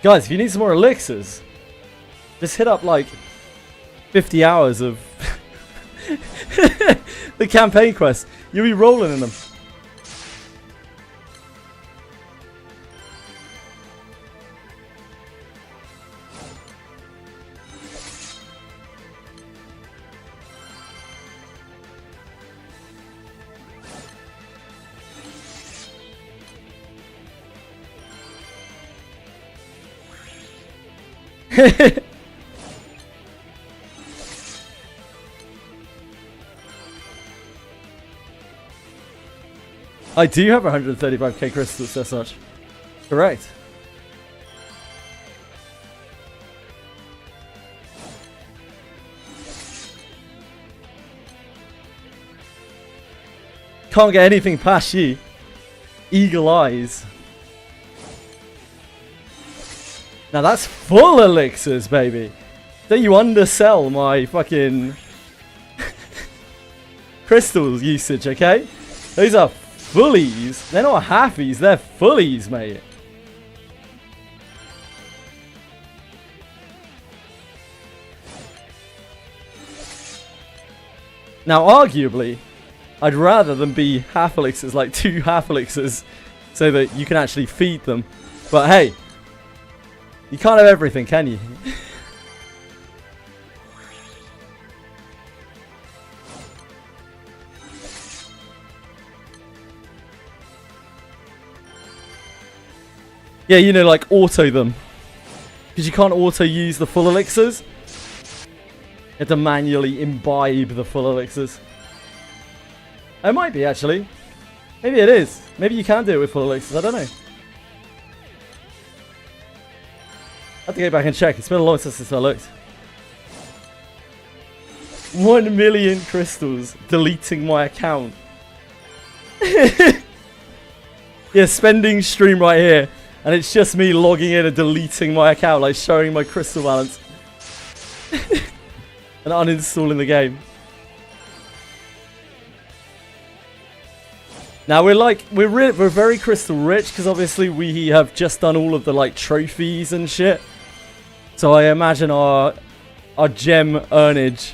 Guys, if you need some more elixirs, just hit up like 50 hours of the campaign quest. You'll be rolling in them. I do have 135k crystals, that's such. Correct. Can't get anything past you. Eagle eyes. Now that's full elixirs, baby. Don't you undersell my fucking crystals usage, okay? Those are fullies. They're not halfies, they're fullies, mate. Now, arguably, I'd rather them be half elixirs, like 2 half elixirs, so that you can actually feed them. But hey, you can't have everything, can you? Yeah, you know, like auto them. Because you can't auto use the full elixirs. You have to manually imbibe the full elixirs. It might be, actually. Maybe it is. Maybe you can do it with full elixirs. I don't know. I have to go back and check. It's been a long time since I looked. 1 million crystals. Deleting my account. Yeah, spending stream right here. And it's just me logging in and deleting my account. Like showing my crystal balance. And uninstalling the game. Now we're very crystal rich because obviously we have just done all of the like trophies and shit. So I imagine our gem earnage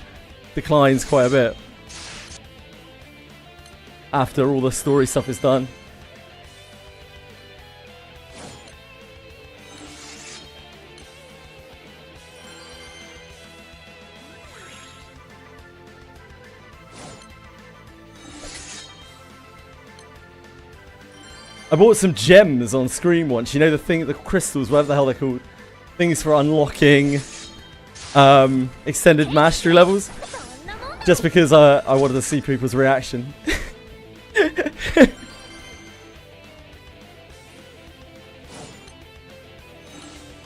declines quite a bit after all the story stuff is done. I bought some gems on Scream once. You know the crystals, whatever the hell they're called. Things for unlocking extended mastery levels. Just because I wanted to see people's reaction.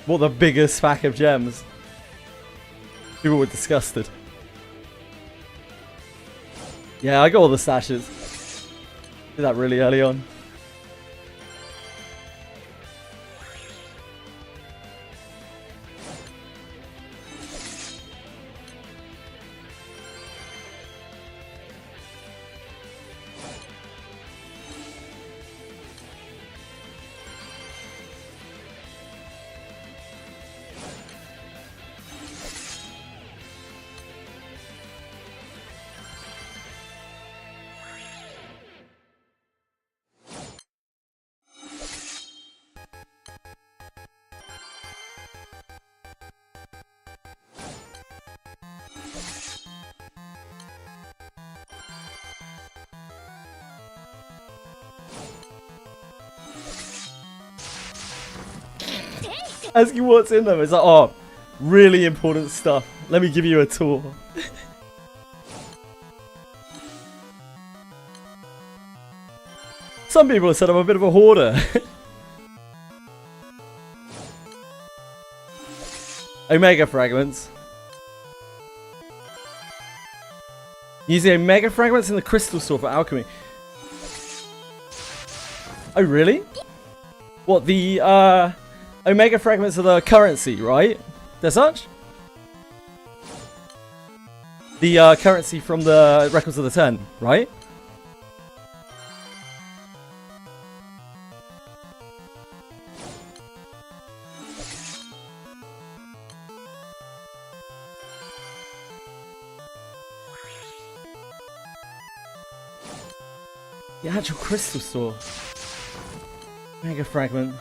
Bought the biggest pack of gems. People were disgusted. Yeah, I got all the stashes. Did that really early on. Asking what's in them. It's like, oh, really important stuff. Let me give you a tour. Some people have said I'm a bit of a hoarder. Omega fragments. Using Omega fragments in the crystal store for alchemy. Oh, really? What, the, Omega fragments are the currency, right? They're such? The currency from the Records of the 10, right? The actual crystal store. Mega fragment.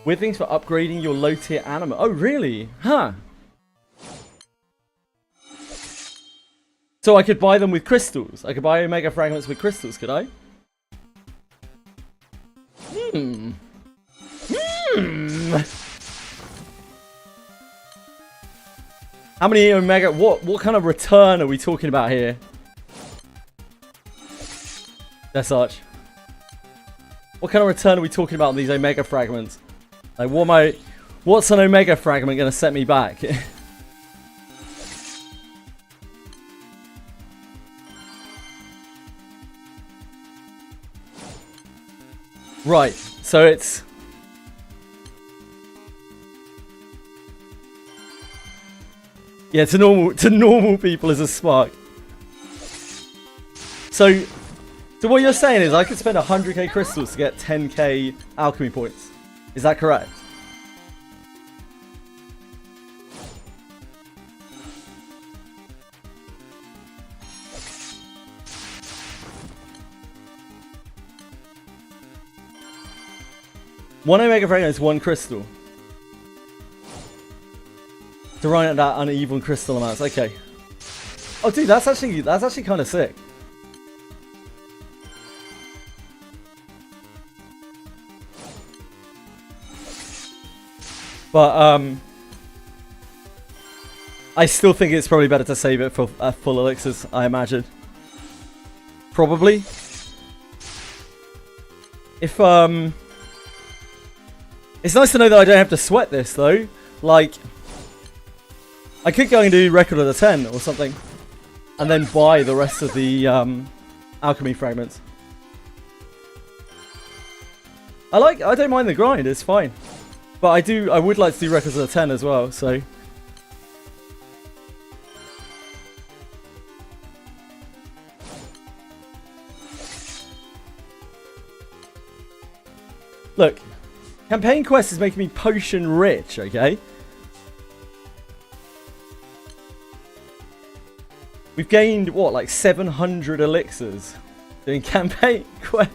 Weird things for upgrading your low tier anima. Oh, really? Huh. So I could buy them with crystals. I could buy mega fragments with crystals, could I? How many omega? What kind of return are we talking about here? That's such. What kind of return are we talking about on these omega fragments? Like, what's an omega fragment gonna set me back? Right, so it's... Yeah, to normal people is a spark. So what you're saying is I could spend 100k crystals to get 10k alchemy points. Is that correct? One omega fragment is one crystal. To run at that uneven crystal amounts. Okay. Oh, dude, that's actually kind of sick. But I still think it's probably better to save it for full elixirs, I imagine. Probably. If it's nice to know that I don't have to sweat this though. Like, I could go and do record of the 10 or something, and then buy the rest of the alchemy fragments. I don't mind the grind, it's fine. But I would like to do records of the 10 as well, so. Look, campaign quest is making me potion rich, okay? We've gained, what, like 700 elixirs doing campaign quests.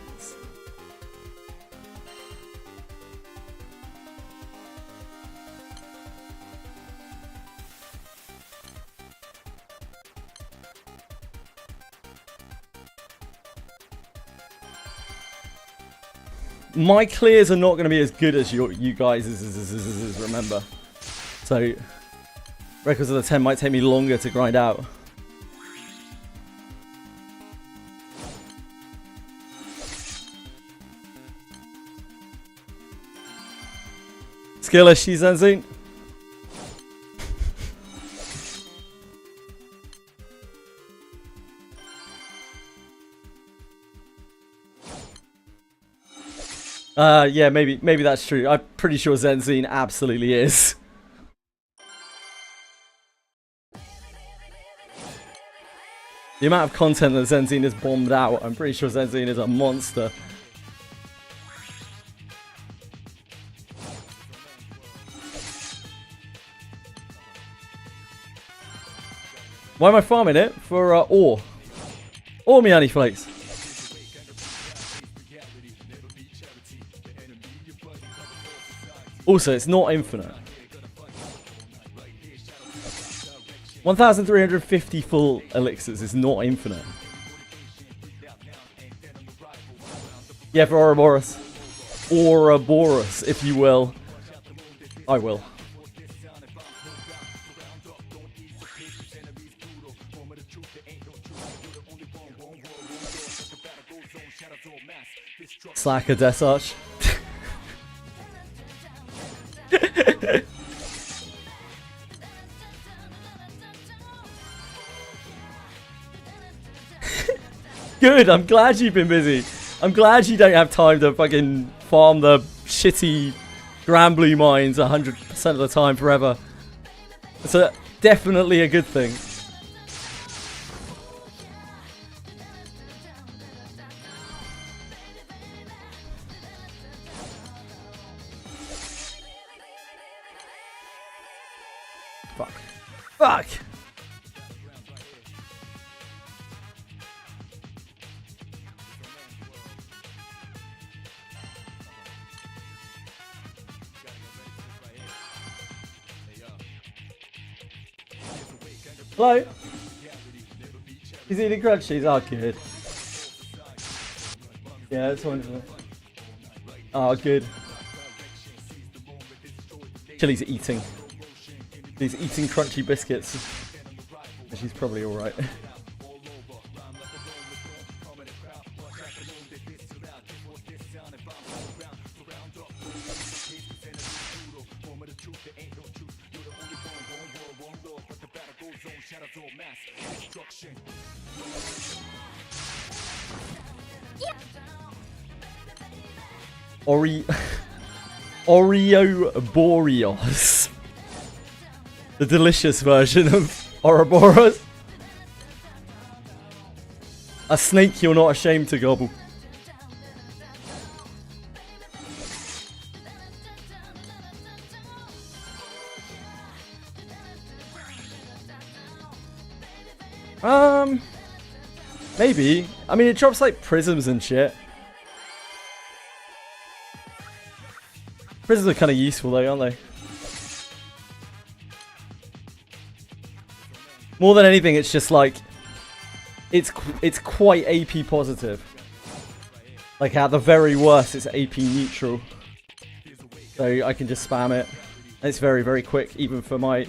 My clears are not going to be as good as you guys, remember. So, records of the 10 might take me longer to grind out. Skill issue, Zenzine. Yeah, maybe that's true. I'm pretty sure Zenzine absolutely is. The amount of content that Zenzine has bombed out, I'm pretty sure Zenzine is a monster. Why am I farming it? For ore. Ore, me honey flakes. Also, it's not infinite. 1,350 full elixirs is not infinite. Yeah, for Ouroboros. Ouroboros, if you will. I will. Slacker Desarch. Good, I'm glad you've been busy. I'm glad you don't have time to fucking farm the shitty GRANBLUE mines 100% of the time forever. It's definitely a good thing. Fuck. Fuck! Hello? He's eating crunchies. Oh, good. Yeah, that's wonderful. Oh, good. Chili's eating. He's eating crunchy biscuits. She's probably alright. OUROBOROS. The delicious version of Ouroboros. A snake you're not ashamed to gobble. Maybe. I mean, it drops like prisms and shit. Prisms are kind of useful though, aren't they? More than anything, it's just like it's quite AP positive. Like at the very worst, it's AP neutral. So I can just spam it. And it's very, very quick, even for my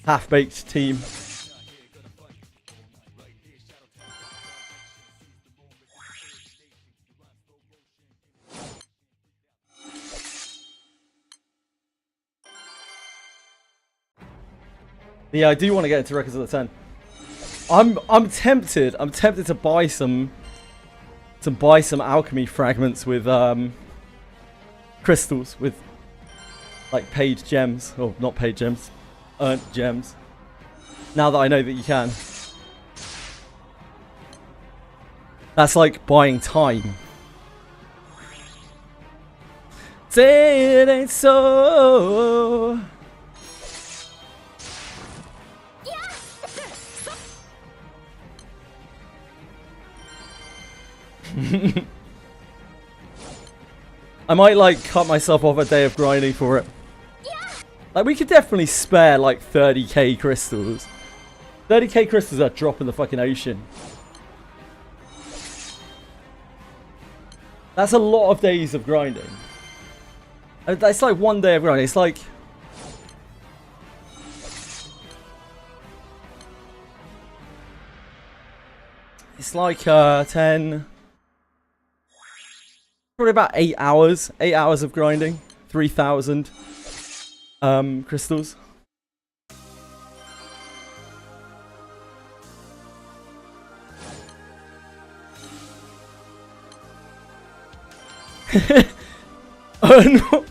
half-baked team. Yeah, I do want to get into Records of the 10. I'm tempted to buy some alchemy fragments with crystals, with like paid gems, or not paid gems, earned gems. Now that I know that you can. That's like buying time. Say it ain't so. I might like cut myself off a day of grinding for it. Like we could definitely spare like 30k crystals. 30k crystals are a drop in the fucking ocean. That's a lot of days of grinding. It's like one day of grinding. It's like it's like 10, probably about 8 hours. 8 hours of grinding. 3,000 crystals. Earn more.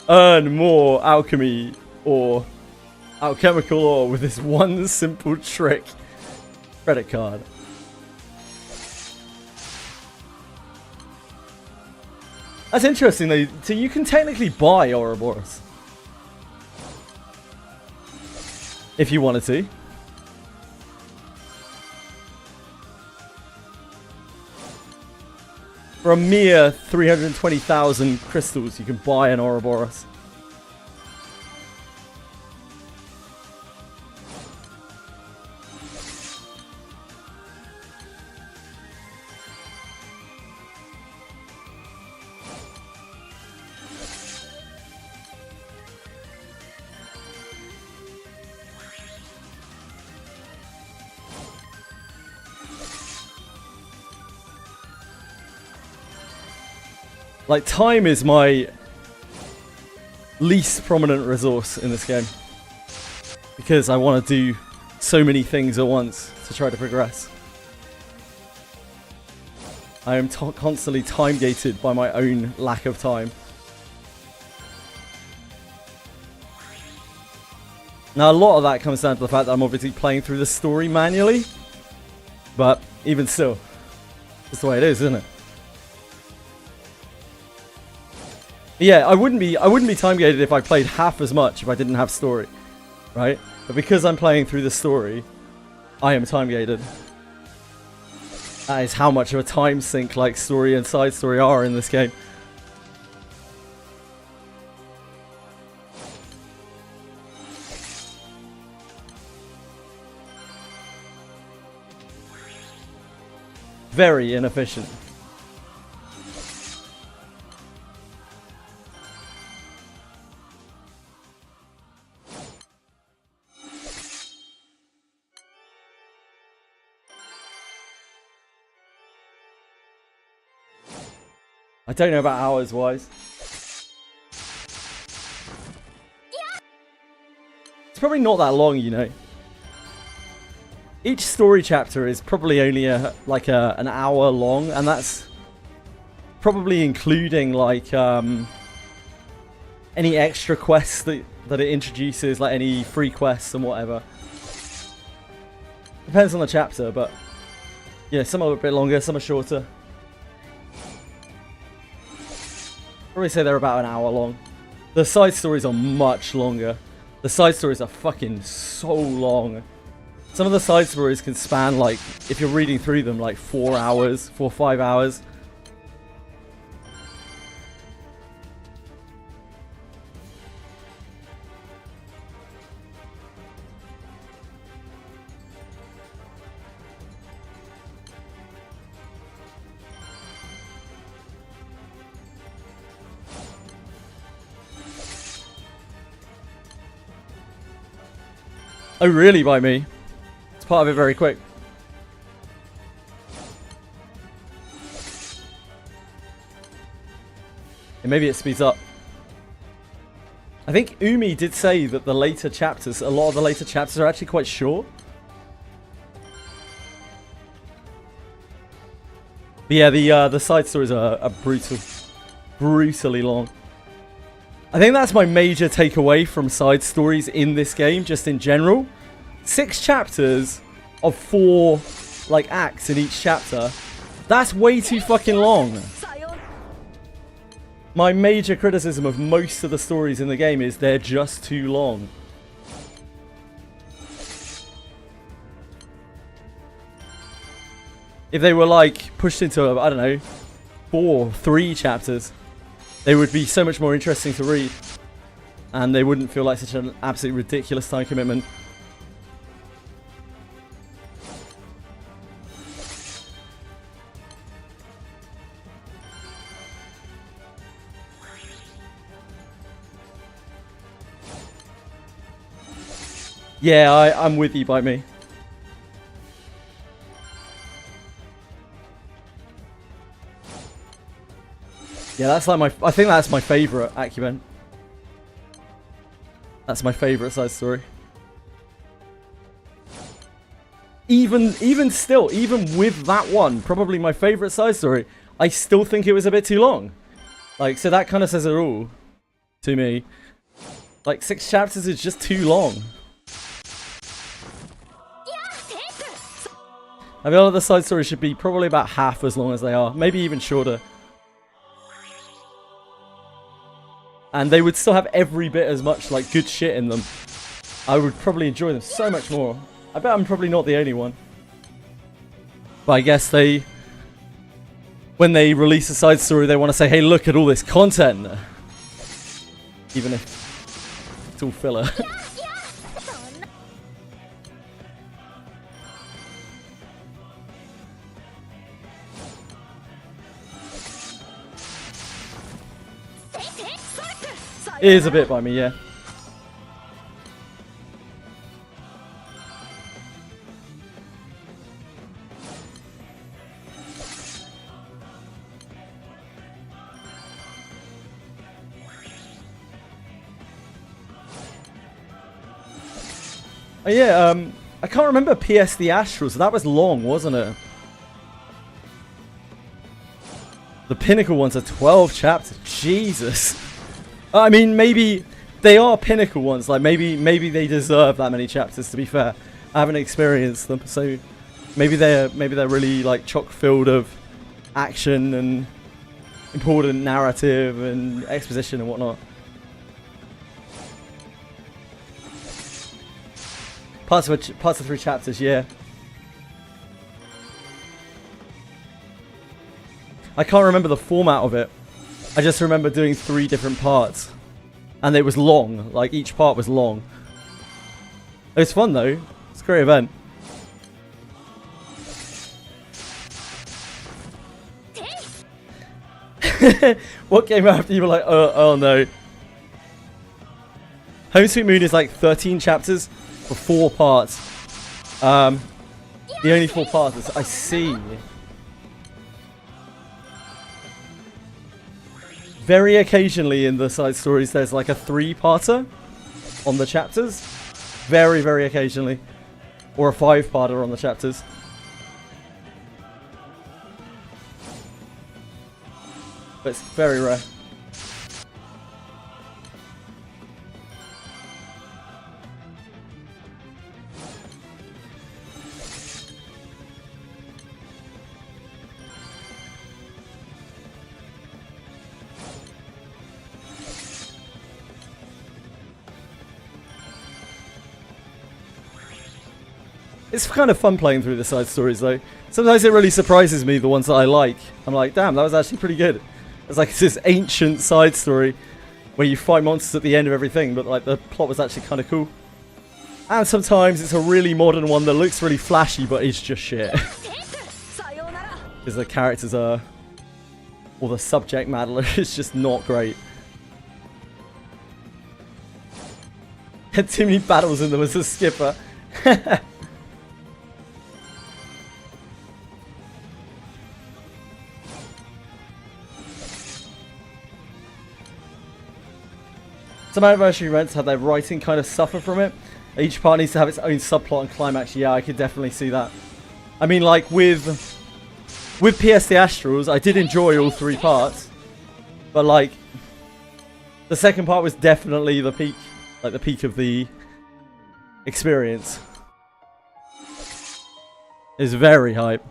Earn more alchemy or alchemical ore with this one simple trick. Credit card. That's interesting though. So you can technically buy Ouroboros if you wanted to. For a mere 320,000 crystals, you can buy an Ouroboros. Like, time is my least prominent resource in this game. Because I want to do so many things at once to try to progress. I am constantly time gated by my own lack of time. Now, a lot of that comes down to the fact that I'm obviously playing through the story manually. But even still, it's the way it is, isn't it? Yeah, I wouldn't be time gated if I played half as much if I didn't have story, right? But because I'm playing through the story, I am time gated. That is how much of a time sink like story and side story are in this game. very inefficient. I don't know about hours wise. It's probably not that long, you know. Each story chapter is probably only an hour long, and that's probably including like any extra quests that it introduces, like any free quests and whatever. Depends on the chapter, but yeah, some are a bit longer, some are shorter. Probably say they're about an hour long. The side stories are much longer. The side stories are fucking so long. Some of the side stories can span, like, if you're reading through them, like 4 hours, 4 or 5 hours. Oh, really, by me? It's part of it very quick. And maybe it speeds up. I think Umi did say that the later chapters, a lot of the later chapters are actually quite short. But yeah, the side stories are brutally long. I think that's my major takeaway from side stories in this game, just in general. 6 chapters of 4, like, acts in each chapter. That's way too fucking long. My major criticism of most of the stories in the game is they're just too long. If they were, like, pushed into, I don't know, 4, 3 chapters, they would be so much more interesting to read. And they wouldn't feel like such an absolutely ridiculous time commitment. Yeah, I'm with you, by me. Yeah, that's like I think that's my favourite Acumen. That's my favourite side story. Even still, even with that one, probably my favourite side story, I still think it was a bit too long. Like, so that kind of says it all to me. Like, 6 chapters is just too long. I feel like the side stories should be probably about half as long as they are, maybe even shorter. And they would still have every bit as much, like, good shit in them. I would probably enjoy them so much more. I bet I'm probably not the only one. But I guess when they release a side story, they want to say, hey, look at all this content. Even if it's all filler. It is a bit by me, yeah. Oh yeah, I can't remember PS the Astral, so that was long, wasn't it? The Pinnacle ones are 12 chapters. Jesus. I mean, maybe they are Pinnacle ones. Like, maybe they deserve that many chapters, to be fair. I haven't experienced them, so maybe they're really, like, chock-filled of action and important narrative and exposition and whatnot. Parts of 3 chapters, yeah. I can't remember the format of it. I just remember doing 3 different parts. And it was long. Like, each part was long. It was fun, though. It's a great event. What came after you were like, oh no. Home Sweet Moon is like 13 chapters for 4 parts. The only 4 parts, I see. Very occasionally in the side stories there's like a 3-parter on the chapters. Very, very occasionally. Or a 5-parter on the chapters. But it's very rare. It's kind of fun playing through the side stories though. Sometimes it really surprises me, the ones that I like. I'm like, damn, that was actually pretty good. It's like this ancient side story where you fight monsters at the end of everything, but like the plot was actually kind of cool. And sometimes it's a really modern one that looks really flashy, but is just shit. Because the characters are, or the subject matter is just not great. Had too many battles in them as a skipper. Some anniversary events have their writing kind of suffer from it. Each part needs to have its own subplot and climax. Yeah, I could definitely see that. I mean, like with PS the Astrals, I did enjoy all 3 parts, but like the second part was definitely the peak, like the peak of the experience. It's very hype.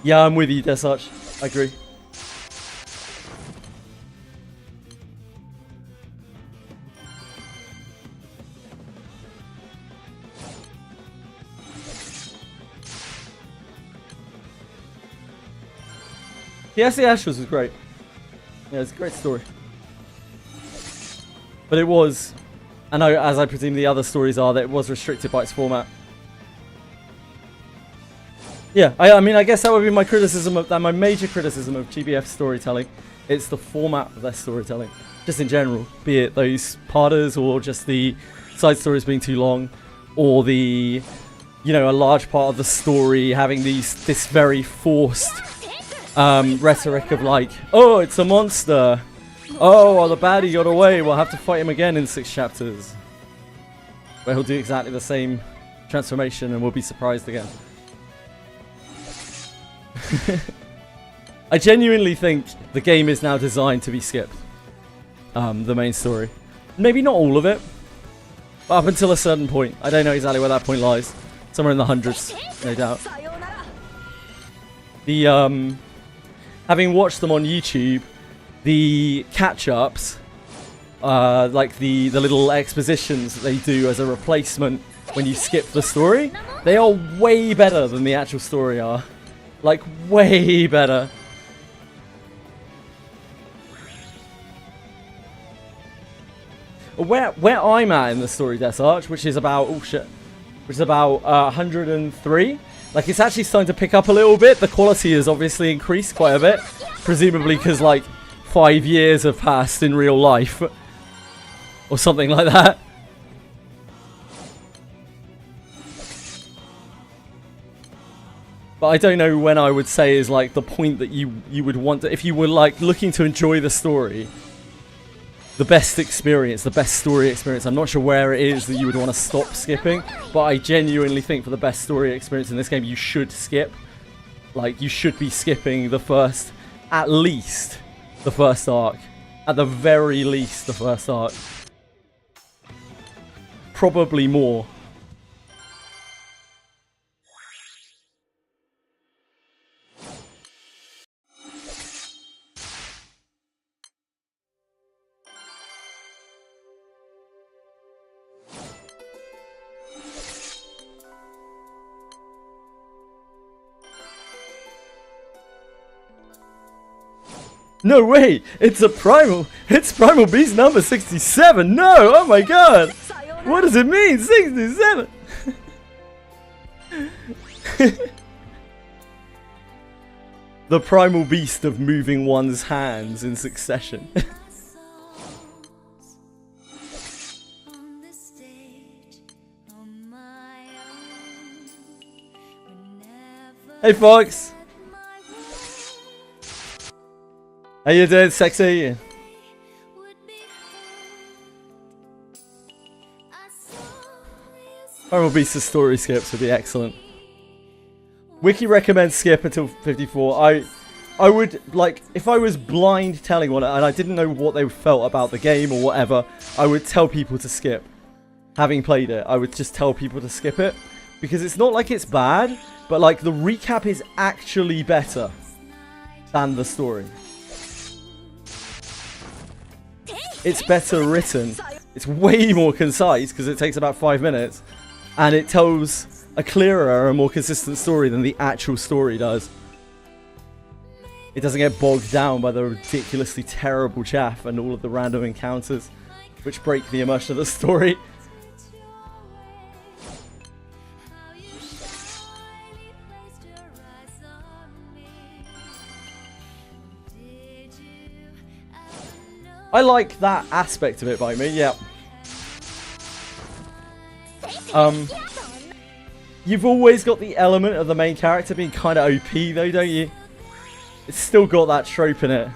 Yeah, I'm with you, Desarch. I agree. Yes, the Ashes was great. Yeah, it's a great story. But it was, and as I presume the other stories are, that it was restricted by its format. Yeah, I mean, I guess that would be my criticism of that. My major criticism of GBF storytelling, it's the format of their storytelling, just in general. Be it those parters, or just the side stories being too long, or the, you know, a large part of the story having this very forced rhetoric of like, oh, it's a monster. Oh, well, the baddie got away. We'll have to fight him again in 6 chapters, where he'll do exactly the same transformation, and we'll be surprised again. I genuinely think the game is now designed to be skipped. The main story. Maybe not all of it, but up until a certain point. I don't know exactly where that point lies. Somewhere in the hundreds, no doubt. The, having watched them on YouTube, the catch-ups, like the little expositions that they do as a replacement when you skip the story, they are way better than the actual story are. Like, way better. Where I'm at in the story, Desarch, which is about, oh shit, which is about 103. Like, it's actually starting to pick up a little bit. The quality has obviously increased quite a bit. Presumably because, like, 5 years have passed in real life. Or something like that. But I don't know when I would say is like the point that you would want to, if you were like looking to enjoy the story, the best experience, the best story experience. I'm not sure where it is that you would want to stop skipping, but I genuinely think for the best story experience in this game, you should skip. Like, you should be skipping the first, at least the first arc. At the very least, the first arc. Probably more. No way! It's a primal! It's Primal Beast number 67! No! Oh my god! What does it mean? 67! The Primal Beast of moving one's hands in succession. Hey Fox! How you doing, sexy? Primal Beast's story skips would be excellent. Wiki recommends skip until 54. I would, like, if I was blind telling one and I didn't know what they felt about the game or whatever, I would tell people to skip. Having played it, I would just tell people to skip it. Because it's not like it's bad, but like the recap is actually better than the story. It's better written. It's way more concise because it takes about 5 minutes. And it tells a clearer and more consistent story than the actual story does. It doesn't get bogged down by the ridiculously terrible chaff and all of the random encounters which break the immersion of the story. I like that aspect of it by me, yeah. You've always got the element of the main character being kind of OP though, don't you? It's still got that trope in it.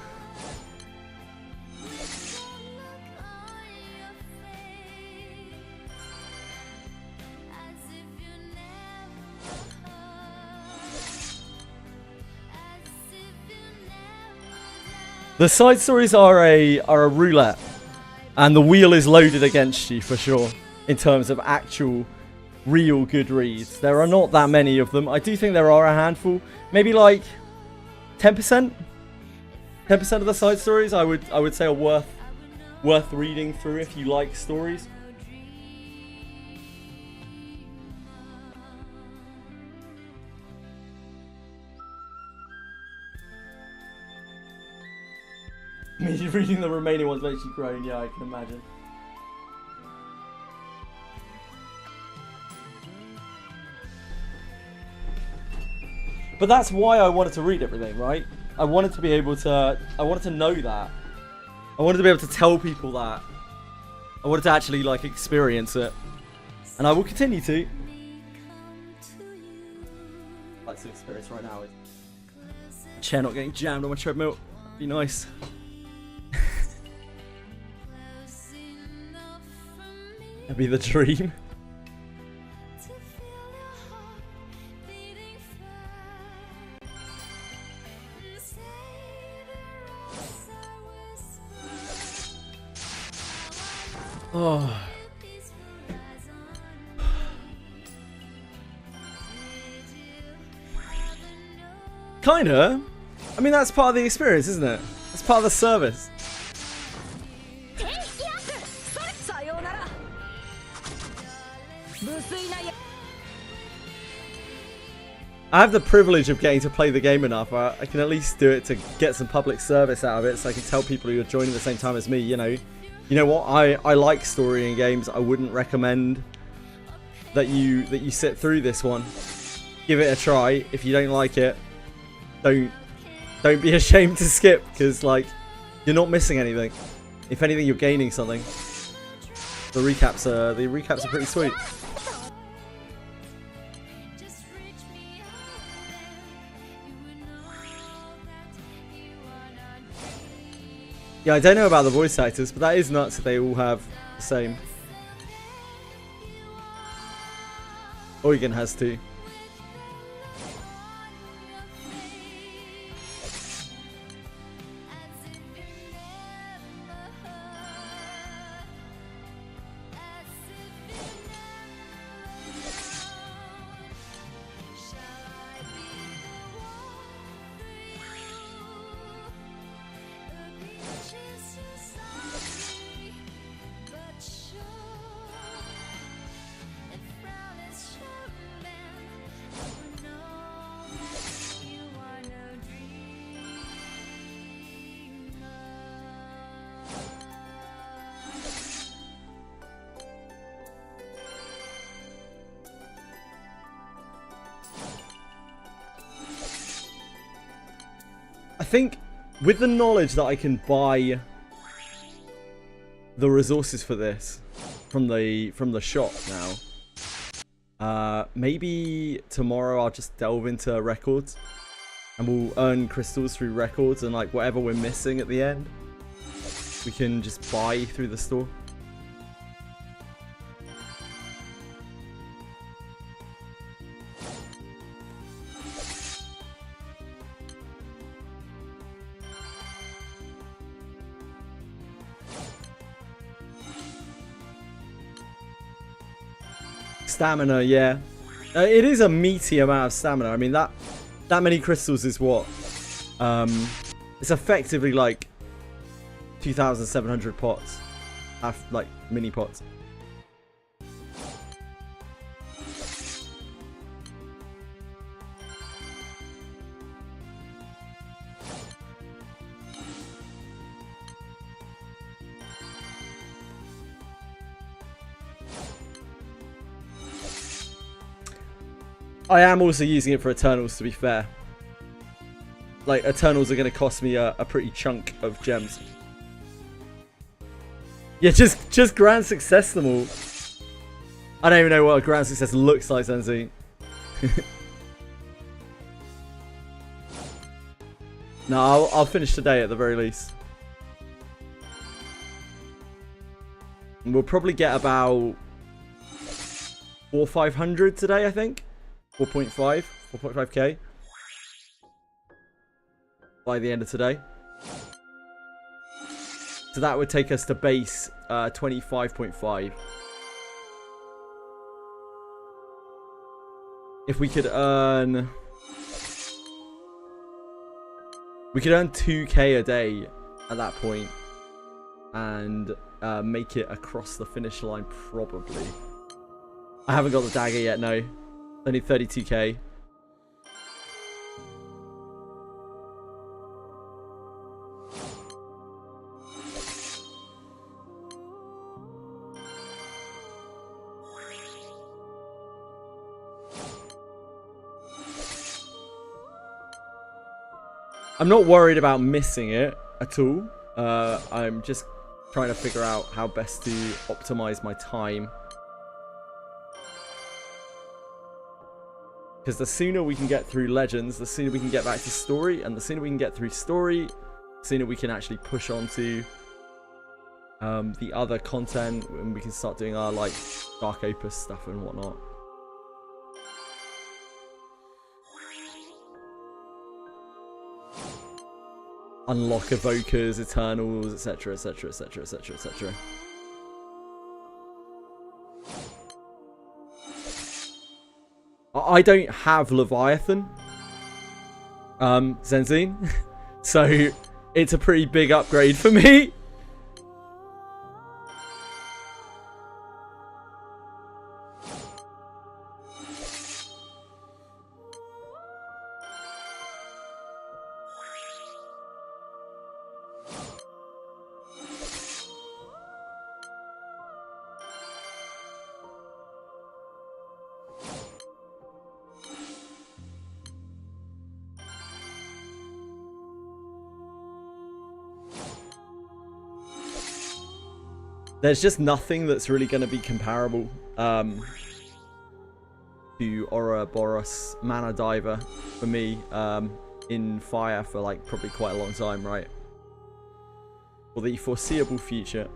The side stories are a roulette, and the wheel is loaded against you for sure in terms of actual real good reads. There are not that many of them. I do think there are a handful, maybe like 10%. 10% of the side stories I would say are worth reading through if you like stories. Me reading the remaining ones makes you groan, yeah, I can imagine. But that's why I wanted to read everything, right? I wanted to be able to, I wanted to know that. I wanted to be able to tell people that. I wanted to actually, like, experience it. And I will continue to. I'd like to experience right now. Chair not getting jammed on my treadmill. That'd be nice. That'd be the dream. Oh. Kinda. I mean, that's part of the experience, isn't it? That's part of the service. I have the privilege of getting to play the game enough. I can at least do it to get some public service out of it, so I can tell people who are joining at the same time as me, you know. You know what? I like story in games. I wouldn't recommend that you sit through this one. Give it a try. If you don't like it, don't be ashamed to skip, because like you're not missing anything. If anything, you're gaining something. The recaps are pretty sweet. Yeah, I don't know about the voice actors, but that is nuts that they all have the same. Eugen has two. I think with the knowledge that I can buy the resources for this from the shop now, maybe tomorrow I'll just delve into records and we'll earn crystals through records, and like whatever we're missing at the end we can just buy through the store. Stamina, yeah. It is a meaty amount of stamina. I mean, that many crystals is what? It's effectively like 2,700 pots. Like, mini pots. I am also using it for Eternals, to be fair. Like, Eternals are going to cost me a pretty chunk of gems. Yeah, just grand success them all. I don't even know what a grand success looks like, Sensi. No, I'll finish today at the very least. And we'll probably get about 400 or 500 today, I think. 4.5k by the end of today. So that would take us to base 25.5. If we could earn 2k a day at that point and make it across the finish line, probably. I haven't got the dagger yet, no. Only 32k. I'm not worried about missing it at all. I'm just trying to figure out how best to optimize my time. Because the sooner we can get through Legends, the sooner we can get back to Story, and the sooner we can get through Story, the sooner we can actually push on to the other content, and we can start doing our like Dark Opus stuff and whatnot. Unlock Evokers, Eternals, etc, etc, etc, etc, etc. I don't have Leviathan, Zenzine, so it's a pretty big upgrade for me. There's just nothing that's really going to be comparable to Ouroboros Mana Diver for me in Fire for like probably quite a long time, right? For the foreseeable future.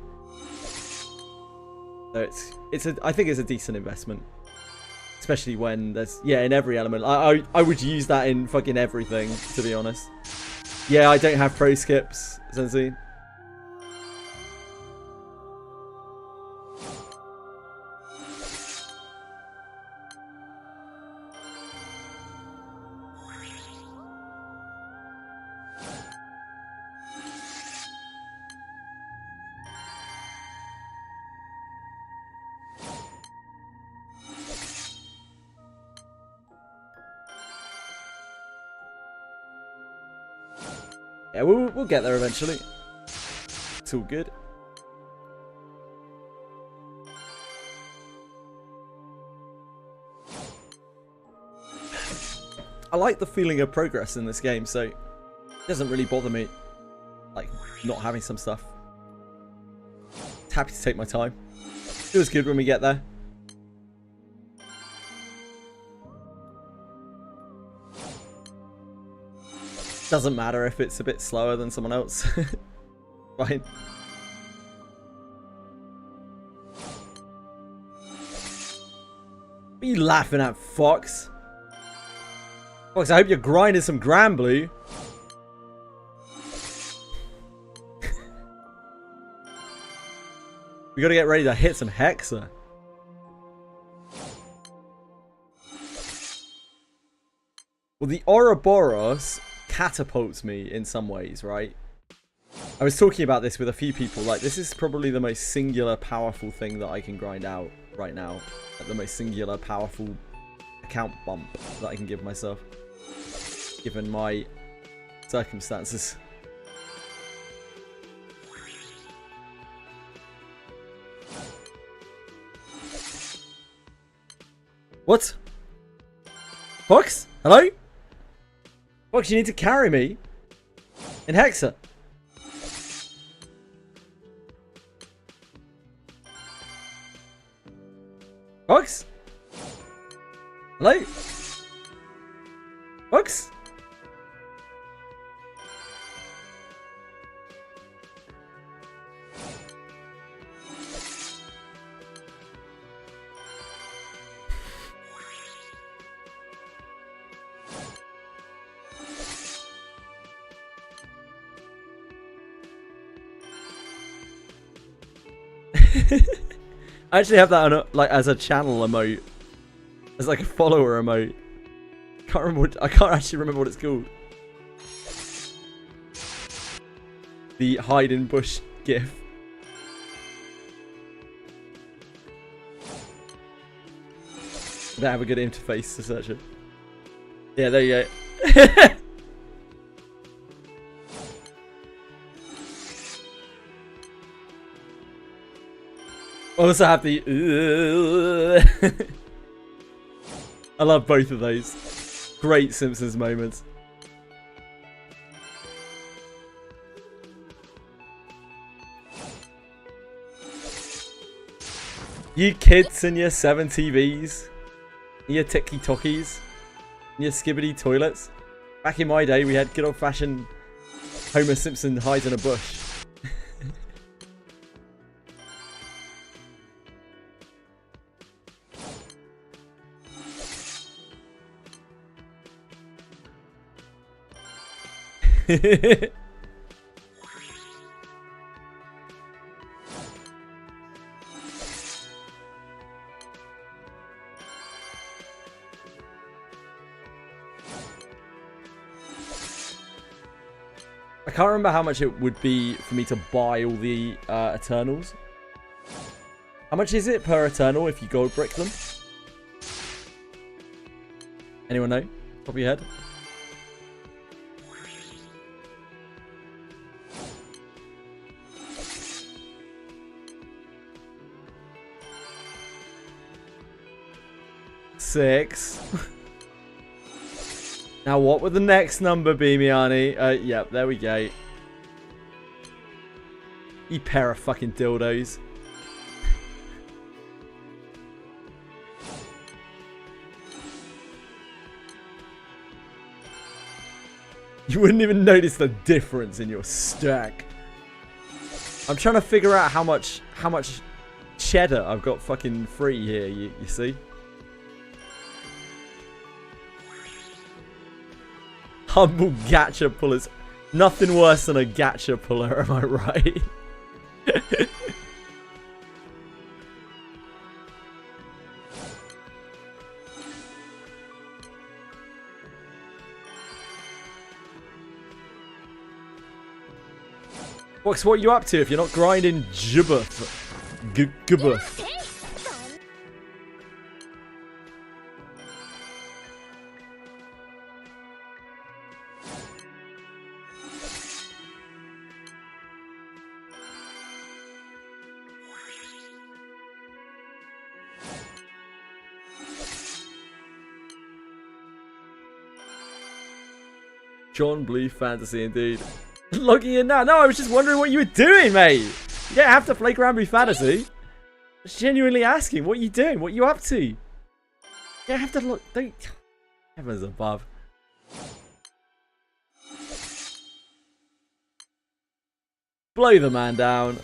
So I think it's a decent investment, especially when there's in every element. I would use that in fucking everything, to be honest. Yeah, I don't have pro skips, Sensi. Yeah, we'll get there eventually. It's all good. I like the feeling of progress in this game, so doesn't really bother me, like, not having some stuff. It's happy to take my time. Feels good when we get there. Doesn't matter if it's a bit slower than someone else. Fine. What are you laughing at, Fox? Fox, I hope you're grinding some GRANBLUE. We gotta get ready to hit some Hexa. Well, the Ouroboros catapults me in some ways, right? I was talking about this with a few people. Like, this is probably the most singular, powerful thing that I can grind out right now. Like, the most singular, powerful account bump that I can give myself, given my circumstances. What? Fox? Hello? Fox, you need to carry me in Hexa. Fox? Hello? Fox? I actually have that on like as a channel emote, as like a follower emote. I can't actually remember what it's called. The hide in bush gif. They have a good interface to search it. Yeah, there you go. Also have the I love both of those. Great Simpsons moments. You kids and your 7 TVs, your tiki-tokis, and your skibbity toilets. Back in my day, we had good old-fashioned Homer Simpson hides in a bush. I can't remember how much it would be for me to buy all the Eternals. How much is it per Eternal if you gold brick them? Anyone know? Top of your head? Six. Now what would the next number be, Miani? Yep, there we go. You pair of fucking dildos. You wouldn't even notice the difference in your stack. I'm trying to figure out how much cheddar I've got fucking free here, you see? Humble gacha pullers. Nothing worse than a gacha puller, am I right? Fox, what are you up to if you're not grinding Jubbuff? Gubbuff. GRANBLUE fantasy indeed. Logging in now. No, I was just wondering what you were doing, mate. You don't have to play GRANBLUE fantasy. I was genuinely asking, what are you doing? What are you up to? You don't have to look. Don't. Heavens above. Blow the man down.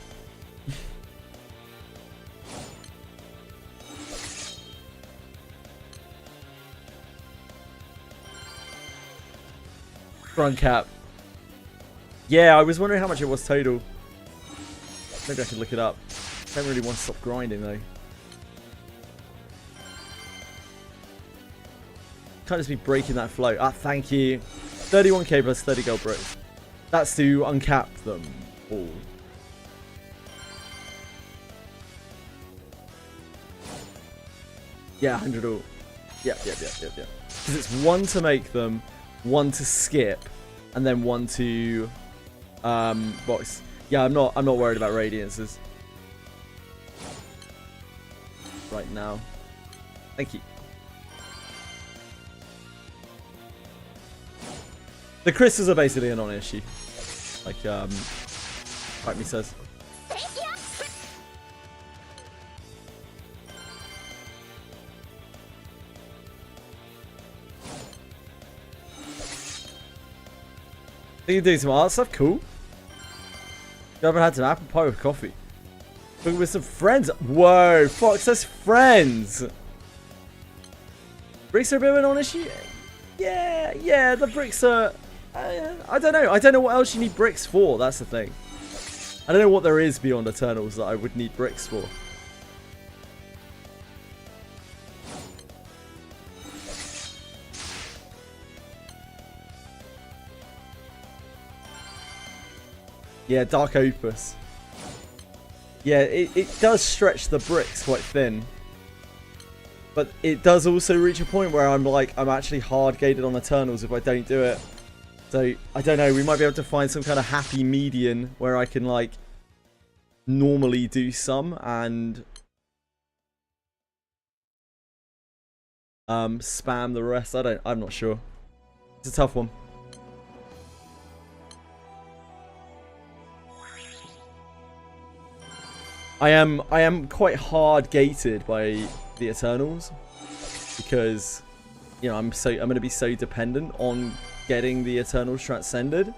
Front cap. Yeah, I was wondering how much it was total. Maybe I could look it up. I don't really want to stop grinding though. Can't just be breaking that flow. Ah, thank you. 31k plus 30 gold bricks. That's to uncap them all. Yeah, 100 all. Yep. Because it's 1 to make them, 1 to skip, and then 1 to box. Yeah, I'm not worried about radiances right now. Thank you. The crystals are basically a non-issue. Like me says. You do some art stuff, cool. You haven't had some apple pie with coffee. But with some friends. Whoa, Fox, that's friends. Bricks are a bit of a non-issue. Yeah, the bricks are. I don't know. I don't know what else you need bricks for. That's the thing. I don't know what there is beyond Eternals that I would need bricks for. Yeah, Dark Opus. Yeah, it does stretch the bricks quite thin. But it does also reach a point where I'm actually hard gated on Eternals if I don't do it. So, I don't know, we might be able to find some kind of happy median where I can, like, normally do some and spam the rest. I'm not sure. It's a tough one. I am quite hard gated by the Eternals because, you know, I'm going to be so dependent on getting the Eternals transcended,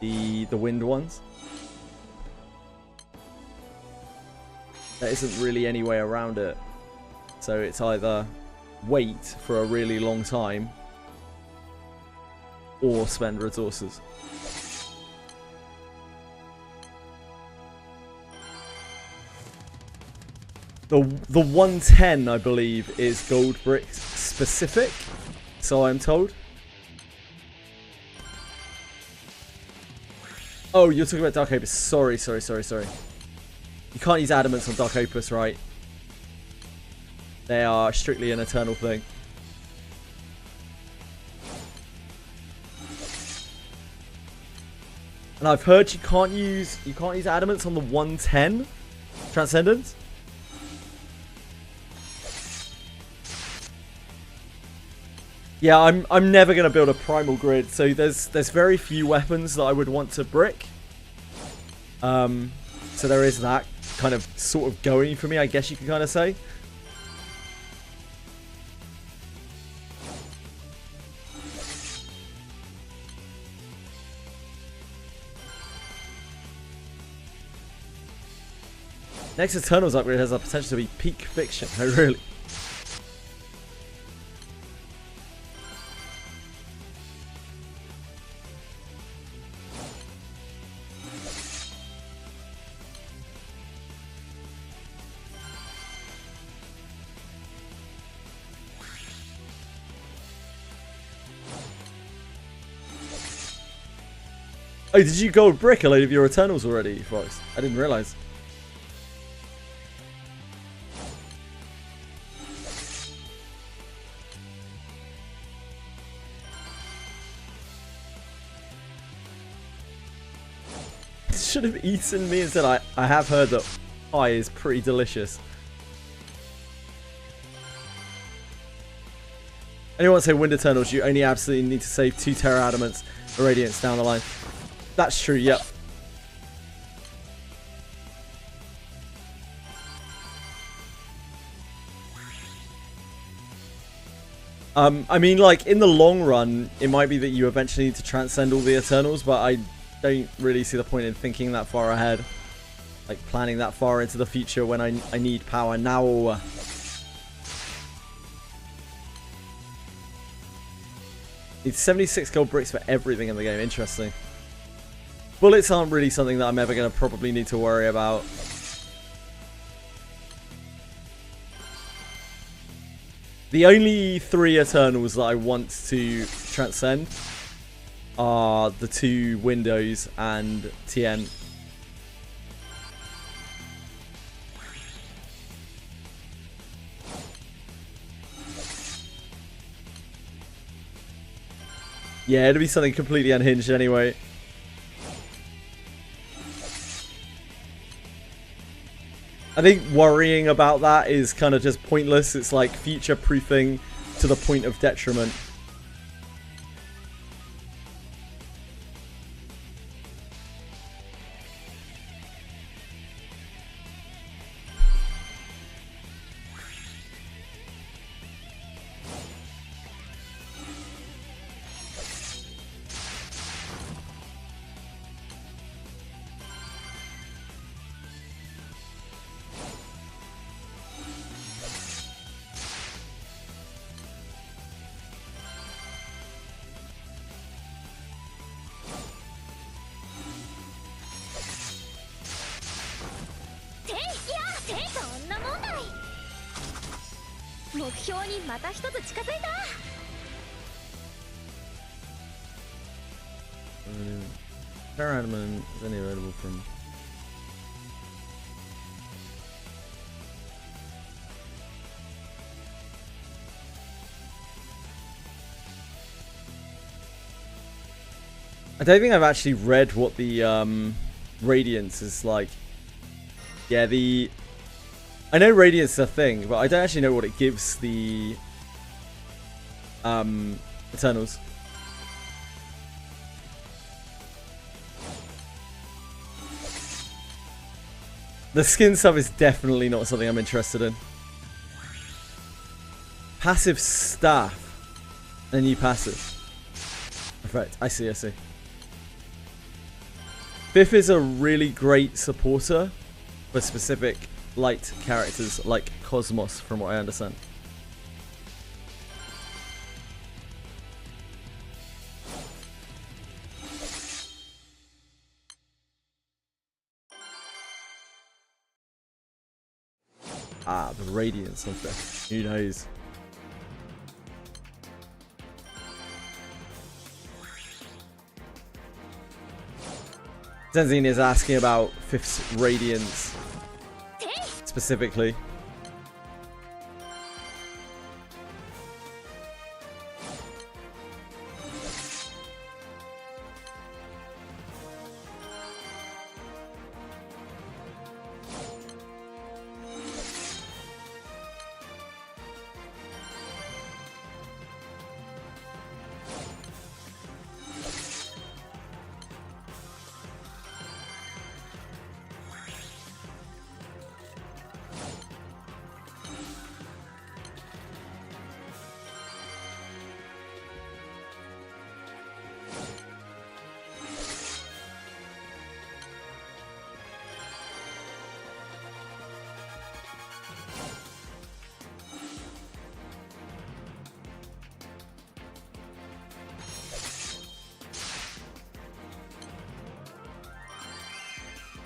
the wind ones. There isn't really any way around it. So it's either wait for a really long time or spend resources. The 110, I believe, is gold bricks specific, so I'm told. Oh, you're talking about Dark Opus. Sorry. You can't use adamants on Dark Opus, right? They are strictly an Eternal thing. And I've heard you can't use adamants on the 110 Transcendence. Yeah, I'm never gonna build a primal grid, so there's very few weapons that I would want to brick. So there is that kind of sort of going for me, I guess you could kind of say. Next Eternals upgrade has the potential to be peak fiction. Oh, really? Oh, did you gold brick a load of your Eternals already, Fox? I didn't realise. Should have eaten me instead. I have heard that pie is pretty delicious. Anyone say Wind Eternals, you only absolutely need to save 2 Terra Adamants or Radiance down the line. That's true, yep. I mean, like, in the long run, it might be that you eventually need to transcend all the Eternals, but I don't really see the point in thinking that far ahead. Like, planning that far into the future when I need power now. Need 76 gold bricks for everything in the game. Interesting. Bullets aren't really something that I'm ever going to probably need to worry about. The only 3 Eternals that I want to transcend are the 2 Windows and Tien. Yeah, it'll be something completely unhinged anyway. I think worrying about that is kind of just pointless. It's like future-proofing to the point of detriment. Terra Adamant is only available from... I don't think I've actually read what the Radiance is like. Yeah, I know Radiance is a thing, but I don't actually know what it gives the Eternals. The skin stuff is definitely not something I'm interested in. Passive staff. A new passive. Right, I see. Fifth is a really great supporter for specific light characters like Cosmos, from what I understand. Ah, the Radiance of Fifth. Who knows? Zenzine is asking about Fifth's Radiance specifically.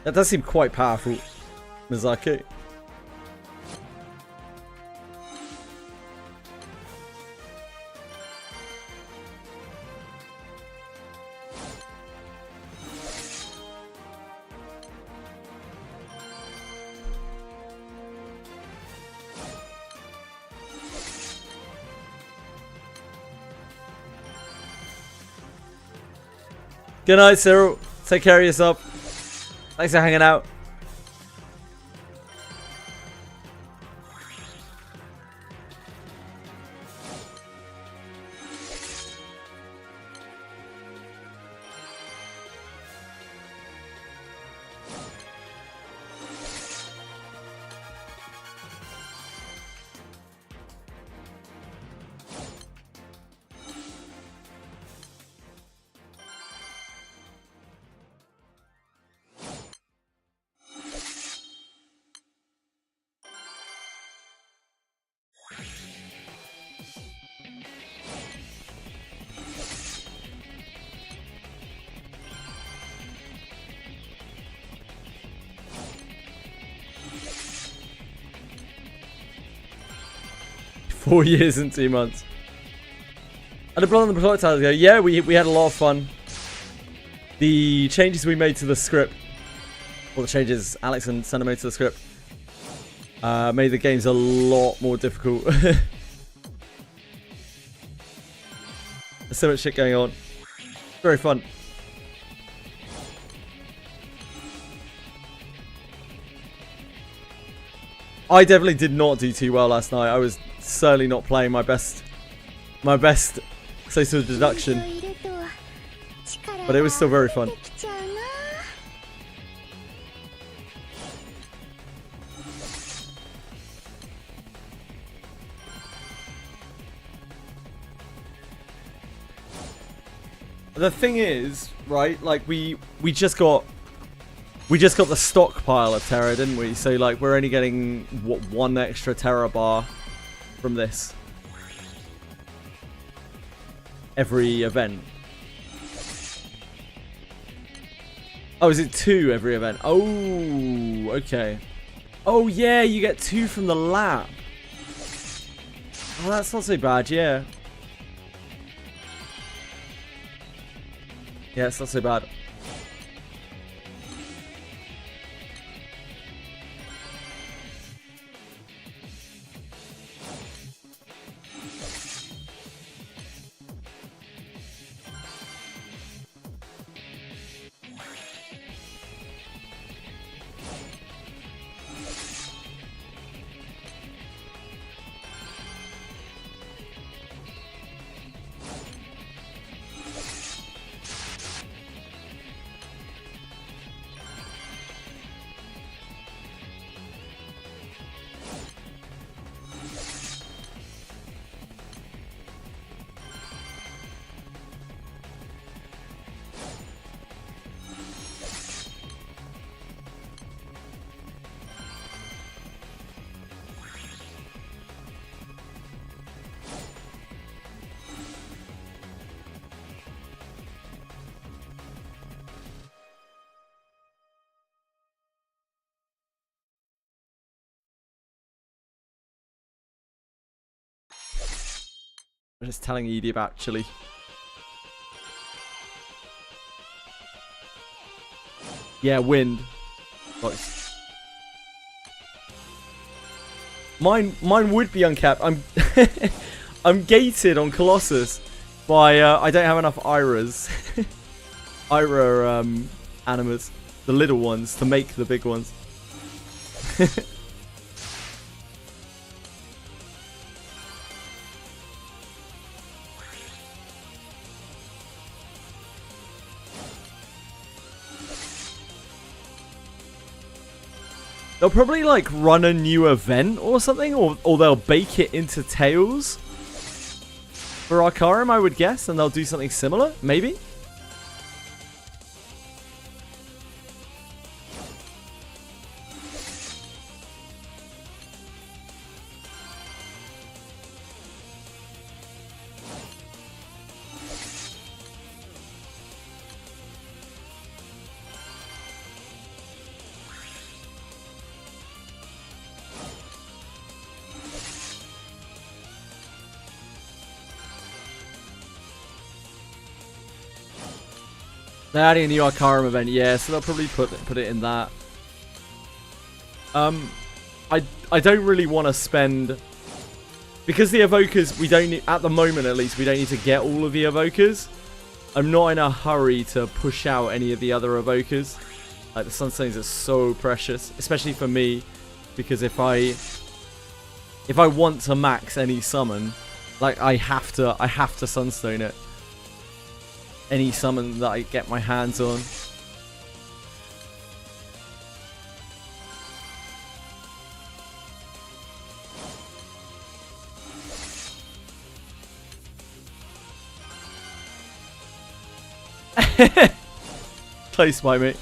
That does seem quite powerful, Mizaki. Good night, Cyril. Take care of yourself. Thanks for hanging out. 4 years and 2 months. And the Blood on the Projectiles go, yeah, we had a lot of fun. The changes we made to the script, or the changes Alex and Senna made to the script, made the games a lot more difficult. There's so much shit going on. Very fun. I definitely did not do too well last night. I was certainly not playing my best social deduction. But it was still very fun. The thing is, right, like we just got the stockpile of Terra, didn't we? So like we're only getting what, 1 extra Terra bar from this every event. Oh, is it 2 every event? Oh, okay. Oh yeah, you get 2 from the lab. Oh, that's not so bad, yeah. Yeah, it's not so bad. I'm just telling Edie about Chile. Yeah, wind. Nice. Mine would be uncapped. I'm I'm gated on Colossus by I don't have enough Iras. Ira animas, the little ones, to make the big ones. They'll probably like run a new event or something, or they'll bake it into Tails for Arcarum, I would guess, and they'll do something similar, maybe. They're adding a new Arcarum event, yeah, so they'll probably put it in that. I don't really want to spend, because the evokers, we don't need, at the moment at least, we don't need to get all of the evokers. I'm not in a hurry to push out any of the other evokers. Like the Sunstones are so precious, especially for me, because if I want to max any summon, like I have to Sunstone it. Any summon that I get my hands on. Close by me.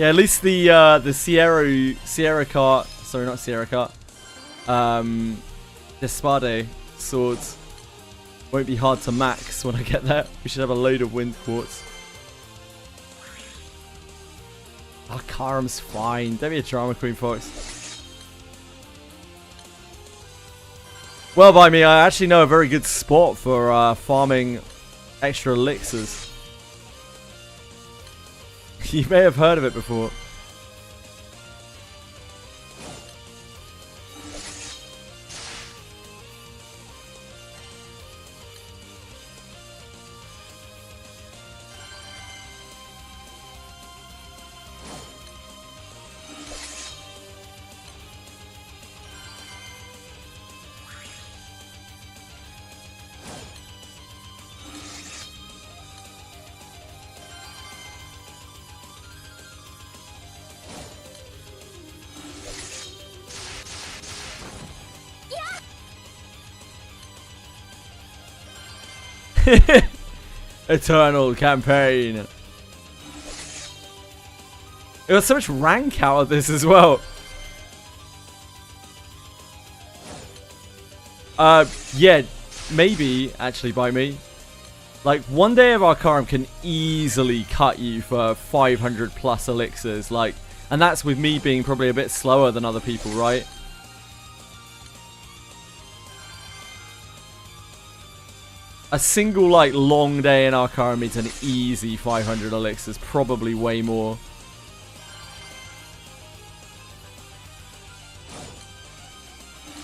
Yeah, at least the Sierra cart. Sorry, not Sierra cart. The Spade swords won't be hard to max when I get there. We should have a load of wind quartz. Oh, Karam's fine. Don't be a drama queen, Fox. Well, by me, I actually know a very good spot for farming extra elixirs. You may have heard of it before. Eternal campaign. It was so much rank out of this as well. Yeah, maybe actually by me. Like, one day of Arcarum can easily cut you for 500 plus elixirs. Like, and that's with me being probably a bit slower than other people, right? A single, like, long day in Arcarum means an easy 500 elixirs, probably way more.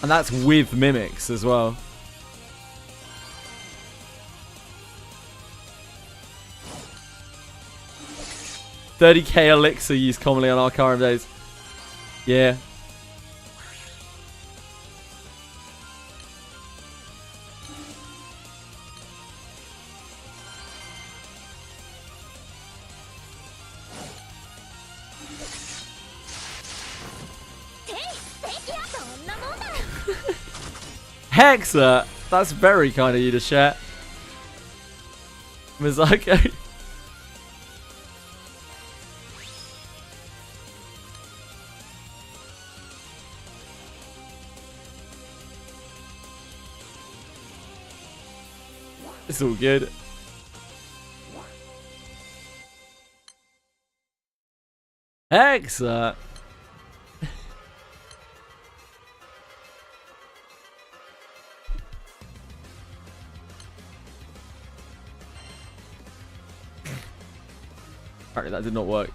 And that's with mimics as well. $30k elixir used commonly on Arcarum days. Yeah. Hexa! That's very kind of you to share. Mizako. It's all good. Hexa! Apparently that did not work.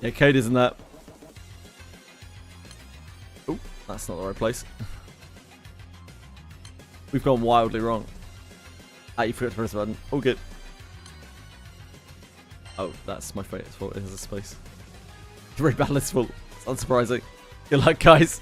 Yeah, code isn't that. Oh, that's not the right place. We've gone wildly wrong. Ah, you forgot to press the button. All good. Oh, that's my fault. It has a space. Very balanced fault. It's unsurprising. Good luck, guys.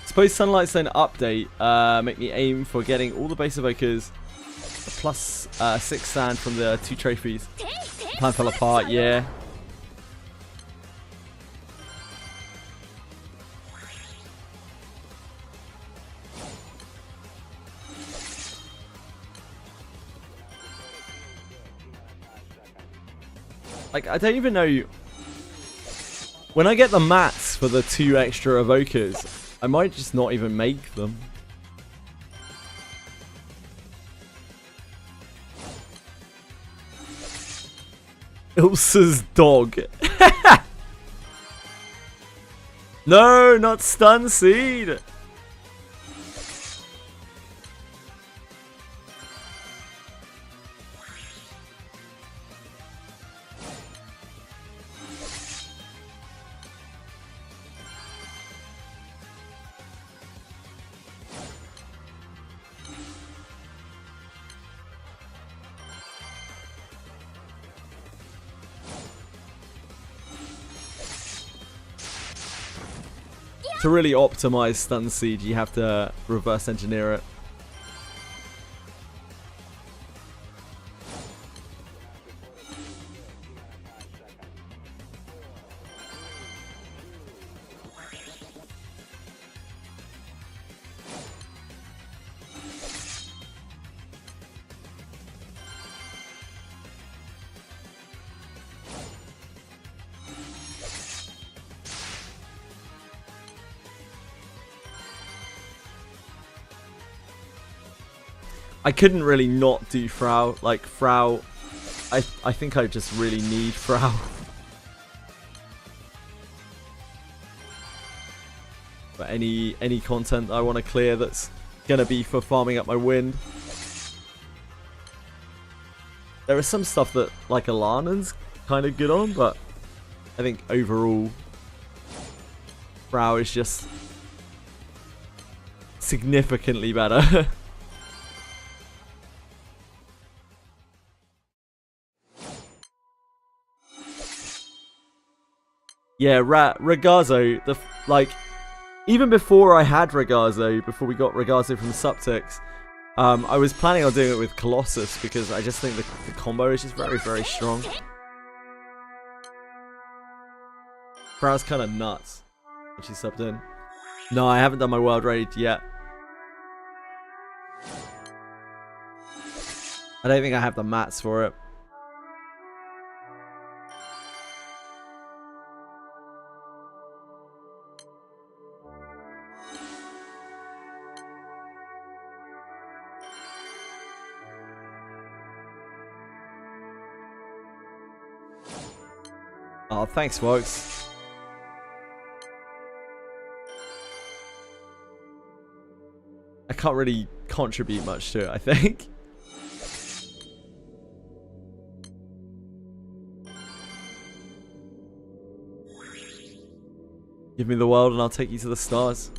Suppose Sunlight Stone update make me aim for getting all the base evokers plus 6 sand from the 2 trophies. Plan fell apart, yeah. Like, I don't even know. When I get the mats for the 2 extra evokers, I might just not even make them. Ilsa's dog. No, not Stun Seed. to really optimize stun siege, you have to reverse engineer it. I couldn't really not do Frau. Like, Frau, I think I just really need Frau. But any content I want to clear that's going to be for farming up my wind. There is some stuff that, like, Alanan's kind of good on, but I think overall, Frau is just significantly better. Yeah, Ragazzo, like, even before I had Ragazzo, before we got Ragazzo from Subtix, I was planning on doing it with Colossus because I just think the combo is just very, very strong. Frau's kind of nuts when she subbed in. No, I haven't done my world raid yet. I don't think I have the mats for it. Oh, thanks, folks. I can't really contribute much to it, I think. Give me the world and I'll take you to the stars.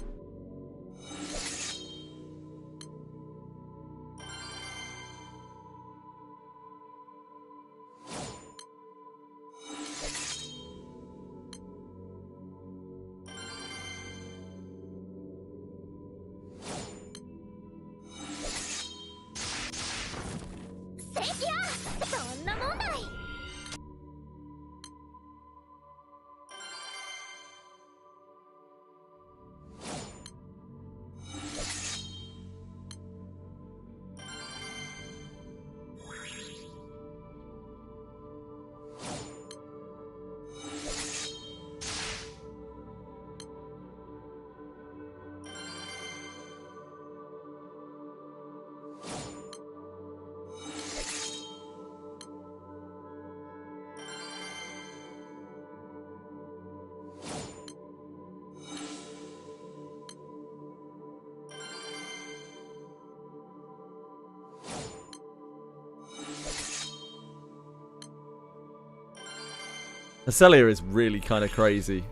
Acelia is really kind of crazy.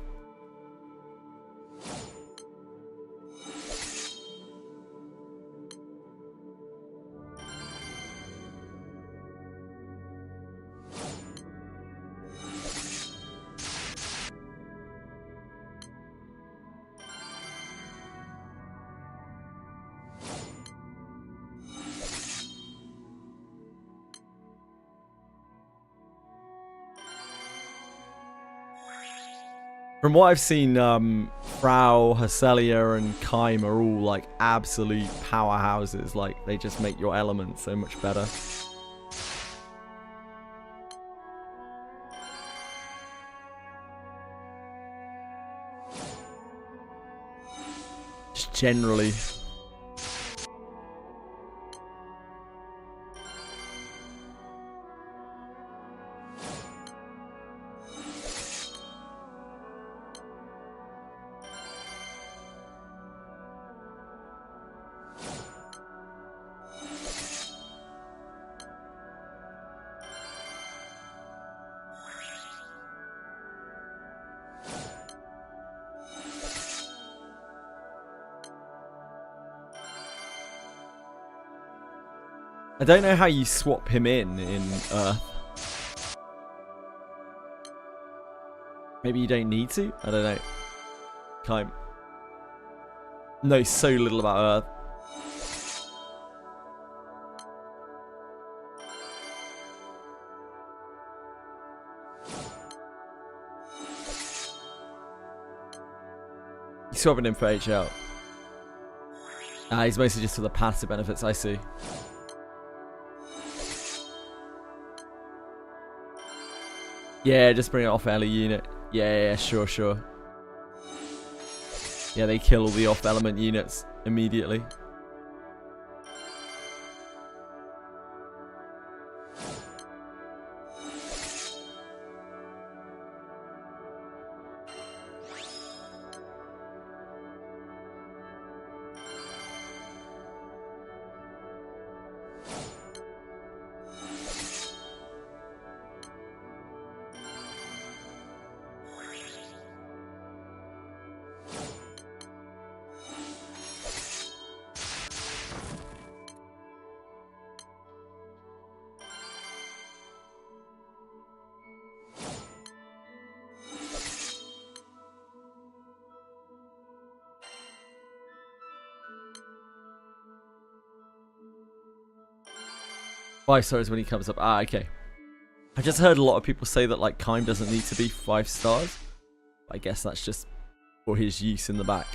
From what I've seen, Frau, Hacelia, and Kaim are all like absolute powerhouses. Like, they just make your element so much better. Just generally. I don't know how you swap him in Earth. Maybe you don't need to? I don't know. Kaim. know so little about Earth. He's swapping him for HL. He's mostly just for the passive benefits, I see. Yeah, just bring it off early unit. Yeah, sure. Yeah, they kill all the off-element units immediately. Five stars when he comes up. Okay. I just heard a lot of people say that like Kime doesn't need to be 5 stars. I guess that's just for his use in the back.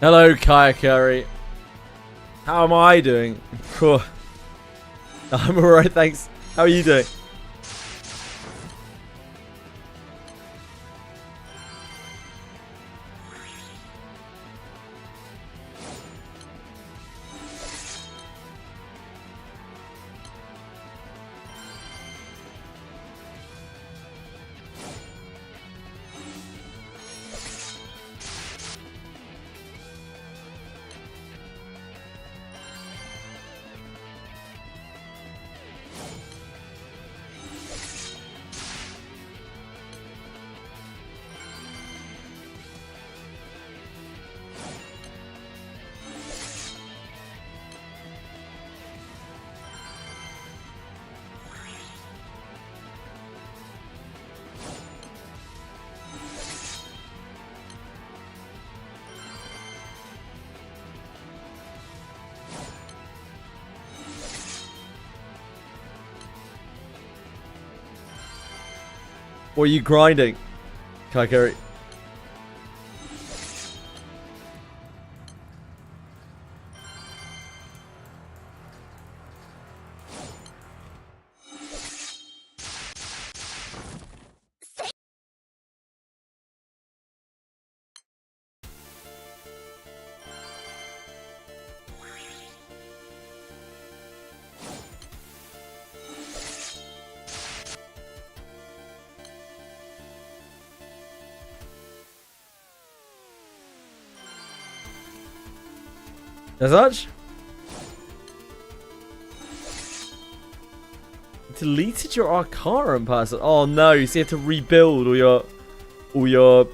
Hello, Kayakari. How am I doing? I'm alright, thanks. How are you doing? Or are you grinding, Kayakari? As such? Deleted your Arcarum person. Oh no, so you have to rebuild all your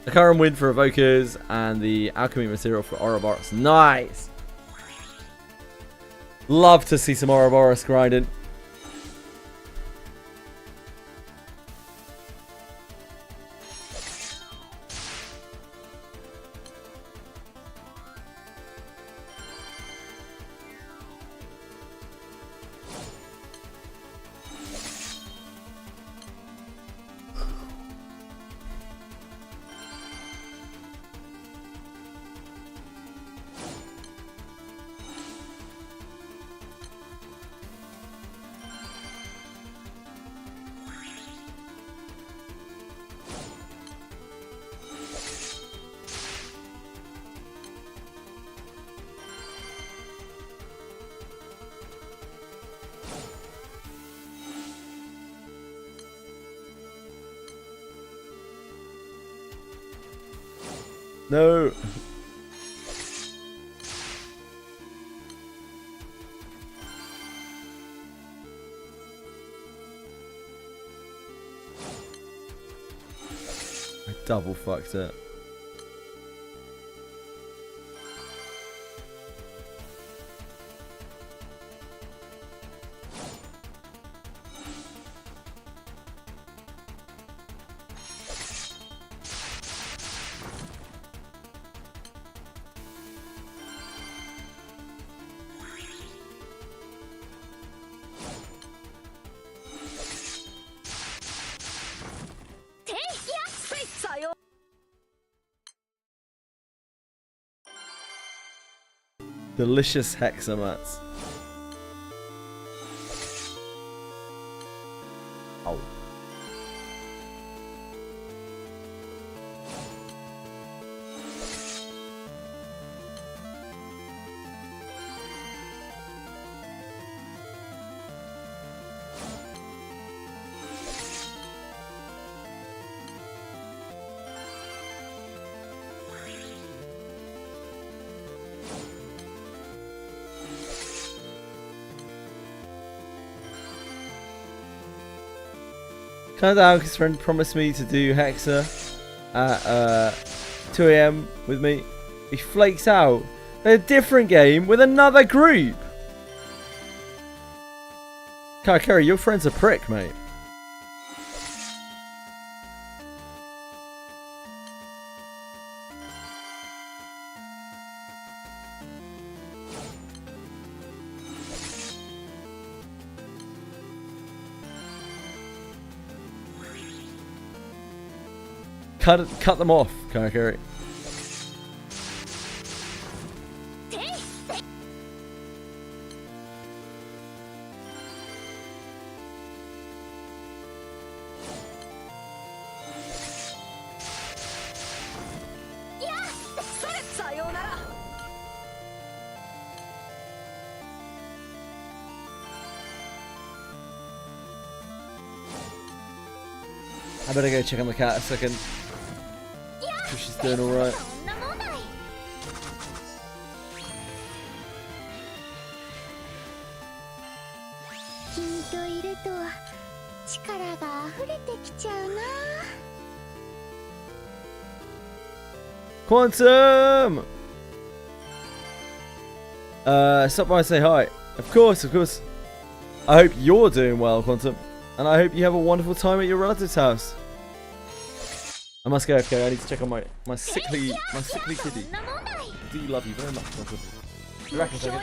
Arcarum win for Evokers and the Alchemy material for Ouroboros. Nice! Love to see some Ouroboros grinding. No. I double fucked it. Delicious hexamats. Oh. Kind of his friend promised me to do Hexa at 2 AM with me. He flakes out. They're a different game with another group. Kakari, your friend's a prick, mate. Cut them off, Kakari. I better go check on the cat a second. She's doing alright. Quantum! Stop by and say hi. Of course, of course. I hope you're doing well, Quantum. And I hope you have a wonderful time at your relative's house. I must go, okay, I need to check on my sickly kitty. I do love you very much, Quantum. Be back in a second.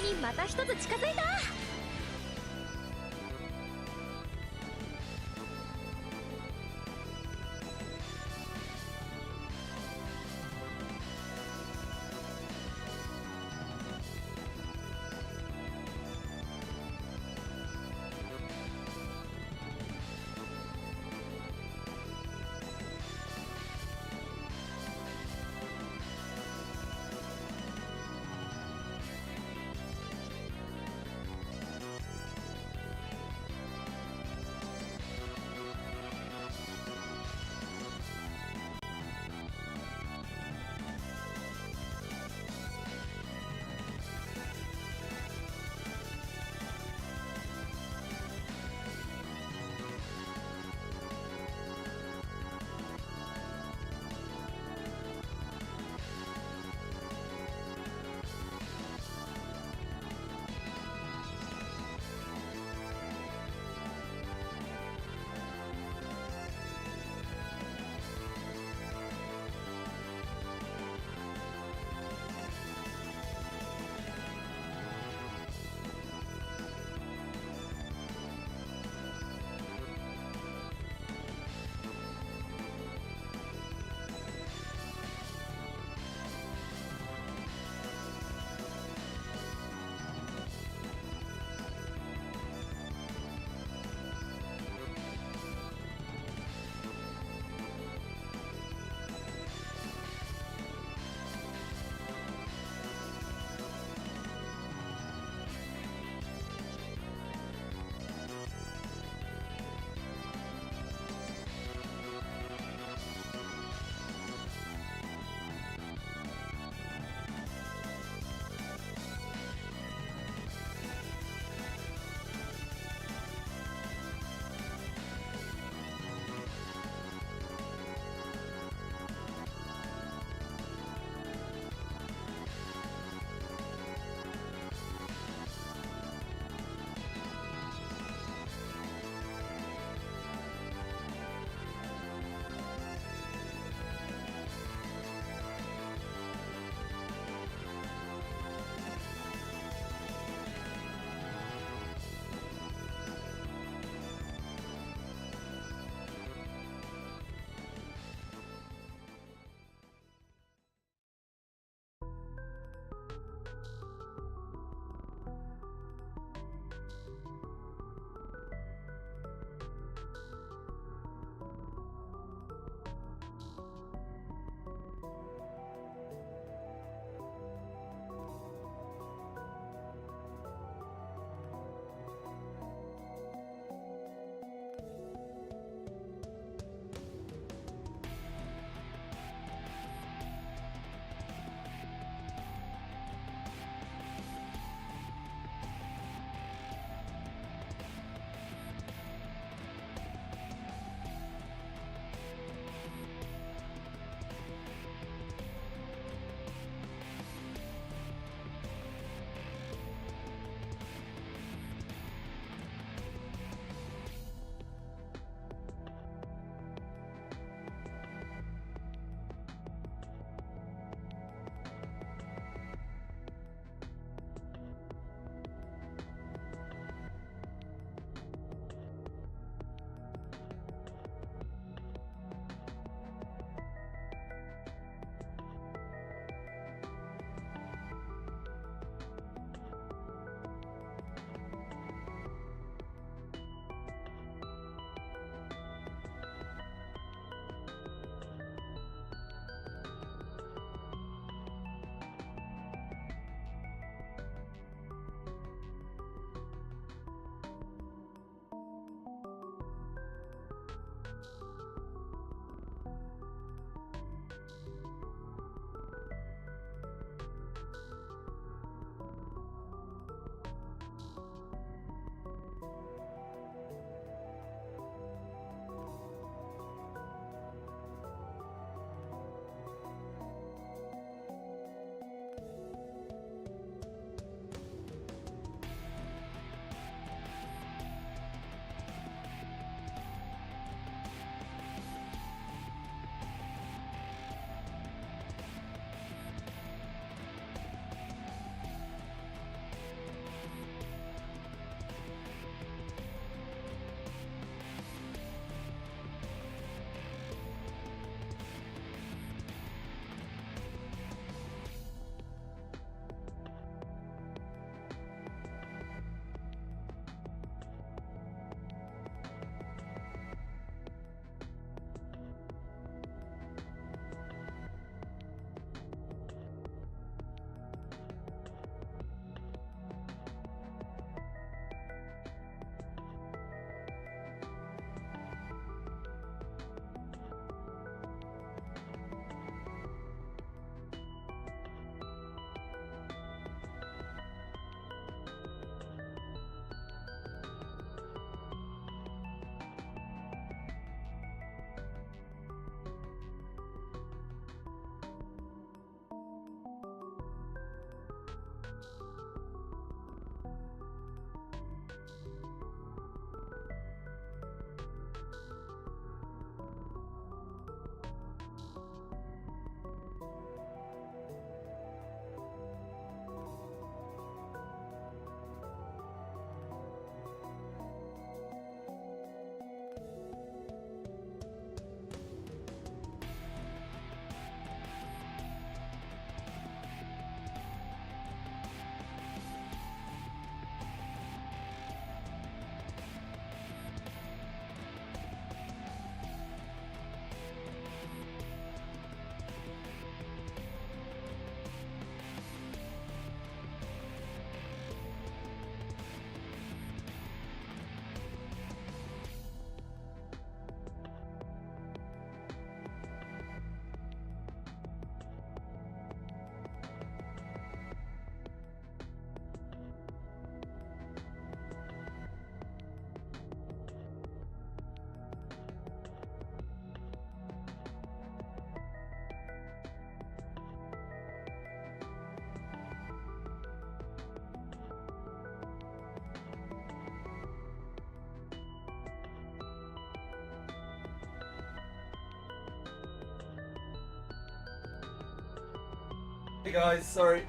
Hey guys, sorry.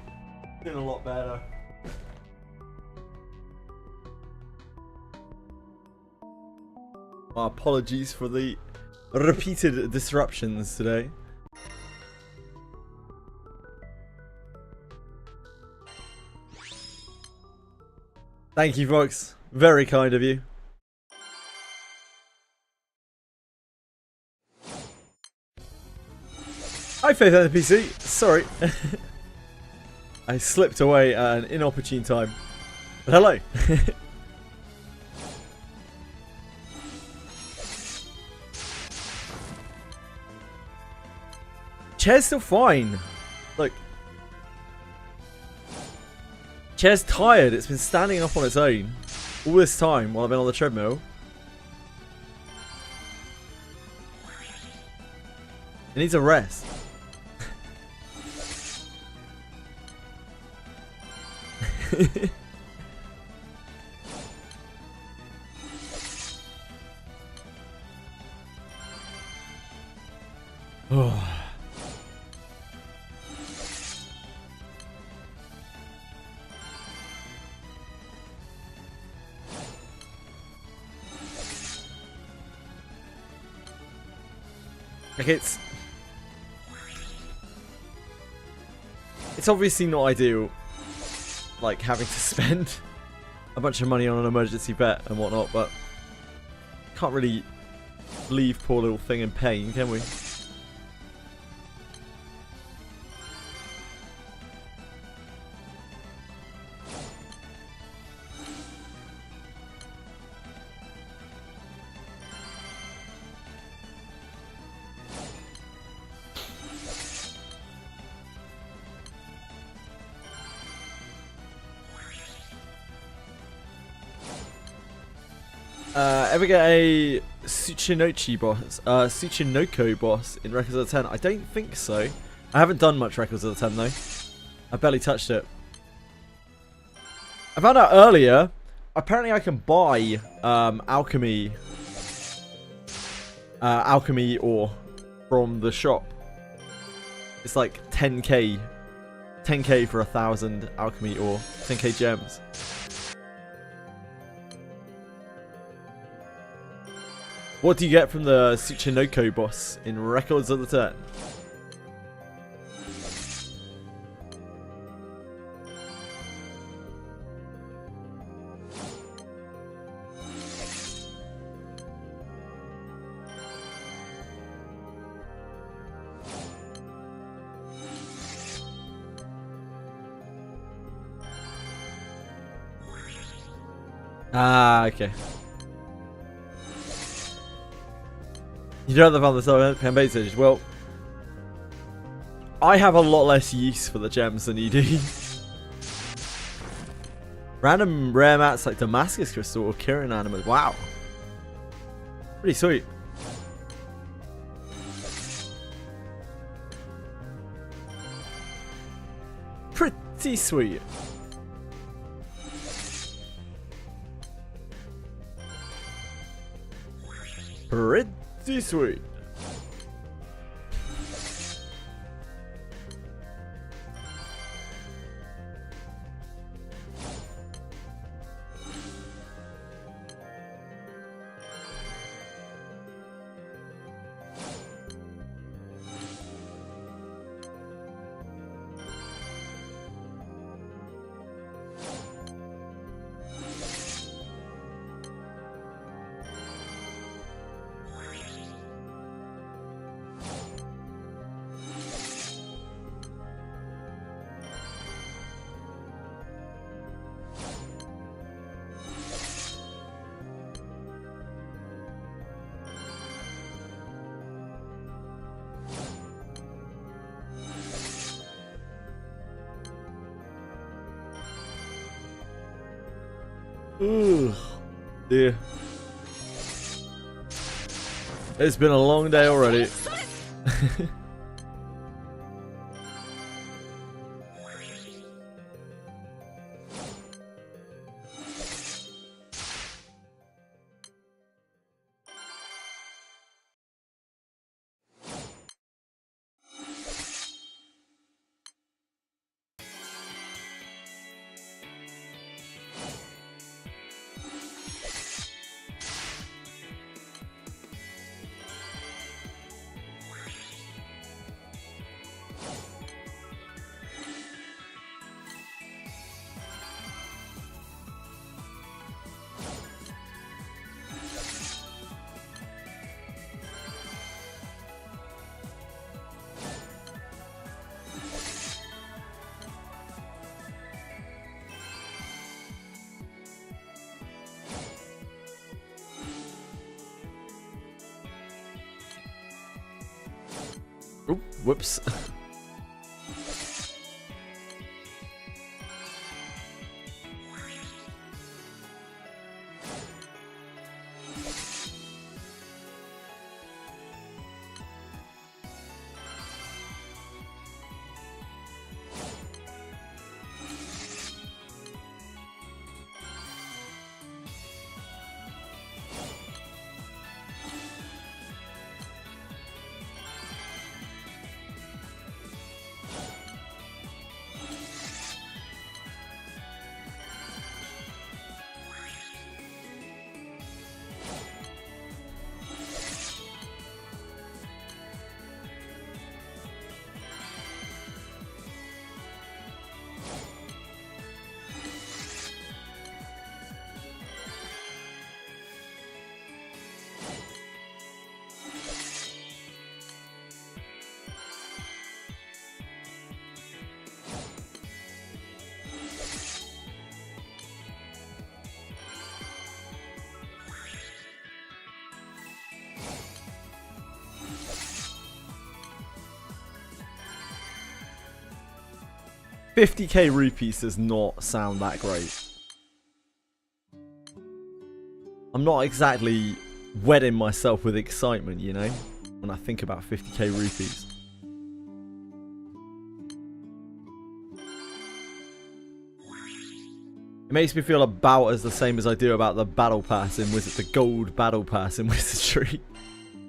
Doing a lot better. My apologies for the repeated disruptions today. Thank you, Fox. Very kind of you. Hi, Faith and the PC. Sorry. I slipped away at an inopportune time. But hello. Chair's still fine. Look. Chair's tired. It's been standing up on its own all this time while I've been on the treadmill. It needs a rest. Oh. Like it's obviously not ideal, like having to spend a bunch of money on an emergency vet and whatnot, but can't really leave poor little thing in pain, can we? Ever get a Tsuchinoko boss in Records of the 10? I don't think so. I haven't done much Records of the 10 though. I barely touched it. I found out earlier, apparently I can buy alchemy ore from the shop. It's like 10k for 1,000 alchemy ore, 10k gems. What do you get from the Tsuchinoko boss in Records of the 10? Ah, okay. You don't have the found the campaign stage. Well, I have a lot less use for the gems than you do. Random rare mats like Damascus Crystal or Kirin Animals. Wow. Pretty sweet. Pretty sweet. Pretty sweet. Ugh, dear. It's been a long day already. Oop, whoops. $50k rupees does not sound that great. I'm not exactly wetting myself with excitement, you know, when I think about 50k rupees. It makes me feel about as the same as I do about the battle pass in the gold battle pass in Wizardry.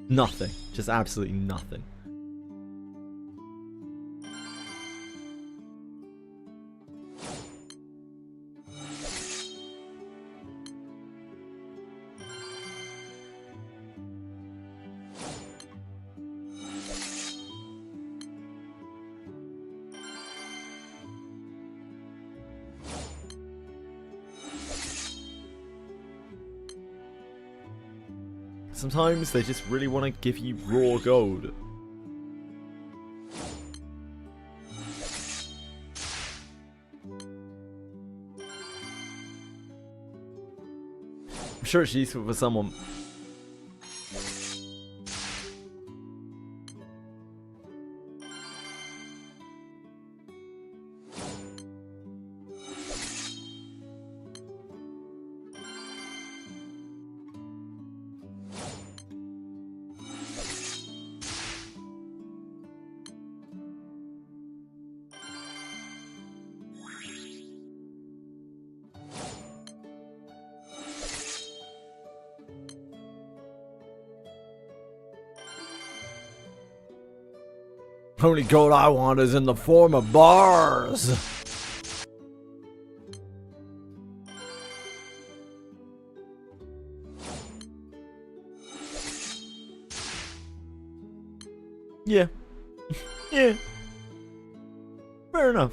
Nothing. Just absolutely nothing. Sometimes they just really want to give you raw gold. I'm sure it's useful for someone. Only gold I want is in the form of bars. Yeah. Yeah. Fair enough.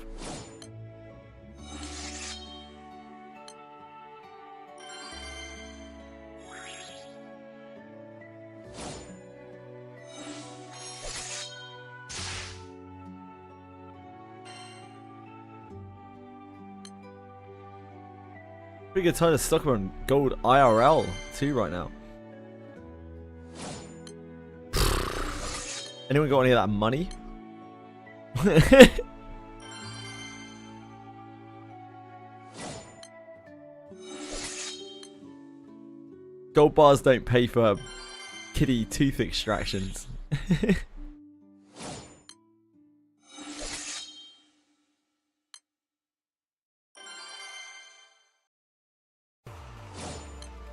Pretty good time to stock on gold IRL too right now. Anyone got any of that money? Gold bars don't pay for kitty tooth extractions.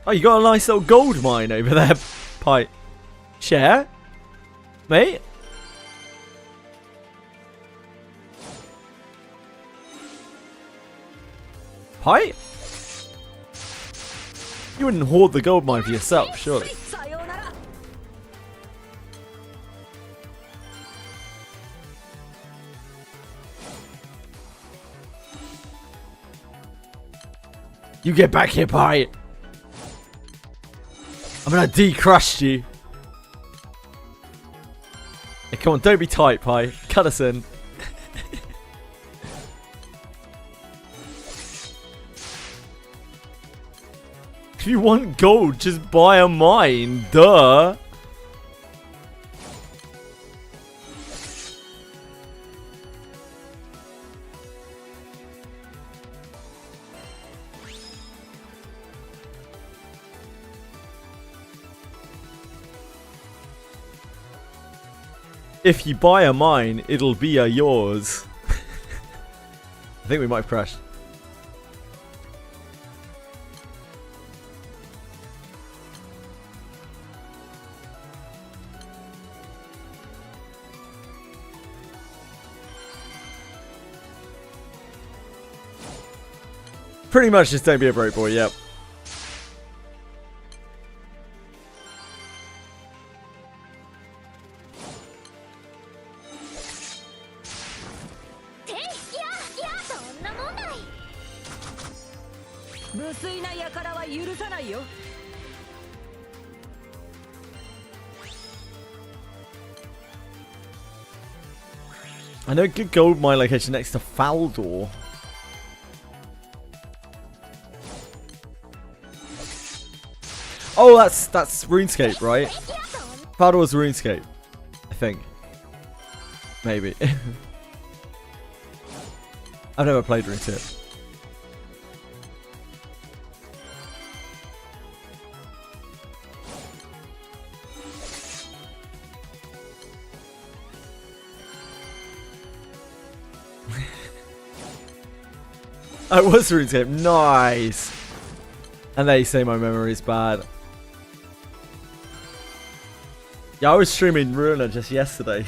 Oh, you got a nice little gold mine over there, Pike. Share? Mate? Pike? You wouldn't hoard the gold mine for yourself, surely. You get back here, Pike. I'm gonna decrush you. Hey, come on, don't be tight, Pie. Cut us in. If you want gold, just buy a mine. Duh. If you buy a mine, it'll be a yours. I think we might have crashed. Pretty much just don't be a broke boy, yep. I know a good gold mine location next to Faldor. Oh, that's RuneScape, right? Faldor was RuneScape, I think. Maybe. I've never played RuneScape. I was RuneScape. Nice. And they say my memory is bad. Yeah, I was streaming Ruiner just yesterday.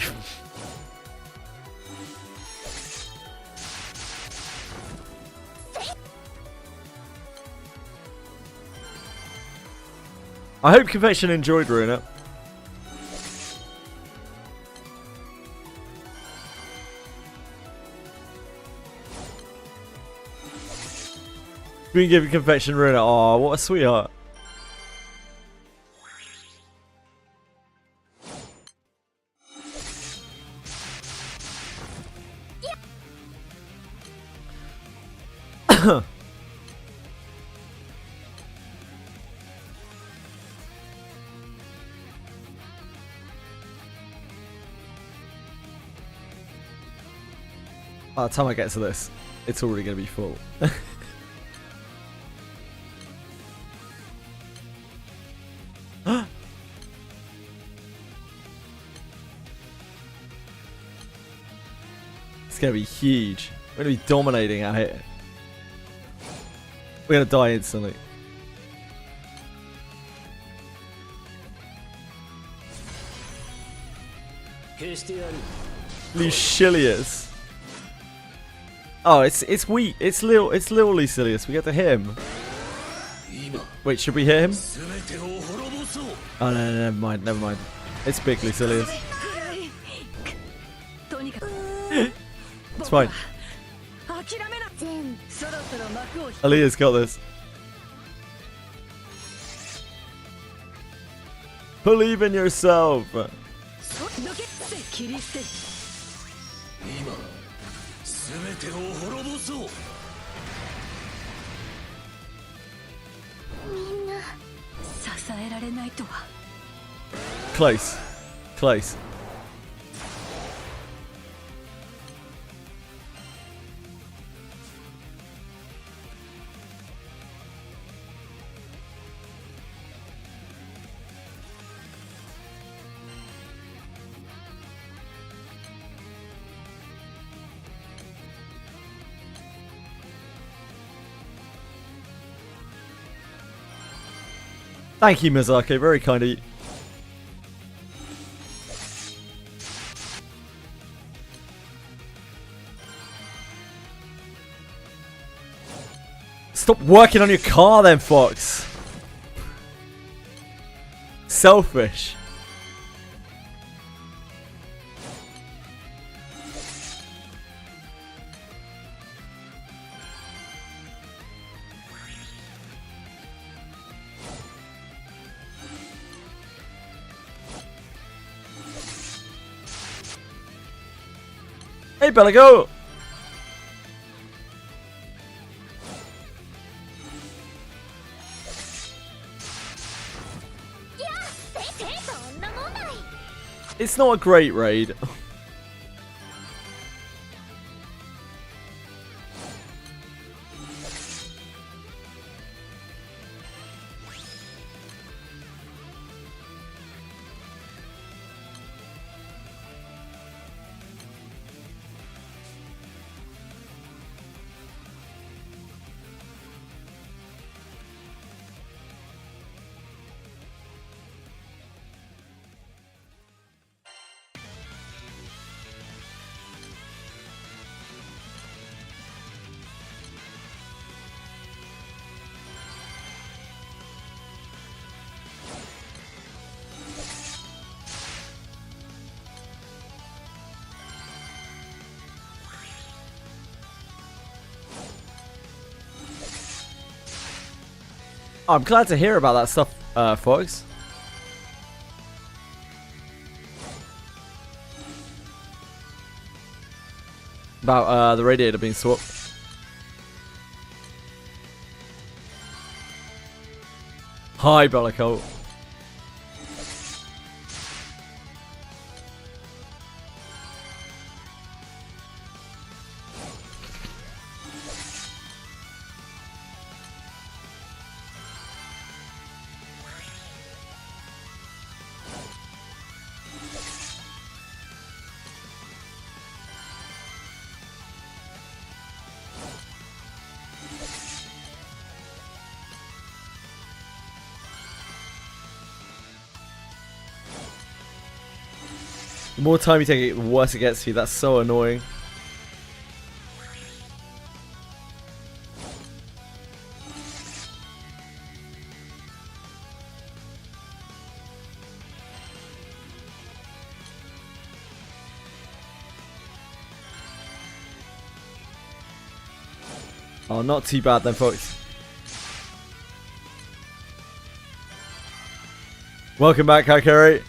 I hope Confection enjoyed Ruiner. We can give Confection Ruiner. Oh, what a sweetheart. By the time I get to this, it's already going to be full. It's going to be huge. We're going to be dominating out here. We're going to die instantly. Lucilius. Oh, it's weak. It's little Lucilius. We get to hit him. Wait, should we hit him? Oh no, never mind, never mind. It's big Lucilius. It's fine. Aaliyah's got this. Believe in yourself. Close. Close. Thank you, Mizake. Very kind of you. Stop working on your car then, Fox. Selfish. Hey, Bella, go! It's not a great raid. Oh, I'm glad to hear about that stuff, Fox. About the radiator being swapped. Hi, Bellicote. The more time you take it, the worse it gets for you. That's so annoying. Oh, not too bad then, folks. Welcome back, Hakari.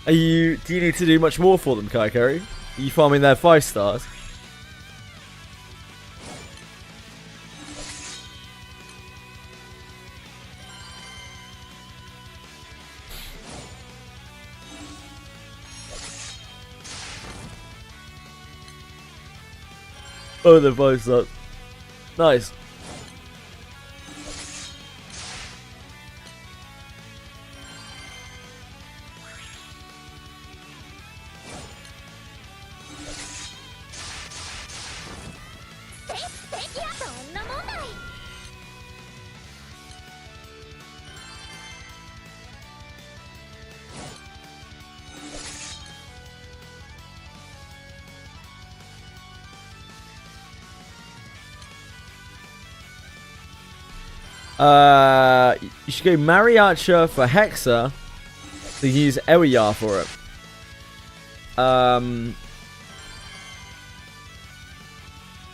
Do you need to do much more for them, Kaikari? Are you farming their 5 stars? Oh, they're 5 stars. Nice. You should go Mariacha for Hexa, to use Ewiyar for it.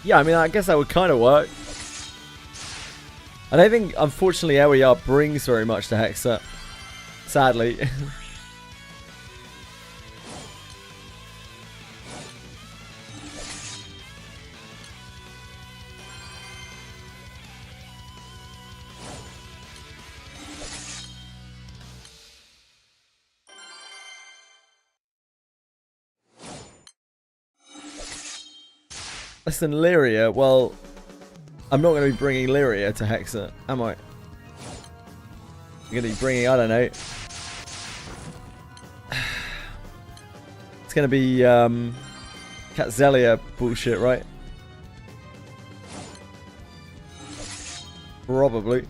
Yeah, I mean, I guess that would kind of work. I don't think, unfortunately, Ewiyar brings very much to Hexa. Sadly. Less than Lyria? Well, I'm not going to be bringing Lyria to Hexa, am I? We're going to be bringing, I don't know. It's going to be Catzelia bullshit, right? Probably.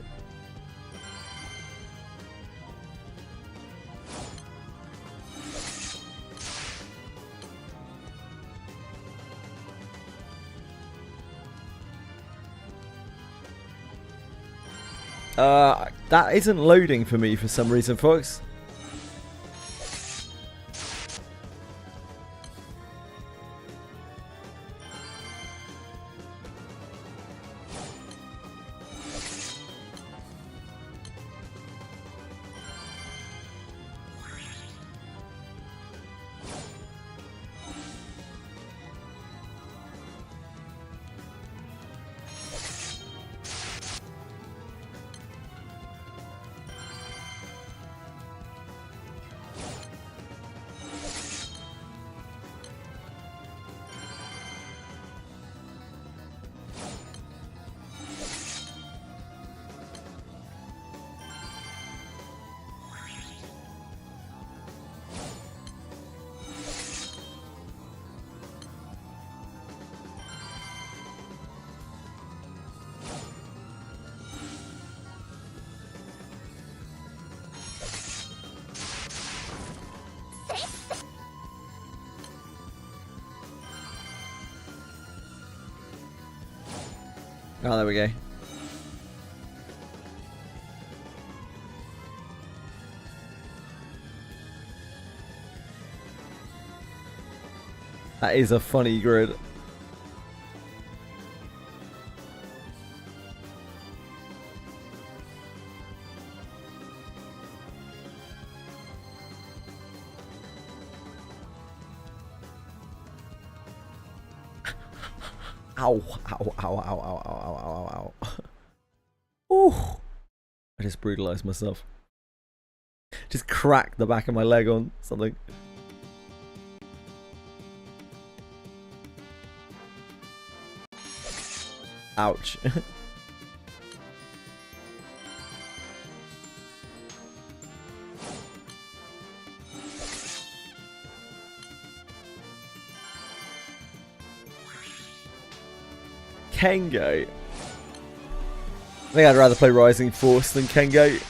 That isn't loading for me for some reason, folks. Oh, there we go. That is a funny grid. Ow, ow, ow, ow, ow, ow, ow, ow, ow. Ooh. I just brutalized myself. Just cracked the back of my leg on something. Ouch. Kengo. I think I'd rather play Rising Force than Kengo.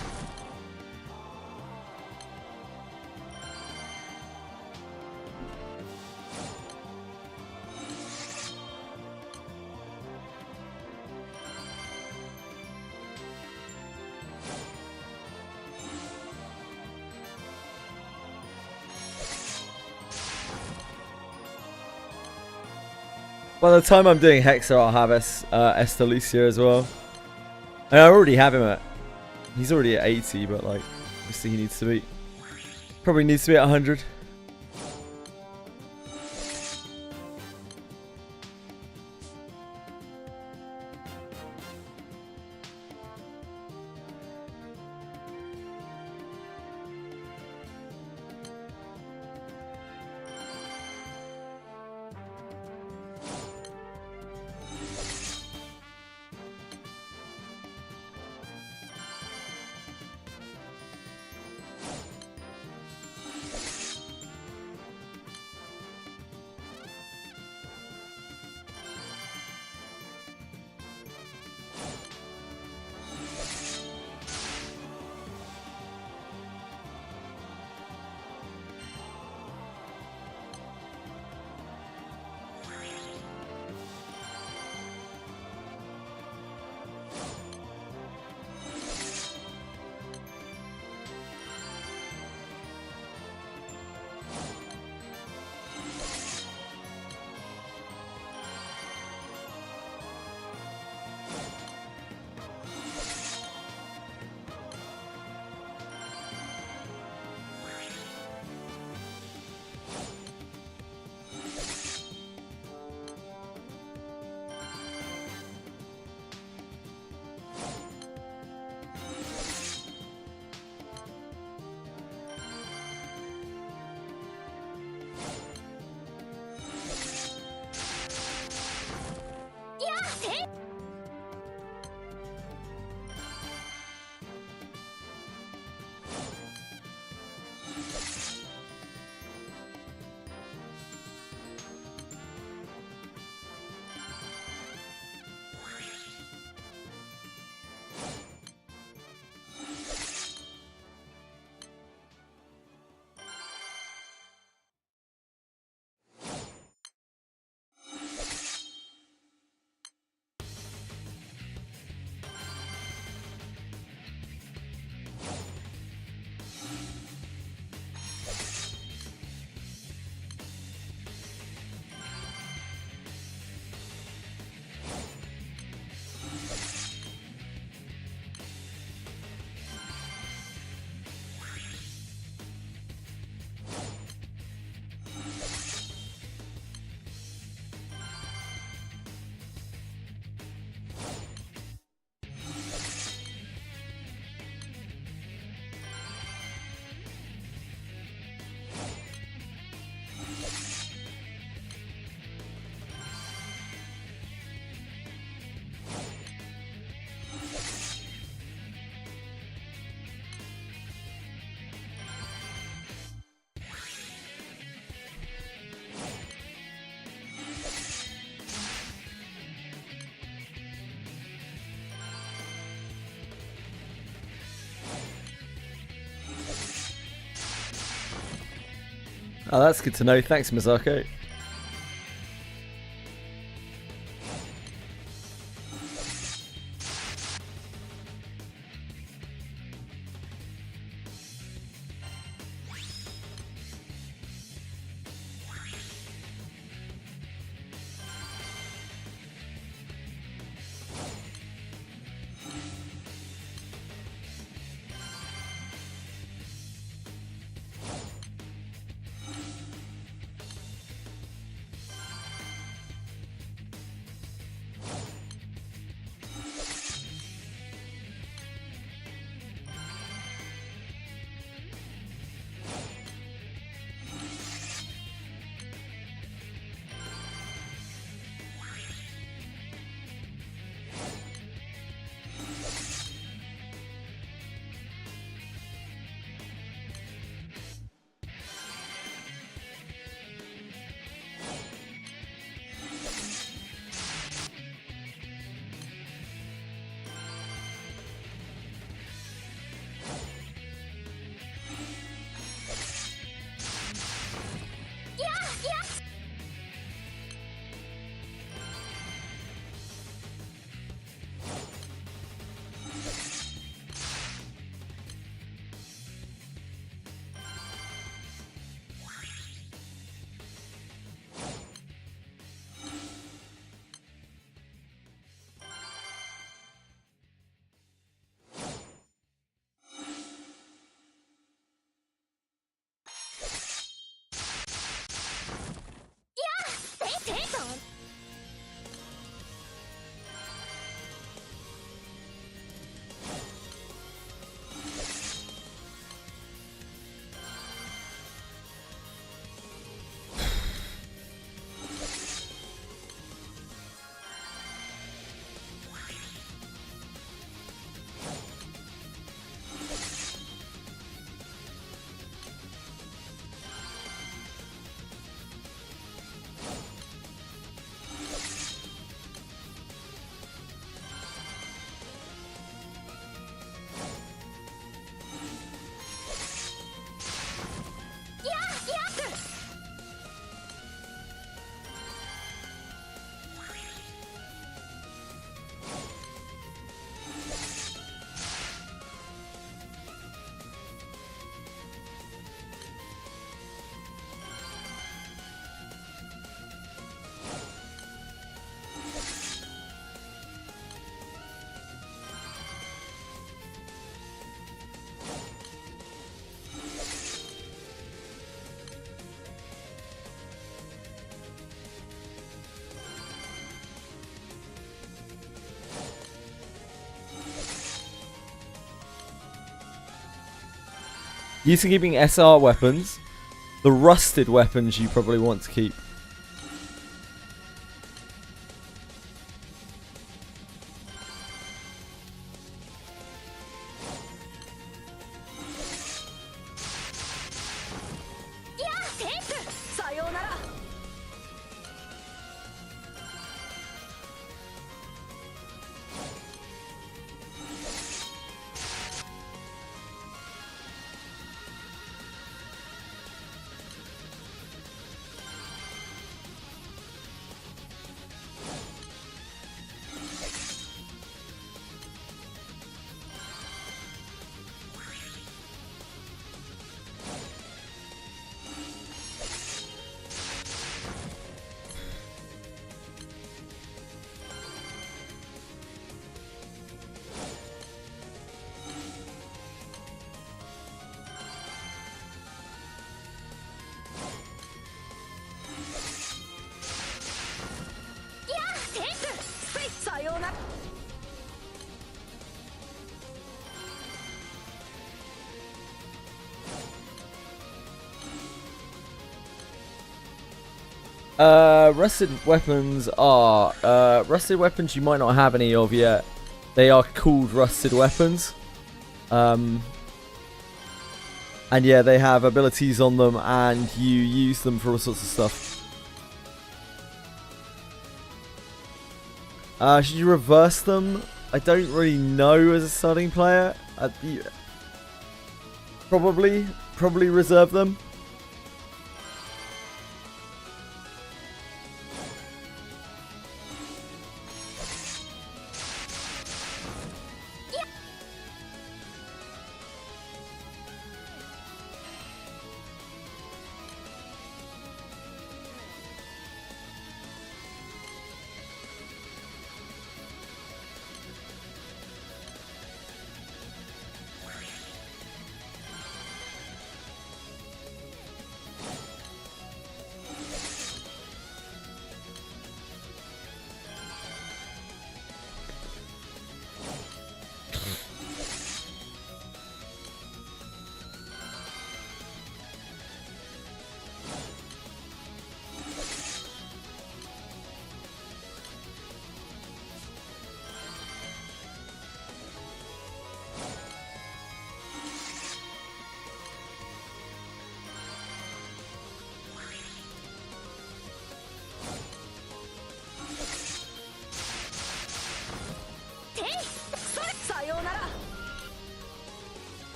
By the time I'm doing Hexer, I'll have Estelicia as well. And I already have him at... He's already at 80, but like... Obviously he needs to be... Probably needs to be at 100. Oh, that's good to know. Thanks, Mazako. Used to keeping SR weapons. The rusted weapons you probably want to keep. Rusted weapons are rusted weapons you might not have any of yet. They are called rusted weapons. And yeah, they have abilities on them and you use them for all sorts of stuff. Should you reverse them? I don't really know as a starting player. Probably reserve them.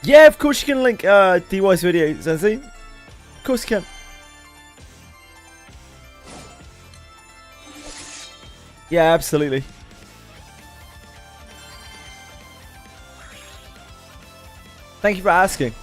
Yeah, of course you can link DY's video, Zenzi. Of course you can. Yeah, absolutely. Thank you for asking.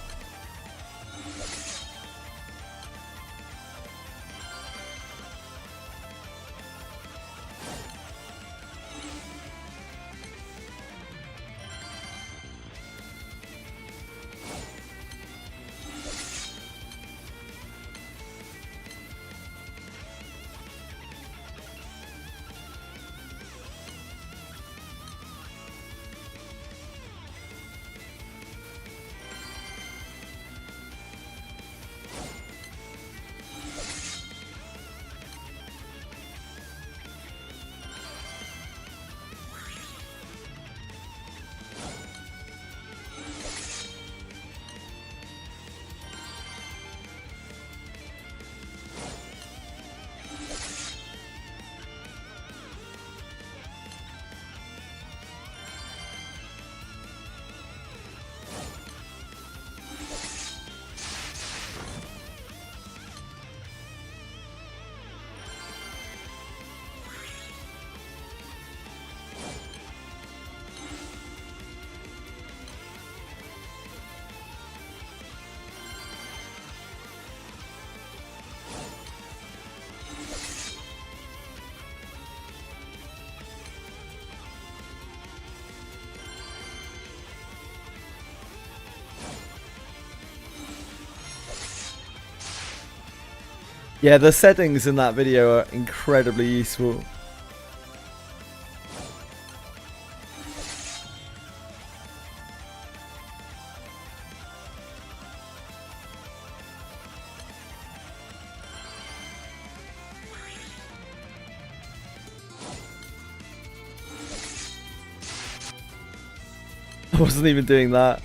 Yeah, the settings in that video are incredibly useful. I wasn't even doing that.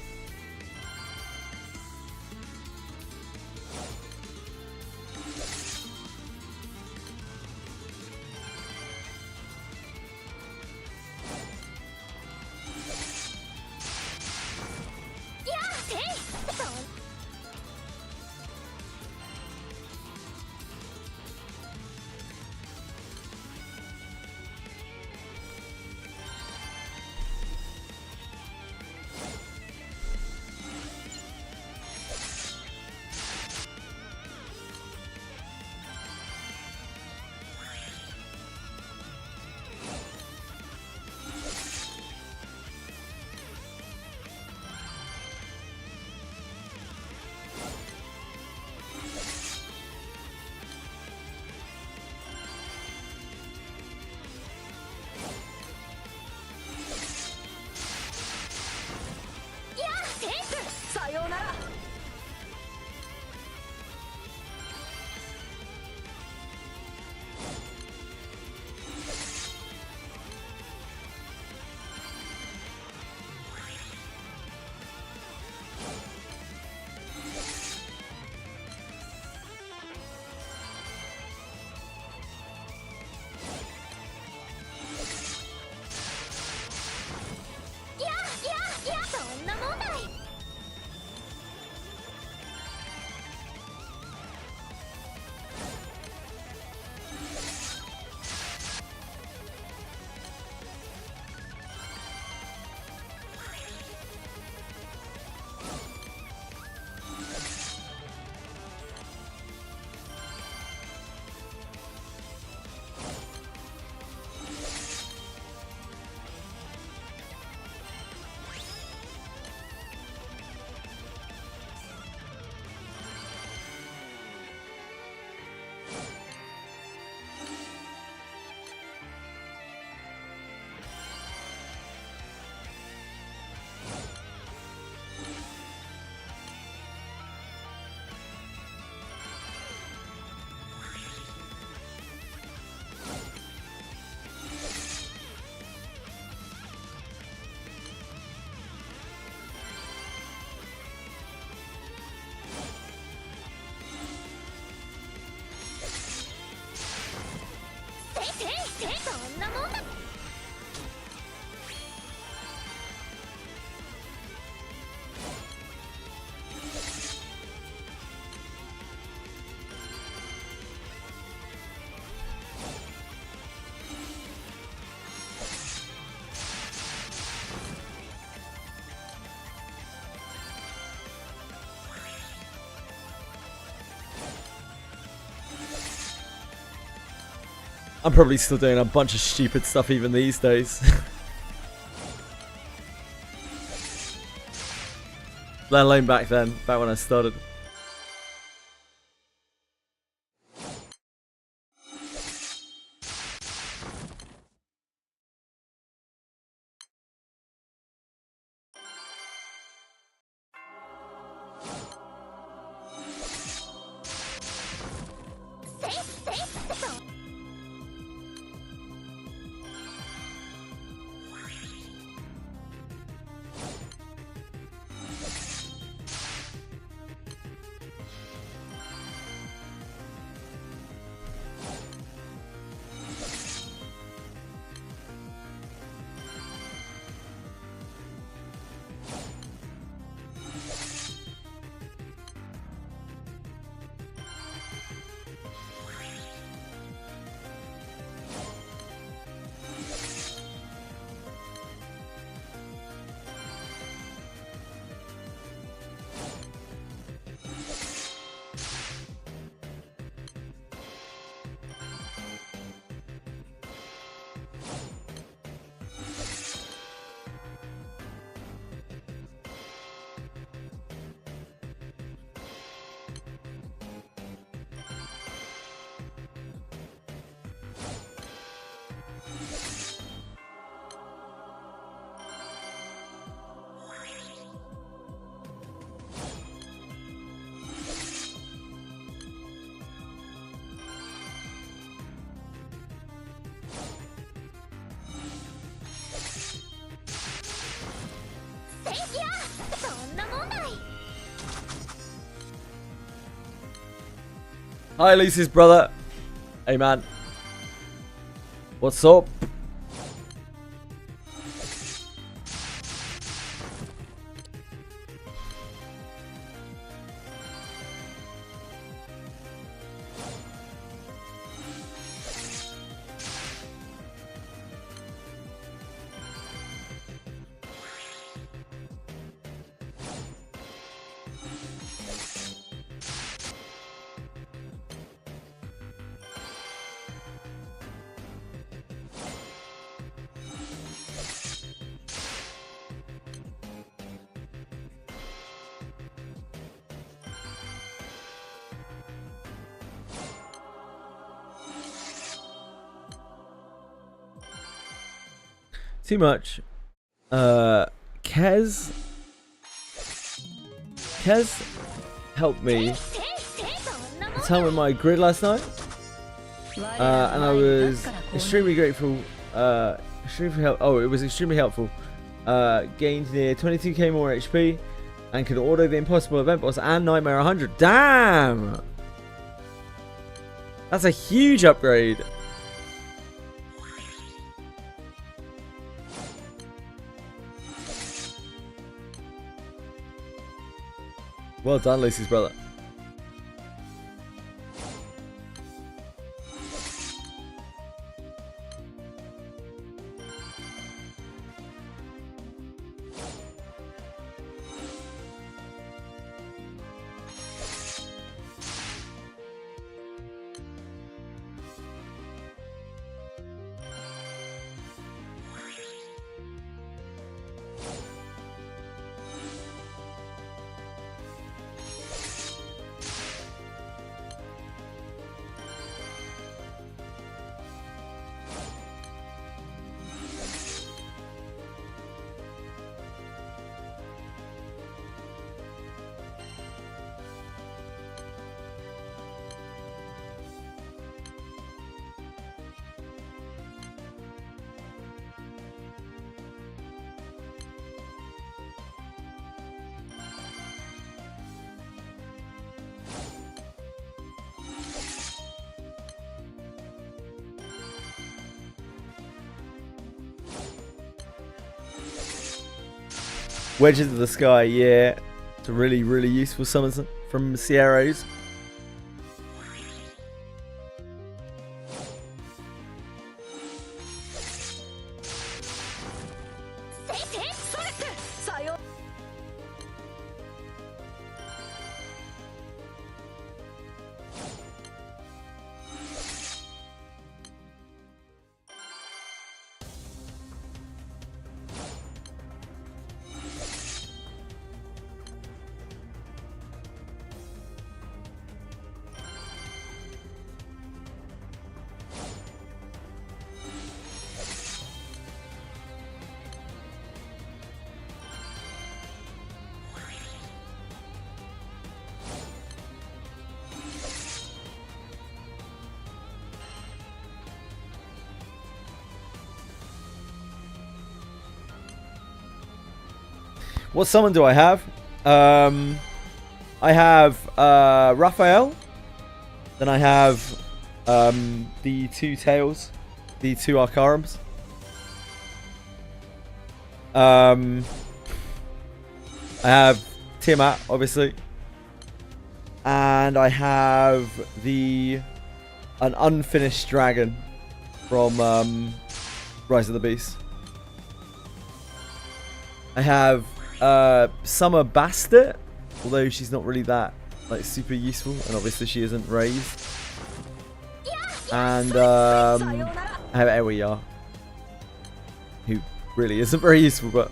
I'm probably still doing a bunch of stupid stuff even these days. Let alone back then, back when I started. Hi, Lucy's brother. Hey, man. What's up? Too much. Kez helped me tell me my grid last night, and I was extremely grateful. It was extremely helpful. Gained near 22k more HP, and could order the impossible event boss and Nightmare 100. Damn, that's a huge upgrade. Well done, Lucy's brother. Wedges of the Sky, yeah. It's a really, really useful summon from Sierra's. What summon do I have? I have Raphael. Then I have the 2 tails, the 2 Arcarums. I have Tiamat, obviously. And I have an unfinished dragon from Rise of the Beast. I have Summer Bastard, although she's not really that like super useful, and obviously she isn't raised. And I have Ewiya, who really isn't very useful, but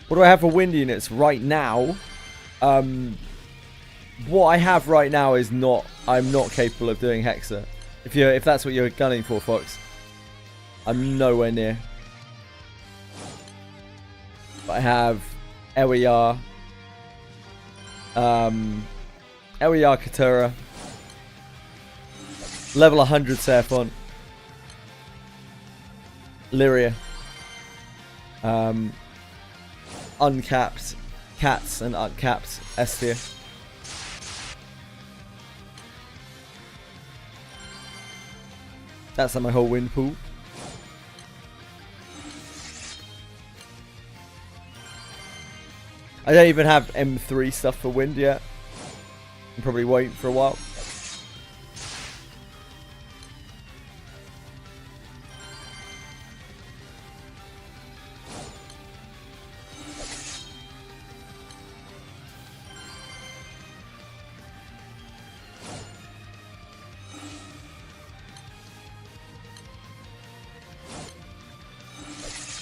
what do I have for wind units right now? What I have right now is not. I'm not capable of doing Hexa. If that's what you're gunning for, Fox, I'm nowhere near. But I have Ewiya, Katura, level 100 Seraphon, Lyria, uncapped Cats and uncapped S-tier. That's like my whole wind pool. I don't even have M3 stuff for wind yet. I'm probably waiting for a while.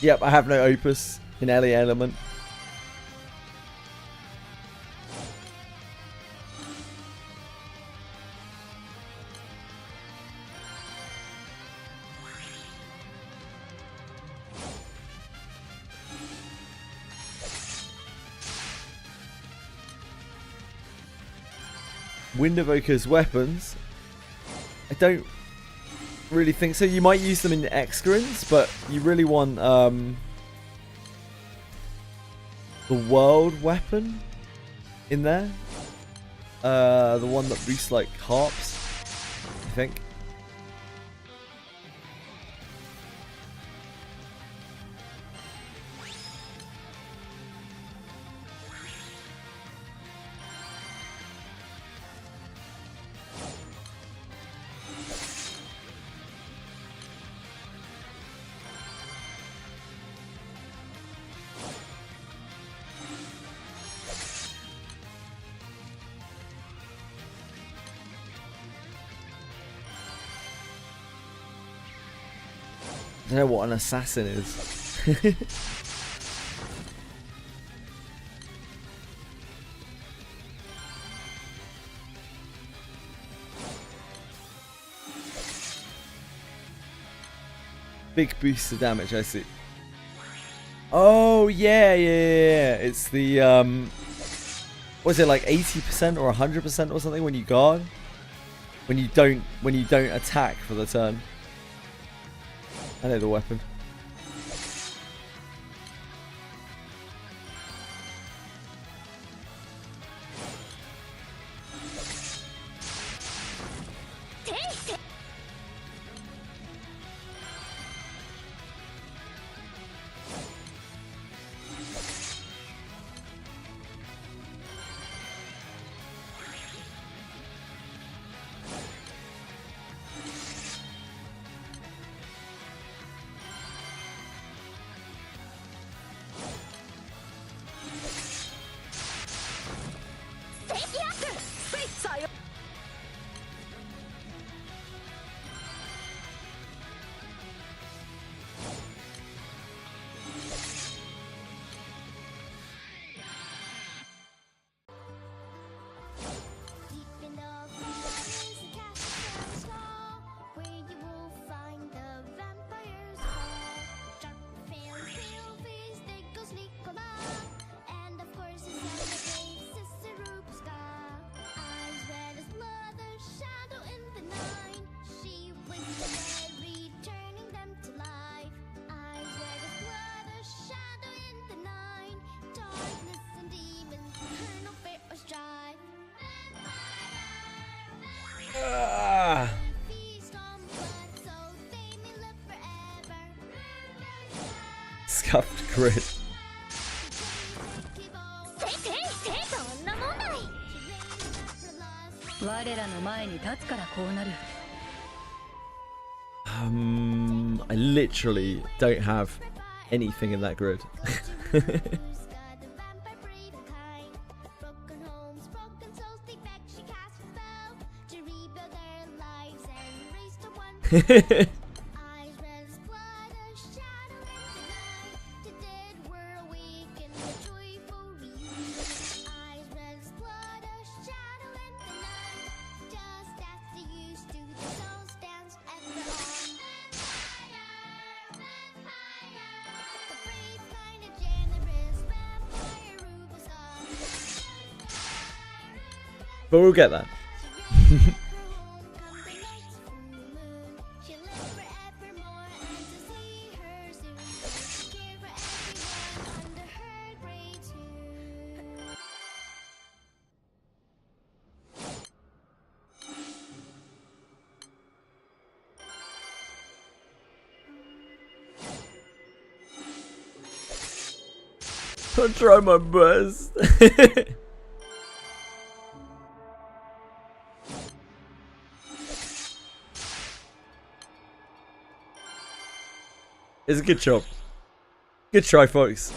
Yep, I have no Opus in Ellie Element. Wind Evoker's weapons, I don't really think so. You might use them in Excrins, but you really want the world weapon in there. The one that boosts like harps, I think. I don't know what an assassin is. Big boost of damage, I see. Oh yeah. It's the Was it like 80% or 100% or something when you guard? When you don't attack for the turn. I know the weapon. Scuffed grid. I literally don't have anything in that grid. But we'll get that. I'll try my best. It's a good job. Good try, folks.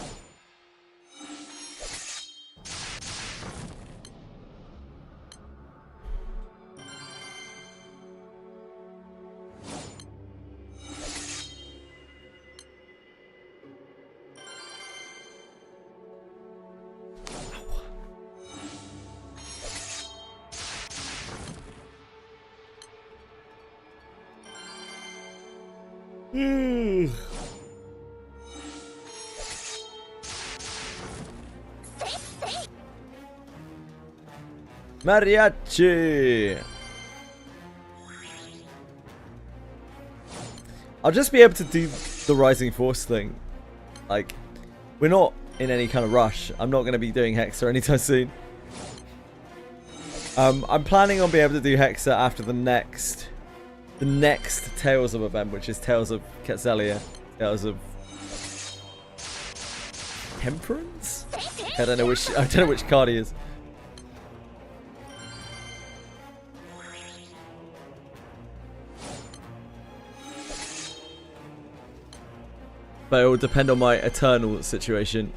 Mariachi! I'll just be able to do the Rising Force thing. Like, we're not in any kind of rush. I'm not going to be doing Hexa anytime soon. I'm planning on being able to do Hexa after the next Tales of event, which is Tales of Quetzalia, Tales of Temperance. I don't know which card he is. But it will depend on my Eternal situation.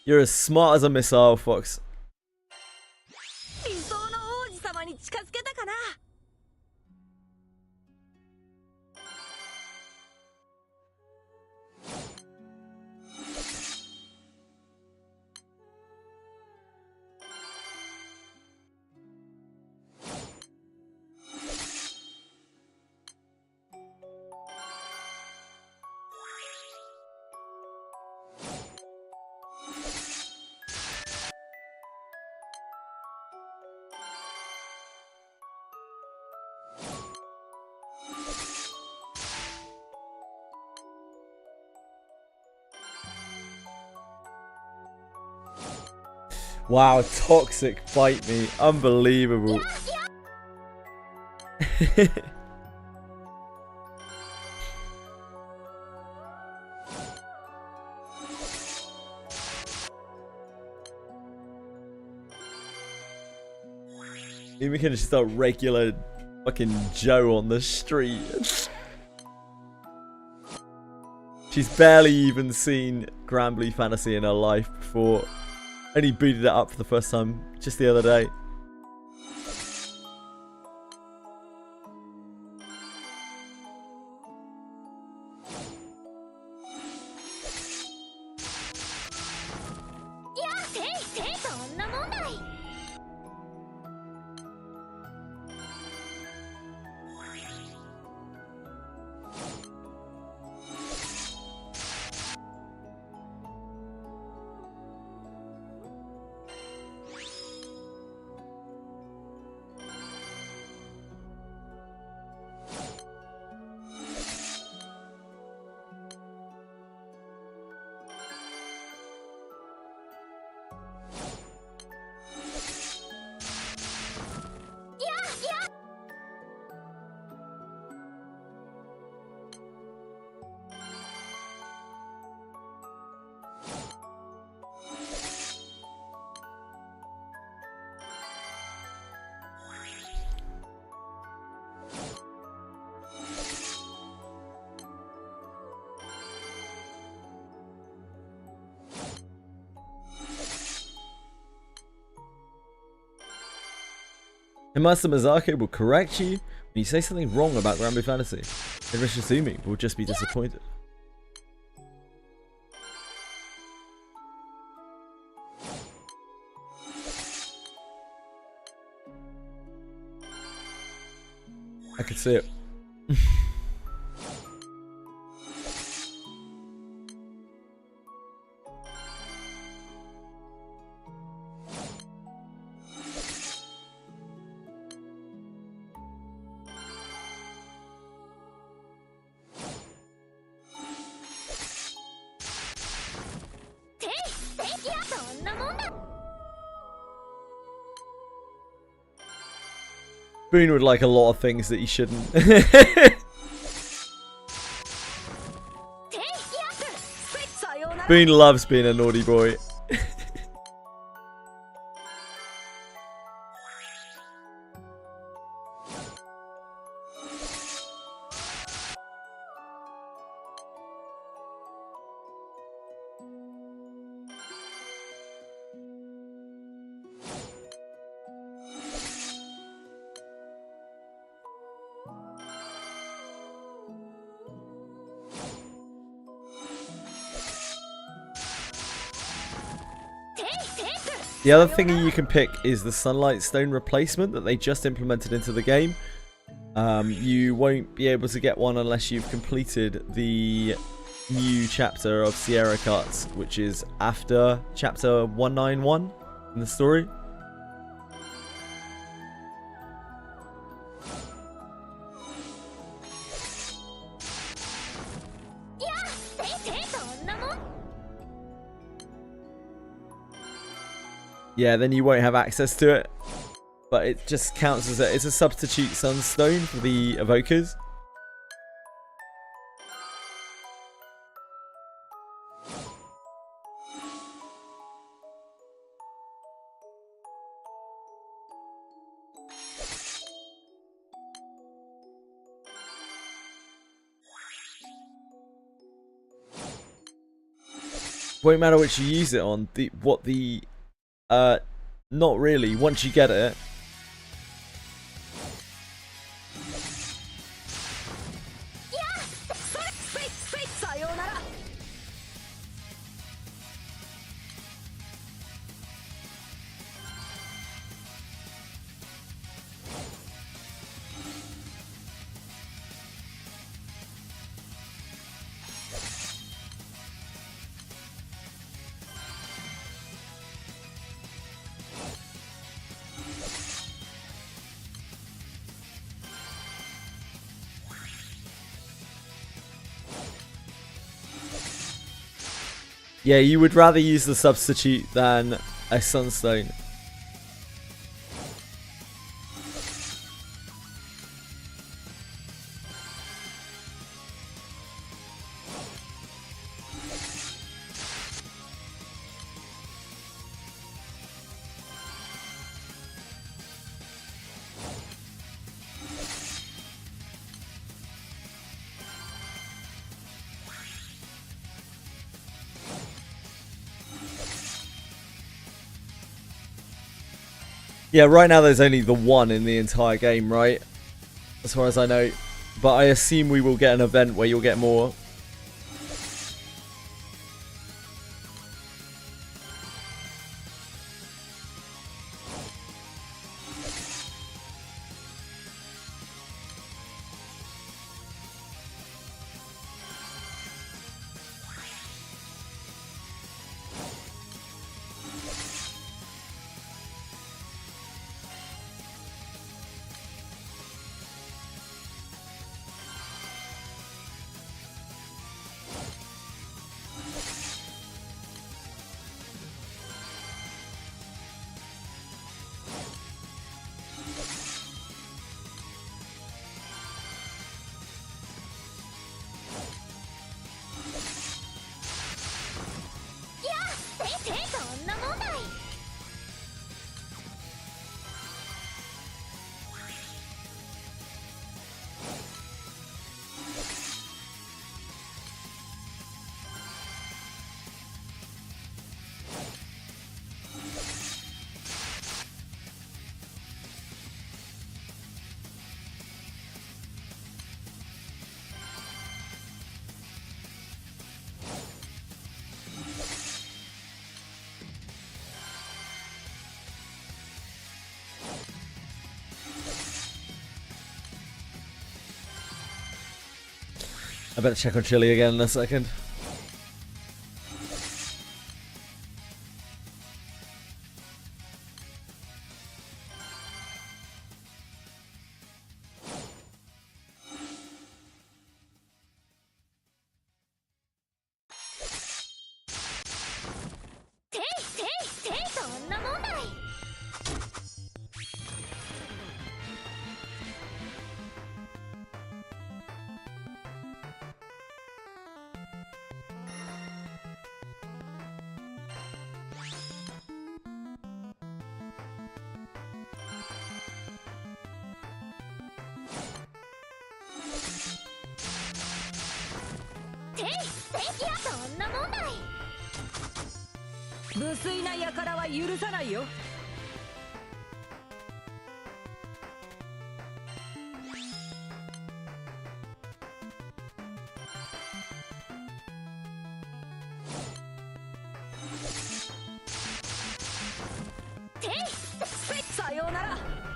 You're as smart as a missile, Fox. 理想の王子様に近づけたかな。Wow, toxic bite me. Unbelievable. Maybe we can just start regular fucking Joe on the street. She's barely even seen GRANBLUE Fantasy in her life before. Only booted it up for the first time just the other day. And Master Mizako will correct you when you say something wrong about GRANBLUE Fantasy. And Rishizumi will just be disappointed. I could see it. Boone would like a lot of things that he shouldn't. Boone loves being a naughty boy. The other thing you can pick is the Sunlight Stone replacement that they just implemented into the game. You won't be able to get one unless you've completed the new chapter of Sierra Cuts, which is after chapter 191 in the story. Yeah, then you won't have access to it, but it just counts as it's a substitute Sunstone for the evokers. Won't matter which you use it on. Not really. Once you get it. Yeah, you would rather use the substitute than a Sunstone. Yeah, right now there's only the one in the entire game, right? As far as I know. But I assume we will get an event where you'll get more. I better check on Chili again in a second.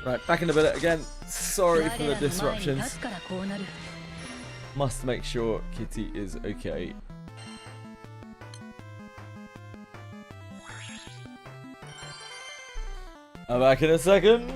Right, back in a minute again. Sorry for the disruptions. Must make sure Kitty is okay. I'm back in a second.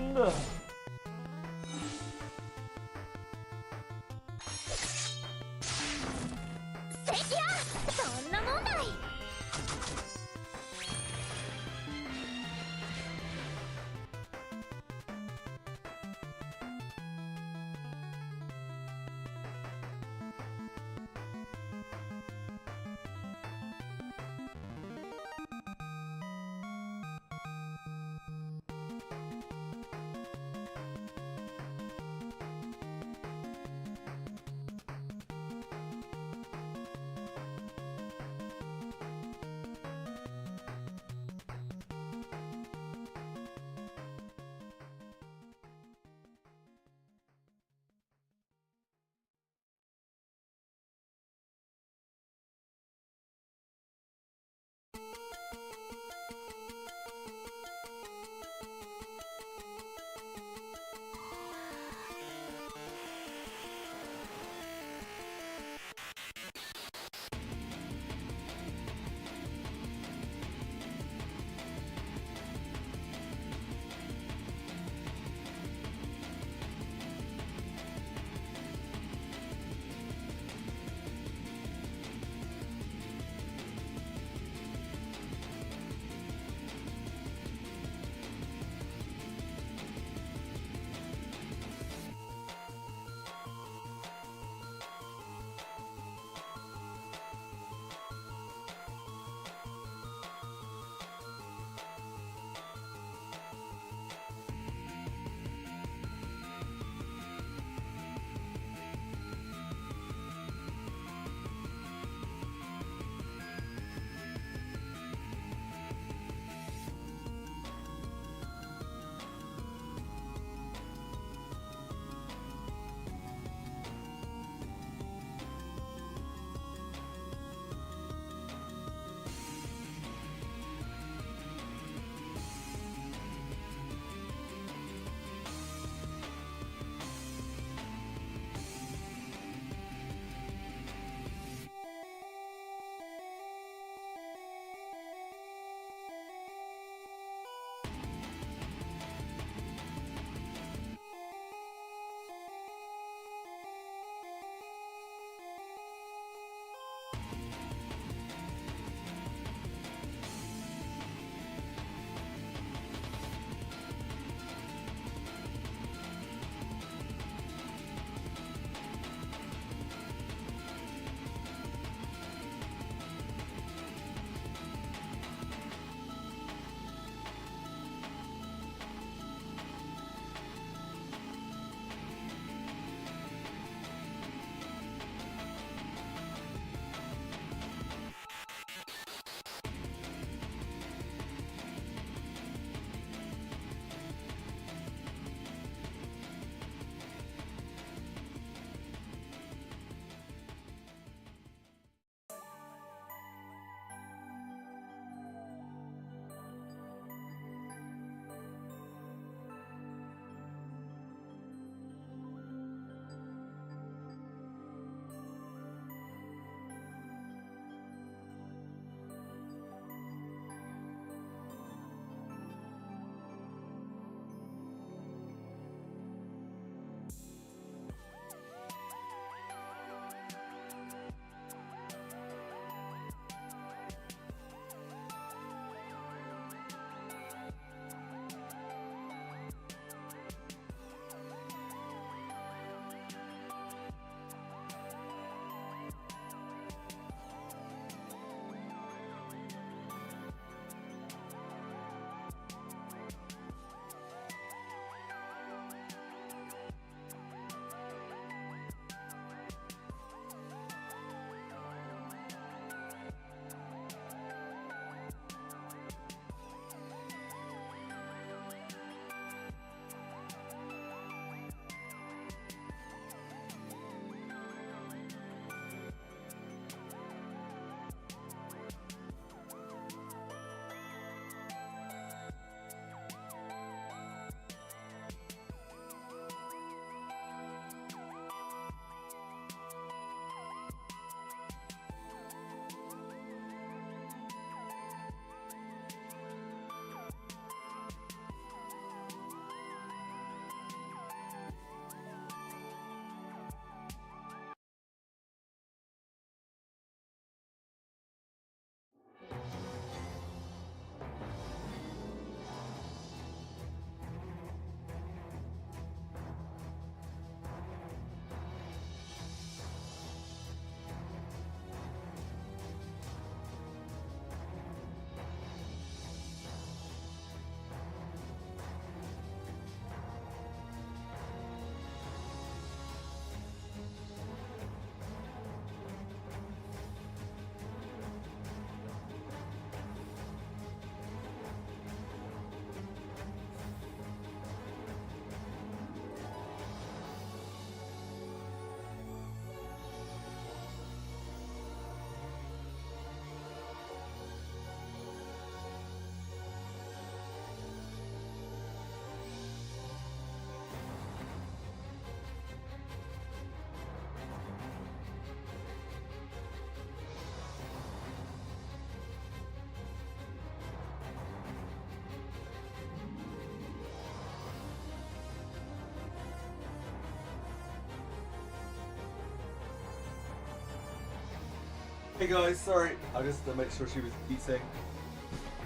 Hey guys, sorry. I just to make sure she was eating.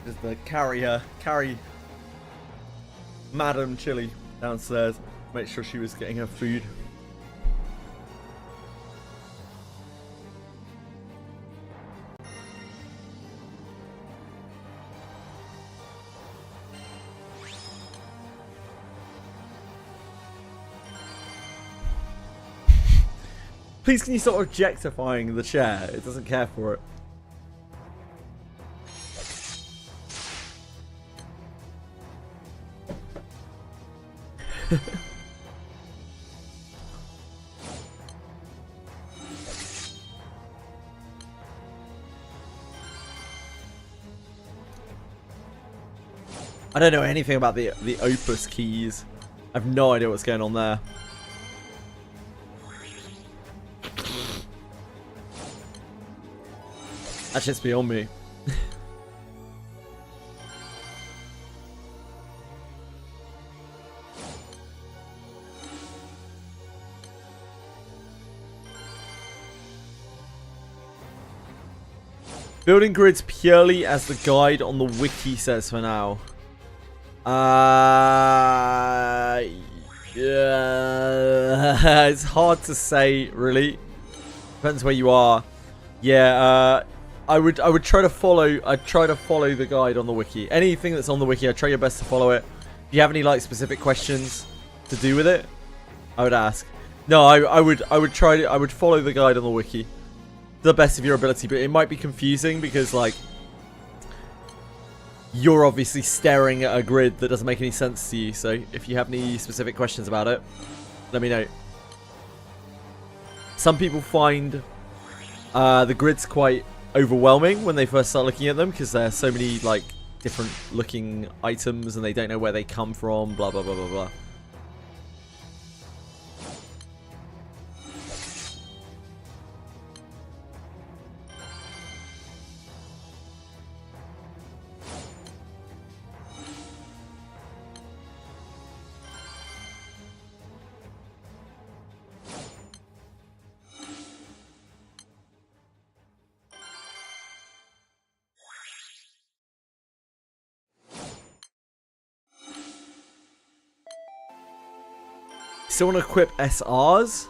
Just to carry Madam Chili downstairs. Make sure she was getting her food. Please can you stop objectifying the chair? It doesn't care for it. I don't know anything about the Opus keys. I have no idea what's going on there. That's just beyond me. Building grids purely as the guide on the wiki says for now. Yeah, it's hard to say really. Depends where you are. Yeah, I would try to follow. I'd try to follow the guide on the wiki. Anything that's on the wiki, I'd try your best to follow it. If you have any like specific questions to do with it, I would ask. No, I would follow the guide on the wiki to the best of your ability, but it might be confusing because like you're obviously staring at a grid that doesn't make any sense to you. So if you have any specific questions about it, let me know. Some people find the grids quite overwhelming when they first start looking at them because there's so many like different looking items and they don't know where they come from, blah blah blah blah blah. Still want to equip SRs?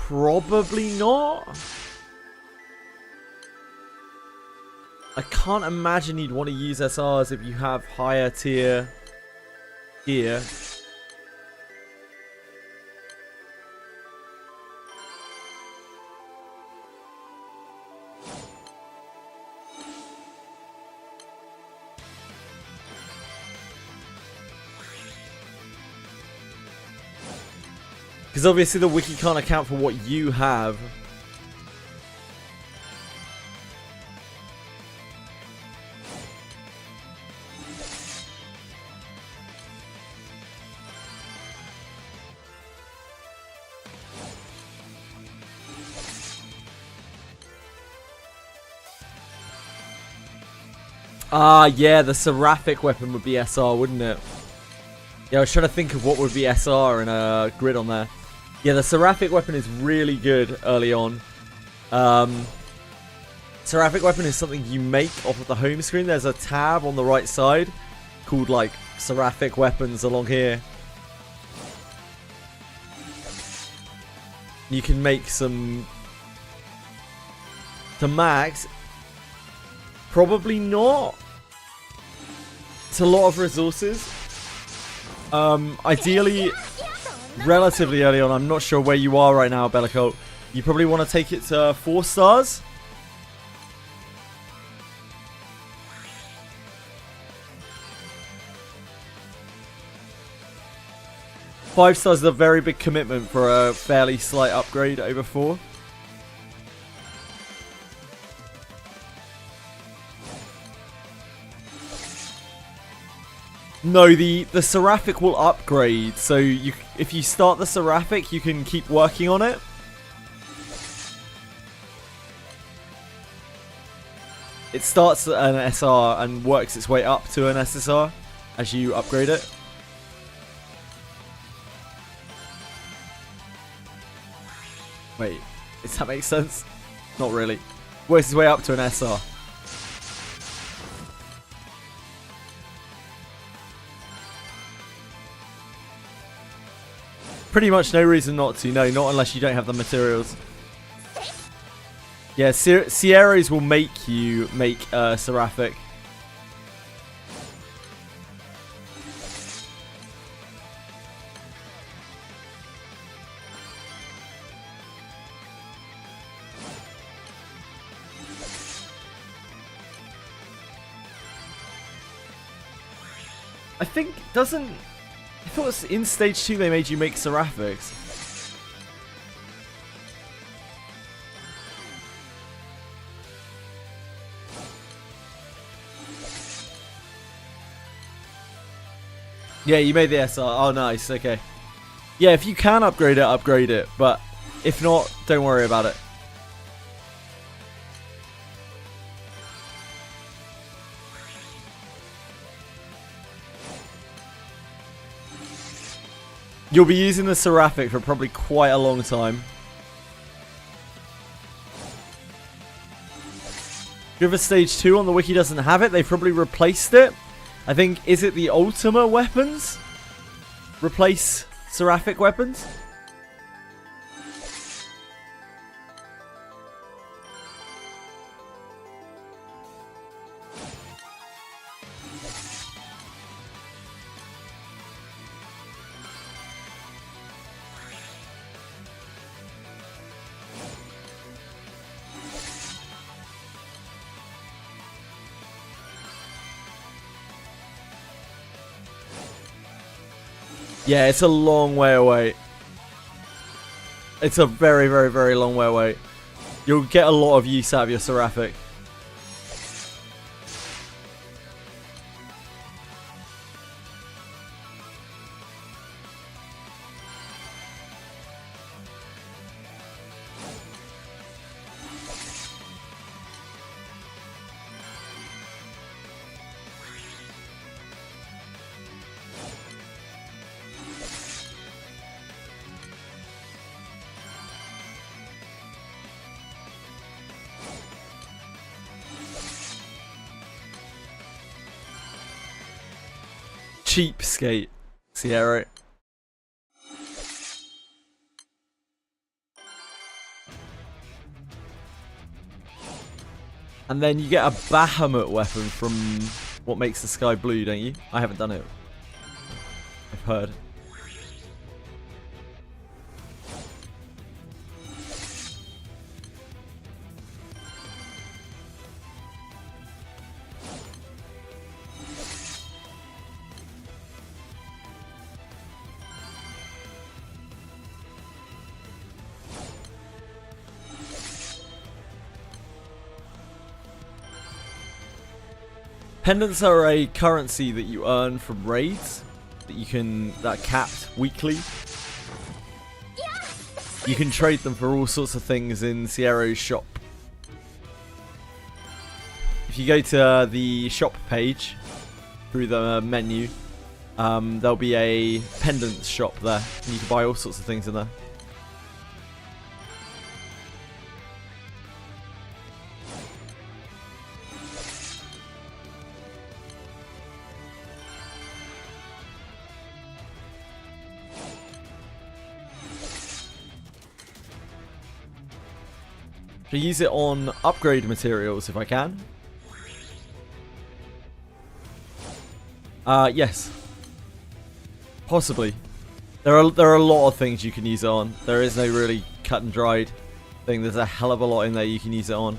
Probably not. I can't imagine you'd want to use SRs if you have higher tier gear. Because obviously the wiki can't account for what you have. Ah, yeah, the Seraphic weapon would be SR, wouldn't it? Yeah, I was trying to think of what would be SR in a grid on there. Yeah, the Seraphic weapon is really good early on. Seraphic weapon is something you make off of the home screen. There's a tab on the right side called like Seraphic weapons along here. You can make some to max. Probably not. It's a lot of resources. Ideally, relatively early on. I'm not sure where you are right now, Bellicolt. You probably want to take it to 4 stars. Five stars is a very big commitment for a fairly slight upgrade over 4. No, the Seraphic will upgrade. So if you start the Seraphic, you can keep working on it. It starts at an SR and works its way up to an SSR as you upgrade it. Wait, Does that make sense? Not really. Works his way up to an SR. Pretty much no reason not to. No, not unless you don't have the materials. Yeah, Sierras will make you make Seraphic. I think, doesn't... I thought it was in stage 2 they made you make Seraphics. Yeah, you made the SR. Oh, nice. Okay. Yeah, if you can upgrade it. But if not, don't worry about it. You'll be using the Seraphic for probably quite a long time. River Stage 2 on the wiki doesn't have it. They've probably replaced it. I think, is it the Ultima weapons? Replace Seraphic weapons? Yeah, it's a long way away. It's a very, very, very long way away. You'll get a lot of use out of your Seraphic. Cheapskate, Sierra. And then you get a Bahamut weapon from what makes the sky blue, don't you? I haven't done it. I've heard. Pendants are a currency that you earn from raids that are capped weekly. You can trade them for all sorts of things in Sierra's shop. If you go to the shop page through the menu, there'll be a pendants shop there, and you can buy all sorts of things in there. To use it on upgrade materials if I can. Yes. Possibly. There are a lot of things you can use it on. There is no really cut and dried thing. There's a hell of a lot in there you can use it on.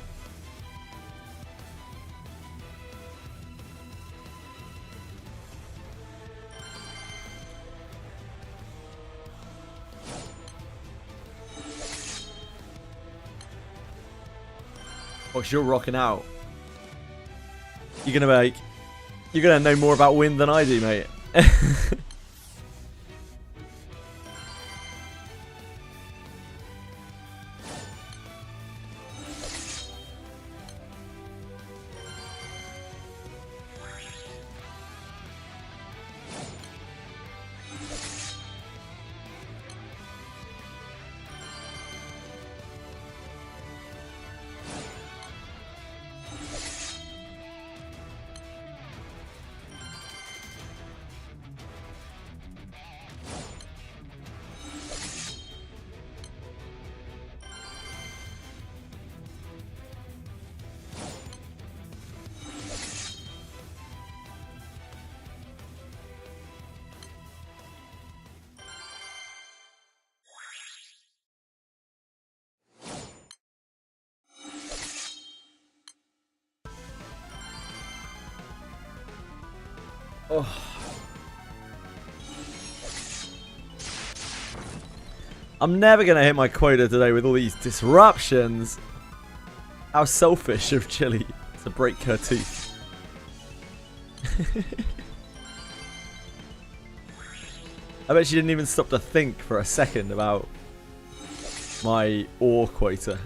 Because you're rocking out. You're gonna know more about wind than I do, mate. Oh. I'm never going to hit my quota today with all these disruptions. How selfish of Chili to break her tooth. I bet she didn't even stop to think for a second about my ore quota.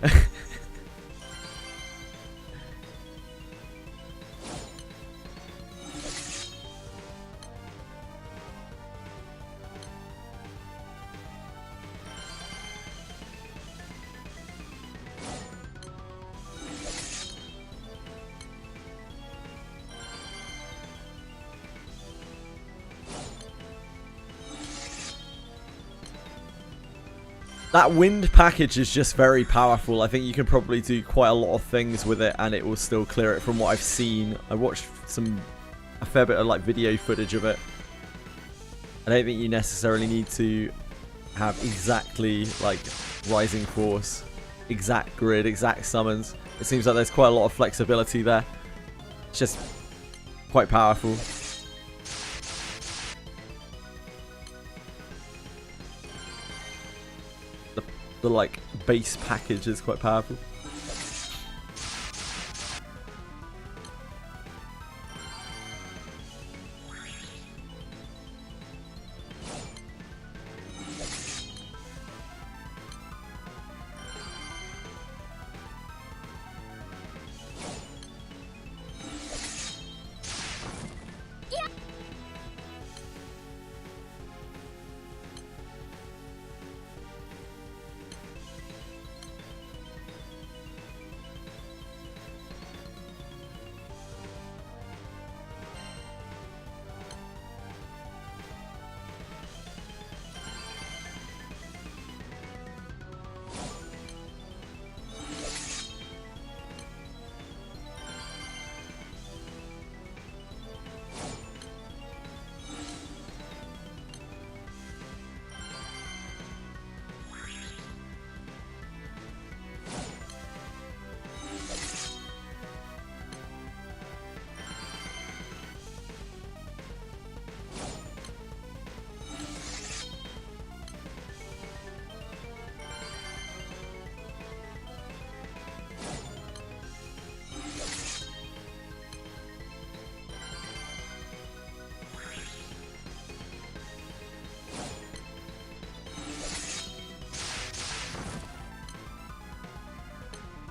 That wind package is just very powerful. I think you can probably do quite a lot of things with it and it will still clear it from what I've seen. I watched a fair bit of like video footage of it. I don't think you necessarily need to have exactly like Rising Force, exact grid, exact summons. It seems like there's quite a lot of flexibility there. It's just quite powerful. The like base package is quite powerful.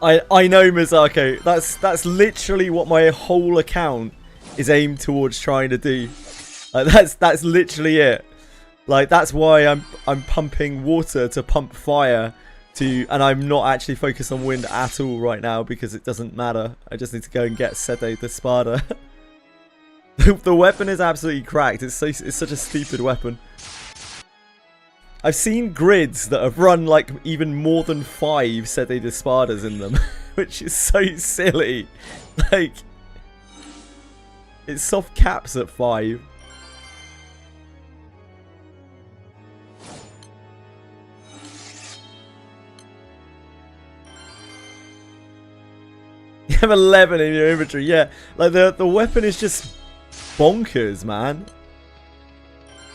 I know, Mizako. That's literally what my whole account is aimed towards trying to do. Like that's literally it. Like that's why I'm pumping water to pump fire to, and I'm not actually focused on wind at all right now because it doesn't matter. I just need to go and get Sede the Spada. The weapon is absolutely cracked. It's such a stupid weapon. I've seen grids that have run like even more than 5 Sede de Spadas in them, which is so silly. Like, it soft caps at 5. You have 11 in your inventory, yeah. Like the weapon is just bonkers, man.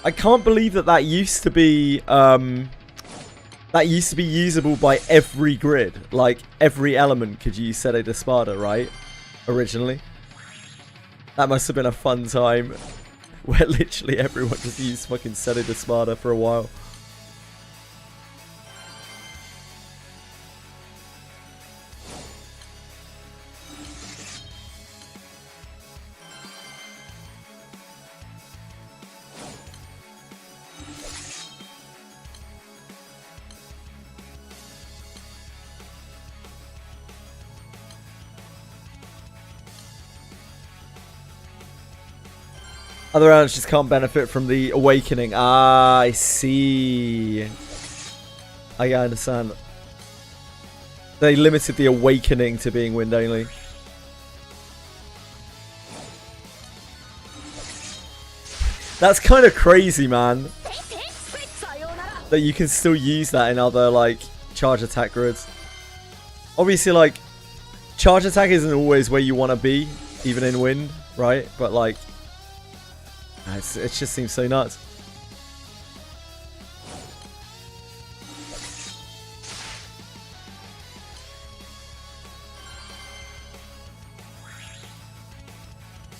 I can't believe that used to be usable by every grid. Like every element could use Sede de Spada, right? Originally. That must have been a fun time where literally everyone just used fucking Sede de Spada for a while. Other rounds just can't benefit from the awakening. Ah, I see. I understand. They limited the awakening to being wind only. That's kind of crazy, man. That you can still use that in other, like, charge attack grids. Obviously, like, charge attack isn't always where you want to be, even in wind, right? But, like, It just seems so nuts.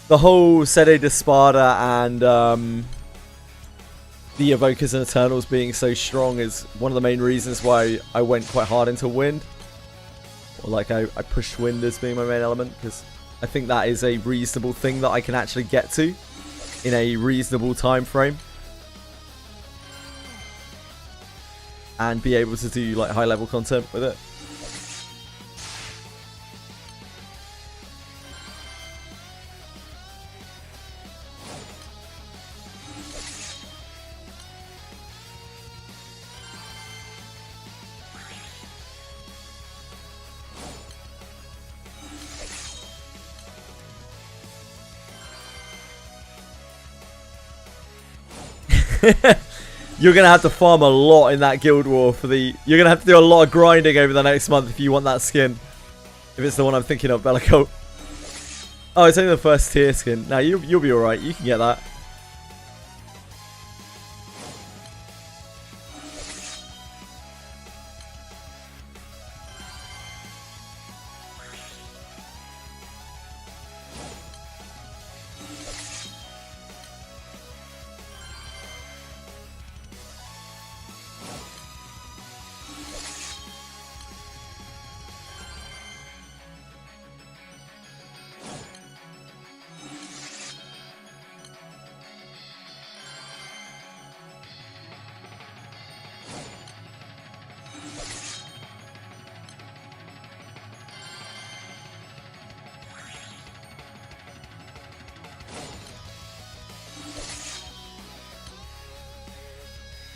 The whole Sede de Spada and the Evokers and Eternals being so strong is one of the main reasons why I went quite hard into Wind. Or like I pushed Wind as being my main element, because I think that is a reasonable thing that I can actually get to in a reasonable time frame. And be able to do like high level content with it. You're going to have to farm a lot in that guild war for the... You're going to have to do a lot of grinding over the next month if you want that skin. If it's the one I'm thinking of, Bellico. Oh, it's only the first tier skin. Now, you'll be alright. You can get that.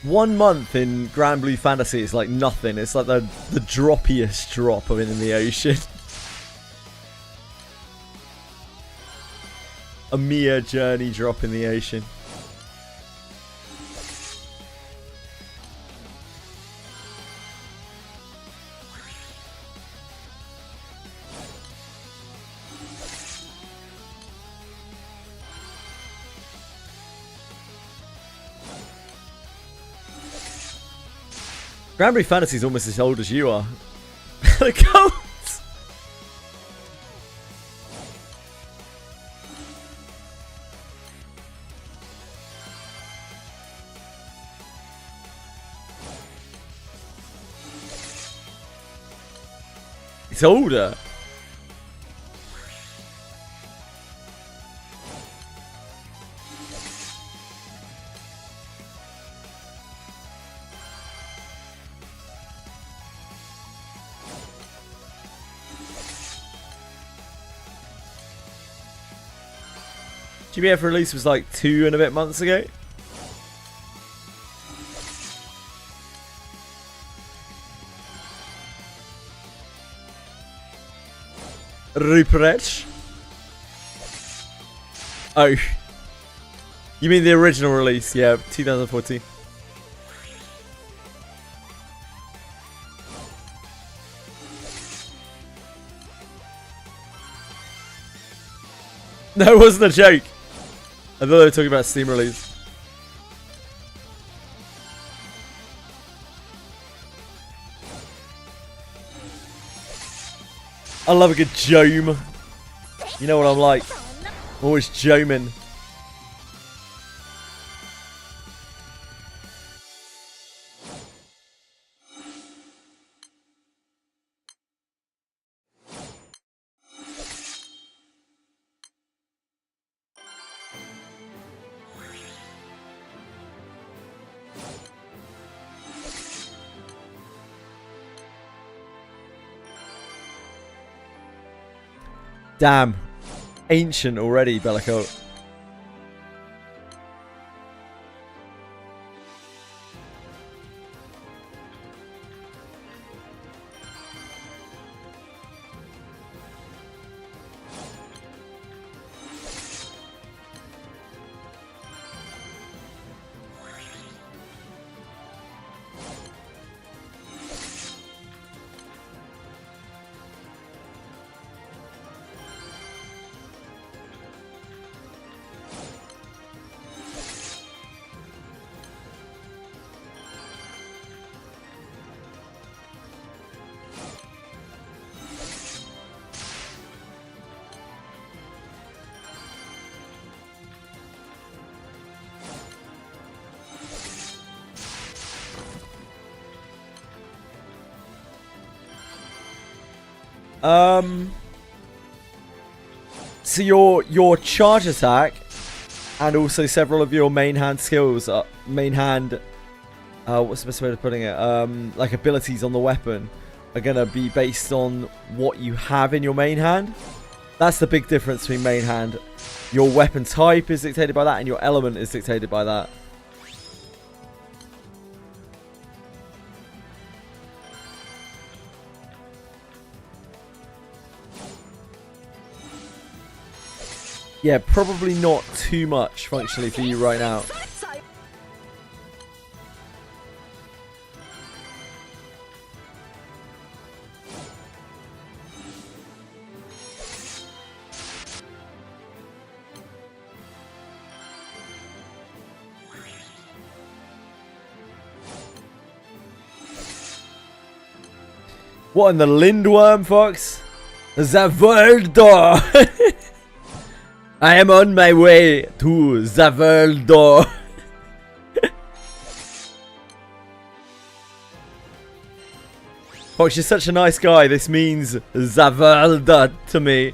One month in GRANBLUE Fantasy is like nothing. It's like the droppiest drop of it in the ocean. A mere journey drop in the ocean. GRANBLUE Fantasy is almost as old as you are. Go! It's older. GBF release was like 2 and a bit months ago. Ruprecht. Oh. You mean the original release? Yeah, 2014. No, it wasn't a joke. I thought they were talking about Steam release. I love a good jome. You know what I'm like. Always joming. Damn. Ancient already, Bellico. So your charge attack and also several of your main hand skills, main hand, what's the best way of putting it? Like abilities on the weapon are gonna be based on what you have in your main hand. That's the big difference between main hand. Your weapon type is dictated by that, and your element is dictated by that. Yeah, probably not too much functionally for you right now. What in the Lindworm, Fox? The world door! I am on my way to the world door. Fox, you're such a nice guy. This means the world to me.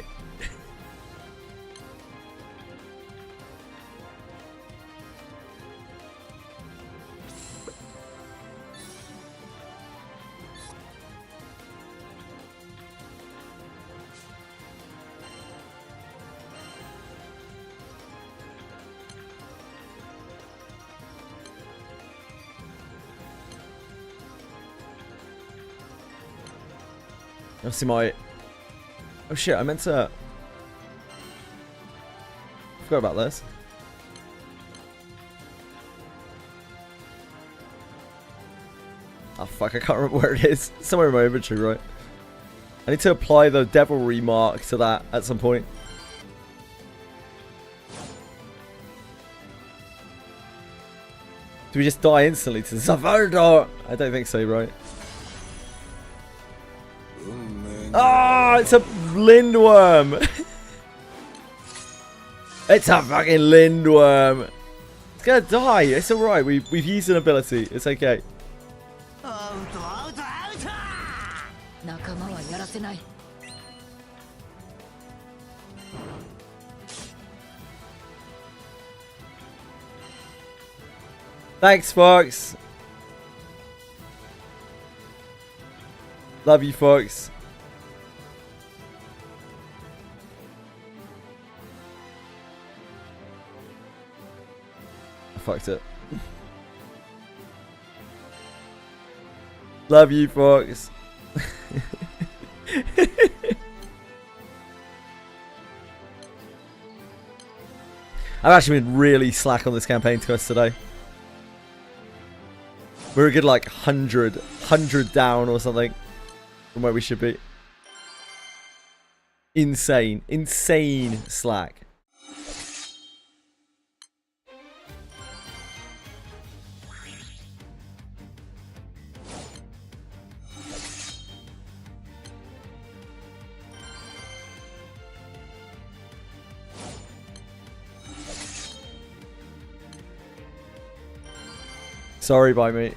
Obviously my... Oh shit, I meant to... I forgot about this. Oh fuck, I can't remember where it is. It's somewhere in my inventory, right? I need to apply the devilry mark to that at some point. Do we just die instantly to Zavardo? I don't think so, right? Ah, oh, it's a Lindworm. It's a fucking Lindworm. It's gonna die. It's alright. We've used an ability. It's okay. Thanks, Fox. Love you, Fox. I fucked it. Love you, Fox. I've actually been really slack on this campaign quest today. We're a good like 100 down or something from where we should be. Insane slack. Sorry, by me.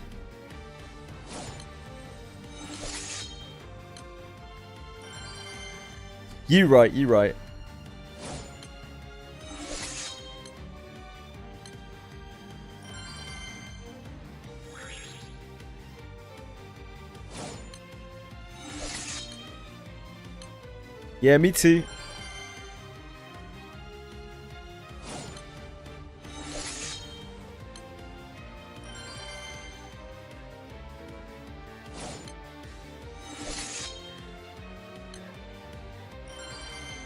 You right. Yeah, me too.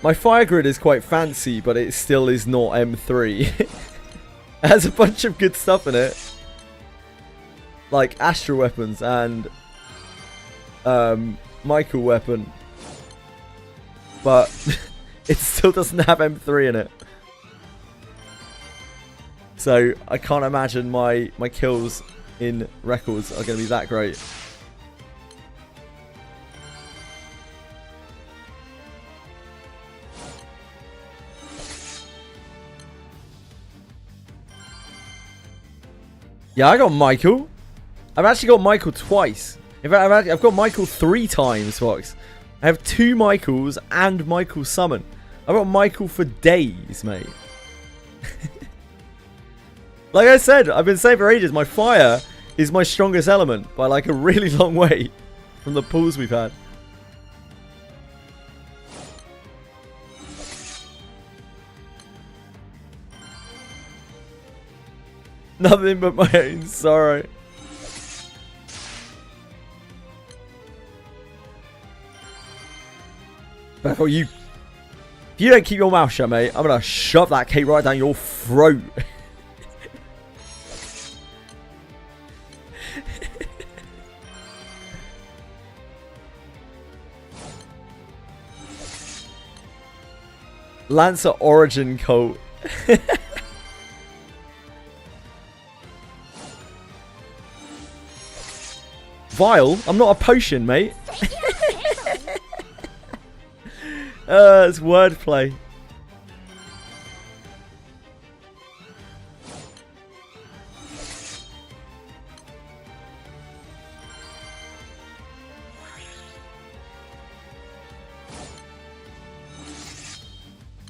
My fire grid is quite fancy, but it still is not M3. It has a bunch of good stuff in it. Like Astral weapons and Michael weapon. But it still doesn't have M3 in it. So I can't imagine my kills in records are going to be that great. Yeah, I got Michael. I've actually got Michael twice. In fact, I've got Michael 3 times, Fox. I have 2 Michaels and Michael summon. I've got Michael for days, mate. Like I said, I've been saying for ages, my fire is my strongest element by like a really long way from the pulls we've had. Nothing but my own sorrow. Becco, if you don't keep your mouth shut, mate, I'm gonna shove that cape right down your throat. Lancer Origin Colt. Vile? I'm not a potion, mate. It's wordplay.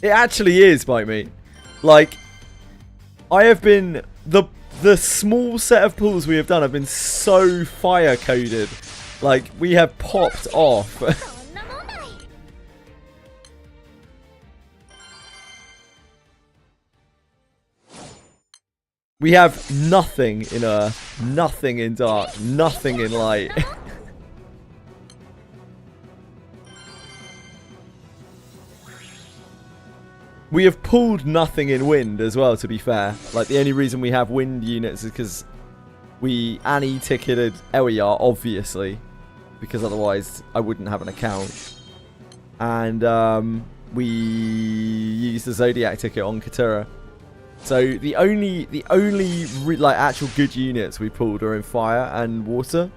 It actually is, Bite Me. Like, I have been... The small set of pulls we have done have been so fire-coded. Like, we have popped off. We have nothing in earth, nothing in dark, nothing in light. We have pulled nothing in wind as well, to be fair. Like, the only reason we have wind units is because we anti-ticketed Eliar, obviously. Because otherwise, I wouldn't have an account. And we used the Zodiac ticket on Katura. So the only like actual good units we pulled are in fire and water.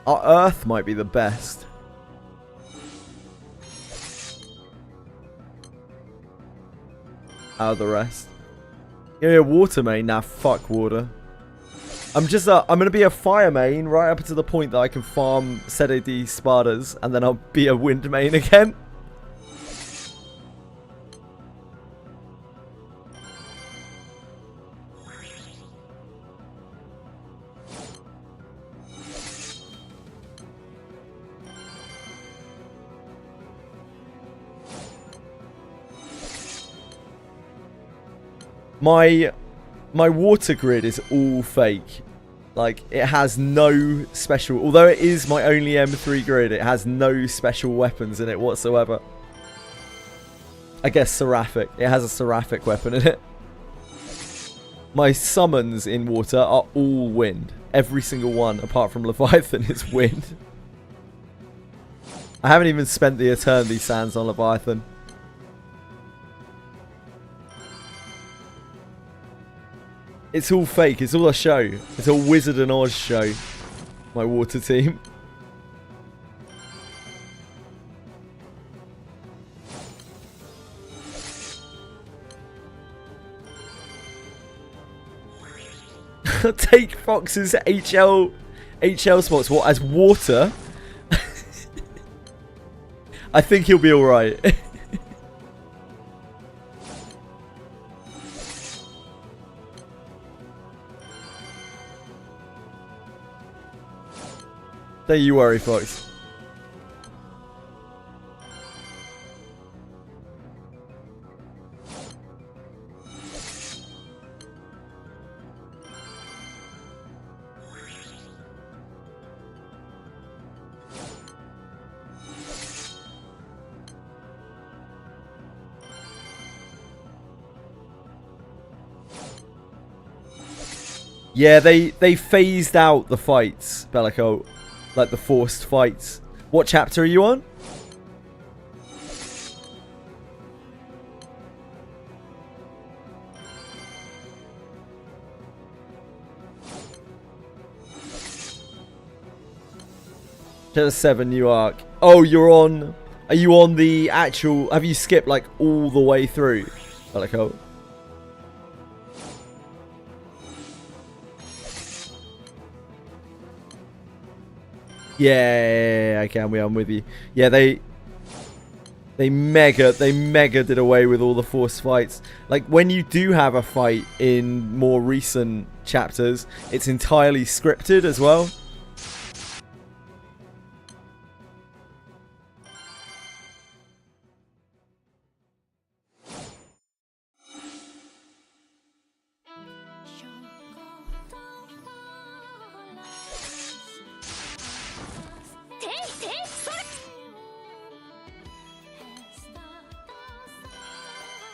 Our Earth might be the best. Out of the rest. Yeah, water main. Nah, fuck water. I'm gonna be a fire main right up to the point that I can farm Sede D Spartas, and then I'll be a wind main again. My water grid is all fake. Like, it has no special... Although it is my only M3 grid, it has no special weapons in it whatsoever. I guess Seraphic. It has a Seraphic weapon in it. My summons in water are all wind. Every single one, apart from Leviathan, is wind. I haven't even spent the Eternity Sands on Leviathan. It's all fake. It's all a show. It's a Wizard and Oz show. My water team. Take Fox's HL spots. What, as water? I think he'll be alright. Don't you worry, Fox. Yeah, they phased out the fights, Bellico. Like the forced fights. What chapter are you on? Chapter 7 new arc. Oh, you're on. Are you on the actual? Have you skipped like all the way through? Like, oh. Yeah, okay, I'm with you. Yeah, they mega did away with all the forced fights. Like, when you do have a fight in more recent chapters, it's entirely scripted as well.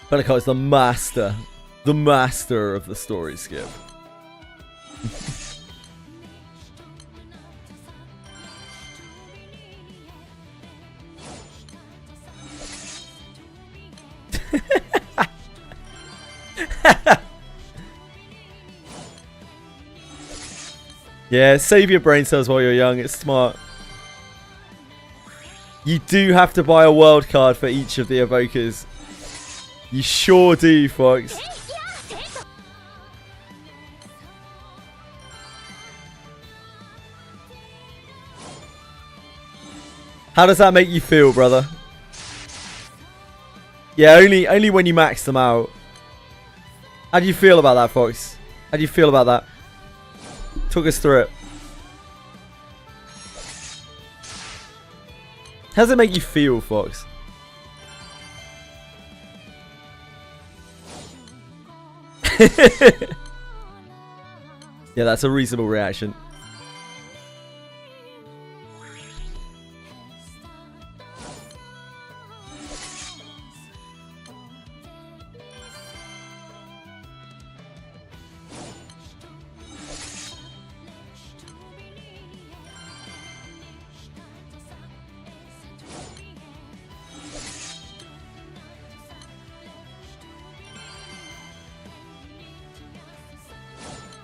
Bellico is the master of the story skip. Yeah, save your brain cells while you're young. It's smart. You do have to buy a world card for each of the evokers. You sure do, Fox. How does that make you feel, brother? Yeah, only when you max them out. How do you feel about that, Fox? How do you feel about that? Talk us through it. How does it make you feel, Fox? Yeah, that's a reasonable reaction.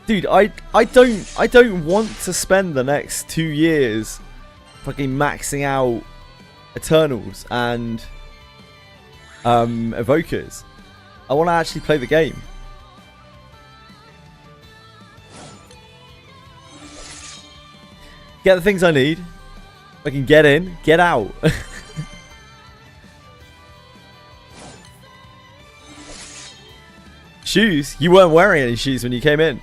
Dude, I don't want to spend the next 2 years fucking maxing out Eternals and Evokers. I want to actually play the game. Get the things I need. I can get in, get out. Shoes? You weren't wearing any shoes when you came in.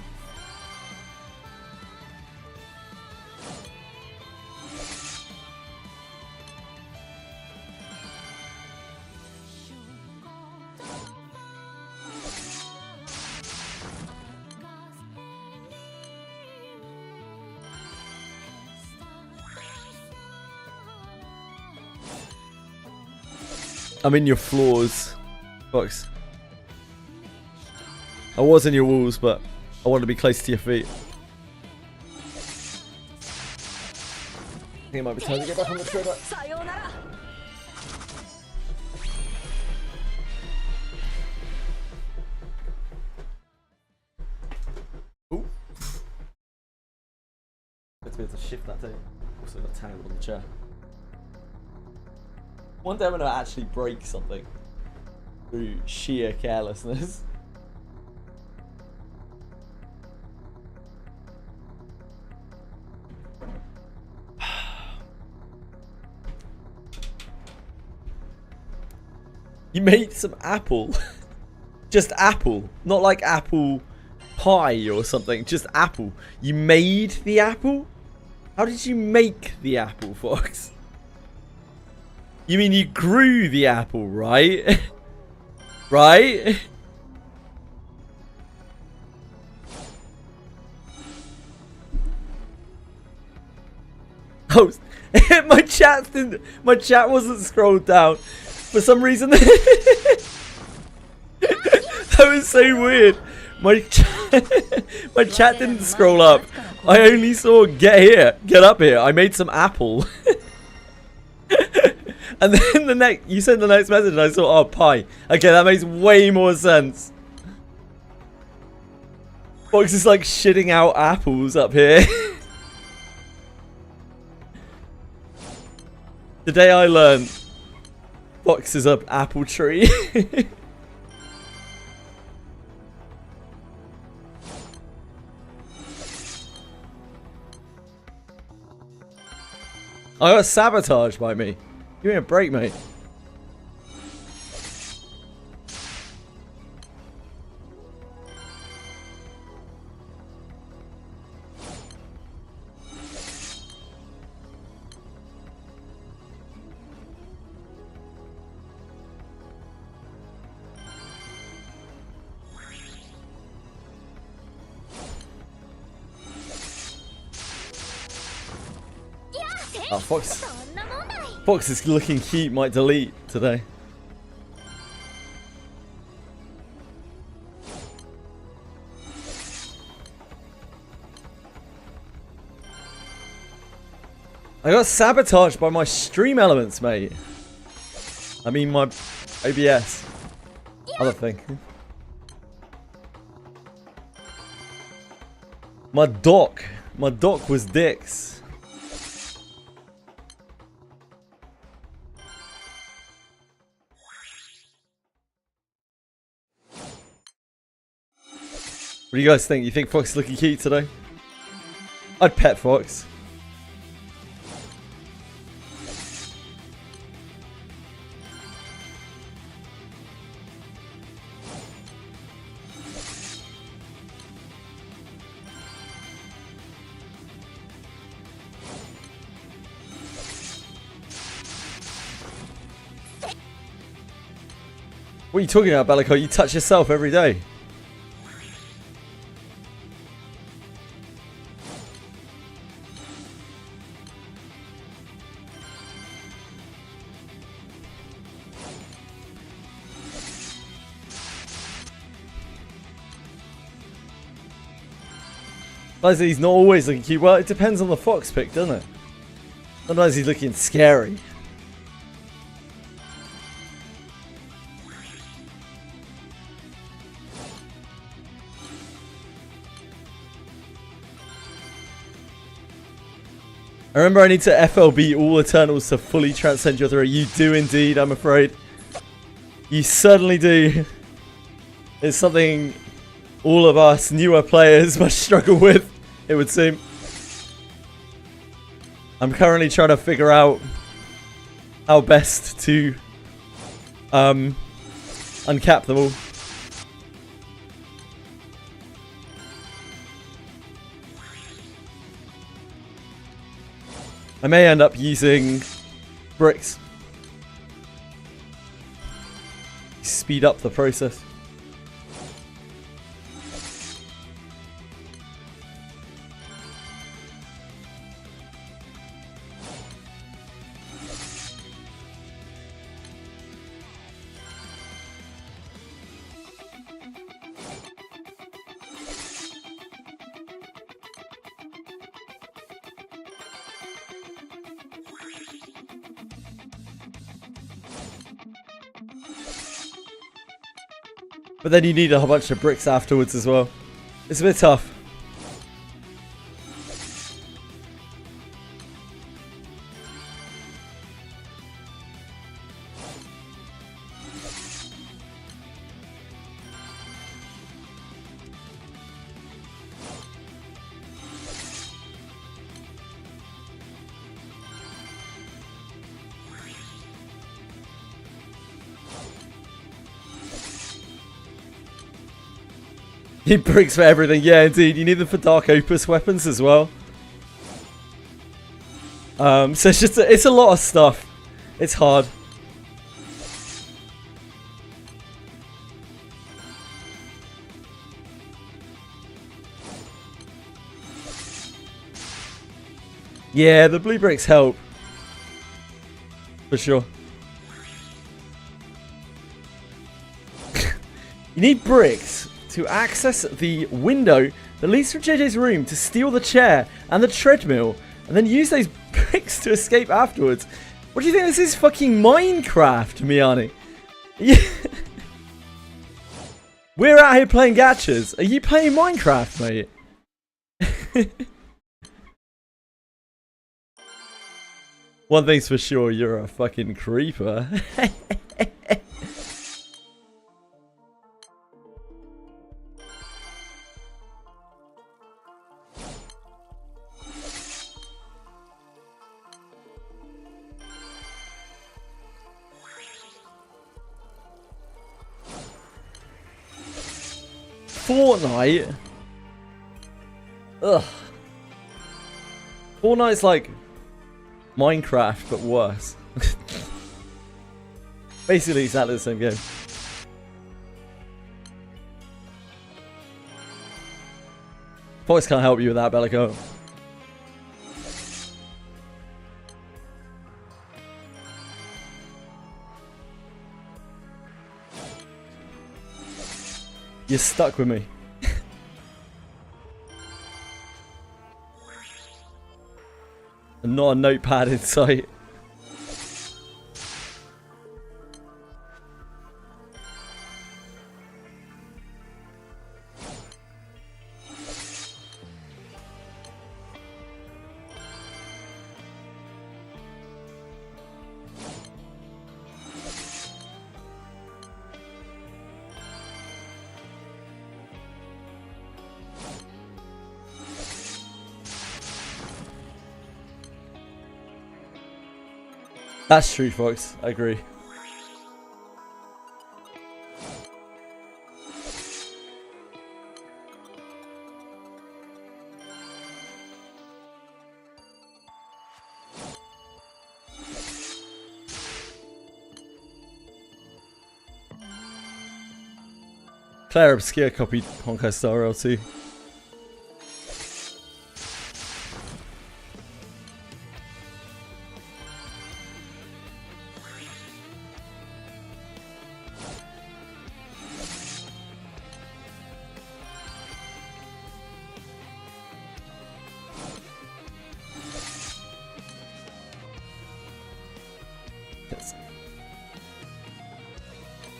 I'm in your floors, Fox. I was in your walls, but I want to be close to your feet. I think it might be time to get back on the trigger. Ooh. Good to be able to shift that too. Also got tangled on the chair. One day I'm going to actually break something through sheer carelessness. You made some apple. Just apple. Not like apple pie or something. Just apple. You made the apple? How did you make the apple, Fox? You mean you grew the apple, right? Right? Oh, my chat wasn't scrolled down. For some reason. That was so weird. My chat didn't scroll up. I only saw get up here. I made some apple. And then you sent the next message and I saw, oh, pie. Okay, that makes way more sense. Fox is like shitting out apples up here. Today I learned Fox is up apple tree. I got sabotaged by me. Give me a break, mate. Oh, Fox is looking cute, might delete today. I got sabotaged by my stream elements, mate. I mean my OBS. Other thing. My dock was dicks. What do you guys think? You think Fox is looking cute today? I'd pet Fox. What are you talking about, Bellico? You touch yourself every day. He's not always looking cute. Well, it depends on the Fox pick, doesn't it? Sometimes he's looking scary. I remember I need to FLB all Eternals to fully transcend your throw. You do indeed, I'm afraid. You certainly do. It's something all of us newer players must struggle with, it would seem. I'm currently trying to figure out how best to uncap them all. I may end up using bricks. Speed up the process. But then you need a whole bunch of bricks afterwards as well. It's a bit tough. You need bricks for everything. Yeah, indeed. You need them for Dark Opus weapons as well. So it's just it's a lot of stuff. It's hard. Yeah, the blue bricks help. For sure. You need bricks to access the window that leads from JJ's room to steal the chair and the treadmill, and then use those bricks to escape afterwards. What do you think this is? Fucking Minecraft, Miani? Yeah. We're out here playing gachas. Are you playing Minecraft, mate? One thing's for sure, you're a fucking creeper. Fortnite? Ugh. Fortnite's like Minecraft, but worse. Basically exactly the same game. Voice can't help you with that, Bellico. You're stuck with me. And not a notepad in sight. That's true, folks. I agree. Player Obscure copied Honkai Star Rail 2.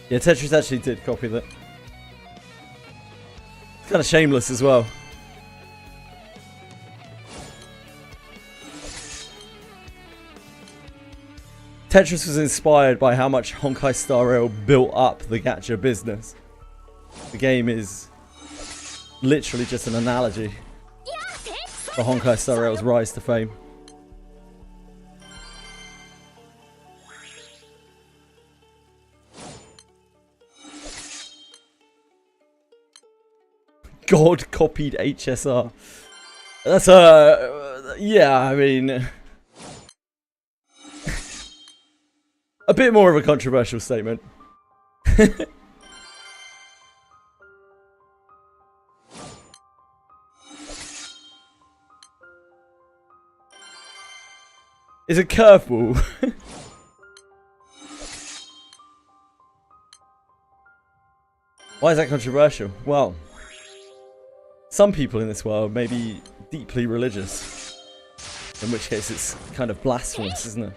Yeah, Tetris actually did copy that. It's kind of shameless as well. Tetris was inspired by how much Honkai Star Rail built up the gacha business. The game is literally just an analogy for Honkai Star Rail's rise to fame. God copied HSR. That's yeah, I mean, a bit more of a controversial statement. It's a curveball. Why is that controversial? Well, some people in this world may be deeply religious, in which case it's kind of blasphemous, isn't it?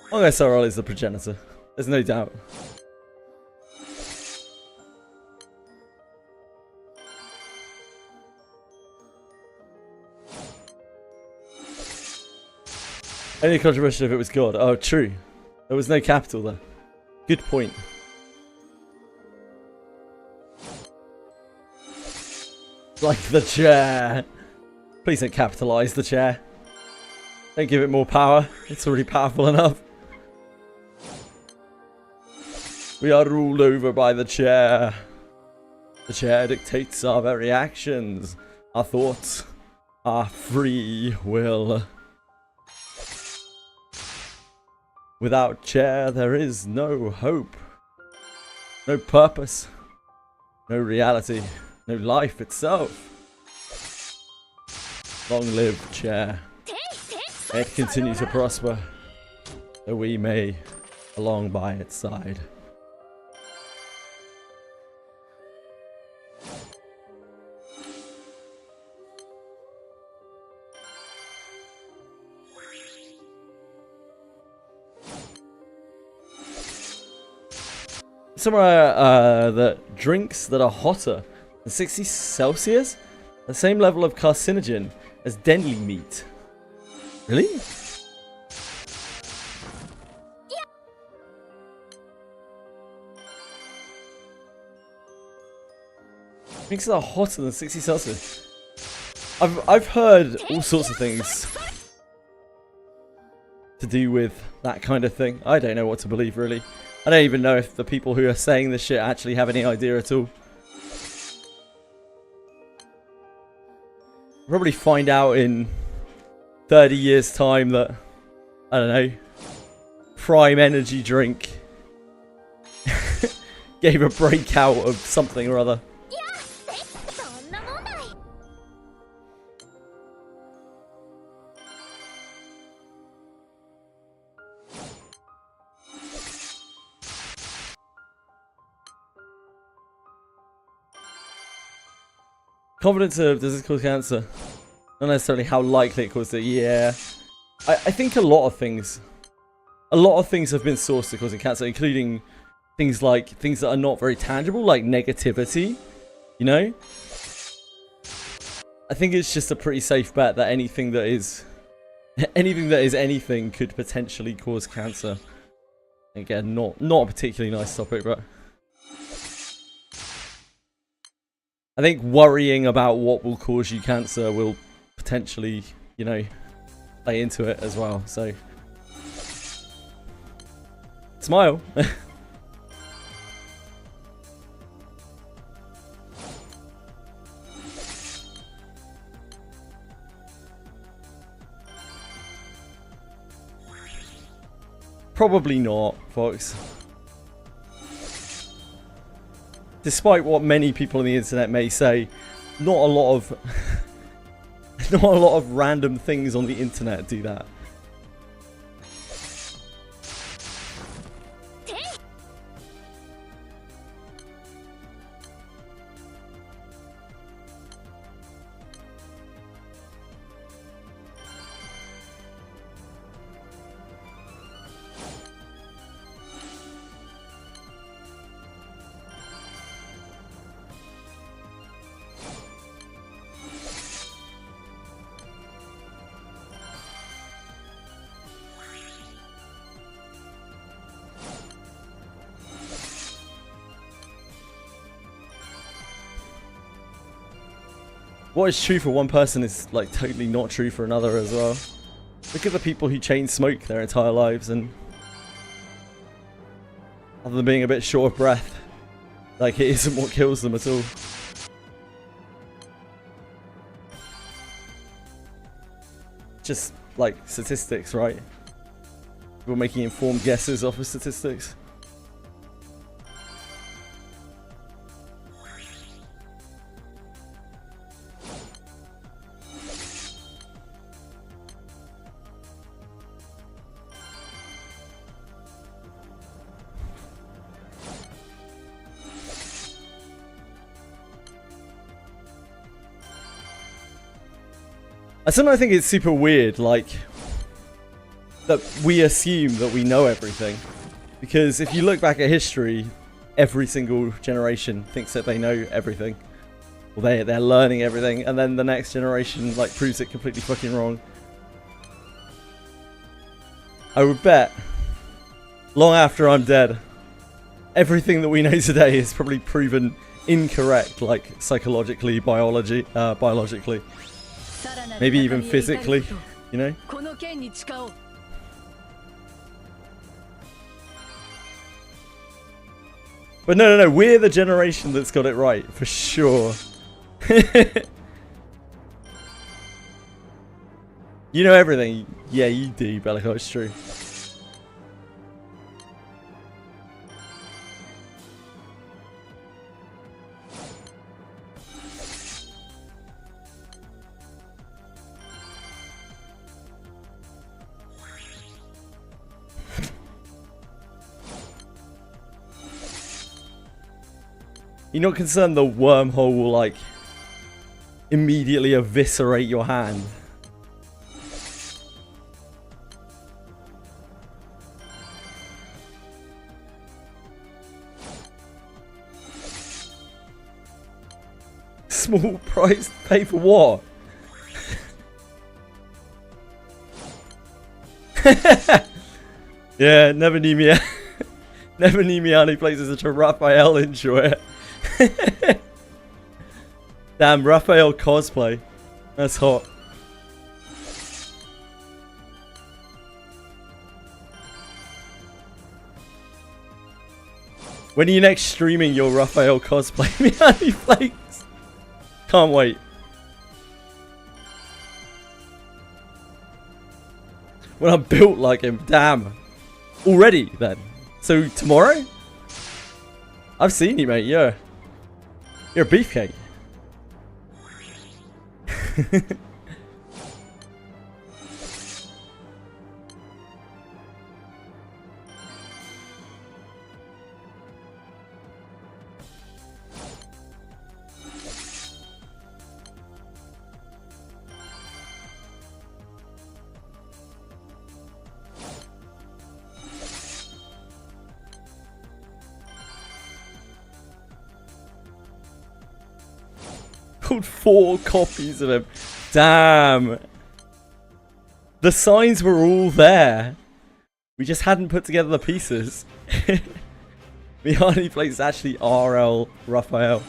Honkai Star Rail is the progenitor. There's no doubt. Only controversial if it was God. Oh, true. There was no capital there. Good point. Like the chair. Please don't capitalize the chair. Don't give it more power. It's already powerful enough. We are ruled over by the chair. The chair dictates our very actions, our thoughts, our free will. Without chair, there is no hope, no purpose, no reality, no life itself. Long live chair. May it continue to prosper. that we may along by its side. Somewhere that drinks that are hotter than 60 Celsius, the same level of carcinogen as deadly meat. Really? Drinks that are hotter than 60 Celsius. I've heard all sorts of things to do with that kind of thing. I don't know what to believe, really. I don't even know if the people who are saying this shit actually have any idea at all. Probably find out in 30 years' time that, I don't know, Prime Energy drink gave a breakout of something or other. Confidence of does this cause cancer? Not necessarily how likely it caused it. Yeah, I think a lot of things have been sourced to causing cancer, including things that are not very tangible, like negativity. You know, I think it's just a pretty safe bet that anything that is anything could potentially cause cancer. Again, not a particularly nice topic, but I think worrying about what will cause you cancer will potentially, you know, play into it as well. So, smile. Probably not, Fox. Despite what many people on the internet may say, not a lot of random things on the internet do that. What is true for one person is like totally not true for another as well. Look at the people who chain smoke their entire lives, and other than being a bit short of breath, like it isn't what kills them at all. Just like statistics, right? We're making informed guesses off of statistics. I sometimes think it's super weird, like, that we assume that we know everything. Because if you look back at history, every single generation thinks that they know everything. Or they're learning everything, and then the next generation, like, proves it completely fucking wrong. I would bet, long after I'm dead, everything that we know today is probably proven incorrect, like, psychologically, biologically. Maybe even physically, you know? But no, we're the generation that's got it right, for sure. You know everything. Yeah, you do, Bellico, it's true. You're not concerned the wormhole will, like, immediately eviscerate your hand? Small price pay for what? Yeah, never knew me. Never knew Miani plays as such a Raphael enjoyer. Damn, Raphael cosplay. That's hot. When are you next streaming your Raphael cosplay, Miani Flakes? Can't wait. When I'm built like him, damn. Already then. So tomorrow? I've seen you, mate, yeah. You're a beefcake. Called 4 copies of him. Damn. The signs were all there. We just hadn't put together the pieces. Miani plays actually RL Raphael.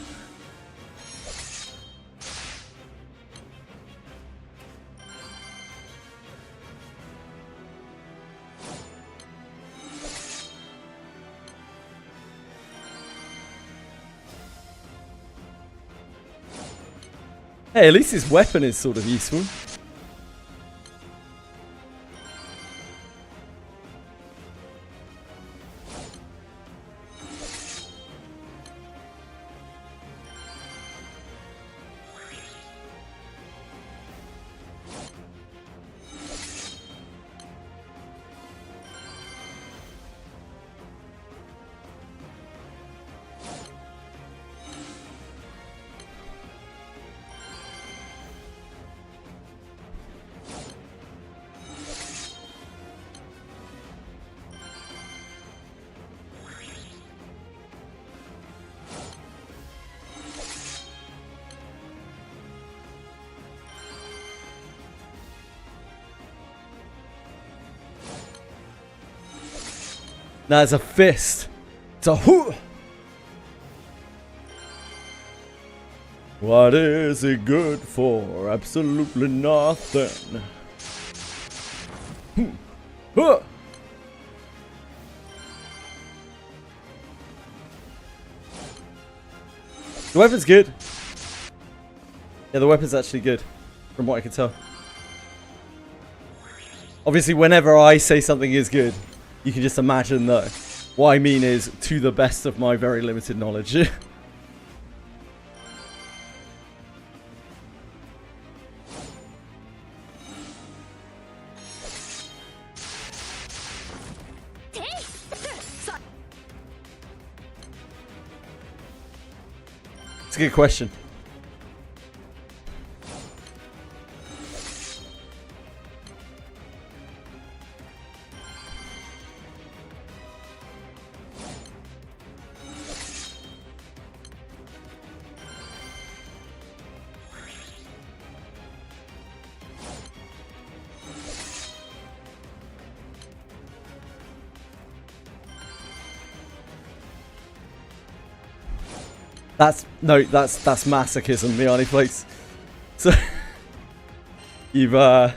Hey, at least his weapon is sort of useful. Now it's a fist. It's a hoo. What is it good for? Absolutely nothing. Huh. The weapon's good. Yeah, the weapon's actually good, from what I can tell. Obviously, whenever I say something is good, you can just imagine that what I mean is to the best of my very limited knowledge. It's a good question. That's masochism, Miani Flakes. So you've I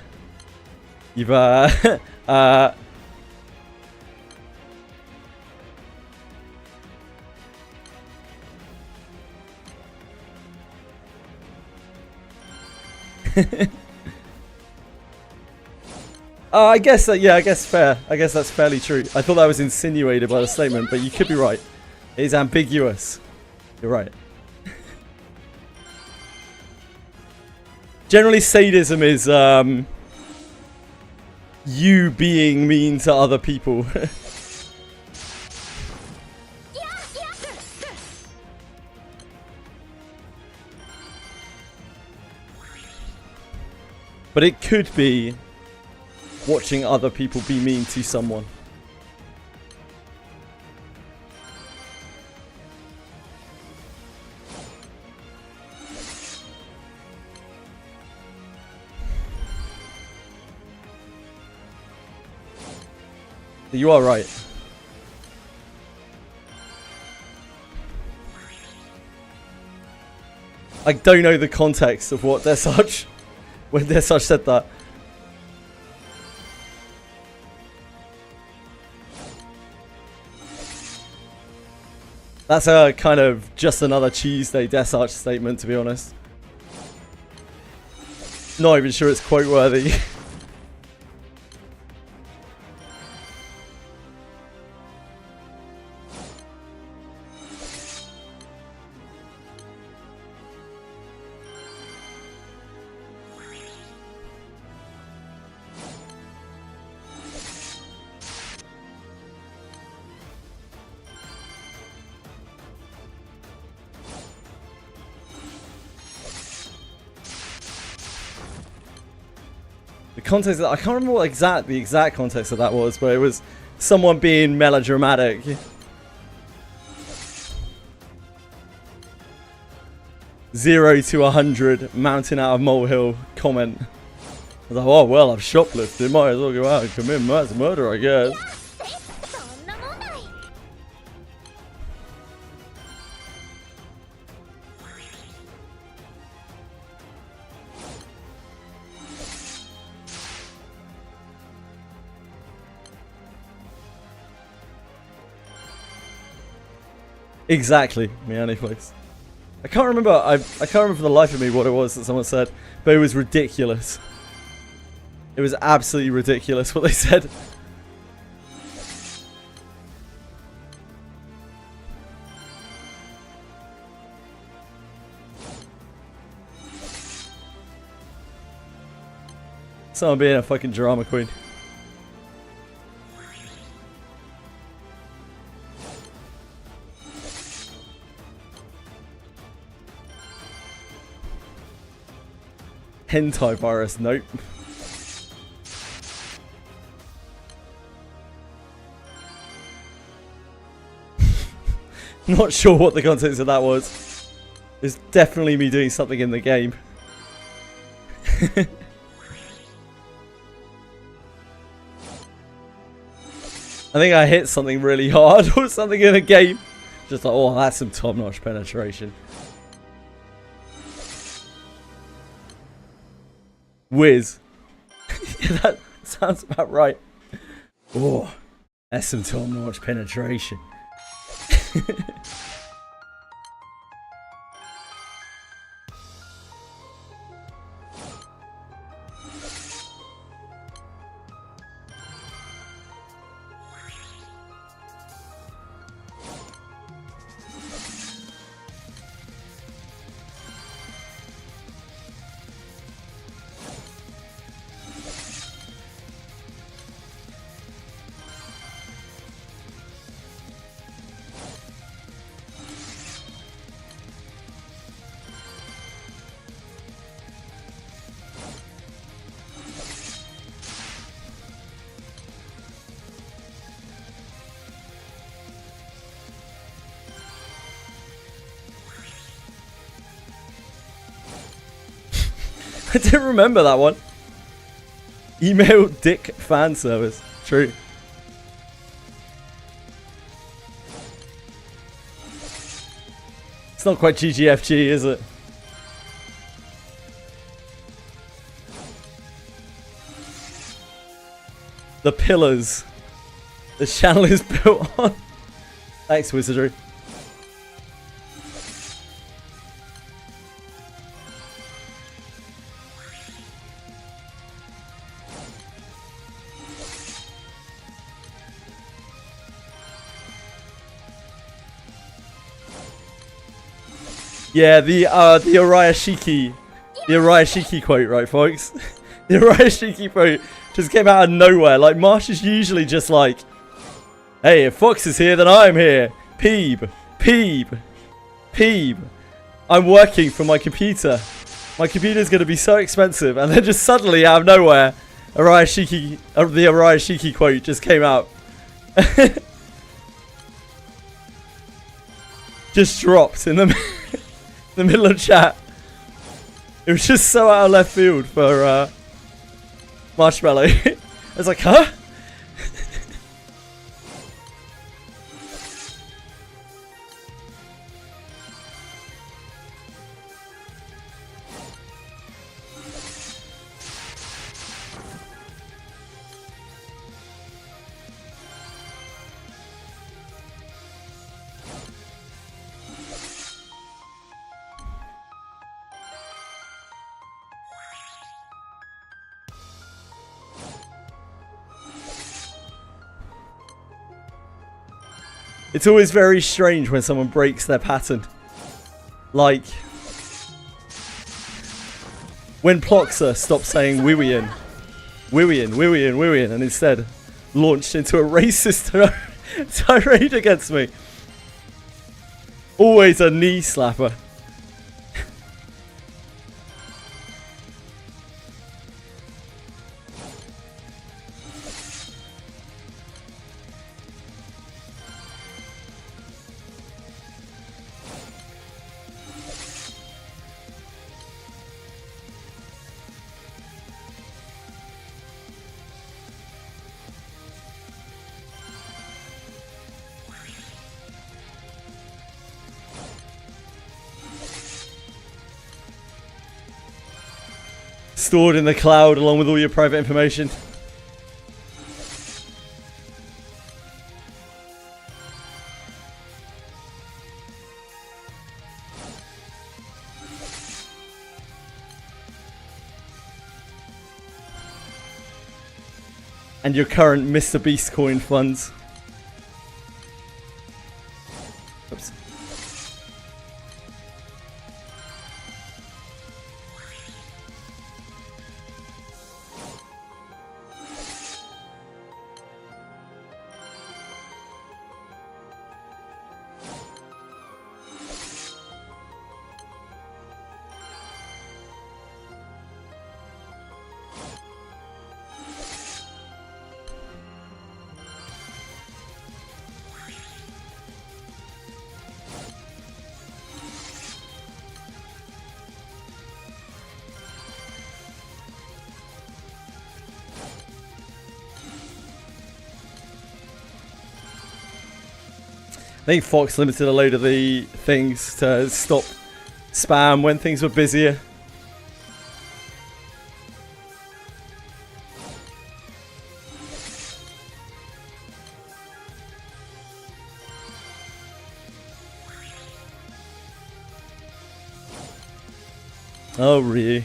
guess yeah, I guess fair. I guess that's fairly true. I thought that was insinuated by the statement, but you could be right. It is ambiguous. You're right. Generally, sadism is you being mean to other people. But it could be watching other people be mean to someone. You are right. I don't know the context of what Desarch, when Desarch said that. That's a kind of just another Tuesday Desarch statement, to be honest. Not even sure it's quote worthy. The context of that, I can't remember what the exact context of that was, but it was someone being melodramatic. 0 to 100 mountain out of molehill comment. I was like, oh well, I've shoplifted, might as well go out and commit mass murder, I guess. Exactly, Miani place. I can't remember. I can't remember for the life of me what it was that someone said, but it was ridiculous. It was absolutely ridiculous what they said. Someone being a fucking drama queen. Hentai virus, nope. Not sure what the context of that was. It's definitely me doing something in the game. I think I hit something really hard or something in a game. Just like, oh, that's some top-notch penetration. Whiz. Yeah, that sounds about right. Oh, that's some top-notch penetration. I didn't remember that one. Email dick fan service. True. It's not quite GGFG, is it? The pillars the channel is built on. Thanks, Wizardry. Yeah, the Uriah quote, right, folks? The Uriah quote just came out of nowhere. Like, Marsh is usually just like, hey, if Fox is here, then I'm here. Peeb, peeb, peeb. I'm working from my computer. My computer's going to be so expensive. And then just suddenly, out of nowhere, the Arashiki quote just came out. Just dropped in the, the middle of chat. It was just so out of left field for Marshmallow. I was like, huh? It's always very strange when someone breaks their pattern. Like when Ploxer stopped saying Wiwian, and instead launched into a racist tirade against me. Always a knee slapper. Stored in the cloud along with all your private information. And your current Mr. Beast coin funds. Oops. I think Fox limited a load of the things to stop spam when things were busier. Oh, really?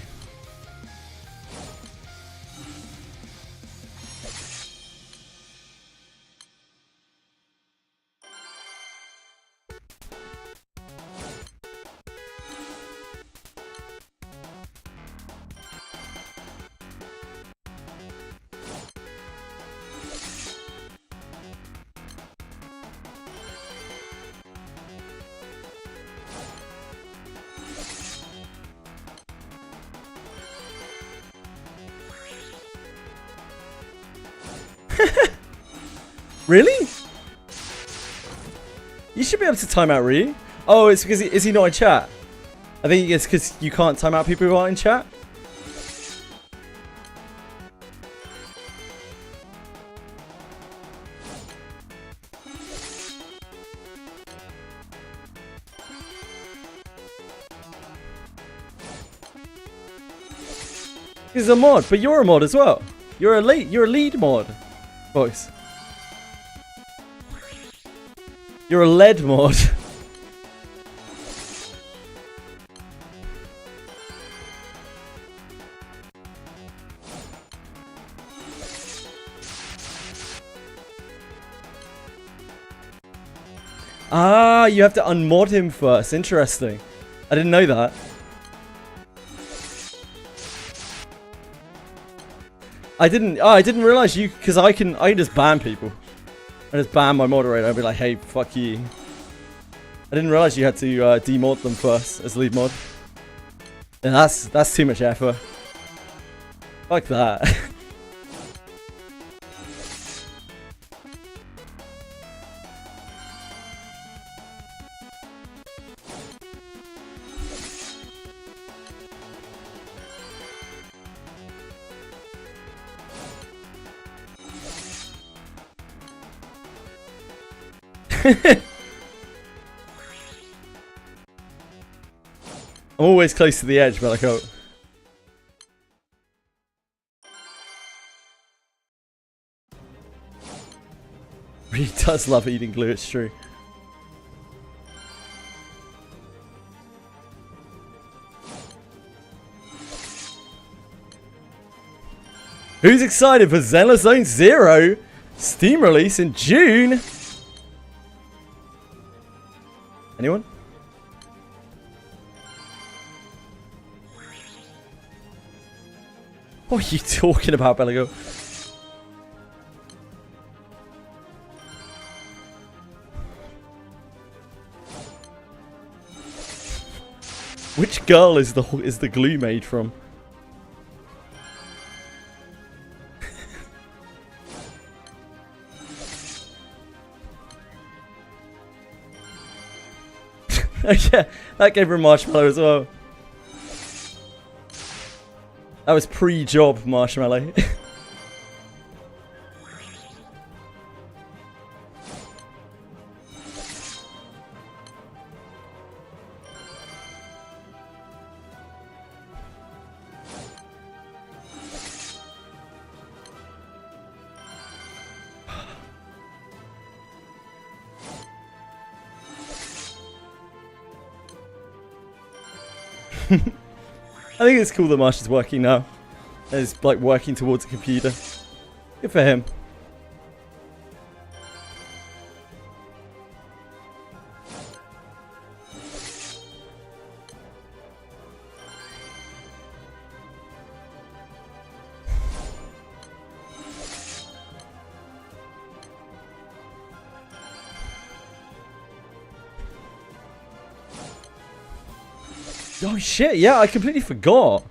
Really? You should be able to time out Ryu. Oh, it's because is he not in chat? I think it's because you can't time out people who aren't in chat. He's a mod, but you're a mod as well. You're a lead mod, boys. You're a lead mod. Ah, you have to unmod him first. Interesting. I didn't know that. I didn't realize you, because I can just ban people. I just ban my moderator. I'd be like, hey, fuck you. I didn't realize you had to demod them first as lead mod. Yeah, that's too much effort. Fuck that. I'm always close to the edge, but I go. He does love eating glue, it's true. Who's excited for Xenoblade Zone Zero? Steam release in June? Anyone? What are you talking about, Belago? Which girl is the glue made from? Oh yeah, that gave her a marshmallow as well. That was pre-job marshmallow. I think it's cool that Marsh is working now. He's like working towards a computer. Good for him. Oh shit, yeah, I completely forgot.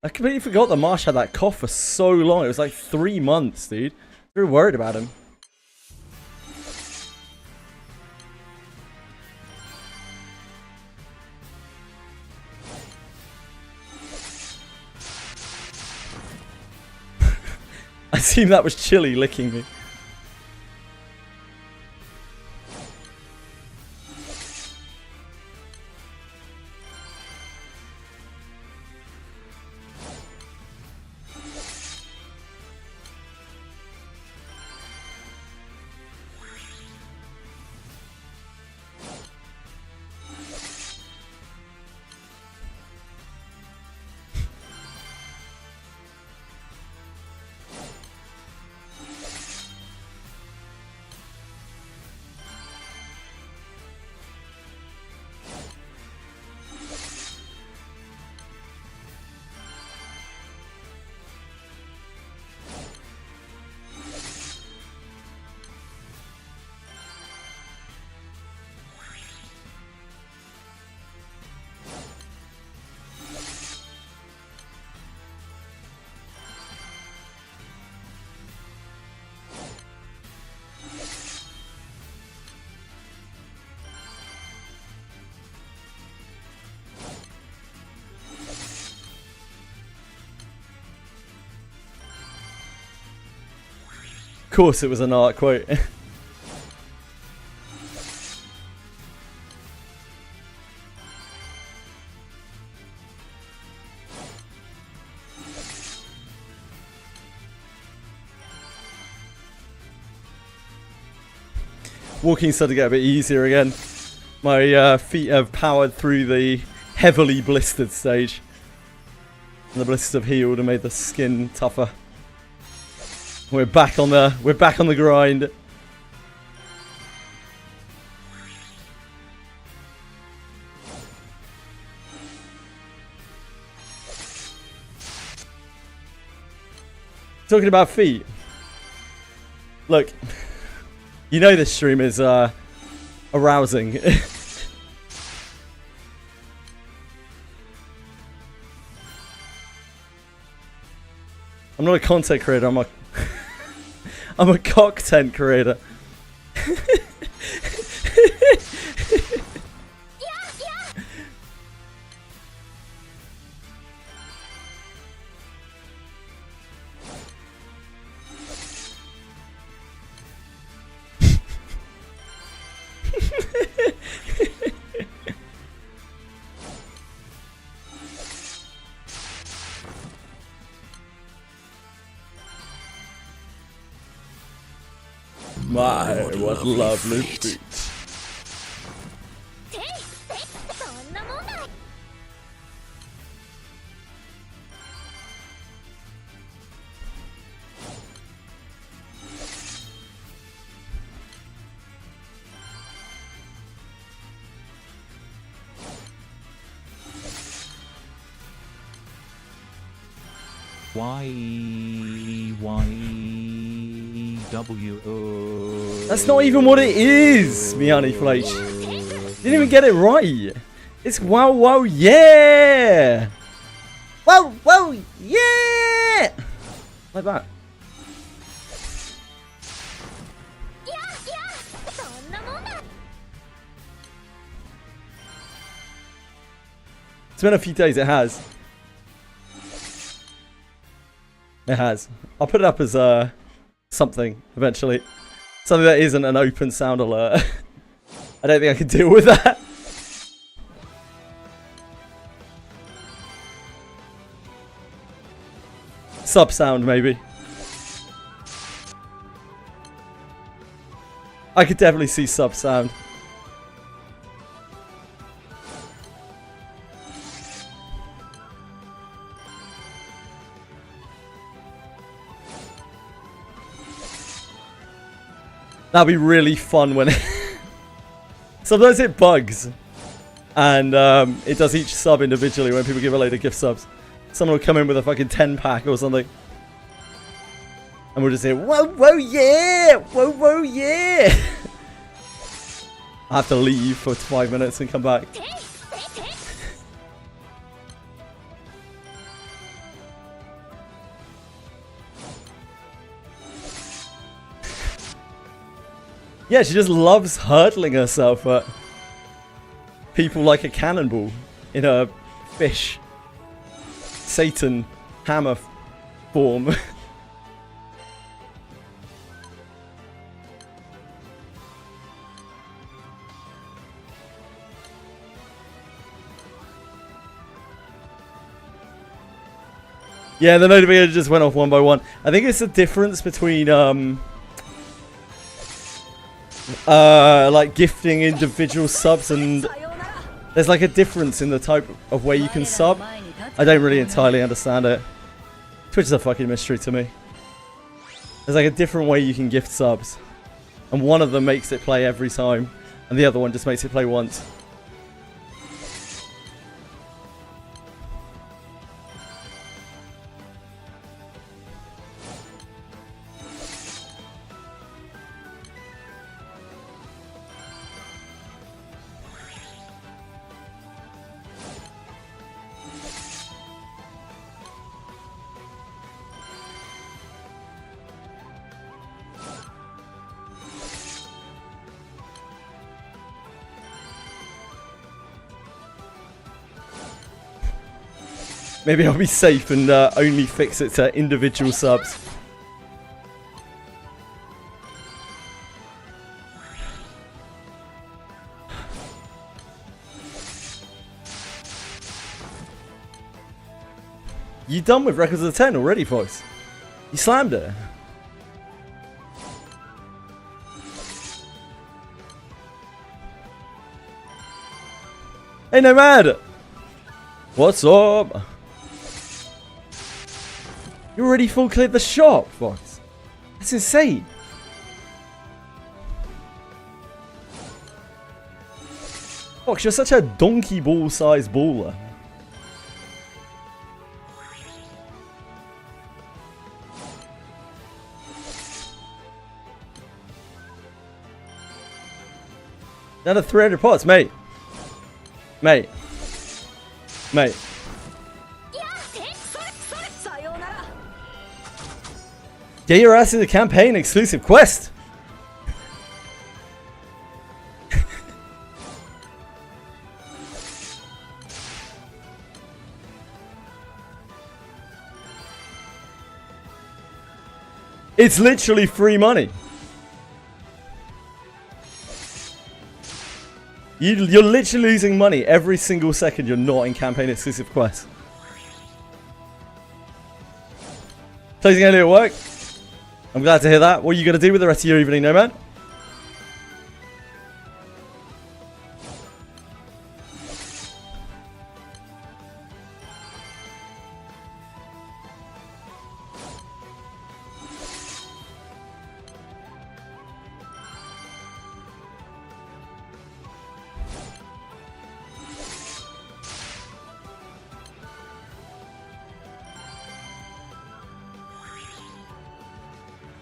I completely forgot that Marsh had that cough for so long. It was like 3 months, dude. We were worried about him. I assume that was Chili licking me. Of course it was an art quote. Walking started to get a bit easier again. My feet have powered through the heavily blistered stage. And the blisters have healed and made the skin tougher. We're back on the grind. Talking about feet. Look, you know this stream is arousing. I'm not a content creator. I'm a I'm a content creator. My, what lovely feet. そんなもんだ。YYWO. That's not even what it is, Miani Flake. Didn't even get it right. It's wow wow yeah. Wow wow yeah. Like that. いやいや、そんなもんだ。 It's been a few days. It has. It has. I'll put it up as something eventually. Something that isn't an open sound alert. I don't think I can deal with that. Sub sound maybe. I could definitely see sub sound. That'd be really fun when it sometimes it bugs and it does each sub individually when people give a load of gift subs. Someone will come in with a fucking 10-pack or something and we'll just say whoa whoa yeah, whoa whoa yeah. I have to leave for 5 minutes and come back. Yeah, she just loves hurtling herself at people like a cannonball in a fish Satan hammer form. Yeah, the notification just went off one by one. I think it's the difference between like gifting individual subs and there's like a difference in the type of way you can sub. I don't really entirely understand it. Twitch is a fucking mystery to me. There's like a different way you can gift subs and one of them makes it play every time and the other one just makes it play once. Maybe I'll be safe and only fix it to individual subs. You done with Records of the 10 already, folks? You slammed it. Hey, Nomad! What's up? You already full cleared the shop, Fox. That's insane. Fox, you're such a donkey ball sized baller. Another 300 pots, mate. Mate. Mate. Get your ass in the campaign exclusive quest. It's literally free money. You're literally losing money every single second you're not in campaign exclusive quests. Closing early at work. I'm glad to hear that. What are you going to do with the rest of your evening, Nomad?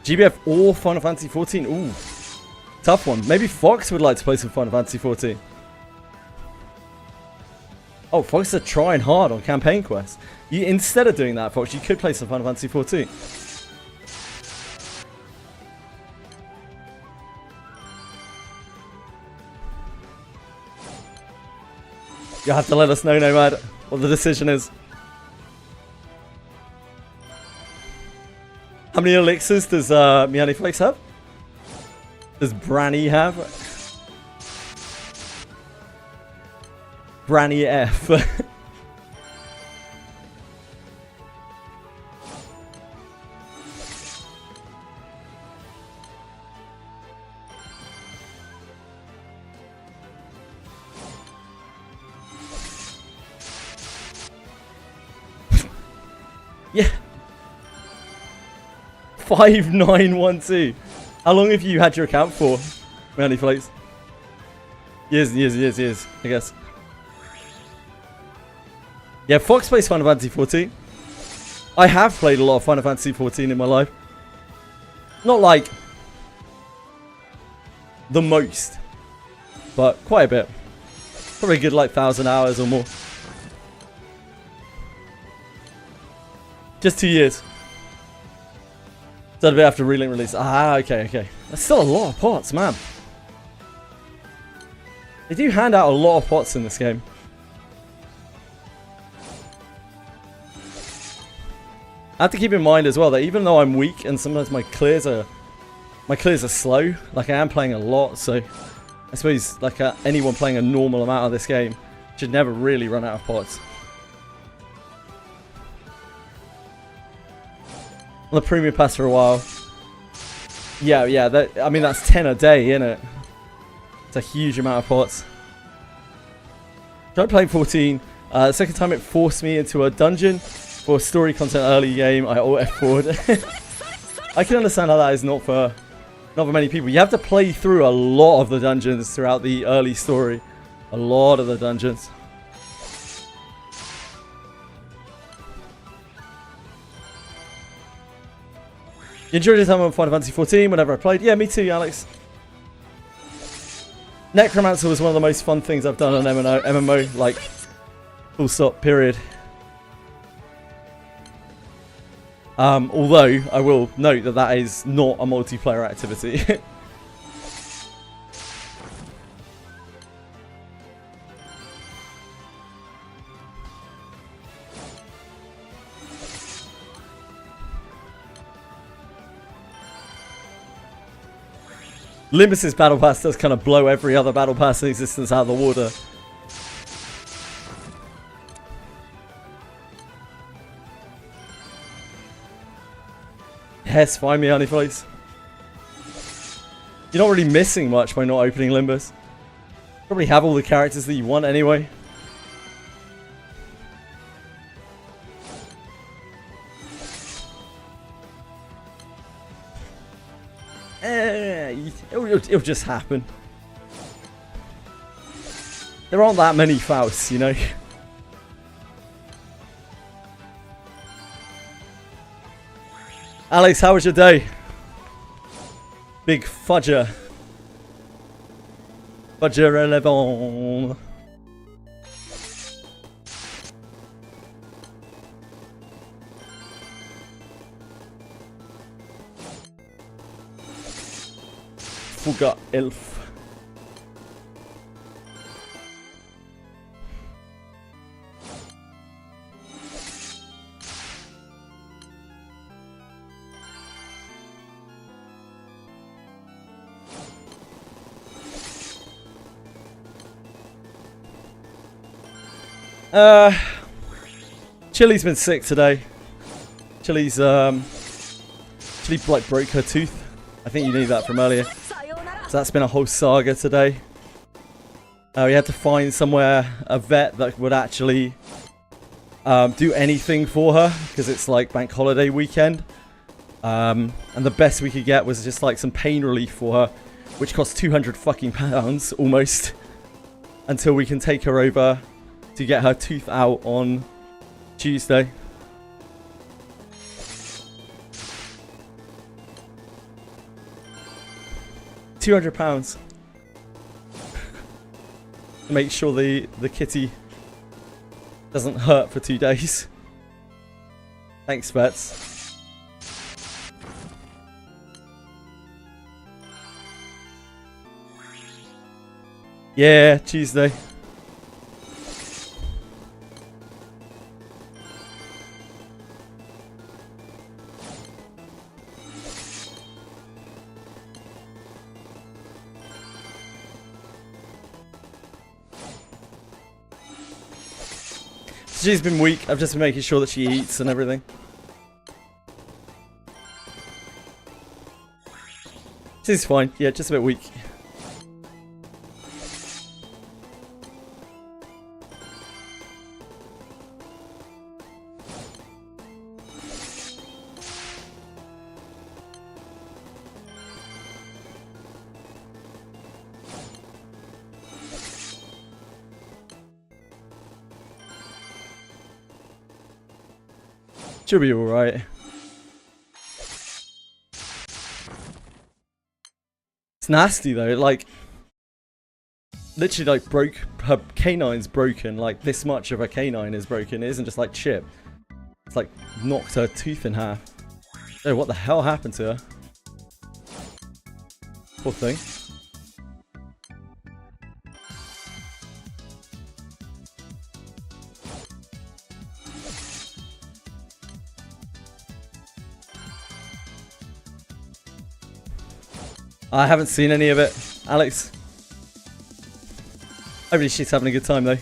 GBF or Final Fantasy 14? Ooh, tough one. Maybe Fox would like to play some Final Fantasy 14. Oh, Fox are trying hard on campaign quests. Instead of doing that, Fox, you could play some Final Fantasy 14. You'll have to let us know, Nomad, what the decision is. How many elixirs does Miani Flakes have? Does Branny have? Branny F. Yeah. 5912. How long have you had your account for, Manly Flakes? Years, I guess. Yeah, Fox plays Final Fantasy 14. I have played a lot of Final Fantasy 14 in my life. Not like the most, but quite a bit. Probably a good like 1,000 hours or more. Just 2 years. So a bit after Relink release. Ah, okay. That's still a lot of pots, man. They do hand out a lot of pots in this game. I have to keep in mind as well that even though I'm weak and sometimes my clears are slow, like I am playing a lot, so I suppose like anyone playing a normal amount of this game should never really run out of pots. On the premium pass for a while. Yeah, I mean that's 10 a day, isn't it? It's a huge amount of pots. Tried playing 14. The second time it forced me into a dungeon for story content early game. I alt F forward. I can understand how that is not for many people. You have to play through a lot of the dungeons throughout the early story. A lot of the dungeons. You enjoyed your time on Final Fantasy 14 whenever I played? Yeah, me too, Alex. Necromancer was one of the most fun things I've done on MMO, like, full stop, period. Although, I will note that that is not a multiplayer activity. Limbus's battle pass does kind of blow every other battle pass in existence out of the water. Yes, find me, Honeyflies. You're not really missing much by not opening Limbus. Probably have all the characters that you want anyway. It'll just happen. There aren't that many Fausts, you know. Alex, how was your day? Big fudger. Fudger 11. Fugger Elf. Chili's been sick today. Chili's like broke her tooth. I think you knew that from earlier. So that's been a whole saga today. We had to find somewhere, a vet that would actually do anything for her, because it's like bank holiday weekend. And the best we could get was just like some pain relief for her, which cost 200 fucking pounds almost, until we can take her over to get her tooth out on Tuesday. £200 to make sure the kitty doesn't hurt for 2 days. Thanks, vets. Yeah, Tuesday. She's been weak. I've just been making sure that she eats and everything. She's fine. Yeah, just a bit weak. She'll be alright. It's nasty though, like literally like her canine's broken, like this much of her canine is broken. It isn't just like chip. It's like knocked her tooth in half. Oh, what the hell happened to her? Poor thing. I haven't seen any of it, Alex. Hopefully she's having a good time though.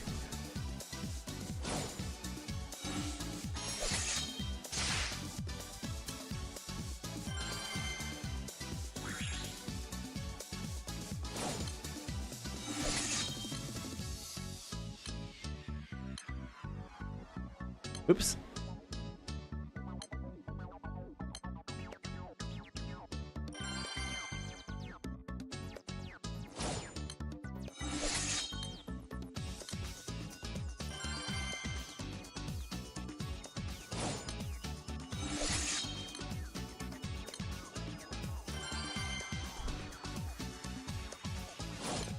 Oops.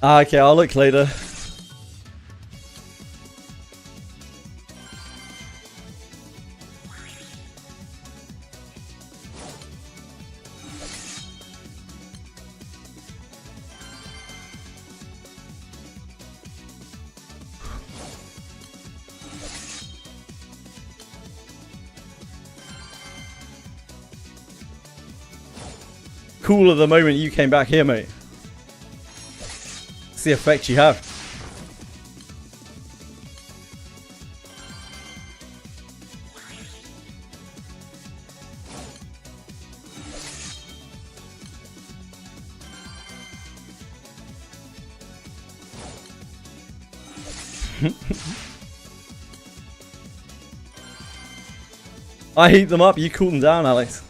Okay, I'll look later. Cooler the moment you came back here, mate. The effect you have. I heat them up, you cool them down, Alex.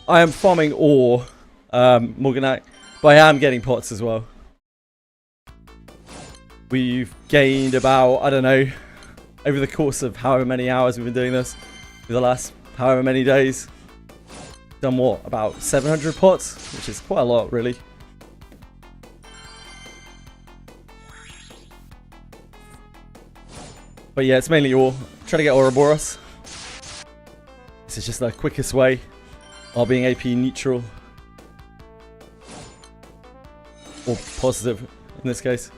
I am farming ore, Morganite, but I am getting pots as well. We've gained about, I don't know, over the course of however many hours we've been doing this, for the last however many days, done what, about 700 pots, which is quite a lot, really. But yeah, it's mainly ore. Trying to get Ouroboros. This is just the quickest way, while being AP neutral. Or positive, in this case.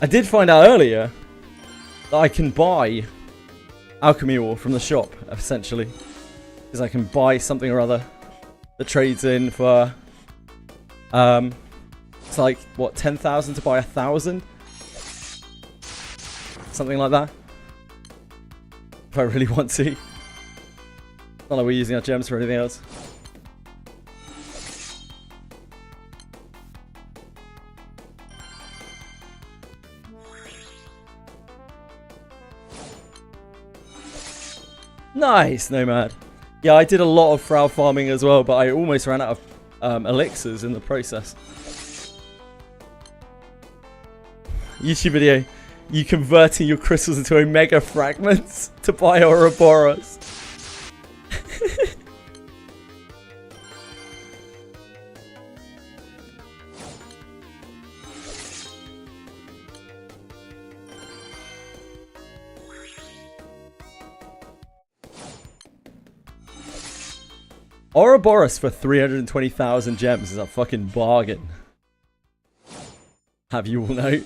I did find out earlier that I can buy alchemy ore from the shop, essentially. Because I can buy something or other that trades in for, it's like, what, 10,000 to buy 1,000? Something like that. If I really want to. Not like we're using our gems for anything else. Nice, Nomad. Yeah, I did a lot of Frau farming as well, but I almost ran out of elixirs in the process. YouTube video. You converting your crystals into omega fragments to buy Ouroboros. Ouroboros for 320,000 gems is a fucking bargain. Have you all know?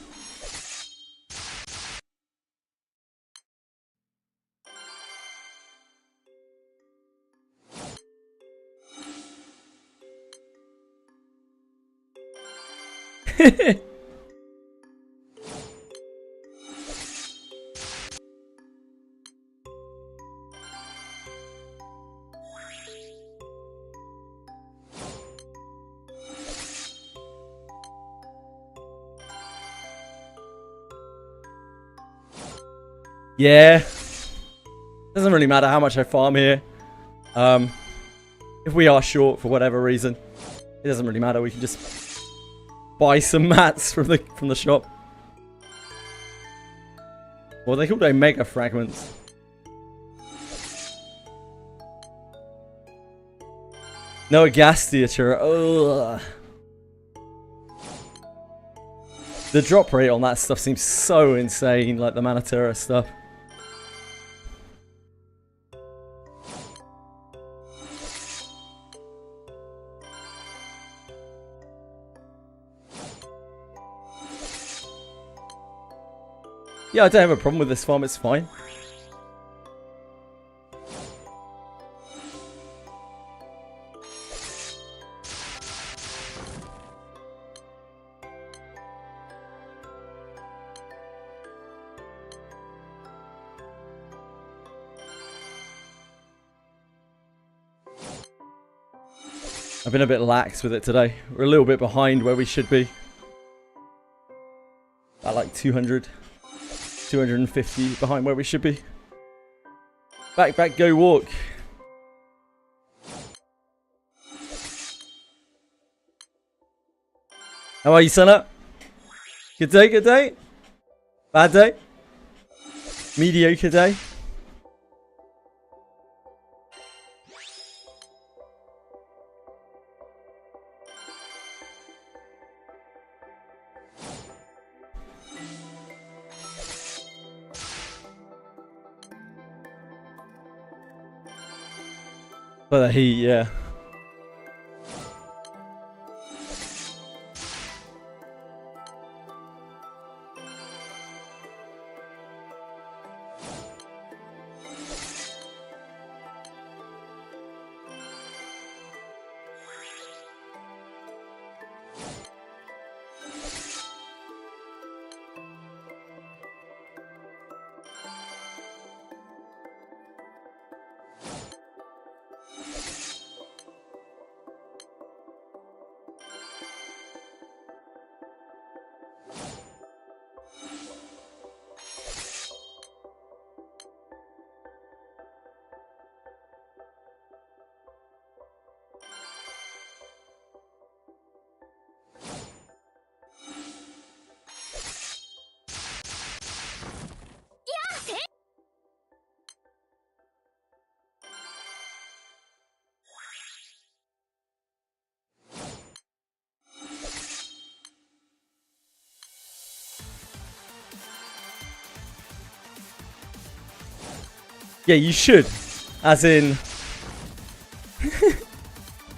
Yeah. Doesn't really matter how much I farm here. If we are short for whatever reason, it doesn't really matter. We can just buy some mats from the shop. Well, they called omega fragments. No gas theatre. Ugh. The drop rate on that stuff seems so insane, like the Manatura stuff. Yeah, I don't have a problem with this farm, it's fine. I've been a bit lax with it today. We're a little bit behind where we should be. At like 200. 250 behind where we should be. Back, go walk. How are you, Senna? Good day, good day? Bad day? Mediocre day? For the heat, yeah. Yeah, you should. As in,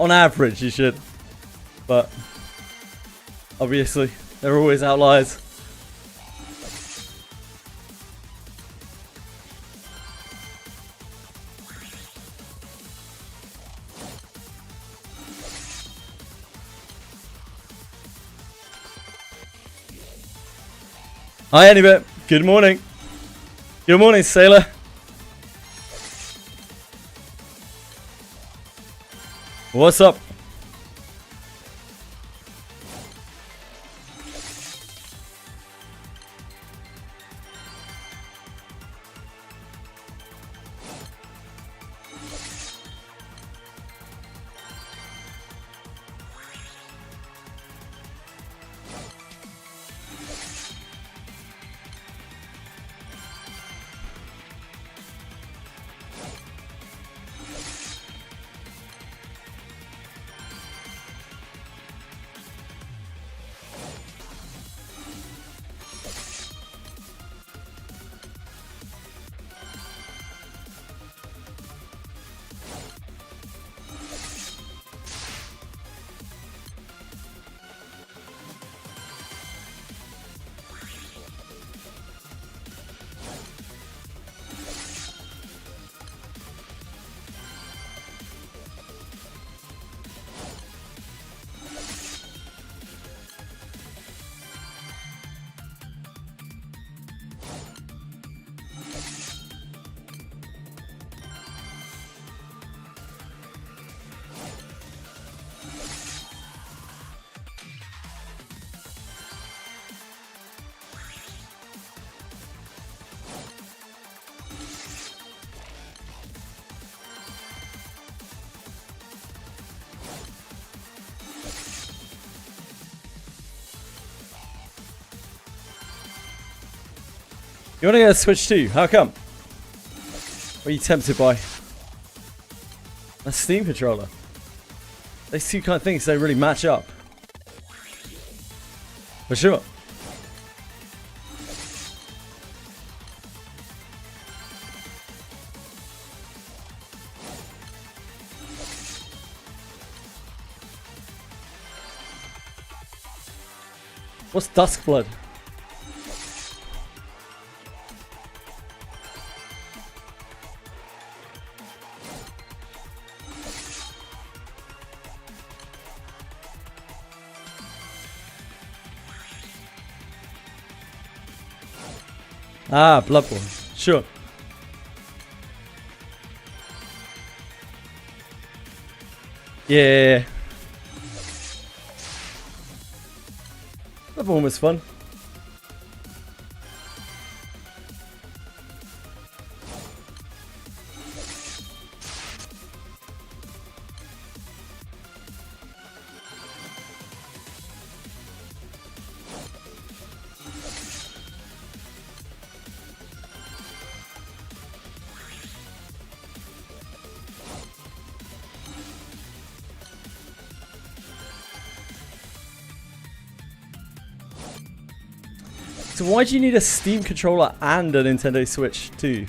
on average, you should. But obviously, there are always outliers. Hi, Anybit. Good morning. Good morning, Sailor. What's up? You want to get a Switch too? How come? What are you tempted by? A Steam controller. These two kind of things don't really match up. For sure. What's Duskblood? Ah, Bloodborne. Sure. Yeah. Bloodborne was fun. So why do you need a Steam controller and a Nintendo Switch too?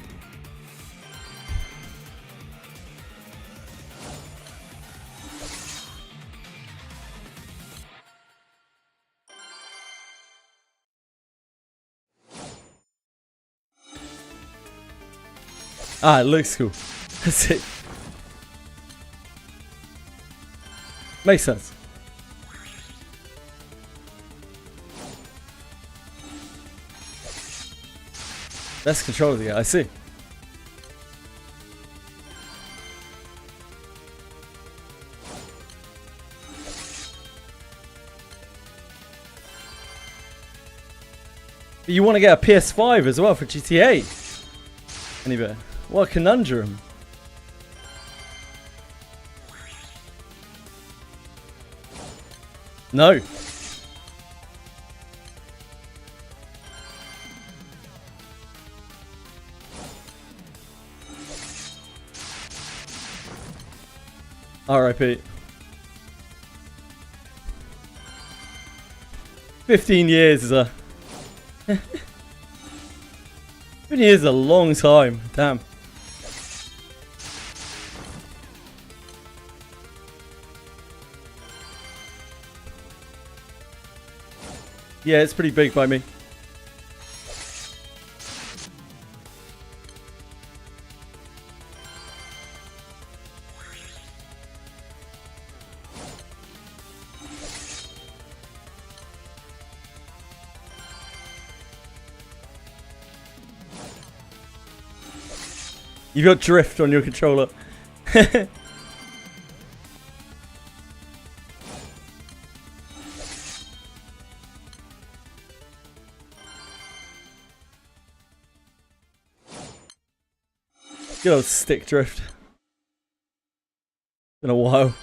Ah, it looks cool. That's it. Makes sense. Best controller to get, I see. But you want to get a PS5 as well for GTA? Anyway, what a conundrum. No. RIP. 15 years is a 15 years is a long time. Damn. Yeah, it's pretty big by me. You've got drift on your controller. Good old stick drift. Been a while.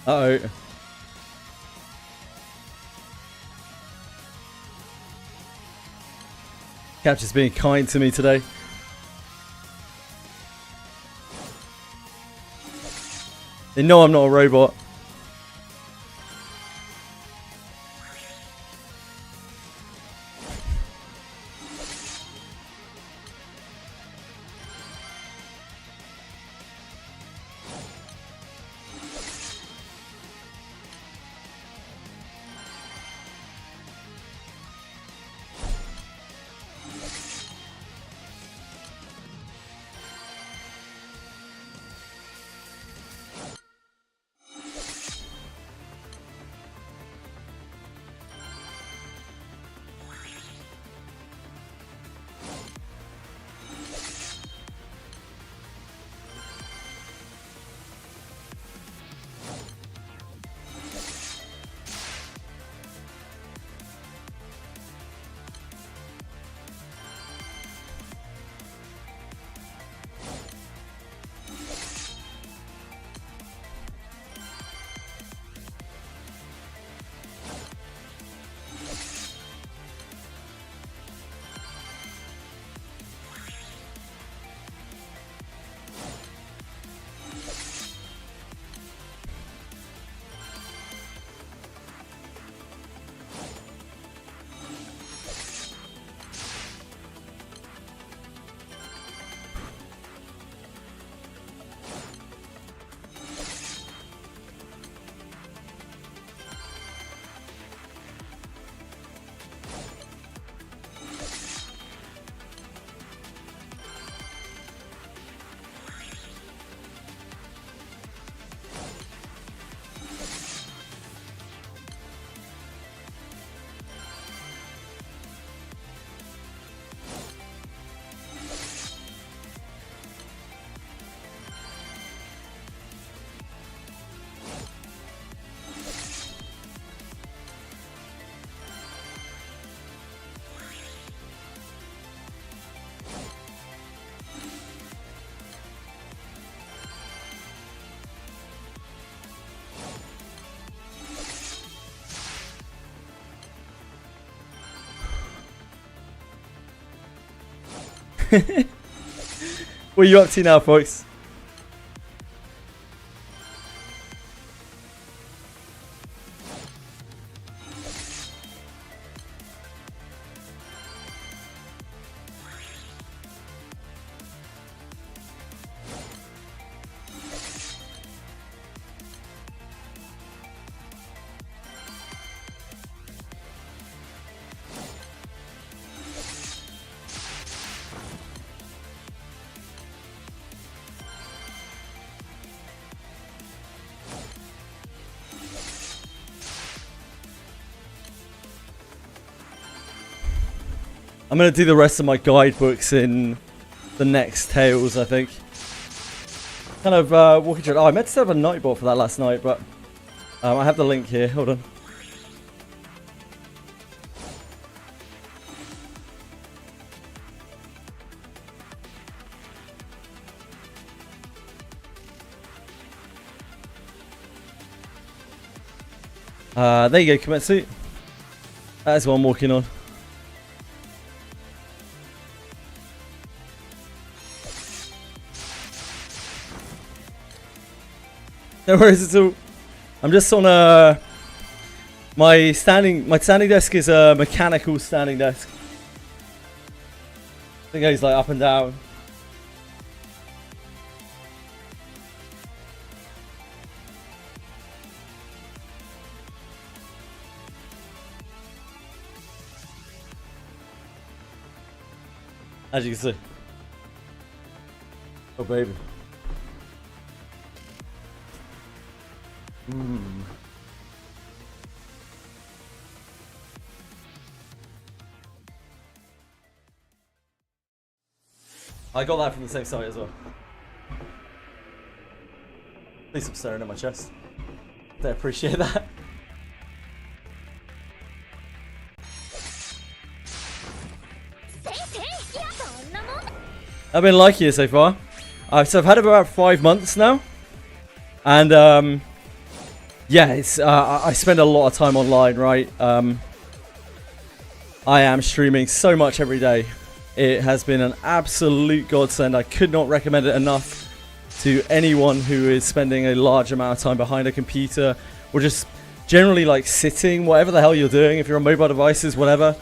Uh-oh. Capture's being kind to me today. They know I'm not a robot. What are you up to now, folks? I'm going to do the rest of my guidebooks in the next Tales, I think. Kind of walking through. Oh, I meant to set up a Nightbot for that last night, but I have the link here. Hold on. There you go, Kometsu. That is what I'm walking on. No worries at all. I'm just on my standing desk is a mechanical standing desk. It goes like up and down. As you can see. Oh baby. I got that from the same site as well. At least I'm staring at my chest. They appreciate that. I've been liking it so far. So I've had it for about 5 months now. And yeah, it's I spend a lot of time online, right? I am streaming so much every day. It has been an absolute godsend. I could not recommend it enough to anyone who is spending a large amount of time behind a computer or just generally like sitting, whatever the hell you're doing, if you're on mobile devices, whatever.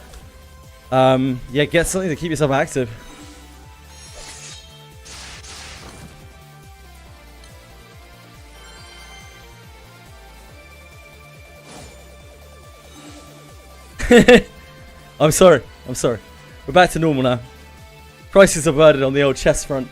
Yeah, get something to keep yourself active. I'm sorry. We're back to normal now. Prices averted on the old chest front.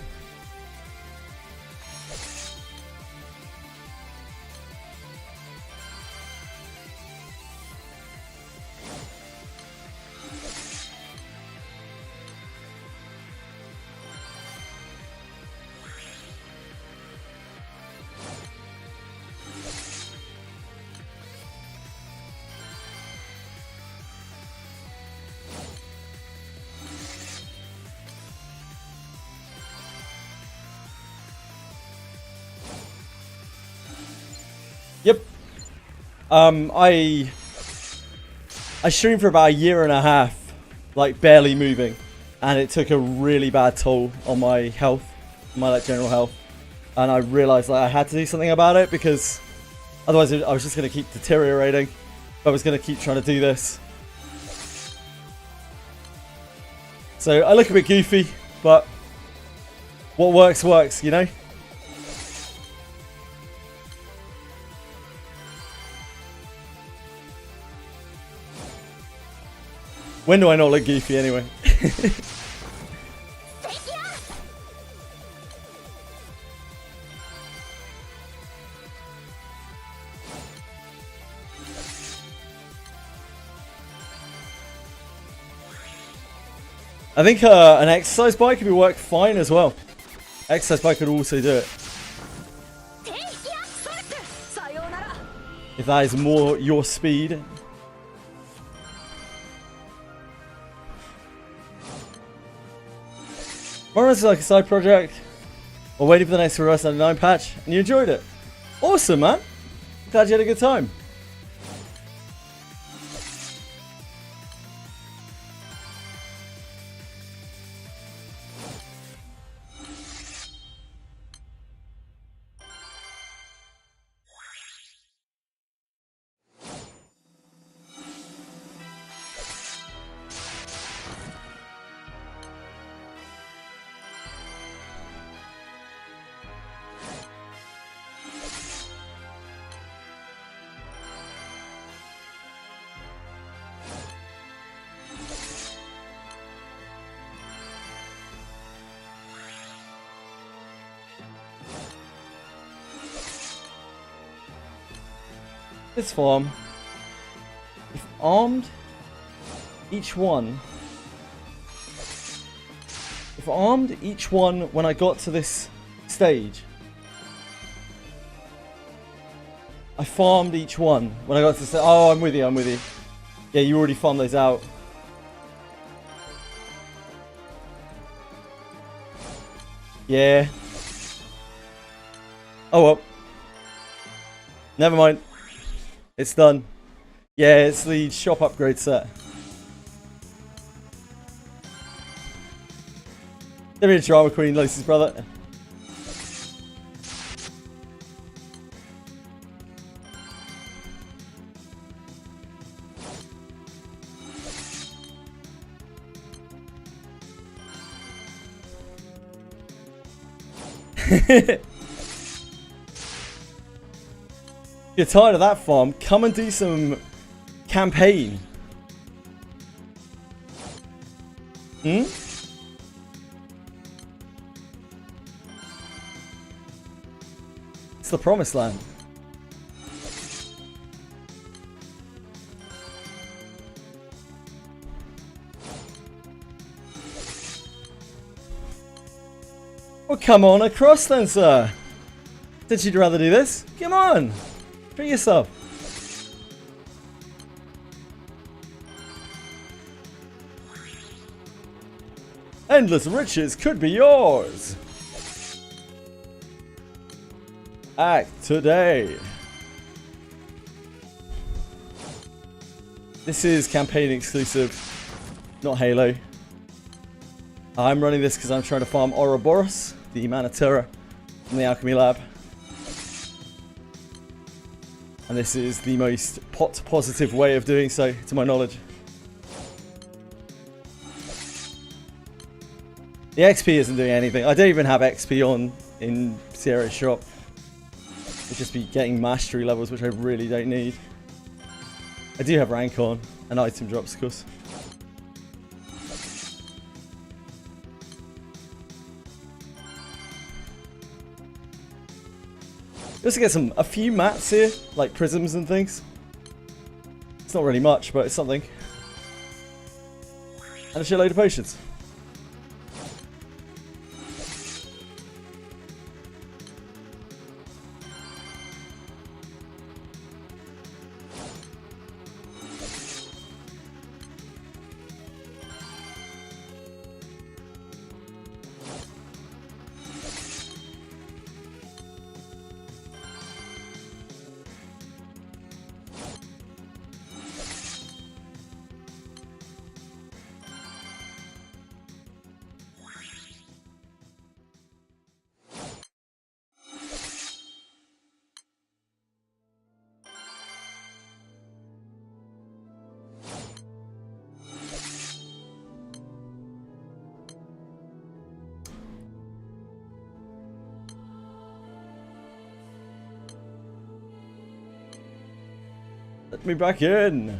Yep. I streamed for about 1.5 years, like barely moving, and it took a really bad toll on my health, my like general health, and I realized that I had to do something about it because otherwise I was just going to keep deteriorating if I was going to keep trying to do this. So I look a bit goofy, but what works works, you know? When do I not look goofy anyway? I think an exercise bike could work fine as well. Exercise bike could also do it. If that is more your speed. More is like a side project, or waiting for the next Reverse 99 patch, and you enjoyed it. Awesome, man. Glad you had a good time. this farm, if armed, each one when I got to this stage, I farmed each one when I got to the oh, I'm with you, I'm with you. Yeah, you already farmed those out. Yeah. Oh well. Never mind. It's done. Yeah, it's the shop upgrade set. Give me a drama queen, Lucy's brother. You're tired of that farm? Come and do some campaign. Hmm? It's the promised land. Well, come on across then, sir. Did you rather do this? Come on. Treat yourself. Endless riches could be yours. Act today. This is campaign exclusive, not Halo. I'm running this because I'm trying to farm Ouroboros, the Manatura from the Alchemy Lab. And this is the most pot positive way of doing so, to my knowledge. The XP isn't doing anything. I don't even have XP on in Sierra's shop. It'd just be getting mastery levels, which I really don't need. I do have rank on and item drops, of course. Just to get a few mats here, like prisms and things. It's not really much, but it's something. And a shitload of potions. Let me back in.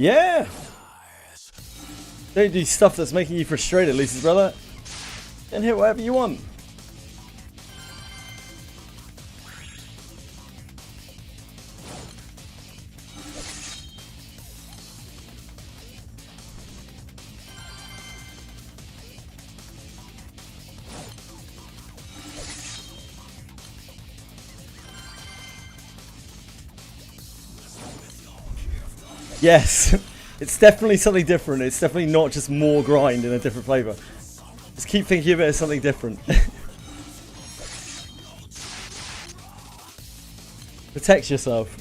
Yeah! Don't do stuff that's making you frustrated, Lucy's brother. And hit whatever you want. Yes, it's definitely something different. It's definitely not just more grind in a different flavour. Just keep thinking of it as something different. Protect yourself.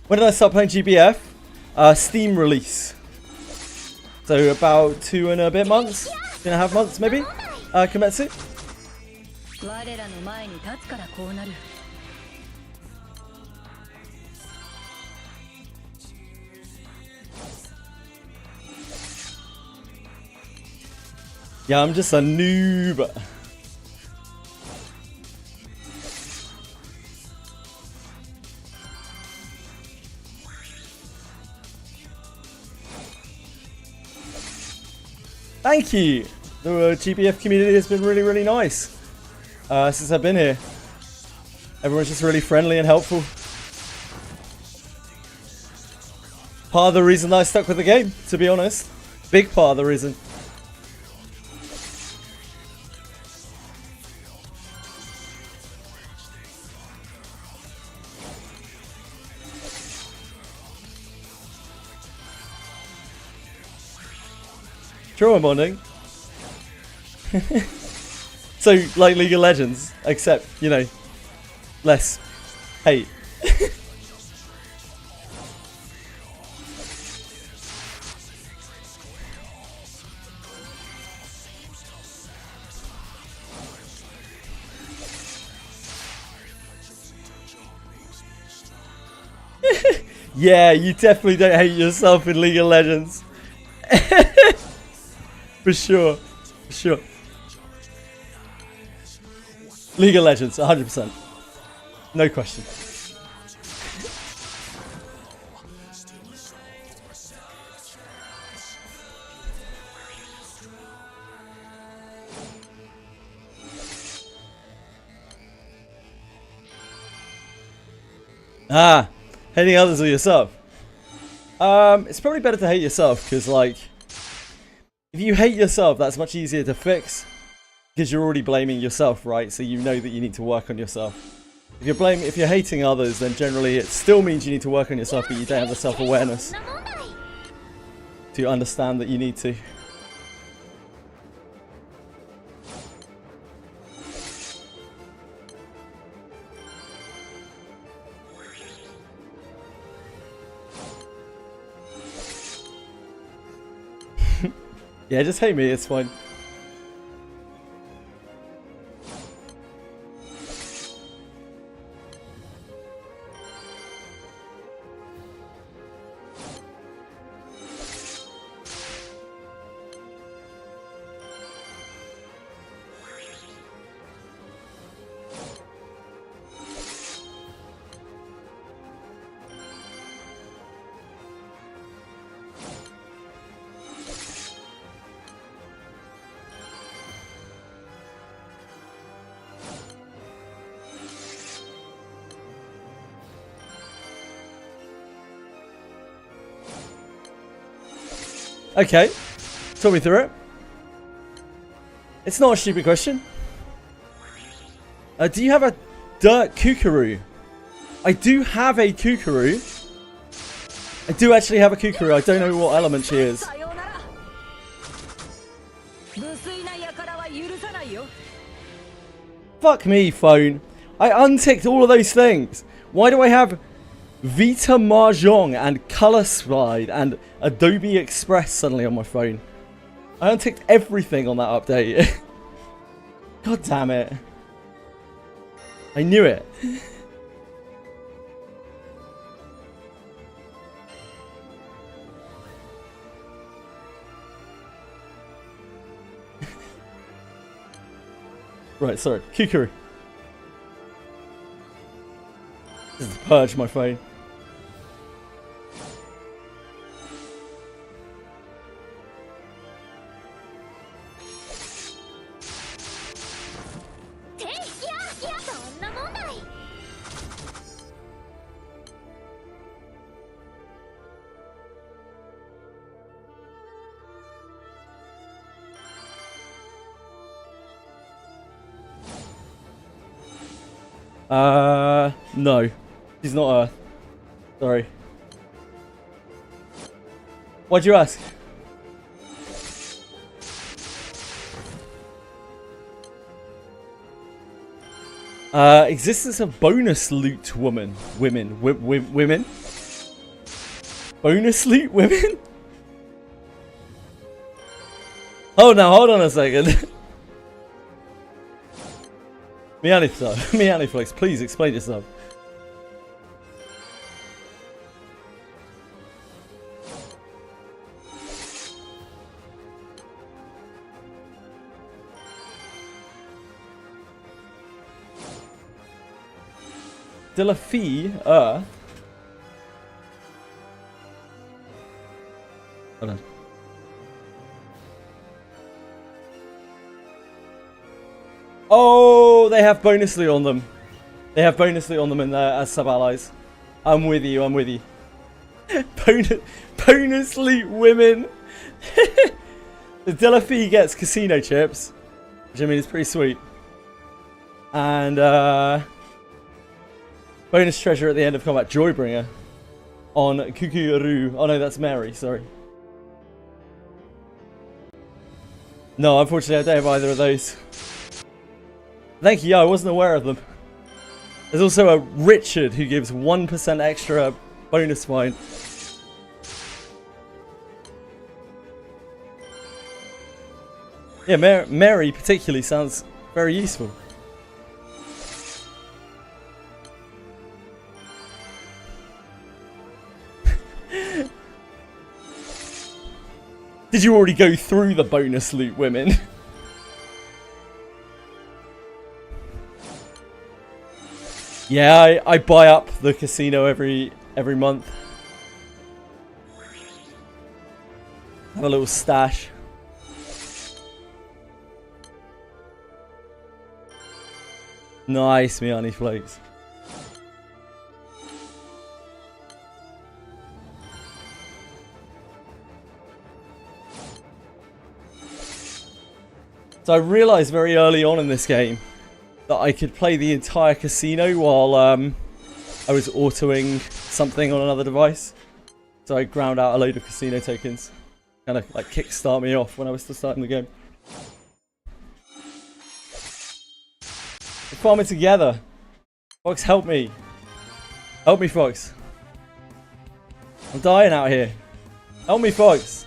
When did I start playing GBF? Steam release. So about 2 and a bit months? 2.5 months maybe? Kimetsu? 我らの前に立つからこうなる Yeah, I'm just a noob. Thank you! The GBF community has been really, really nice since I've been here. Everyone's just really friendly and helpful. Part of the reason that I stuck with the game, to be honest. Big part of the reason. Trauma bonding. So, like League of Legends, except, you know, less hate. Yeah, you definitely don't hate yourself in League of Legends. For sure. For sure. League of Legends, 100%. No question. Hating others or yourself. It's probably better to hate yourself, because, like, if you hate yourself, that's much easier to fix, because you're already blaming yourself, right? So you know that you need to work on yourself. If you're hating others, then generally it still means you need to work on yourself, but you don't have the self-awareness to understand that you need to. Yeah, just hate me, it's fine. Okay, talk me through it. It's not a stupid question. Do you have a dirt kookaroo? I do have a kookaroo. I do actually have a kookaroo. I don't know what element she is. Fuck me, phone. I unticked all of those things. Why do I have Vita Mahjong and Color Slide and Adobe Express suddenly on my phone? I unticked everything on that update. God damn it. I knew it. Right, sorry. Kukuru. This is purge my phone. No. She's not Earth. Sorry. Why'd you ask? Existence of bonus loot women. Women? Bonus loot women? Oh, now hold on a second. Mianiflex, please explain yourself. Delafi, hold on. Oh, they have bonus loot on them. They have bonus loot on them in there as sub-allies. I'm with you, I'm with you. bonus loot women. The Delafi gets casino chips, which I mean is pretty sweet. And bonus treasure at the end of combat, Joybringer on Kukuru. Oh no, that's Mary, sorry. No, unfortunately I don't have either of those. Thank you, I wasn't aware of them. There's also a Richard who gives 1% extra bonus fine. Yeah, Mary particularly sounds very useful. Did you already go through the bonus loot, women? Yeah, I buy up the casino every month. Have a little stash. Nice, Miani Flakes. So I realised very early on in this game that I could play the entire casino while I was autoing something on another device. So I ground out a load of casino tokens. Kind of like kickstart me off when I was still starting the game. We're farming together. Fox, help me. Help me, Fox. I'm dying out here. Help me, Fox.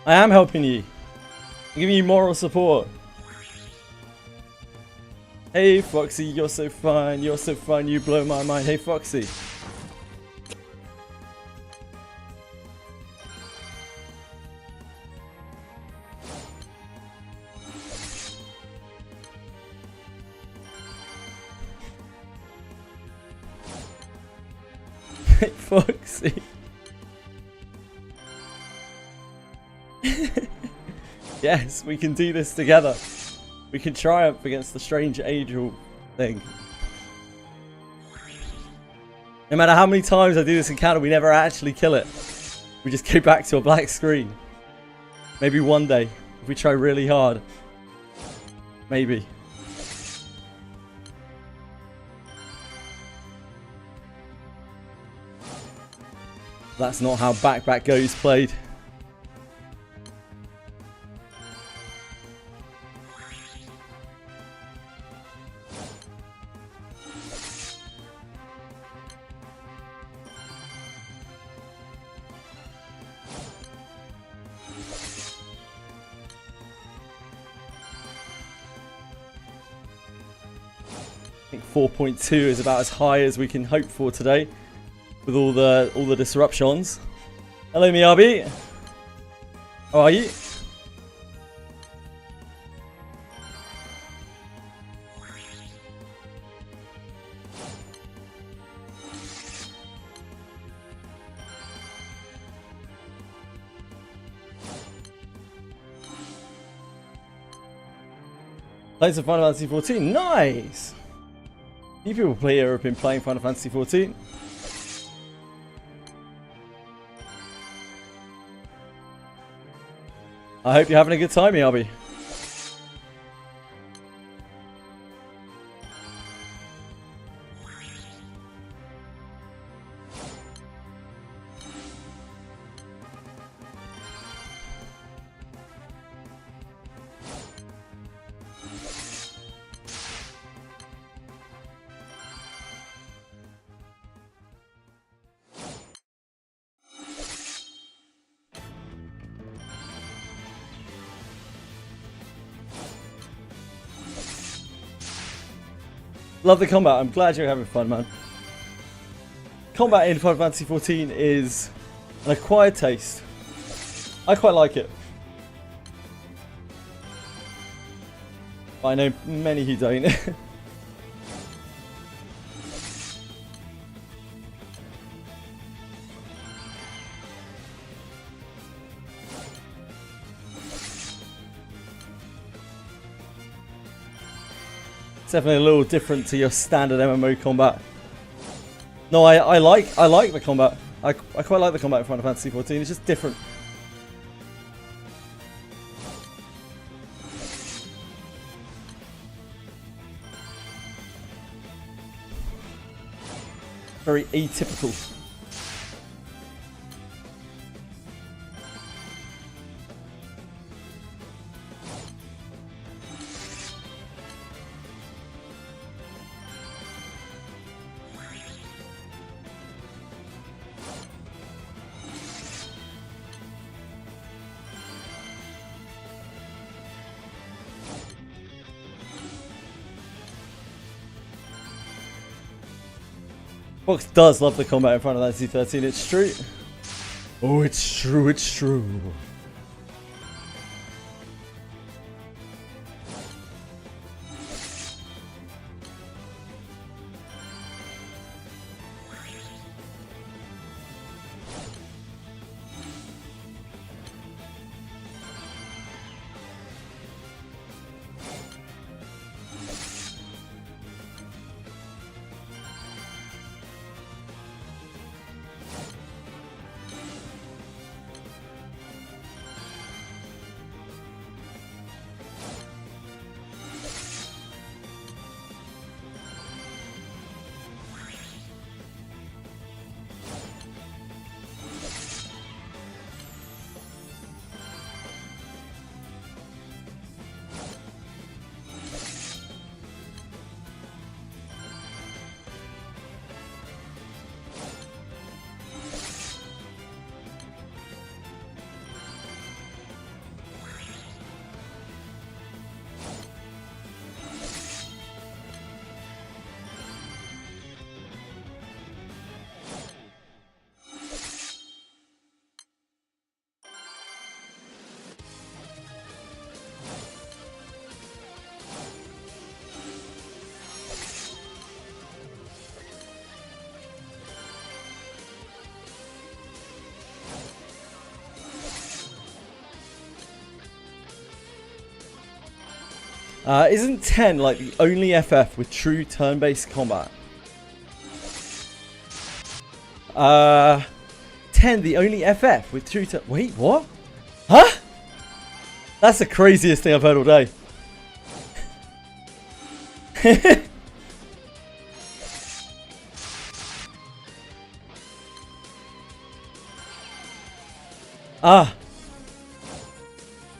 I am helping you. I'm giving you moral support. Hey Foxy, you're so fun. You're so fun. You blow my mind. Hey Foxy. Hey Foxy. Yes, we can do this together. We can triumph against the strange angel thing. No matter how many times I do this encounter, we never actually kill it. We just go back to a black screen. Maybe one day, if we try really hard. Maybe. That's not how back goes played. I think 4.2 is about as high as we can hope for today, with all the disruptions. Hello, Miyabi. How are you? Playing some Final Fantasy 14. Nice. Few people here have been playing Final Fantasy 14. I hope you're having a good time, Miyabi. Love the combat. I'm glad you're having fun, man. Combat in Final Fantasy 14 is an acquired taste. I quite like it. I know many who don't. It's definitely a little different to your standard MMO combat. No, I like the combat. I quite like the combat in Final Fantasy 14. It's just different. Very atypical. Fox does love the combat in Final Fantasy 13, it's true. Oh, it's true, it's true. Isn't 10 like the only FF with true turn-based combat? 10 the only FF with true turn... Wait, what? Huh? That's the craziest thing I've heard all day. Ah.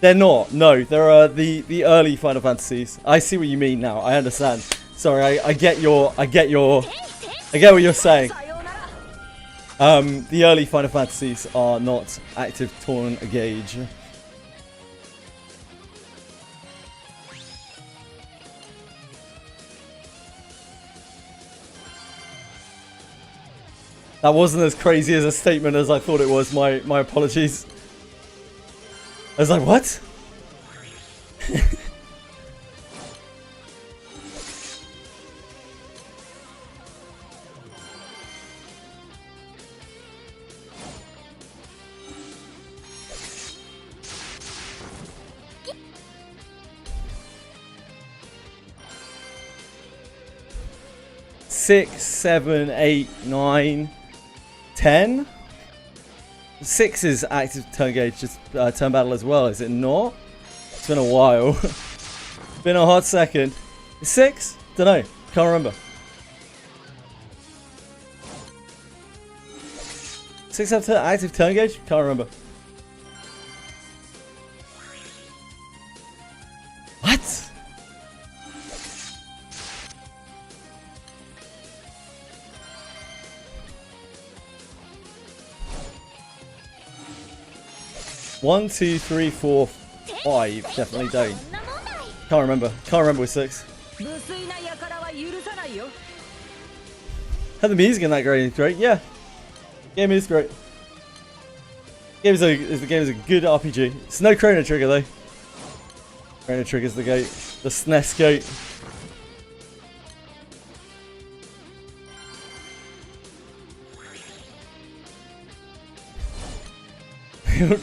They're not. No, there are the early Final Fantasies. I see what you mean now. I understand. Sorry, I get what you're saying. The early Final Fantasies are not active tournament engage. That wasn't as crazy as a statement as I thought it was. My apologies. I was like, what? Six, 7, 8, 9, 10. 6 is active turn gauge, just turn battle as well, is it not? It's been a while. Been a hot second. 6? Dunno. Can't remember. 6 have active turn gauge? Can't remember. What? One, 2, 3, 4, 5. Definitely don't. Can't remember. Can't remember with 6. Had the music in that great. Yeah. Game is great. The game is a good RPG. It's no Chrono Trigger though. Chrono Trigger's the goat. The SNES goat.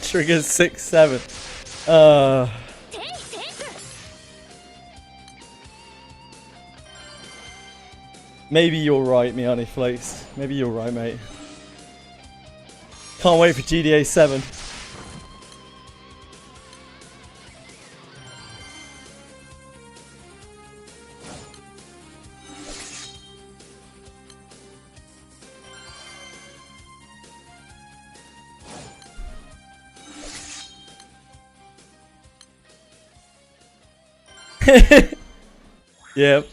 Triggers 6, 7. Maybe you're right, Miani Flakes. Maybe you're right, mate. Can't wait for GDA 7. Yep.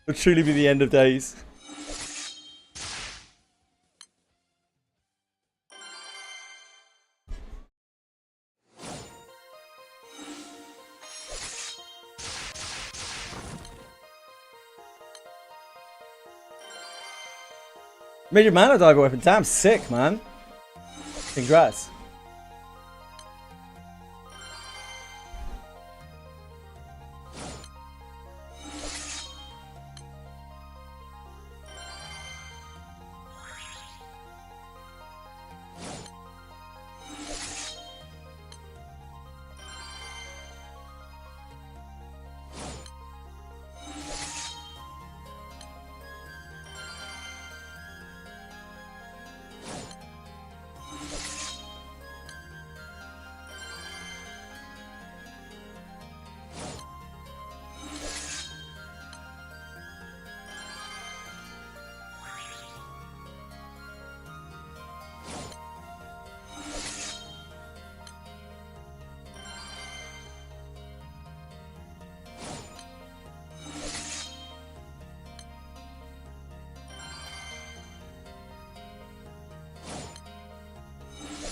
It'll truly be the end of days. Major mana diver weapon. Damn sick, man. Congrats.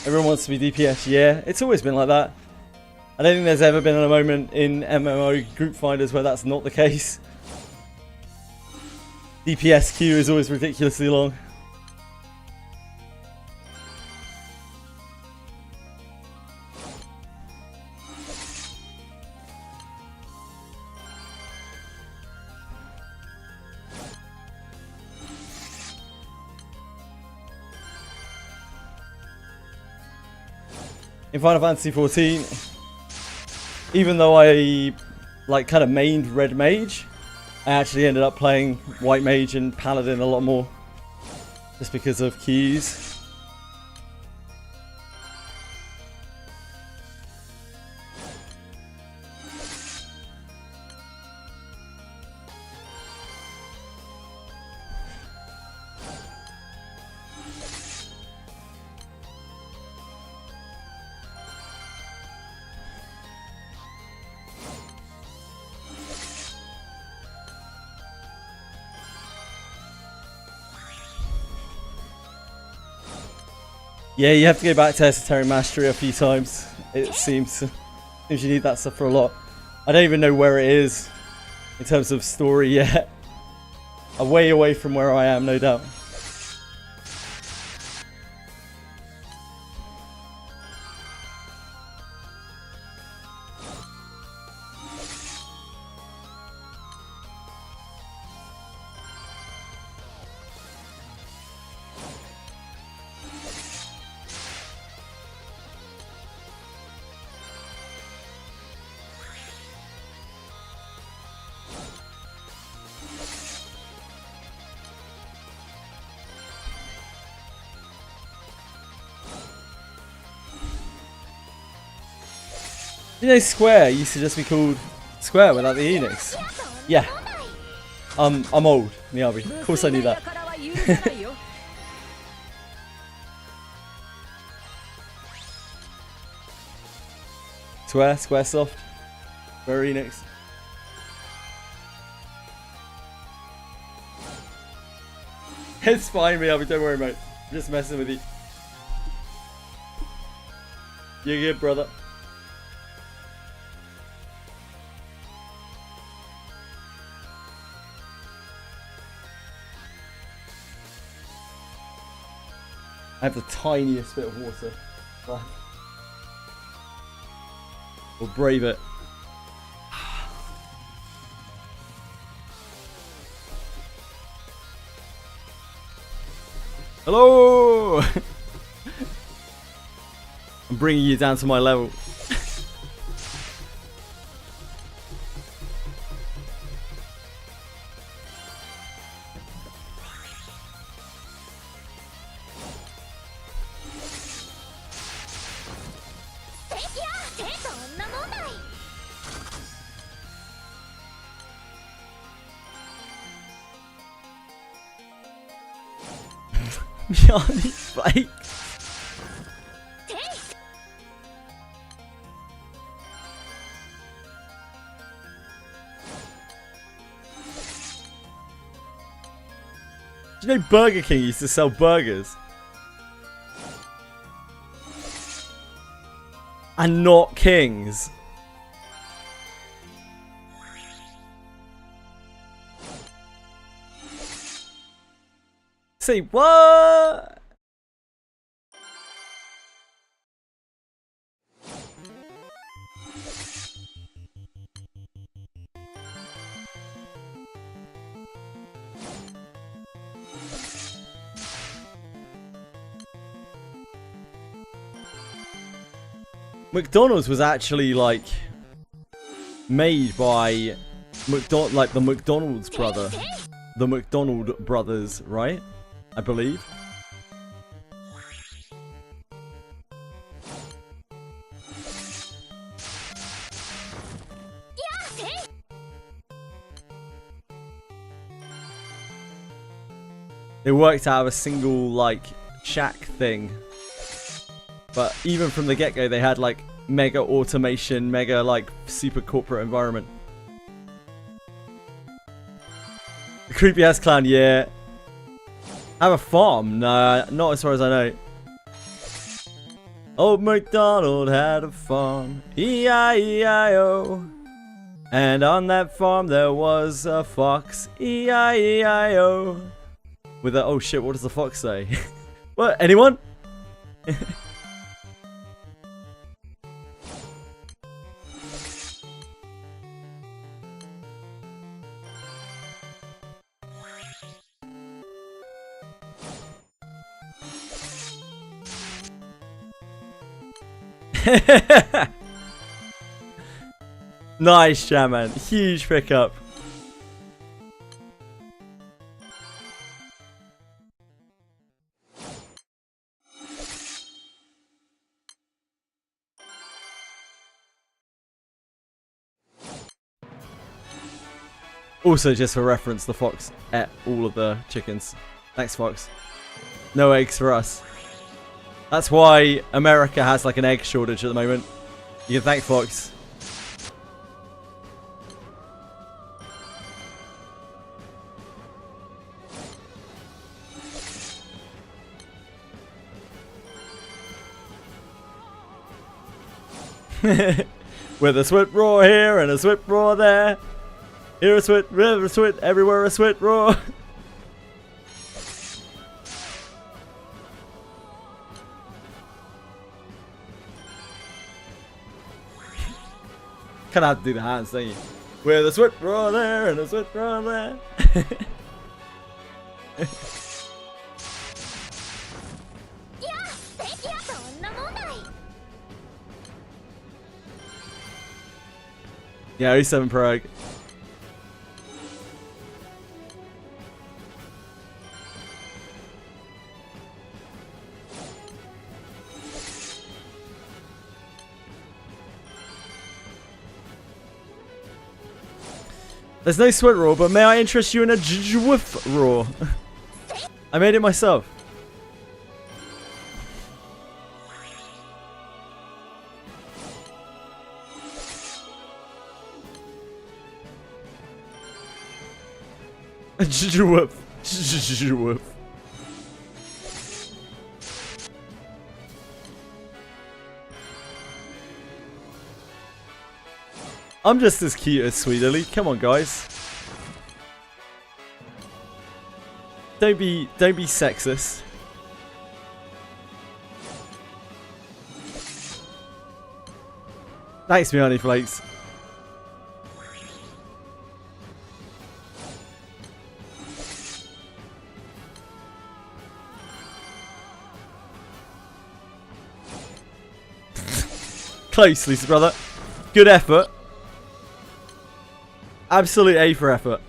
Everyone wants to be DPS, yeah. It's always been like that. I don't think there's ever been a moment in MMO group finders where that's not the case. DPS queue is always ridiculously long. In Final Fantasy 14, even though I kind of mained Red Mage, I actually ended up playing White Mage and Paladin a lot more, just because of keys. Yeah, you have to go back to Esoteric Mastery a few times. It seems you need that stuff for a lot. I don't even know where it is in terms of story yet. I'm way away from where I am, no doubt. You know, Square used to just be called Square without the Enix. Yeah. I'm old, Miyabi. Of course I knew that. Squaresoft, Square Enix. It's fine, Miyabi. Don't worry, mate. I'm just messing with you. You're good, brother. I have the tiniest bit of water. We'll brave it. Hello! I'm bringing you down to my level. Johnny Flake. Do you know Burger King used to sell burgers? And not Kings. Say what? McDonald's was actually like made by the McDonald's brother, the McDonald brothers, right? I believe. They worked out of a single like shack thing. But even from the get-go, they had like mega automation, mega like super corporate environment. The creepy ass clown, yeah. Have a farm? Nah, not as far as I know. Old MacDonald had a farm, E-I-E-I-O. And on that farm there was a fox, E-I-E-I-O. With a, oh shit, what does the fox say? What, anyone? Nice, Shaman. Huge pickup. Also, just for reference, the fox ate all of the chickens. Thanks, fox. No eggs for us. That's why America has like an egg shortage at the moment. You can thank Fox. With a sweat roar here and a sweat roar there. Here a sweat, there a sweat, everywhere a sweat roar. Kind of have to do the hands, don't you? With a sweat roar there and a sweat roar there. Yeah, 07 Prague. There's no sweat roar, but may I interest you in a jwoof roar? I made it myself. Jwoof. Jwoof. I'm just as cute as Sweet Lily. Come on, guys. Don't be sexist. Thanks, me honey flakes. Close, Lisa brother. Good effort. Absolute A for effort.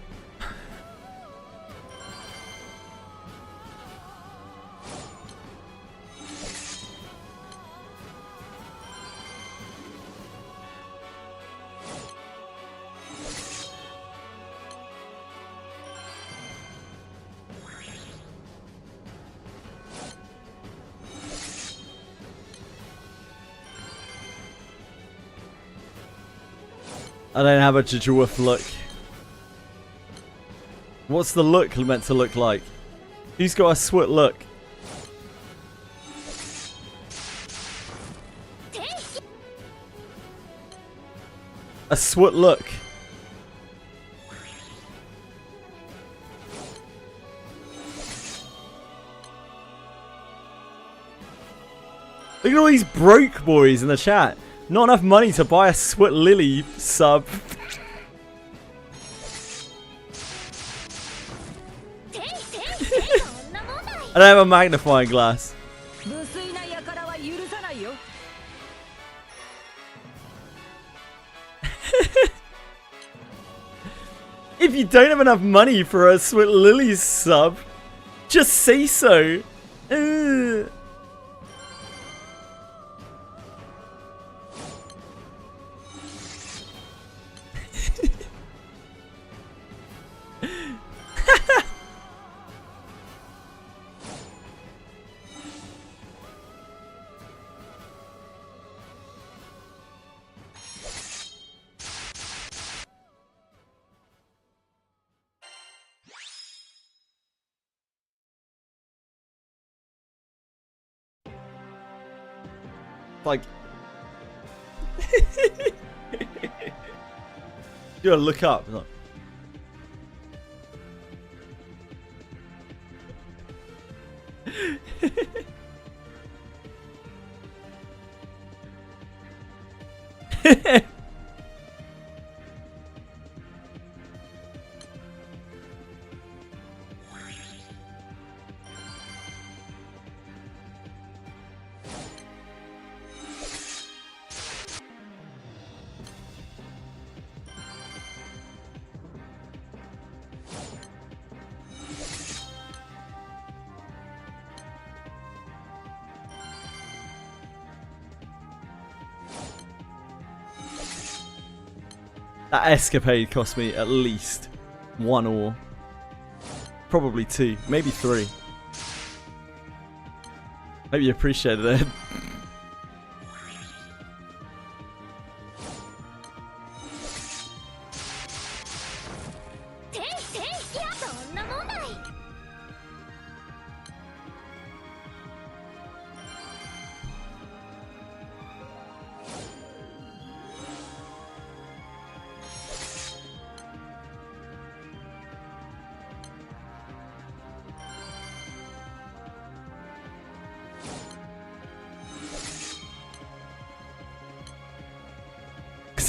I don't have a jwoof look. What's the look meant to look like? Who's got a swit look? A swit look. Look at all these broke boys in the chat. Not enough money to buy a Sweat Lily sub. I don't have a magnifying glass. If you don't have enough money for a Sweat Lily sub, just say so. Like, you gotta look up. Look. That escapade cost me at least 1 ore. Probably 2, maybe 3. Hope you appreciated it.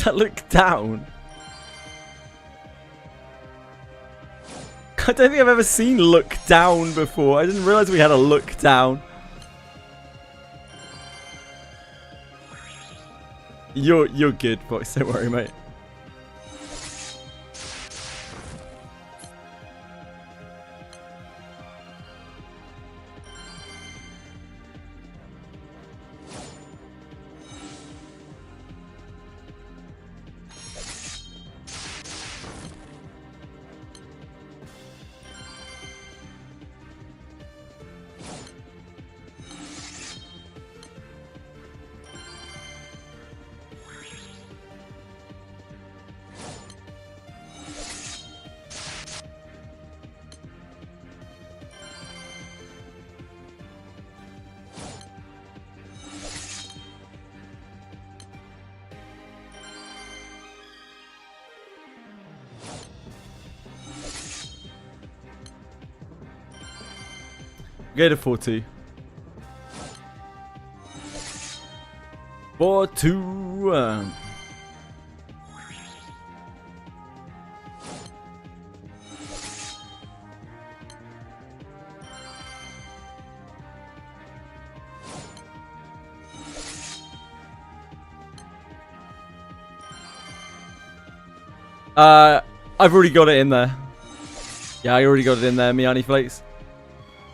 Does that look down? I don't think I've ever seen look down before. I didn't realize we had a look down. You're good, boys. Don't worry, mate. Go to 4-2. 4-2. I've already got it in there. Yeah, I already got it in there, Miani Flakes.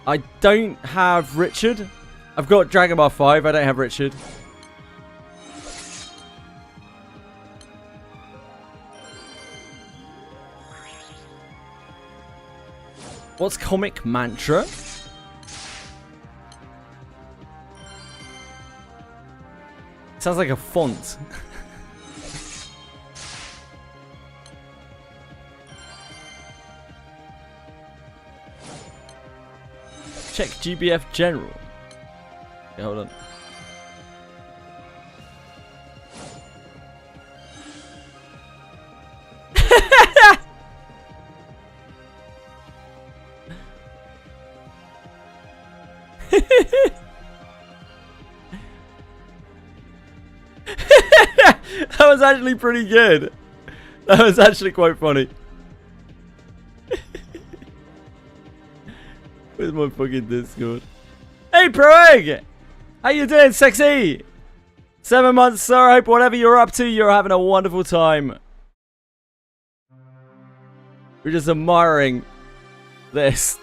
I don't have Richard. I've got Dragon Ball 5. I don't have Richard. What's Comic Mantra? Sounds like a font. Check GBF General. Okay, hold on. That was actually pretty good. That was actually quite funny. Where's my fucking Discord? Hey, Proeg! How you doing, sexy? 7 months, sir. I hope whatever you're up to, you're having a wonderful time. We're just admiring this.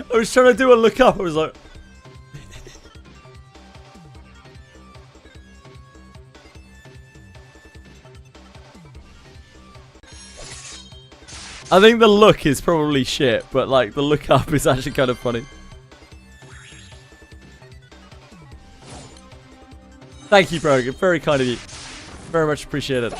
I was trying to do a look up. I was like... I think the look is probably shit, but like the look up is actually kind of funny. Thank you, bro. Very kind of you. Very much appreciated.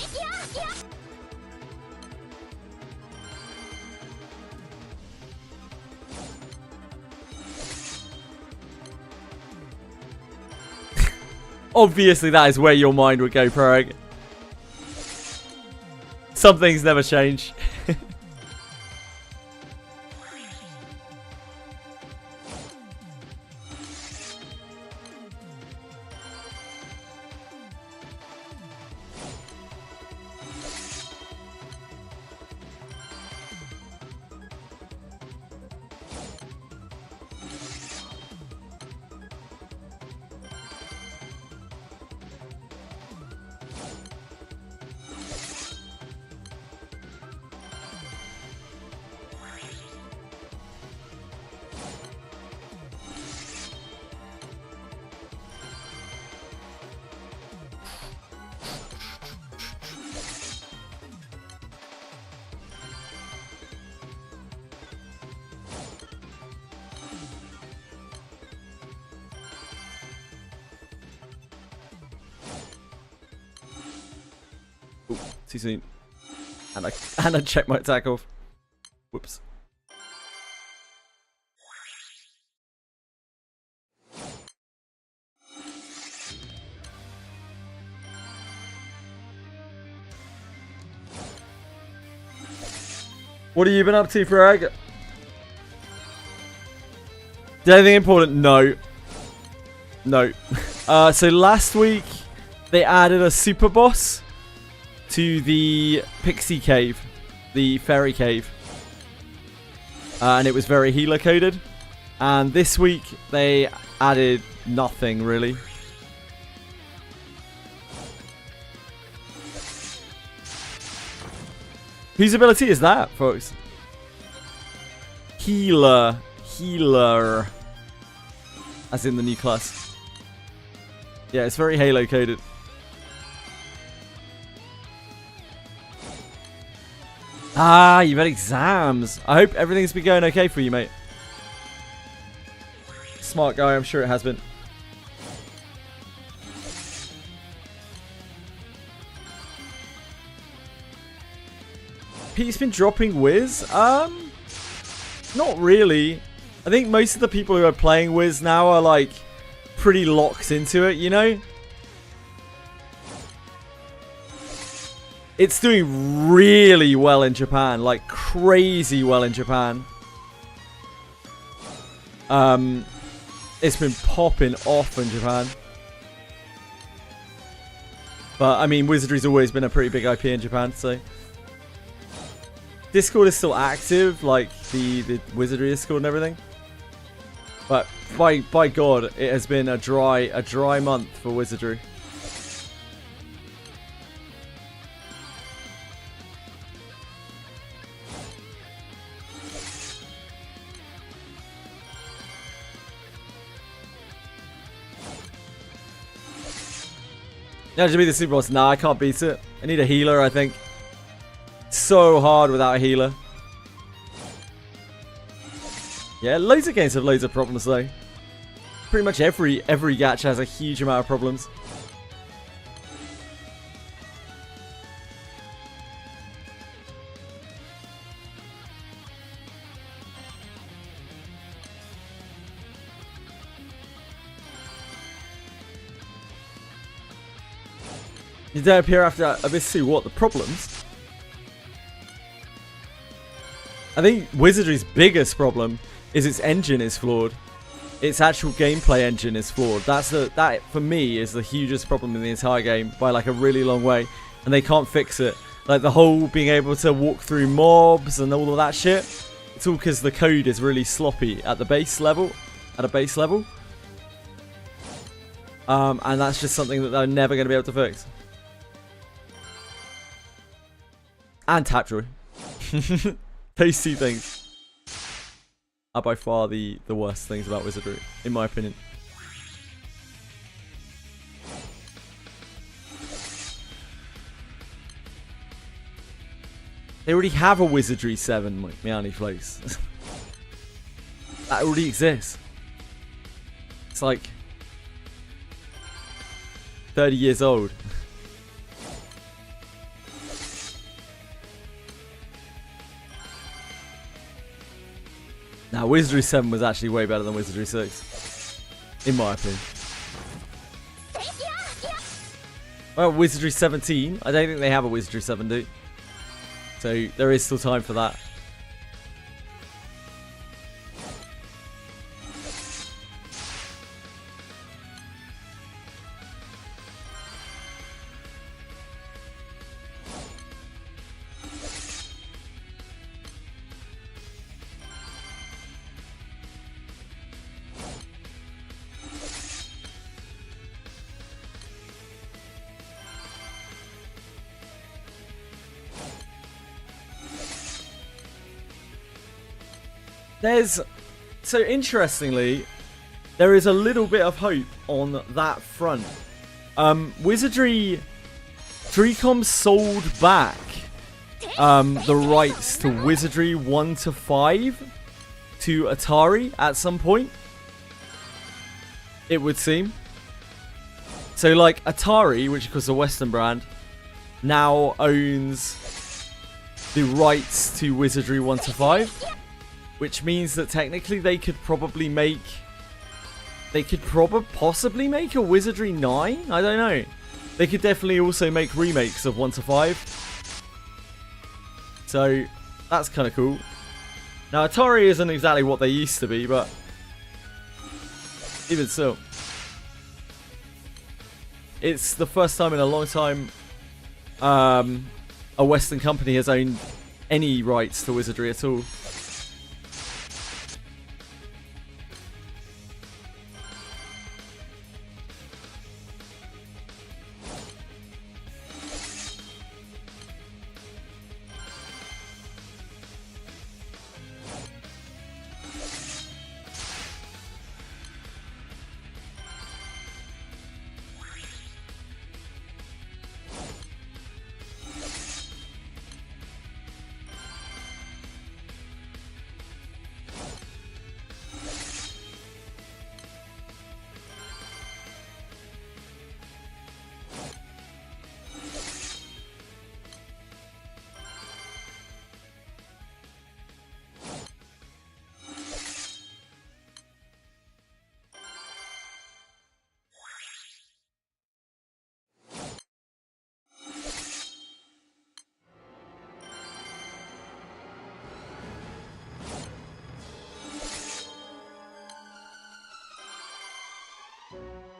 Obviously, that is where your mind would go, Prog. Some things never change. Ooh, too soon. And I checked my attack off. Whoops. What have you been up to, Frag? Did anything important? No. No. So last week, they added a super boss to the Pixie Cave, the Fairy Cave. And it was very healer coded. And this week, they added nothing, really. Whose ability is that, folks? Healer. Healer. As in the new class. Yeah, it's very Halo coded. Ah, you've had exams. I hope everything's been going okay for you, mate. Smart guy, I'm sure it has been. Pete's been dropping Wiz? Not really. I think most of the people who are playing Wiz now are like pretty locked into it, you know? It's doing really well in Japan, like crazy well in Japan. It's been popping off in Japan. But I mean, Wizardry's always been a pretty big IP in Japan, so Discord is still active, like the Wizardry Discord and everything. But by God, it has been a dry month for Wizardry. Now to be the super boss. Nah, I can't beat it. I need a healer, I think. So hard without a healer. Yeah, loads of games have loads of problems though. Pretty much every gacha has a huge amount of problems. You don't appear after Abyss 2. What? The problems? I think Wizardry's biggest problem is its engine is flawed. Its actual gameplay engine is flawed. That for me is the hugest problem in the entire game by like a really long way, and they can't fix it. Like the whole being able to walk through mobs and all of that shit. It's all because the code is really sloppy at the base level. At a base level. And that's just something that they're never going to be able to fix. And Tapjoy. Those two things are by far the worst things about Wizardry, in my opinion. They already have a Wizardry 7, Miani Flows. That already exists. It's like 30 years old. Now, Wizardry 7 was actually way better than Wizardry 6. In my opinion. Well, Wizardry 17. I don't think they have a Wizardry 7, do. So, there is still time for that. So interestingly, there is a little bit of hope on that front. Wizardry 3Com sold back the rights to Wizardry 1 to 5 to Atari at some point, it would seem. So like Atari, which of course is a Western brand, now owns the rights to Wizardry 1 to 5. Which means that technically they could probably make... possibly make a Wizardry 9? I don't know. They could definitely also make remakes of 1 to 5. So, that's kind of cool. Now, Atari isn't exactly what they used to be, but even so, it's the first time in a long time a Western company has owned any rights to Wizardry at all.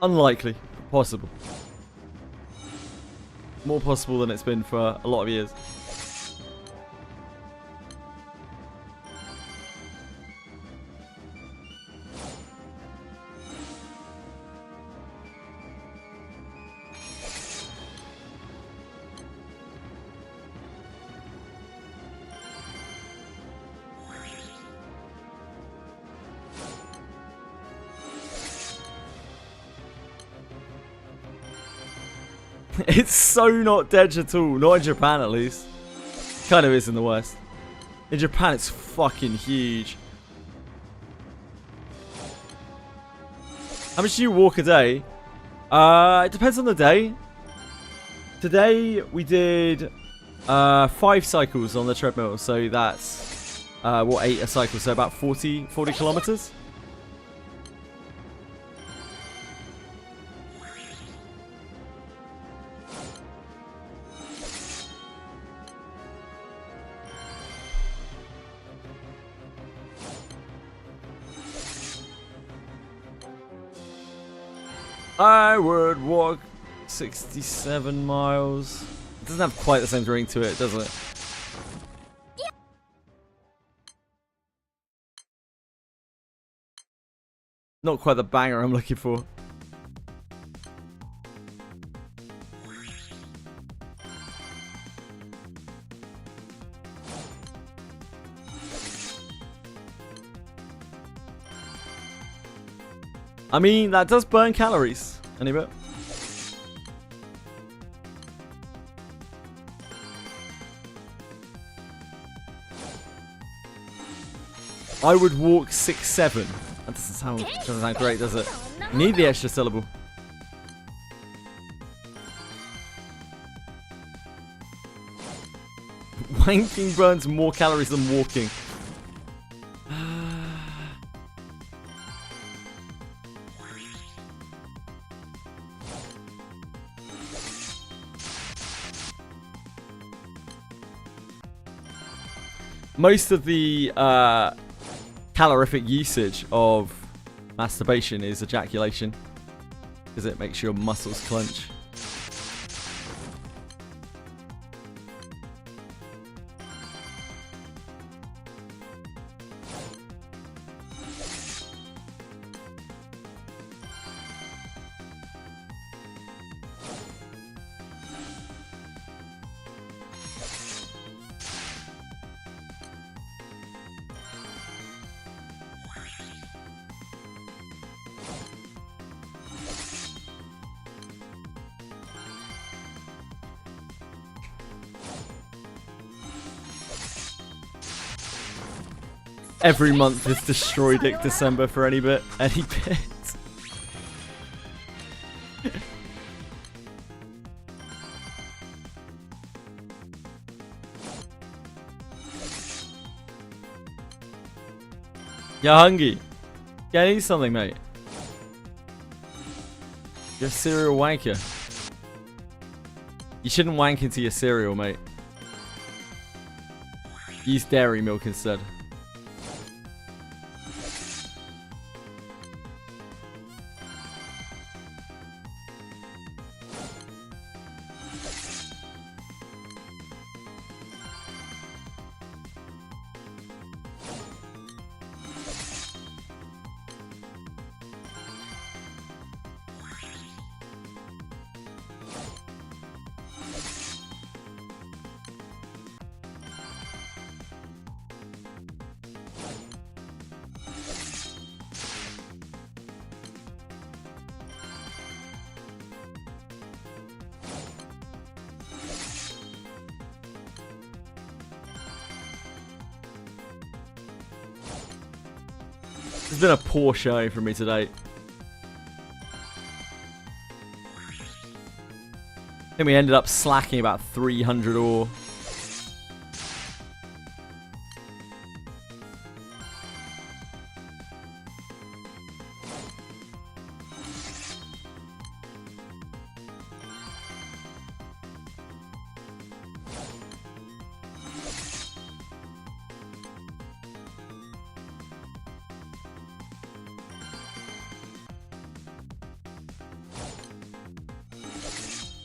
Unlikely. Possible. More possible than it's been for a lot of years. It's so not dead at all. Not in Japan, at least. Kind of is in the West. In Japan, it's fucking huge. How much do you walk a day? It depends on the day. Today, we did 5 cycles on the treadmill. So that's, 8 a cycle? So about 40 kilometers. I would walk 67 miles. It doesn't have quite the same ring to it, does it? Not quite the banger I'm looking for. I mean, that does burn calories. Any bit. I would walk 6-7. That doesn't sound great, does it? You need the extra syllable. Wanking burns more calories than walking. Most of the calorific usage of masturbation is ejaculation, because it makes your muscles clench. Every month is Destroy Dick December for any bit. You're hungry. Yeah, eat something, mate. You're a cereal wanker. You shouldn't wank into your cereal, mate. Use dairy milk instead. It's been a poor show for me today. I think we ended up slacking about 300 ore.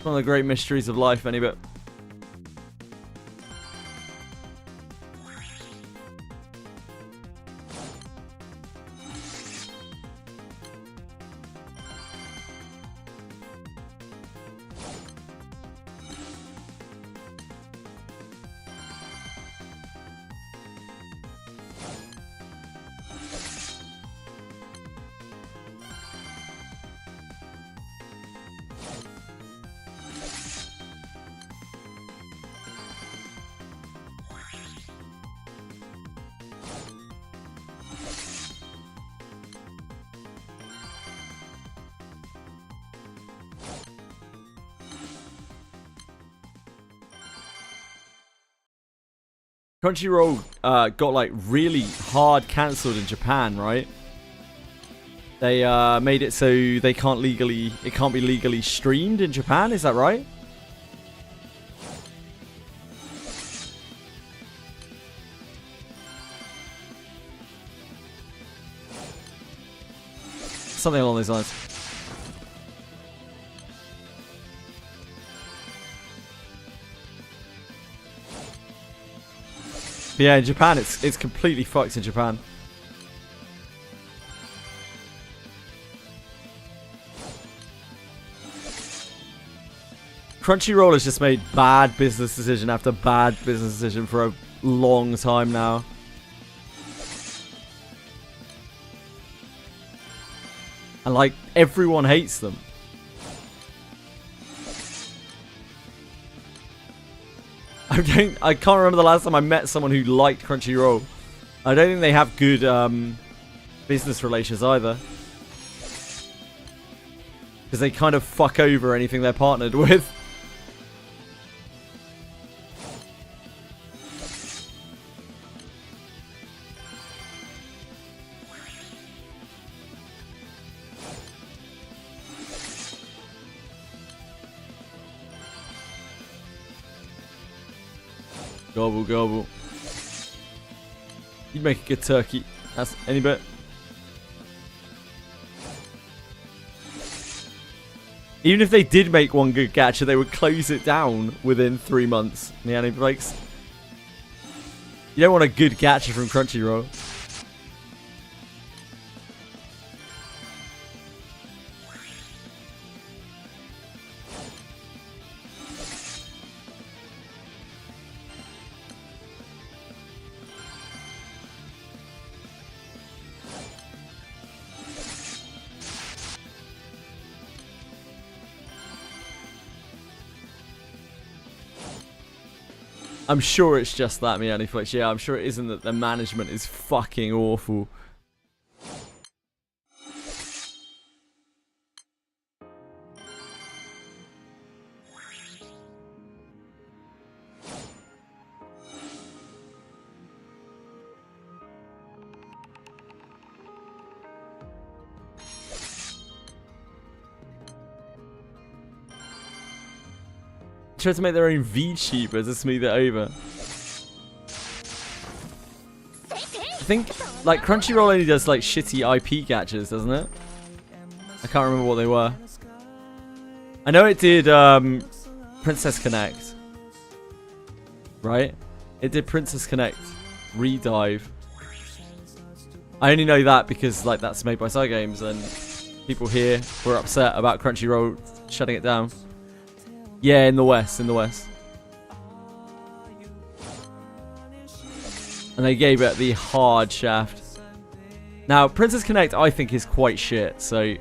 One of the great mysteries of life, any bit. Crunchyroll got like really hard cancelled in Japan, right? They made it so it can't be legally streamed in Japan, is that right? Something along those lines. But yeah, in Japan, it's completely fucked in Japan. Crunchyroll has just made bad business decision after bad business decision for a long time now. And like, everyone hates them. I can't remember the last time I met someone who liked Crunchyroll. I don't think they have good business relations either. Because they kind of fuck over anything they're partnered with. Gobble, gobble. You'd make a good turkey. That's any bit. Even if they did make one good gacha, they would close it down within 3 months. Yeah, like, you don't want a good gacha from Crunchyroll. I'm sure it's just that, Mianiflex. Yeah, I'm sure it isn't that the management is fucking awful. Try to make their own VTuber to smooth it over. think like Crunchyroll only does like shitty IP catches, doesn't it? I can't remember what they were. I know it did Princess Connect. Right? It did Princess Connect Redive. I only know that because like that's made by Cygames and people here were upset about Crunchyroll shutting it down. Yeah, in the West, And they gave it the hard shaft. Now, Princess Connect I think is quite shit, so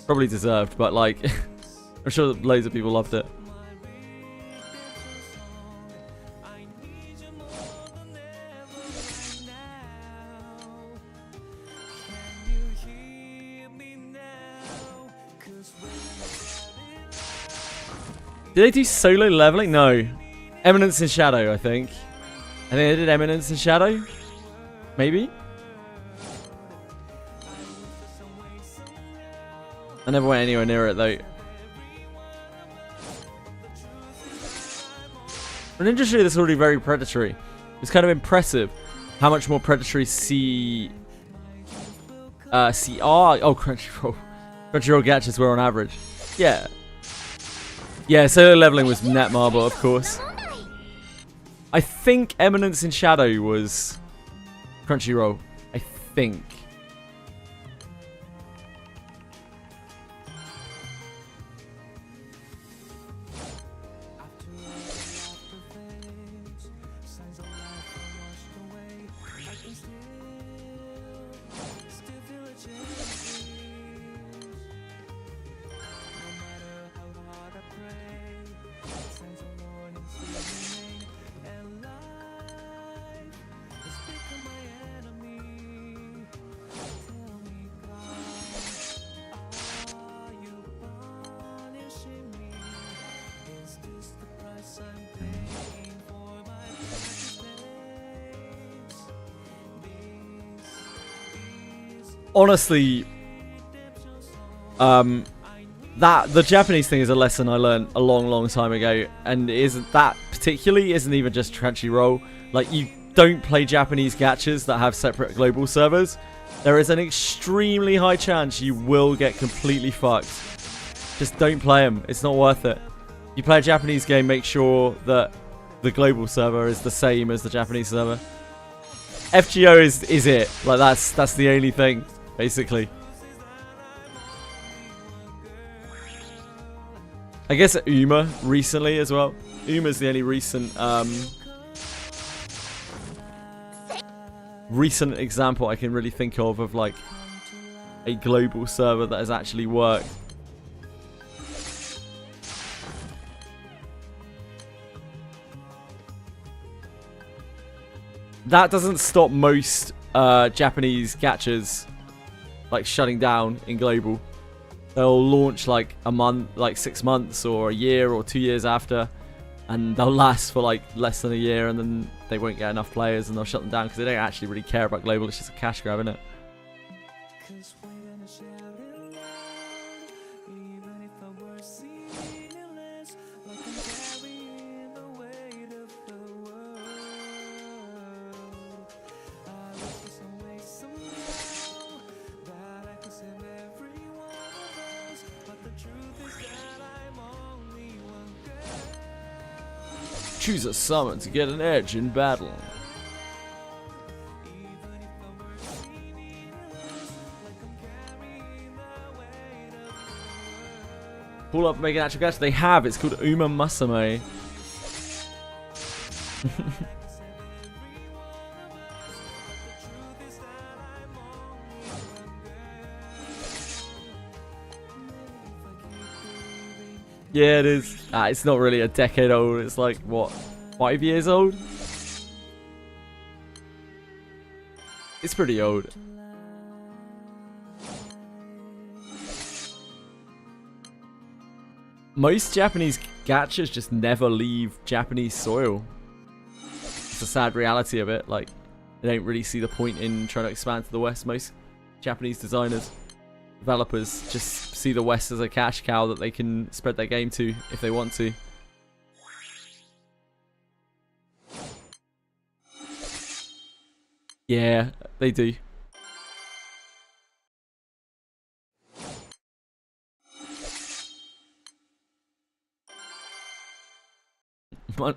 probably deserved, but like I'm sure that loads of people loved it. Did they do solo leveling? No. Eminence in Shadow, I think. I think they did Eminence in Shadow. Maybe? I never went anywhere near it, though. For an industry that's already very predatory, it's kind of impressive how much more predatory CR... Oh, Crunchyroll. Crunchyroll gachas were on average. Yeah. Yeah, solo leveling was Netmarble, of course. I think Eminence in Shadow was Crunchyroll. I think. Honestly, the Japanese thing is a lesson I learned a long time ago, and that particularly isn't even just Crunchyroll. Like, you don't play Japanese gachas that have separate global servers. There is an extremely high chance you will get completely fucked. Just don't play them. It's not worth it. You play a Japanese game, make sure that the global server is the same as the Japanese server. FGO is it. Like, that's the only thing, basically. I guess Uma recently as well. Uma's the only recent example I can really think of like a global server that has actually worked. That doesn't stop most Japanese gachas like shutting down in global. They'll launch like a month, like 6 months or a year or 2 years after, and they'll last for like less than a year, and then they won't get enough players and they'll shut them down because they don't actually really care about global. It's just a cash grab, isn't it? Choose a summon to get an edge in battle. Pull up and make an actual gacha. They have. It's called Uma Musume. Yeah, it is. It's not really a decade old. It's like, what, 5 years old? It's pretty old. Most Japanese gachas just never leave Japanese soil. It's a sad reality of it. Like, they don't really see the point in trying to expand to the West. Most Japanese developers just see the West as a cash cow that they can spread their game to if they want to. Yeah, they do.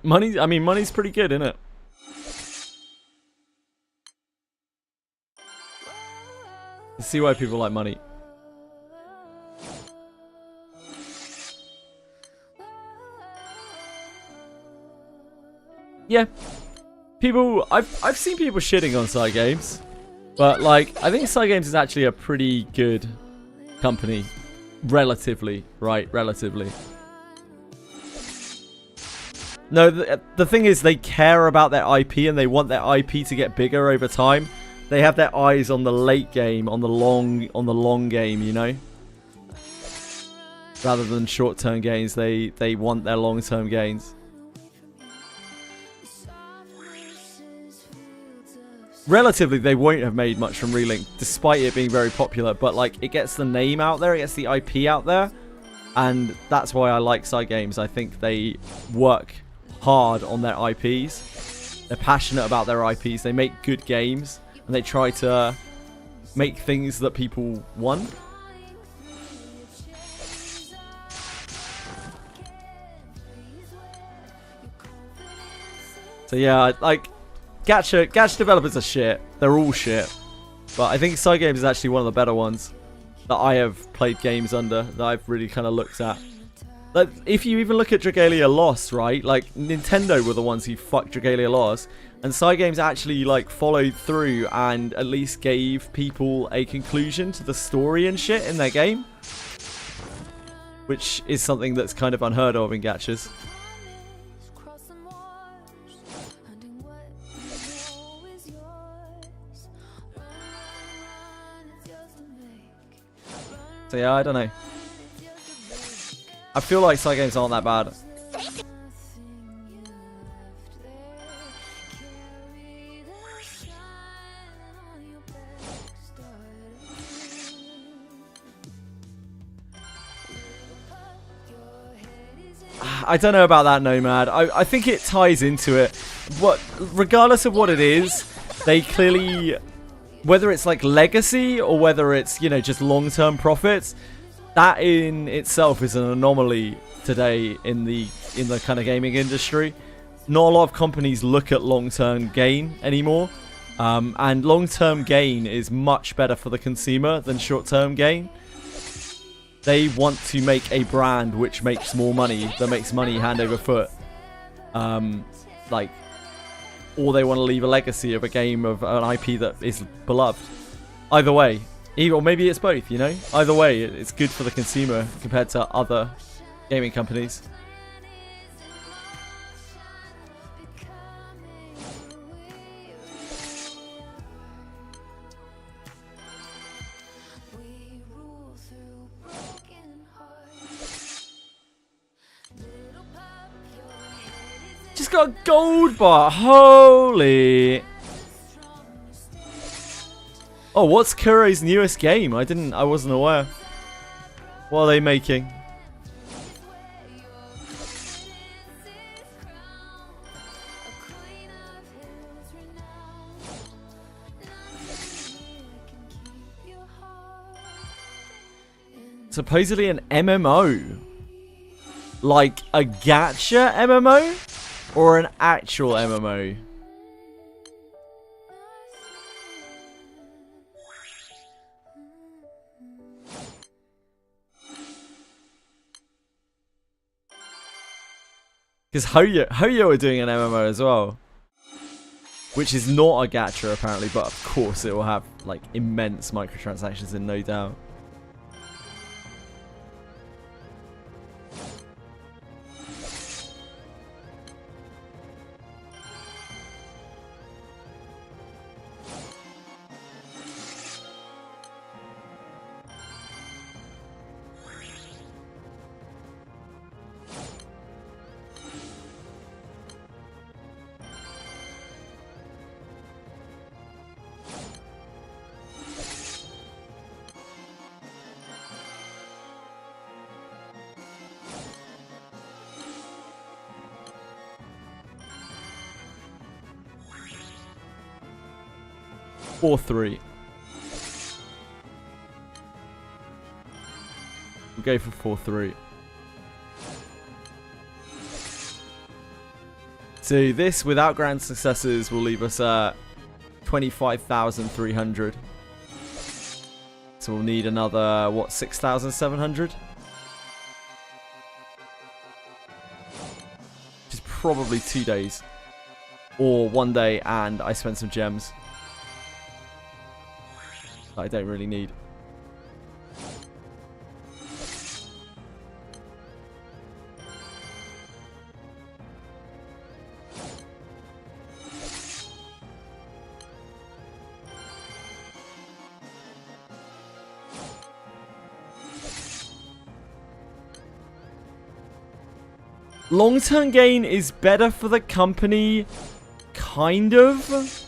Money, I mean, money's pretty good, isn't it? You see why people like money. Yeah. People, I've seen people shitting on side games. But, like, I think side games is actually a pretty good company. Relatively, right? Relatively. No, the thing is, they care about their IP and they want their IP to get bigger over time. They have their eyes on the late game, on the long game, you know? Rather than short-term gains, they want their long-term gains. Relatively, they won't have made much from Relink, despite it being very popular. But, like, it gets the name out there, it gets the IP out there. And that's why I like side games. I think they work hard on their IPs. They're passionate about their IPs. They make good games. And they try to make things that people want. So yeah, like, gacha developers are shit. They're all shit. But I think side games is actually one of the better ones that I have played games under, that I've really kind of looked at. Like, if you even look at Dragalia Lost, right? Like, Nintendo were the ones who fucked Dragalia Lost. And side games actually, like, followed through and at least gave people a conclusion to the story and shit in their game. Which is something that's kind of unheard of in gachas. So yeah, I don't know. I feel like side games aren't that bad. I don't know about that, Nomad. I think it ties into it. Regardless of what it is, they clearly, whether it's like legacy or whether it's, you know, just long-term profits, that in itself is an anomaly today in the kind of gaming industry. Not a lot of companies look at long-term gain anymore, and long-term gain is much better for the consumer than short-term gain. They want to make a brand which makes more money, that makes money hand over foot. Like, or they want to leave a legacy of a game, of an IP that is beloved. Either way. Or maybe it's both, you know? Either way, it's good for the consumer compared to other gaming companies. Just got a gold bar. Holy. Oh, what's Kuro's newest game? I wasn't aware. What are they making? Supposedly an MMO. Like a gacha MMO? Or an actual MMO? Because Hoyo are doing an MMO as well. Which is not a gacha apparently, but of course it will have like immense microtransactions in, no doubt. 4-3. We'll go for 4-3. So this, without grand successes, will leave us at 25,300. So we'll need another, what, 6,700? Which is probably 2 days. Or 1 day and I spent some gems that I don't really need. Long-term gain is better for the company, kind of.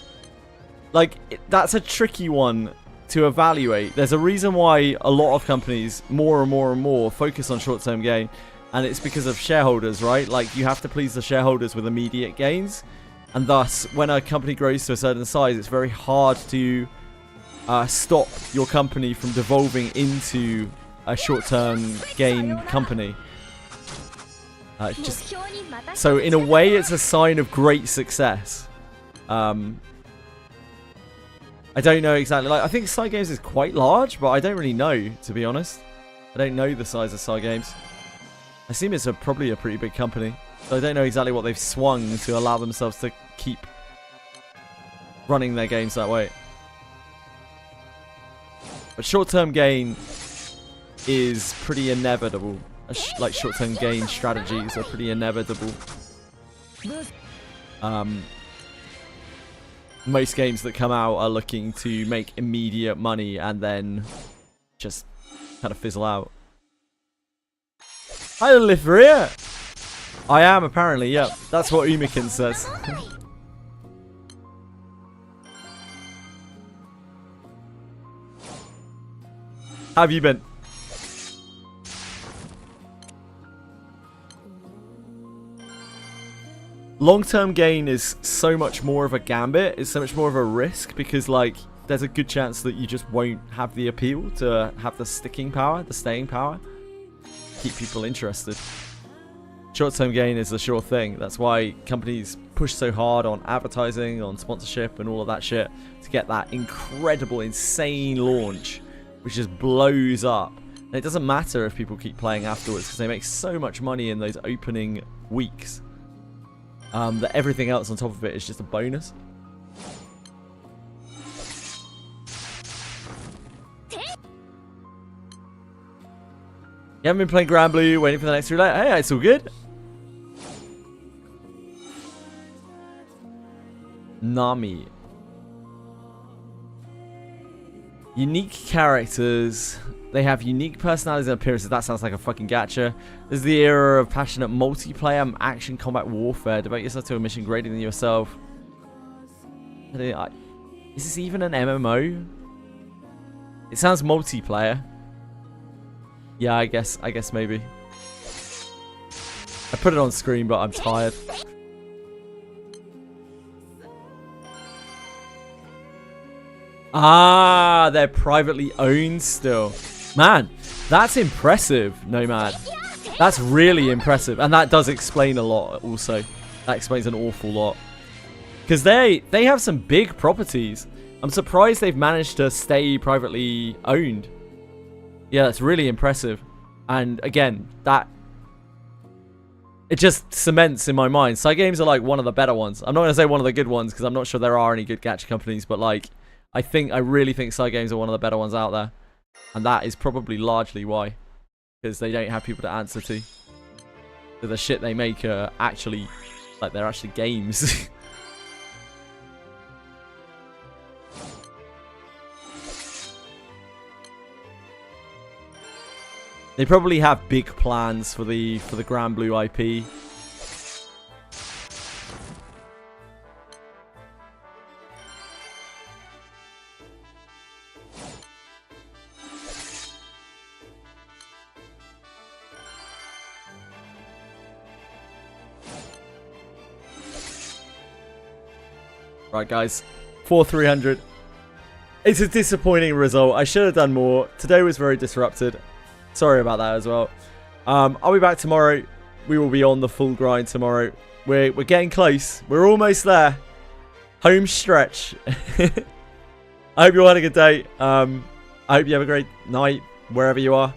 Like, that's a tricky one to evaluate. There's a reason why a lot of companies, more and more and more, focus on short-term gain, and it's because of shareholders, right? Like, you have to please the shareholders with immediate gains, and thus, when a company grows to a certain size, it's very hard to stop your company from devolving into a short-term gain company. So in a way, it's a sign of great success. I don't know exactly. Like, I think Side Games is quite large, but I don't really know, to be honest. I don't know the size of Side Games. I assume it's probably a pretty big company, so I don't know exactly what they've swung to allow themselves to keep running their games that way. But short-term gain is pretty inevitable. Like, short-term gain strategies are pretty inevitable. Most games that come out are looking to make immediate money and then just kind of fizzle out. Hi, Olivia. I am, apparently, yep. That's what Umikin says. How have you been? Long-term gain is so much more of a gambit. It's so much more of a risk because, like, there's a good chance that you just won't have the appeal to have the sticking power, the staying power, keep people interested. Short-term gain is a sure thing. That's why companies push so hard on advertising, on sponsorship, and all of that shit to get that incredible, insane launch, which just blows up. And it doesn't matter if people keep playing afterwards because they make so much money in those opening weeks. That everything else on top of it is just a bonus. You haven't been playing GRANBLUE, waiting for the next roulette? Hey, it's all good. Nami. Unique characters. They have unique personalities and appearances. That sounds like a fucking gacha. This is the era of passionate multiplayer, action, combat, warfare. Devote yourself to a mission greater than yourself. Is this even an MMO? It sounds multiplayer. Yeah, I guess maybe. I put it on screen, but I'm tired. Ah, they're privately owned still. Man, that's impressive, Nomad. That's really impressive. And that does explain a lot also. That explains an awful lot. Because they have some big properties. I'm surprised they've managed to stay privately owned. Yeah, that's really impressive. And again, it just cements in my mind. Side Games are like one of the better ones. I'm not going to say one of the good ones because I'm not sure there are any good gacha companies. But like, I really think Side Games are one of the better ones out there. And that is probably largely why. Because they don't have people to answer to. So the shit they make are actually, like, they're actually games. They probably have big plans for the GRANBLUE IP. Right, guys. 4,300. It's a disappointing result. I should have done more. Today was very disrupted. Sorry about that as well. I'll be back tomorrow. We will be on the full grind tomorrow. We're getting close. We're almost there. Home stretch. I hope you all had a good day. I hope you have a great night wherever you are.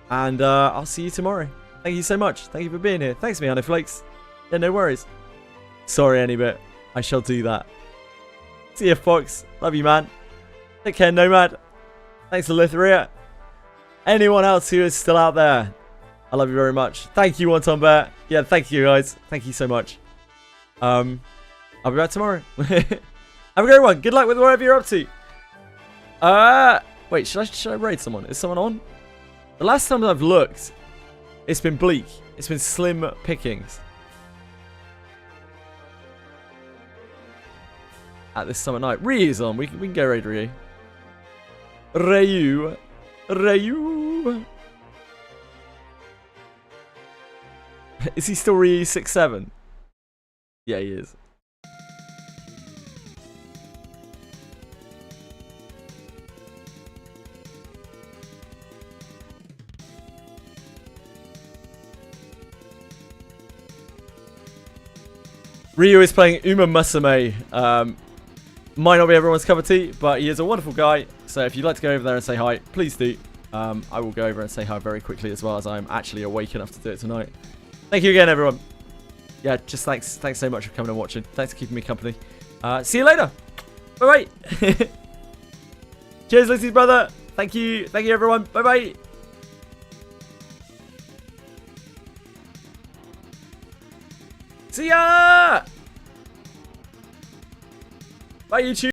And I'll see you tomorrow. Thank you so much. Thank you for being here. Thanks, me, Flakes. Yeah, no worries. Sorry, Anybit. I shall do that. See you, Fox. Love you, man. Take care, Nomad. Thanks to Lithria. Anyone else who is still out there, I love you very much. Thank you, Wonton Bear. Yeah, thank you, guys. Thank you so much. I'll be back tomorrow. Have a great one. Good luck with whatever you're up to. Wait, should I raid someone? Is someone on? The last time I've looked, it's been bleak. It's been slim pickings. At this summer night. Ryu is on. We can go raid Ryu. Ryu. Is he still Ryu 6'7"? Yeah, he is. Ryu is playing Uma Musume. Might not be everyone's cup of tea, but he is a wonderful guy. So if you'd like to go over there and say hi, please do. I will go over and say hi very quickly as well, as I'm actually awake enough to do it tonight. Thank you again, everyone. Yeah, just thanks so much for coming and watching. Thanks for keeping me company. See you later. Bye bye. Cheers, Lucy's brother. Thank you, everyone. Bye bye. See ya. Bye, YouTube.